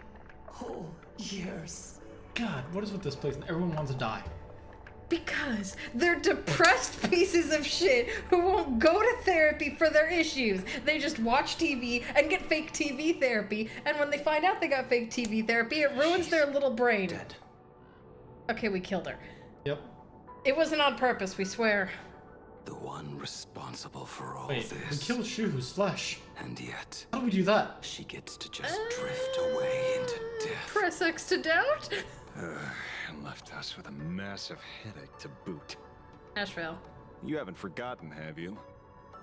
S14: whole years.
S1: God, what is with this place? Everyone wants to die.
S2: Because they're depressed pieces of shit who won't go to therapy for their issues. They just watch TV and get fake TV therapy, and when they find out they got fake TV therapy, it ruins their little brain.
S1: Dead.
S2: Okay, we killed her.
S1: Yep.
S2: It wasn't on purpose, we swear.
S9: The one responsible for all
S1: Wait,
S9: this.
S1: we killed Shuhu's flesh.
S9: And yet,
S1: how do we do that?
S9: She gets to just drift away into death.
S2: Press X to doubt?
S5: And left us with a massive headache to boot.
S2: Asheville.
S5: You haven't forgotten, have you?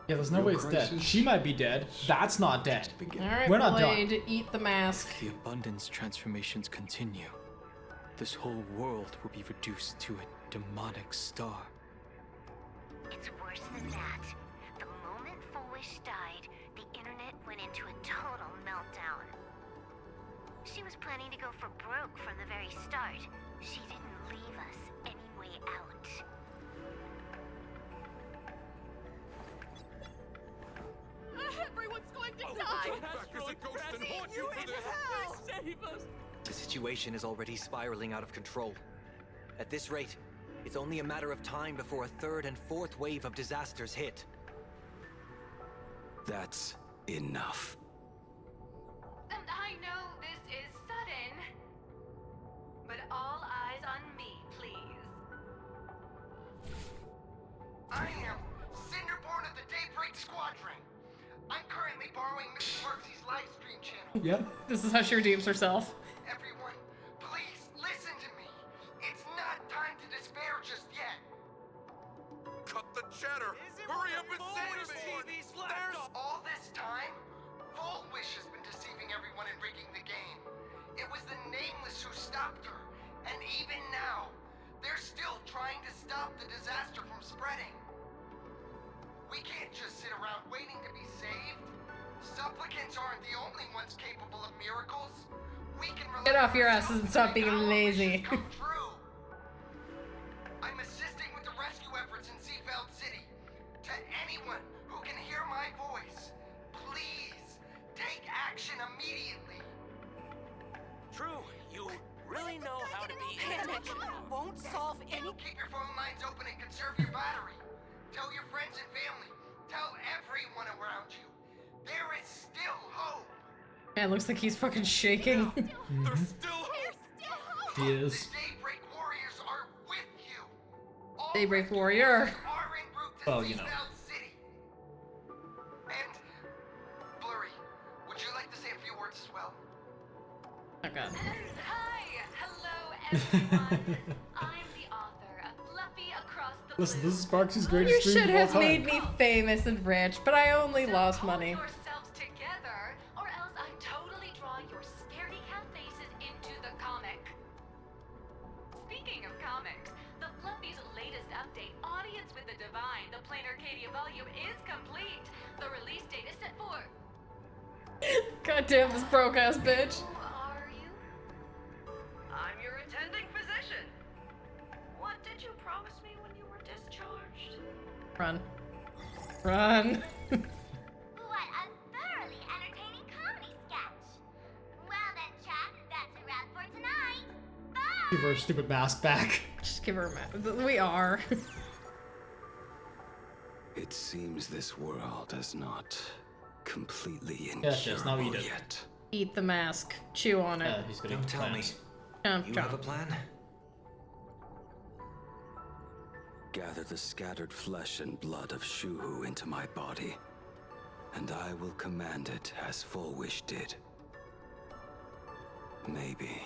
S1: Yeah, there's no
S5: Your
S1: way it's dead.
S5: crisis
S1: She might be dead. That's not dead.
S2: Alright,
S1: We're not
S2: Blade,
S1: done.
S2: eat the mask.
S15: If the abundance transformations continue, this whole world will be reduced to a demonic star.
S3: It's worse than that. The moment Foolish died, the internet went into a total meltdown. She was planning to go for broke from the very start. She didn't leave us any way out.
S7: Everyone's going to die!
S20: Save us! The situation is already spiraling out of control. At this rate, it's only a matter of time before a third and fourth wave of disasters hit.
S9: That's enough.
S7: And I know this is sudden, but all eyes on me, please.
S16: I am Cinderborn of the Daybreak Squadron. I'm currently borrowing Miss Marcy's live stream channel.
S1: Yep.
S2: This is how she redeems herself.
S16: Everyone, please listen to me. It's not time to despair just yet.
S12: Cut the chatter! Hurry up and save me!
S16: There's all this time, Fullwish has been deceiving everyone and rigging the game. It was the Nameless who stopped her, and even now, they're still trying to stop the disaster from spreading. We can't just sit around waiting to be saved. Supplicants aren't the only ones capable of miracles. We can rely
S2: Get off your asses and stop being lazy.
S16: I'm assisting with the rescue efforts in Seafeld City. To anyone who can hear my voice, please take action immediately.
S8: True, you really know how to be.
S16: Panic won't solve any. Keep your phone lines open and conserve your battery. Tell your friends and family. Tell everyone around you. There is still hope.
S2: Man, it looks like he's fucking shaking.
S12: There's still hope.
S1: He is.
S16: Daybreak Warriors are with you.
S2: Daybreak Warrior.
S1: Well, you know.
S16: City. And Blurry, would you like to say a few words as well?
S2: Oh god.
S7: Hi! Hello, everyone! I'm the author of Fluffy Across the
S1: Listen, this is Sparks'
S2: You
S1: greatest stream
S2: should
S1: of all
S2: have
S1: time.
S2: made me famous and rich, but I only lost money.
S7: yourselves together, or else I totally draw your scaredy cat faces into the comic. Speaking of comics, the Fluffy's latest update, Audience with the Divine, the Planarcadia volume, is complete. The release date is set for...
S2: God damn this broke ass bitch.
S10: Who are you? I'm your attending physician. What did you promise me when you were discharged?
S2: Run. Run.
S3: What a thoroughly entertaining comedy sketch. Well then, chat, that's a wrap for tonight. Bye!
S1: Give her a stupid mask bask.
S2: Just give her a mask. We are.
S9: It seems this world is not completely
S1: Yes, now
S9: incurable
S1: eat it.
S9: yet.
S2: Eat the mask. Chew on it.
S1: He's gonna
S20: Don't tell me.
S2: Chomp,
S20: You
S2: chomp.
S20: have a plan?
S9: Gather the scattered flesh and blood of Shuhu into my body, and I will command it as Full Wish did. Maybe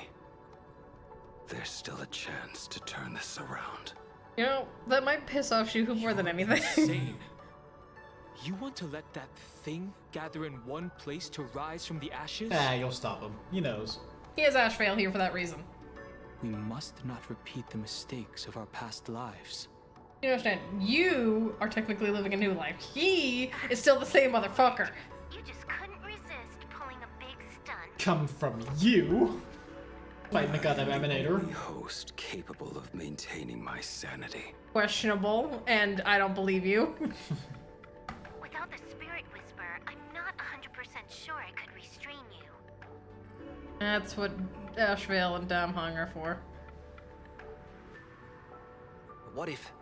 S9: there's still a chance to turn this around.
S2: You know, that might piss off Shuhu more than anything.
S15: Insane. You want to let that thing gather in one place to rise from the ashes?
S1: You'll stop him. He knows.
S2: He has Ashvale here for that reason.
S15: We must not repeat the mistakes of our past lives.
S2: You understand? You are technically living a new life. He is still the same motherfucker.
S3: You just couldn't resist pulling a big stunt.
S1: Come from you. Fighting the goddamn Emanator.
S9: Only host capable of maintaining my sanity.
S2: Questionable, and I don't believe you.
S3: Without the Spirit Whisperer, I'm not 100% sure I could restrain you.
S2: That's what Ashvale and Damhung are for.
S20: What if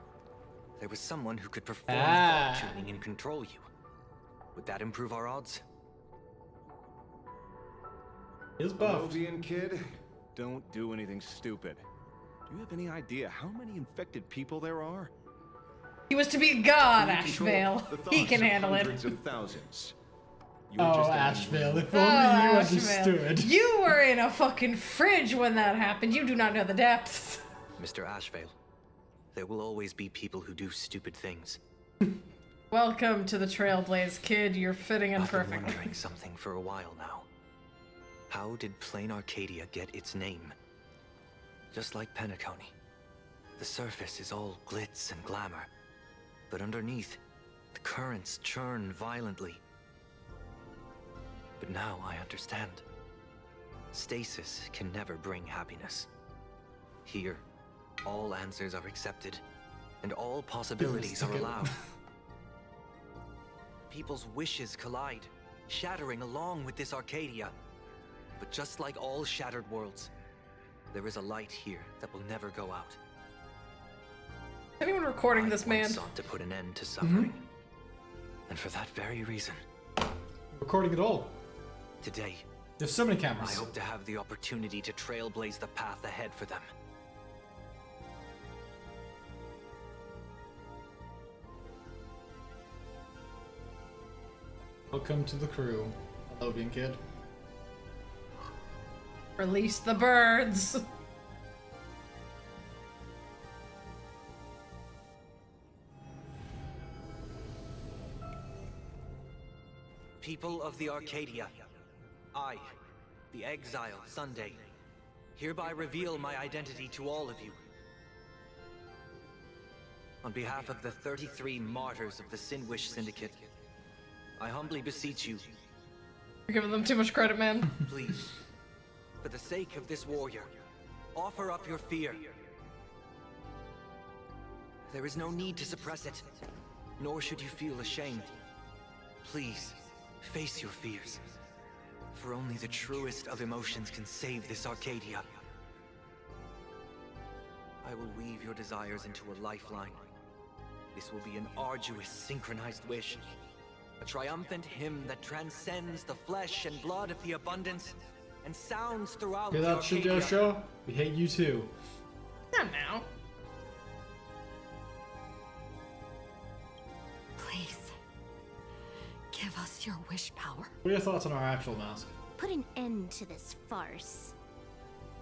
S20: there was someone who could perform thought tuning and control you? Would that improve our odds?
S1: He's buffed.
S5: Lovian kid, don't do anything stupid. Do you have any idea how many infected people there are?
S2: He was to be a god,
S5: Can you control
S2: Ashvale.
S5: the
S2: He
S5: thoughts
S2: can
S5: of
S2: handle it.
S5: hundreds and thousands. You
S1: Oh,
S5: just
S1: Ashvale, if
S2: Oh,
S1: only you
S2: Ashvale.
S1: understood.
S2: You were in a fucking fridge when that happened. You do not know the depths.
S20: Mr. Ashvale, there will always be people who do stupid things.
S2: Welcome to the Trailblaze, kid. You're fitting in
S20: I've been
S2: perfectly.
S20: wondering something for a while now. How did Planarcadia get its name? Just like Penacony, the surface is all glitz and glamour, but underneath, the currents churn violently. But now I understand. Stasis can never bring happiness. Here, all answers are accepted, and all possibilities are allowed. People's wishes collide, shattering along with this Arcadia. But just like all shattered worlds, there is a light here that will never go out.
S2: Anyone recording this man?
S20: I sought to put an end to suffering. And for that very reason,
S1: Recording it all.
S20: today,
S1: There's so many
S20: I
S1: cameras.
S20: hope to have the opportunity to trailblaze the path ahead for them.
S1: Welcome to the crew, Lovian kid.
S2: Release the birds.
S20: People of the Arcadia, I, the exile Sunday, hereby reveal my identity to all of you. On behalf of the 33 martyrs of the Sinwish Syndicate, I humbly beseech you,
S2: You're giving them too much credit, man.
S20: please, for the sake of this warrior, offer up your fear. There is no need to suppress it, nor should you feel ashamed. Please, face your fears, for only the truest of emotions can save this Arcadia. I will weave your desires into a lifeline. This will be an arduous, synchronized wish. A triumphant hymn that transcends the flesh and blood of the abundance and sounds throughout
S1: Hear
S20: the
S1: that,
S20: Arcadia.
S1: Shinjo Show? We hate you too.
S2: Not now.
S13: Please, give us your wish power.
S1: What are your thoughts on our actual mask?
S3: Put an end to this farce.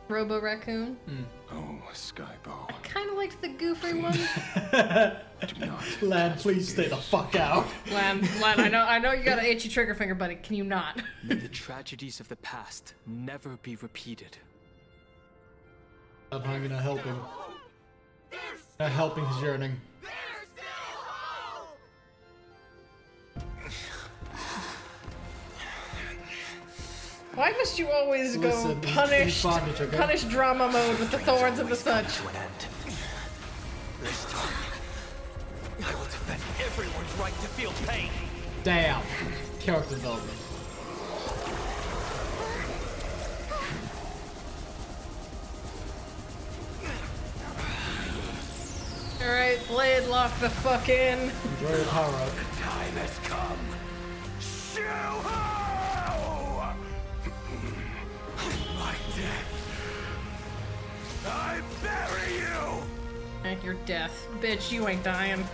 S2: Robo Raccoon.
S5: Oh, Skybow.
S2: Kind of liked the goofy one.
S1: Lan, please stay the fuck out.
S2: Lan, I know you got an itchy trigger finger, buddy. Can you not?
S15: May the tragedies of the past never be repeated.
S1: I'm gonna help him. Not helping his yearning.
S2: Why must you always
S1: Listen,
S2: go
S1: he's
S2: punish,
S1: bondage, okay?
S2: punish drama mode with the thorns and the such?
S20: To an end. This time, I will defend everyone's right to feel pain.
S1: Damn. Character development.
S2: Alright, Blade, Get locked the fuck in.
S1: Enjoy your power up.
S8: Time has come. Shuhu! My death. I bury you!
S2: And your death. Bitch, you ain't dying.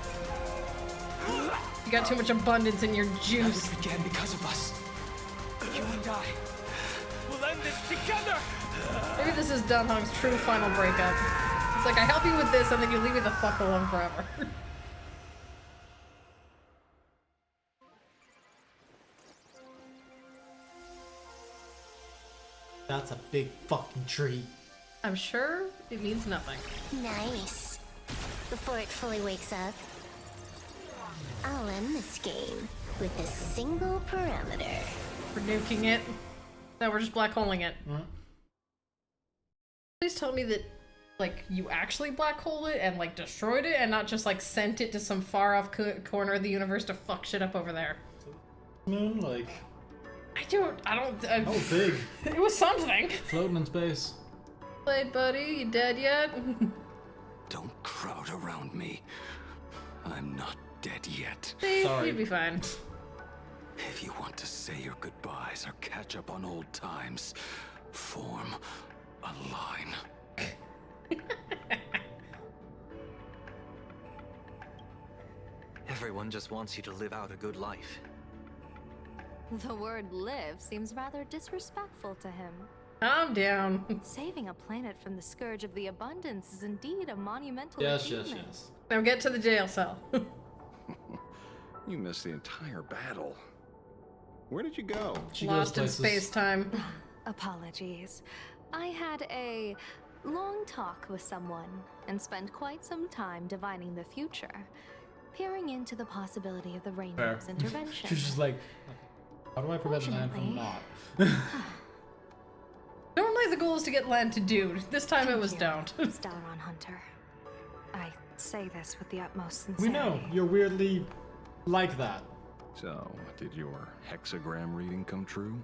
S2: You got too much abundance in your juice.
S17: It began because of us. You and I. We'll end this together!
S2: Maybe this is Dunhong's true final breakup. It's like, I help you with this, and then you leave me the fuck alone forever.
S1: That's a big fucking tree.
S2: I'm sure it means nothing.
S19: Nice. Before it fully wakes up, I'll end this game with a single parameter.
S2: We're nuking it. No, we're just black holing it. Please tell me that, like, you actually black holed it and, like, destroyed it and not just, like, sent it to some far off corner of the universe to fuck shit up over there.
S1: Moon, like...
S2: Oh,
S1: big.
S2: It was something.
S1: Floating in space.
S2: Hey, buddy, you dead yet?
S9: Don't crowd around me. I'm not dead yet.
S2: See, you'd be fine.
S9: If you want to say your goodbyes or catch up on old times, form a line.
S20: Everyone just wants you to live out a good life.
S13: The word live seems rather disrespectful to him.
S2: Calm down.
S13: Saving a planet from the scourge of the abundance is indeed a monumental
S1: Yes.
S13: achievement.
S2: Now get to the jail cell.
S5: You missed the entire battle. Where did you go?
S2: Lost in space-time.
S13: Apologies. I had a long talk with someone and spent quite some time divining the future, peering into the possibility of the Rainbow's intervention.
S1: She's just like, how do I prevent land from not?
S2: Normally the goal is to get land to dude. This time it was don't.
S13: Stellaron Hunter. I say this with the utmost
S1: We
S13: sincerity.
S1: know, you're weirdly like that.
S5: So, did your hexagram reading come true?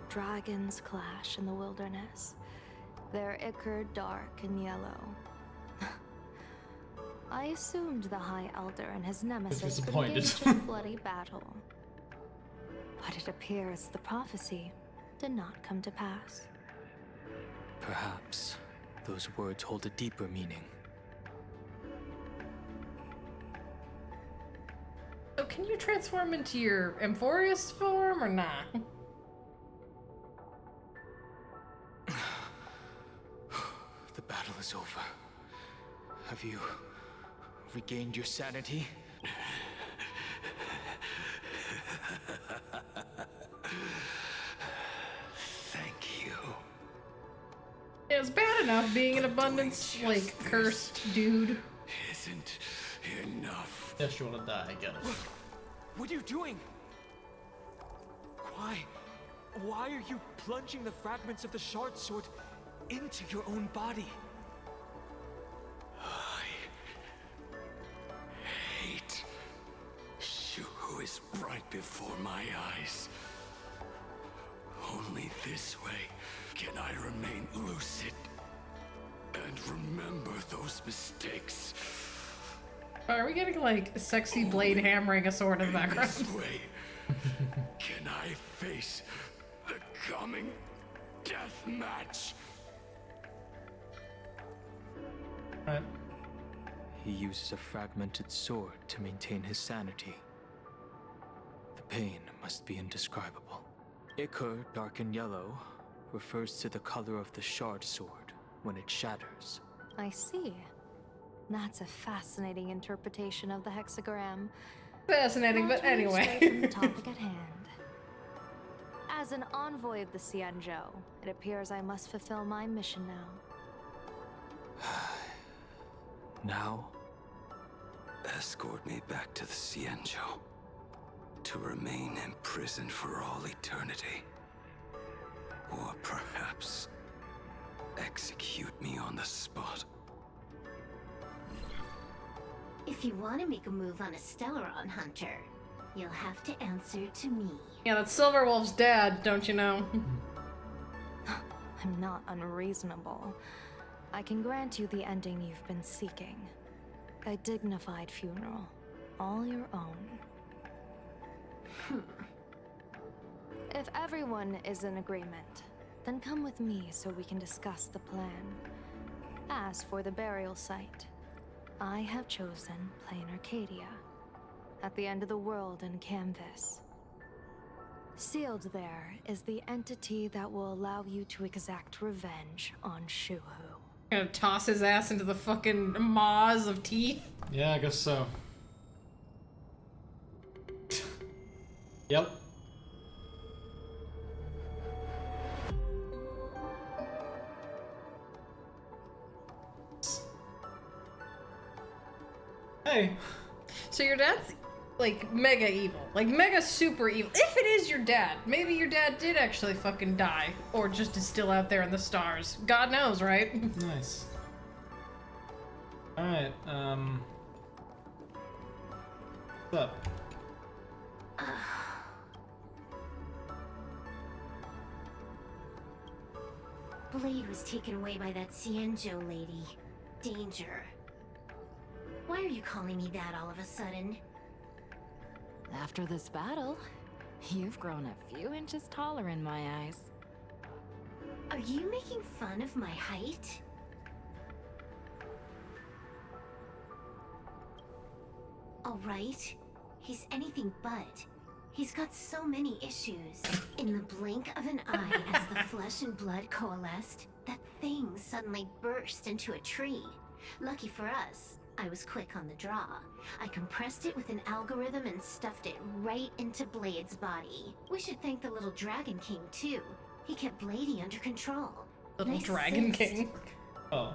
S13: Dragons clash in the wilderness. Their ichor dark and yellow. I assumed the High Elder and his nemesis would engage in a bloody battle. But it appears the prophecy did not come to pass.
S15: Perhaps those words hold a deeper meaning.
S2: So can you transform into your Amphorius form or not?
S15: The battle is over. Have you regained your sanity?
S9: Thank you.
S2: It was bad enough being an abundance, like, cursed dude.
S9: Isn't enough.
S1: Yes, you want to die, I get it.
S17: What are you doing? Why are you plunging the fragments of the shard sword into your own body?
S9: I hate Shuhu is right before my eyes. Only this way can I remain lucid and remember those mistakes.
S2: Are we getting, like, sexy blade hammering a sword in the background?
S9: This way can I face the coming death match.
S1: Right.
S15: He uses a fragmented sword to maintain his sanity. The pain must be indescribable. Ichor, dark and yellow, refers to the color of the shard sword when it shatters.
S13: I see. That's a fascinating interpretation of the hexagram.
S2: Fascinating, but
S13: Straight from
S2: anyway.
S13: the topic at hand. As an envoy of the Xianzhou, it appears I must fulfill my mission now.
S15: Now?
S9: Escort me back to the Xianzhou, to remain imprisoned for all eternity. Or perhaps execute me on the spot.
S19: If you want to make a move on a Stellaron Hunter, you'll have to answer to me.
S2: Yeah, that's Silverwolf's dad, don't you know?
S13: I'm not unreasonable. I can grant you the ending you've been seeking. A dignified funeral, all your own. If everyone is in agreement, then come with me so we can discuss the plan. As for the burial site, I have chosen Planarcadia, at the end of the world in Canvas. Sealed there is the entity that will allow you to exact revenge on Shuhu.
S2: Gonna toss his ass into the fucking maws of teeth?
S1: Yeah, I guess so. Yep. Hey.
S2: So your dad's like mega evil, like mega super evil. If it is your dad, maybe your dad did actually fucking die, or just is still out there in the stars. God knows, right?
S1: Nice. Alright, what's up?
S19: Blade was taken away by that Cienjo lady. Danger. Why are you calling me that all of a sudden?
S13: After this battle, you've grown a few inches taller in my eyes.
S19: Are you making fun of my height? Alright, he's anything but. He's got so many issues. In the blink of an eye, as the flesh and blood coalesced, that thing suddenly burst into a tree. Lucky for us, I was quick on the draw. I compressed it with an algorithm and stuffed it right into Blade's body. We should thank the little Dragon King, too. He kept Bladey under control.
S2: Little
S19: Nice
S2: Dragon
S19: assist.
S2: King.
S1: Oh.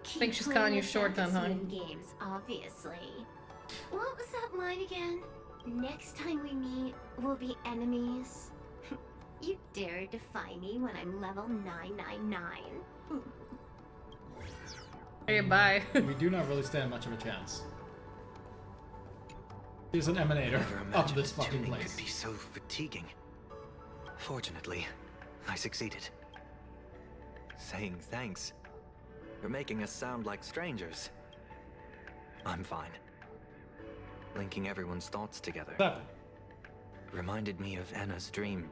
S2: I think she's calling you short then, huh?
S19: Games, obviously. What was that line again? Next time we meet, we'll be enemies. You dare defy me when I'm level 999.
S2: Hey, bye.
S1: We do not really stand much of a chance. He's an emanator of this fucking
S20: tuning
S1: place.
S20: could be so fatiguing. Fortunately, I succeeded. Saying thanks. You're making us sound like strangers. I'm fine. Linking everyone's thoughts together. Reminded me of Anna's dream.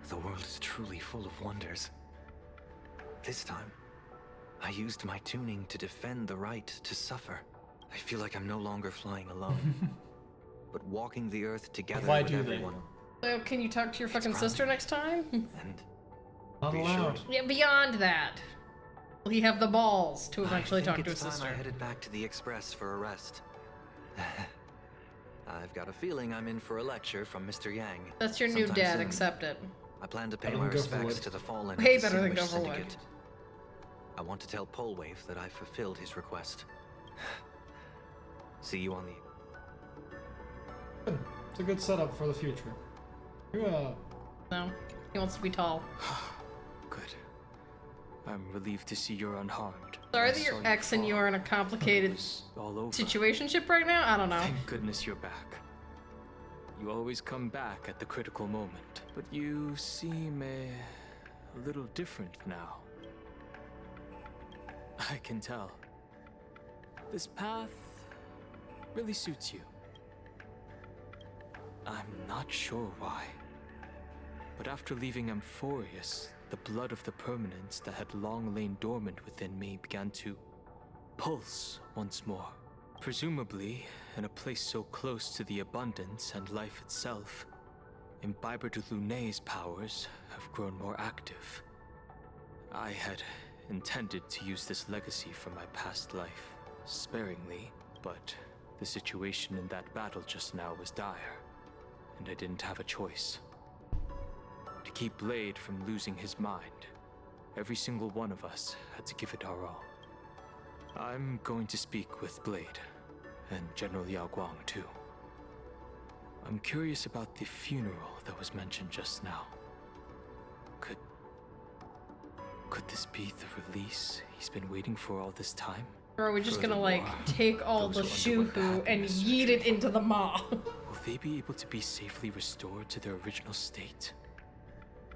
S20: The world is truly full of wonders. This time, I used my tuning to defend the right to suffer. I feel like I'm no longer flying alone, but walking the earth together
S1: Why
S20: with
S1: do they?
S20: everyone.
S2: So can you talk to your fucking sister next time?
S20: And
S1: Not allowed.
S2: Yeah, beyond that. Will he have the balls to eventually
S20: I
S2: talk
S20: think
S2: to his
S20: it's
S2: sister?
S20: time I headed back to the Express for a rest. I've got a feeling I'm in for a lecture from Mr. Yang.
S2: That's your new
S20: sometime
S2: dad,
S20: soon.
S2: accept it.
S20: I plan to pay
S1: Better
S20: my
S1: than
S20: respects
S1: Gopherwood.
S20: to the fallen.
S2: Way
S20: of the
S2: better than
S20: Distinguished
S2: Gopherwood.
S20: Syndicate. I want to tell Polwave that I fulfilled his request. See you on the...
S1: Good. It's a good setup for the future. You,
S2: No, he wants to be tall.
S15: Good. I'm relieved to see you're unharmed.
S2: Sorry
S15: I
S2: that
S15: saw
S2: your
S15: you
S2: ex and
S15: fall.
S2: you are in a complicated
S15: All over.
S2: situationship right now? I don't know.
S15: Thank goodness you're back. You always come back at the critical moment, but you seem a little different now. I can tell. This path really suits you. I'm not sure why, but after leaving Amphorius, the blood of the permanence that had long lain dormant within me began to pulse once more. Presumably, in a place so close to the abundance and life itself, Imbiber de Lunay's powers have grown more active. I had intended to use this legacy from my past life, sparingly, but the situation in that battle just now was dire, and I didn't have a choice. To keep Blade from losing his mind, every single one of us had to give it our all. I'm going to speak with Blade, and General Yao Guang too. I'm curious about the funeral that was mentioned just now. Could this be the release he's been waiting for all this time?
S2: Or are we just gonna like take all the Shuhu and yeet it into the maw?
S15: Will they be able to be safely restored to their original state?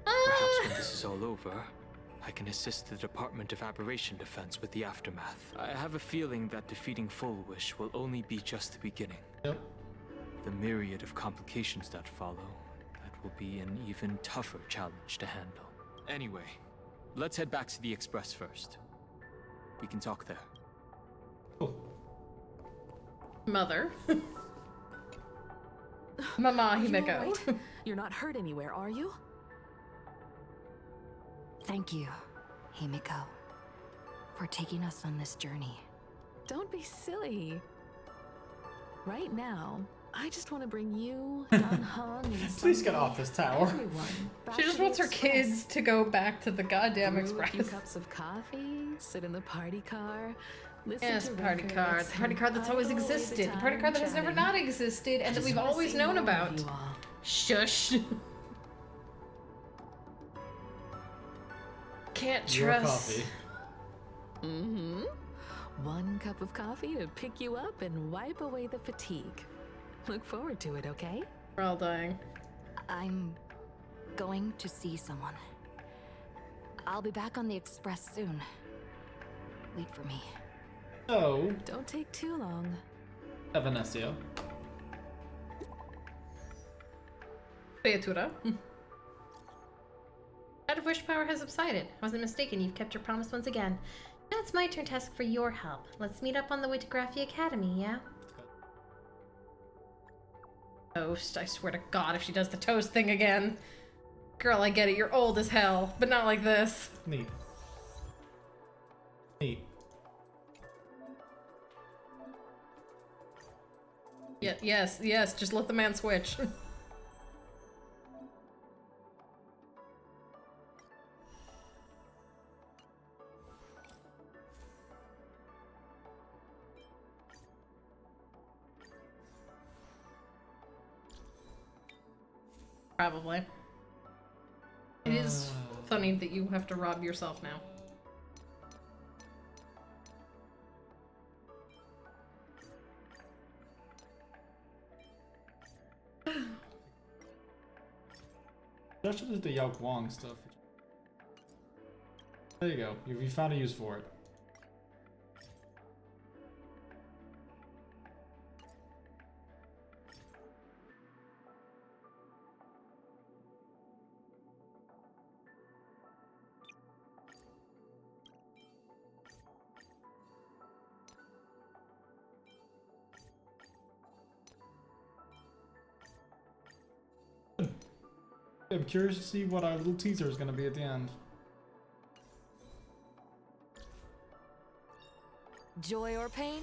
S15: Perhaps when this is all over, I can assist the Department of Aberration Defense with the aftermath. I have a feeling that defeating Full Wish will only be just the beginning.
S1: Yep.
S15: The myriad of complications that follow, that will be an even tougher challenge to handle. Anyway, let's head back to the Express first. We can talk there.
S2: Mother. Mama
S4: Are you
S2: Himeko.
S4: all right? You're not hurt anywhere, are you?
S13: Thank you, Himiko, for taking us on this journey.
S4: Don't be silly. Right now, I just want to bring you, Dan Hong, and
S1: Please get off this tower.
S4: everyone back
S2: She just
S4: to the
S2: wants her
S4: Express.
S2: kids to go back to the goddamn
S4: Brew
S2: Express.
S4: A few cups of coffee, sit in the party car, listen
S2: Yes,
S4: to
S2: party
S4: records,
S2: car. The party car that's always
S4: idle away the
S2: existed. The party
S4: time
S2: car that has never
S4: chatting.
S2: not existed and that
S4: Just
S2: we've
S4: wanna
S2: always
S4: see
S2: known
S4: more of
S2: about.
S4: you all.
S2: Shush. Can't
S1: Your
S2: trust.
S1: coffee.
S4: Mm-hmm. One cup of coffee to pick you up and wipe away the fatigue. Look forward to it, okay?
S2: We're all dying.
S13: I'm going to see someone. I'll be back on the Express soon. Wait for me.
S1: So,
S4: Don't take too long.
S1: Evanesio.
S2: Creatura. Out of wish power has subsided. I wasn't mistaken, you've kept your promise once again. Now it's my turn to ask for your help. Let's meet up on the way to Graphia Academy, yeah? Toast. I swear to God, if she does the toast thing again. Girl, I get it, you're old as hell, but not like this.
S1: Neat. Neat.
S2: Yeah, yes, just let the man switch. Probably. It is funny that you have to rob yourself now.
S1: That should is the Yao Guang stuff. There you go. You found a use for it. I'm curious to see what our little teaser is going to be at the end.
S13: Joy or pain?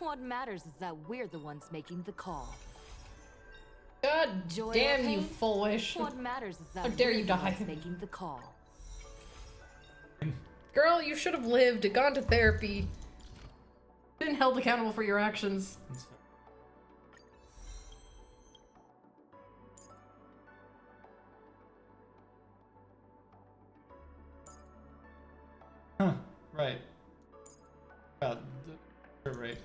S13: What matters is that we're the ones making the call.
S2: God
S13: Joy or
S2: damn you,
S13: pain?
S2: Full Wish.
S13: What matters is that
S2: How dare
S13: we're
S2: you
S13: the
S2: die.
S13: ones making the call.
S2: Girl, you should have lived, gone to therapy, been held accountable for your actions.
S1: Huh. Right. You're right.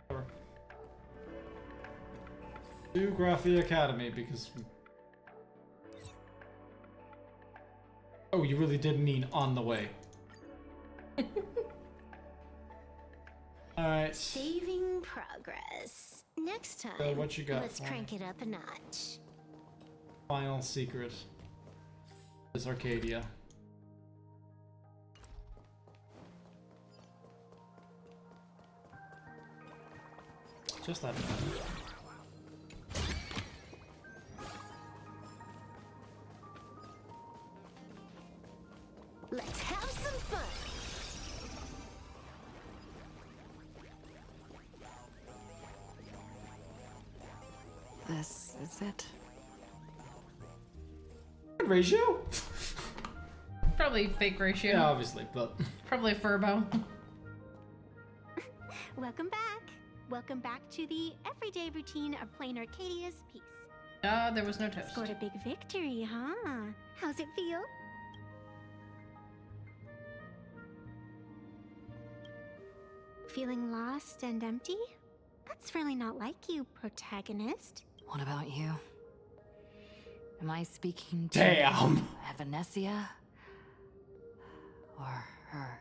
S1: Whatever. To Graphia Academy because. Oh, you really did mean on the way. Alright.
S19: Saving progress. Next time,
S1: So what you got
S19: let's
S1: for me?
S19: crank it up a notch.
S1: Final secret is Arcadia. Just that.
S19: Let's have some fun.
S4: This is it.
S1: Ratio?
S2: Probably fake ratio.
S1: Yeah, obviously, but
S2: Probably a Furbo.
S19: Welcome back. Welcome back to the everyday routine of Planarcadia's piece.
S2: There was no toast.
S19: Scored a big victory, huh? How's it feel? Feeling lost and empty? That's really not like you, protagonist.
S13: What about you? Am I speaking to
S1: Damn.
S13: Evanesia? Or her?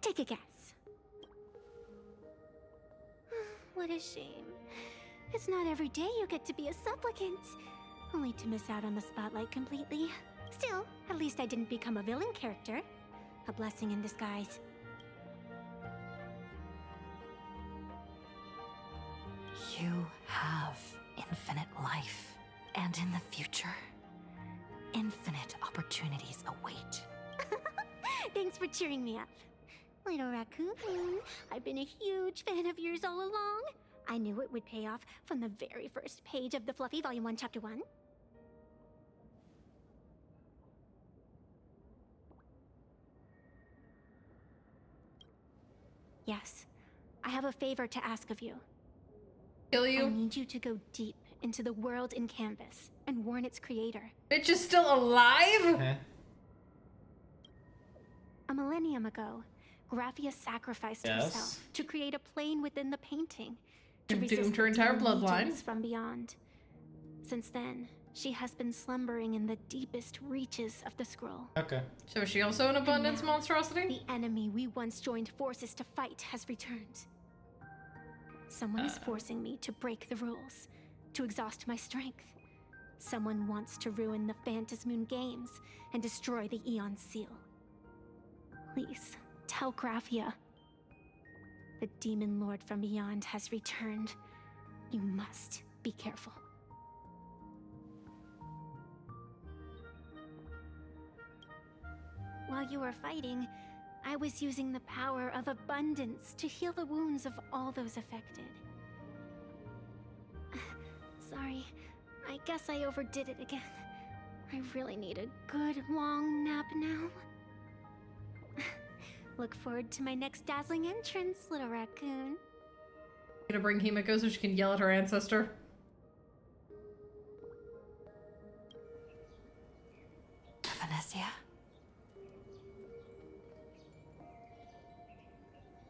S19: Take a guess. What a shame. It's not every day you get to be a supplicant. Only to miss out on the spotlight completely. Still, at least I didn't become a villain character. A blessing in disguise.
S13: You have infinite life. And in the future, infinite opportunities await.
S19: Thanks for cheering me up. Little Raccoon, I've been a huge fan of yours all along. I knew it would pay off from the very first page of the Fluffy Volume 1, Chapter 1. Yes, I have a favor to ask of you.
S2: Kill you?
S19: I need you to go deep into the world in Canvas and warn its creator.
S2: Bitch is still alive?
S19: A millennium ago, Graphia sacrificed herself to create a plane within the painting to
S2: And
S19: resist
S2: doomed her
S19: the
S2: entire
S19: demon
S2: bloodline.
S19: legions from beyond. Since then, she has been slumbering in the deepest reaches of the scroll.
S1: Okay.
S2: So is she also an abundance
S19: And now,
S2: monstrosity?
S19: The enemy we once joined forces to fight has returned. Someone is forcing me to break the rules, to exhaust my strength. Someone wants to ruin the Phantasmoon games and destroy the Eon Seal. Please, tell Graphia. The Demon Lord from beyond has returned. You must be careful. While you were fighting, I was using the power of abundance to heal the wounds of all those affected. Sorry, I guess I overdid it again. I really need a good long nap now. Look forward to my next dazzling entrance, little raccoon.
S2: Gonna bring Himiko so she can yell at her ancestor.
S13: Evanesia?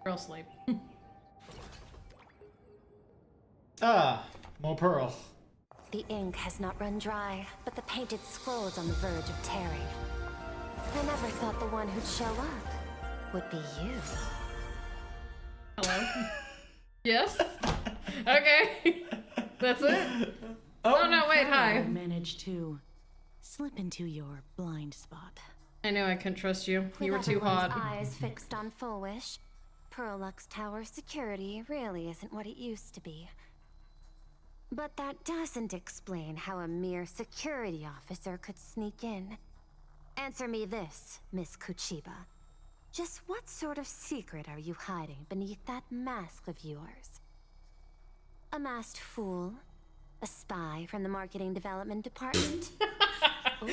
S2: Girl sleep.
S1: More pearl.
S11: The ink has not run dry, but the painted scroll's on the verge of tearing. I never thought the one who'd show up would be you.
S2: Hello? Yes? Okay. That's it? Oh no, wait, hi.
S18: I managed to slip into your blind spot.
S2: I know I couldn't trust you. You were
S11: With
S2: too
S11: everyone's
S2: hot.
S11: eyes fixed on Full Wish, Pearlux Tower security really isn't what it used to be. But that doesn't explain how a mere security officer could sneak in. Answer me this, Miss Kuchiba. Just what sort of secret are you hiding beneath that mask of yours? A masked fool? A spy from the marketing development department? Or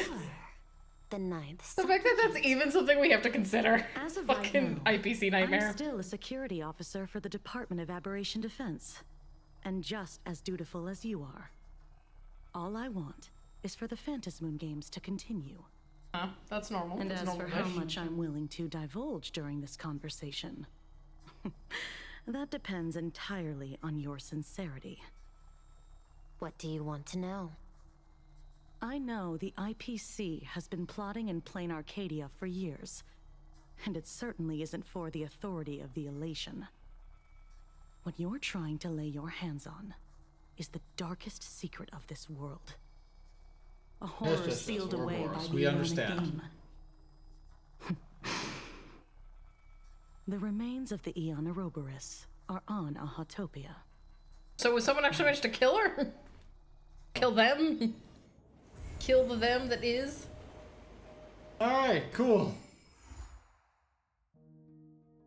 S11: the ninth?
S2: The fact that that's even something we have to consider.
S18: As of
S2: Fucking
S18: right now,
S2: IPC nightmare.
S18: I'm still a security officer for the Department of Aberration Defense, and just as dutiful as you are. All I want is for the Phantasmoon games to continue.
S2: Huh? That's normal.
S18: And
S2: That's
S18: as for how
S2: normal-ish.
S18: much I'm willing to divulge during this conversation, that depends entirely on your sincerity.
S11: What do you want to know?
S18: I know the IPC has been plotting in Planarcadia for years, and it certainly isn't for the authority of the Elation. What you're trying to lay your hands on is the darkest secret of this world. A horror
S1: just
S18: sealed
S1: us,
S18: away by
S1: Ouroboros.
S18: the
S1: We
S18: Ionic
S1: understand.
S18: Game. The remains of the Eon Ouroboros are on a Hotopia.
S2: So was someone actually managed to kill her? Kill them? Kill the them that is?
S1: Alright, cool.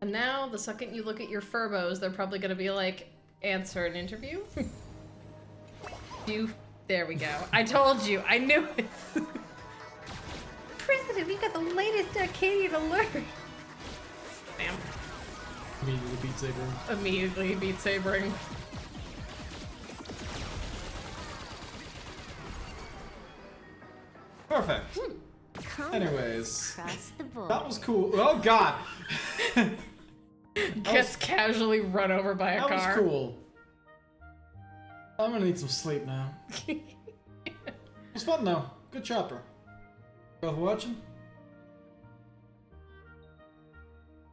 S2: And now, the second you look at your furbos, they're probably gonna be like, answer an interview? There we go. I told you. I knew it. President, we got the latest Arcadian alert. Bam.
S1: Immediately beat sabering.
S2: Immediately beat sabering.
S1: Perfect.
S19: Combos
S1: Anyways,
S19: across the board.
S1: that was cool. Oh god.
S2: Gets casually run over by a
S1: that
S2: car.
S1: was cool. I'm gonna need some sleep now. It's fun though. Good chapter. Both watching?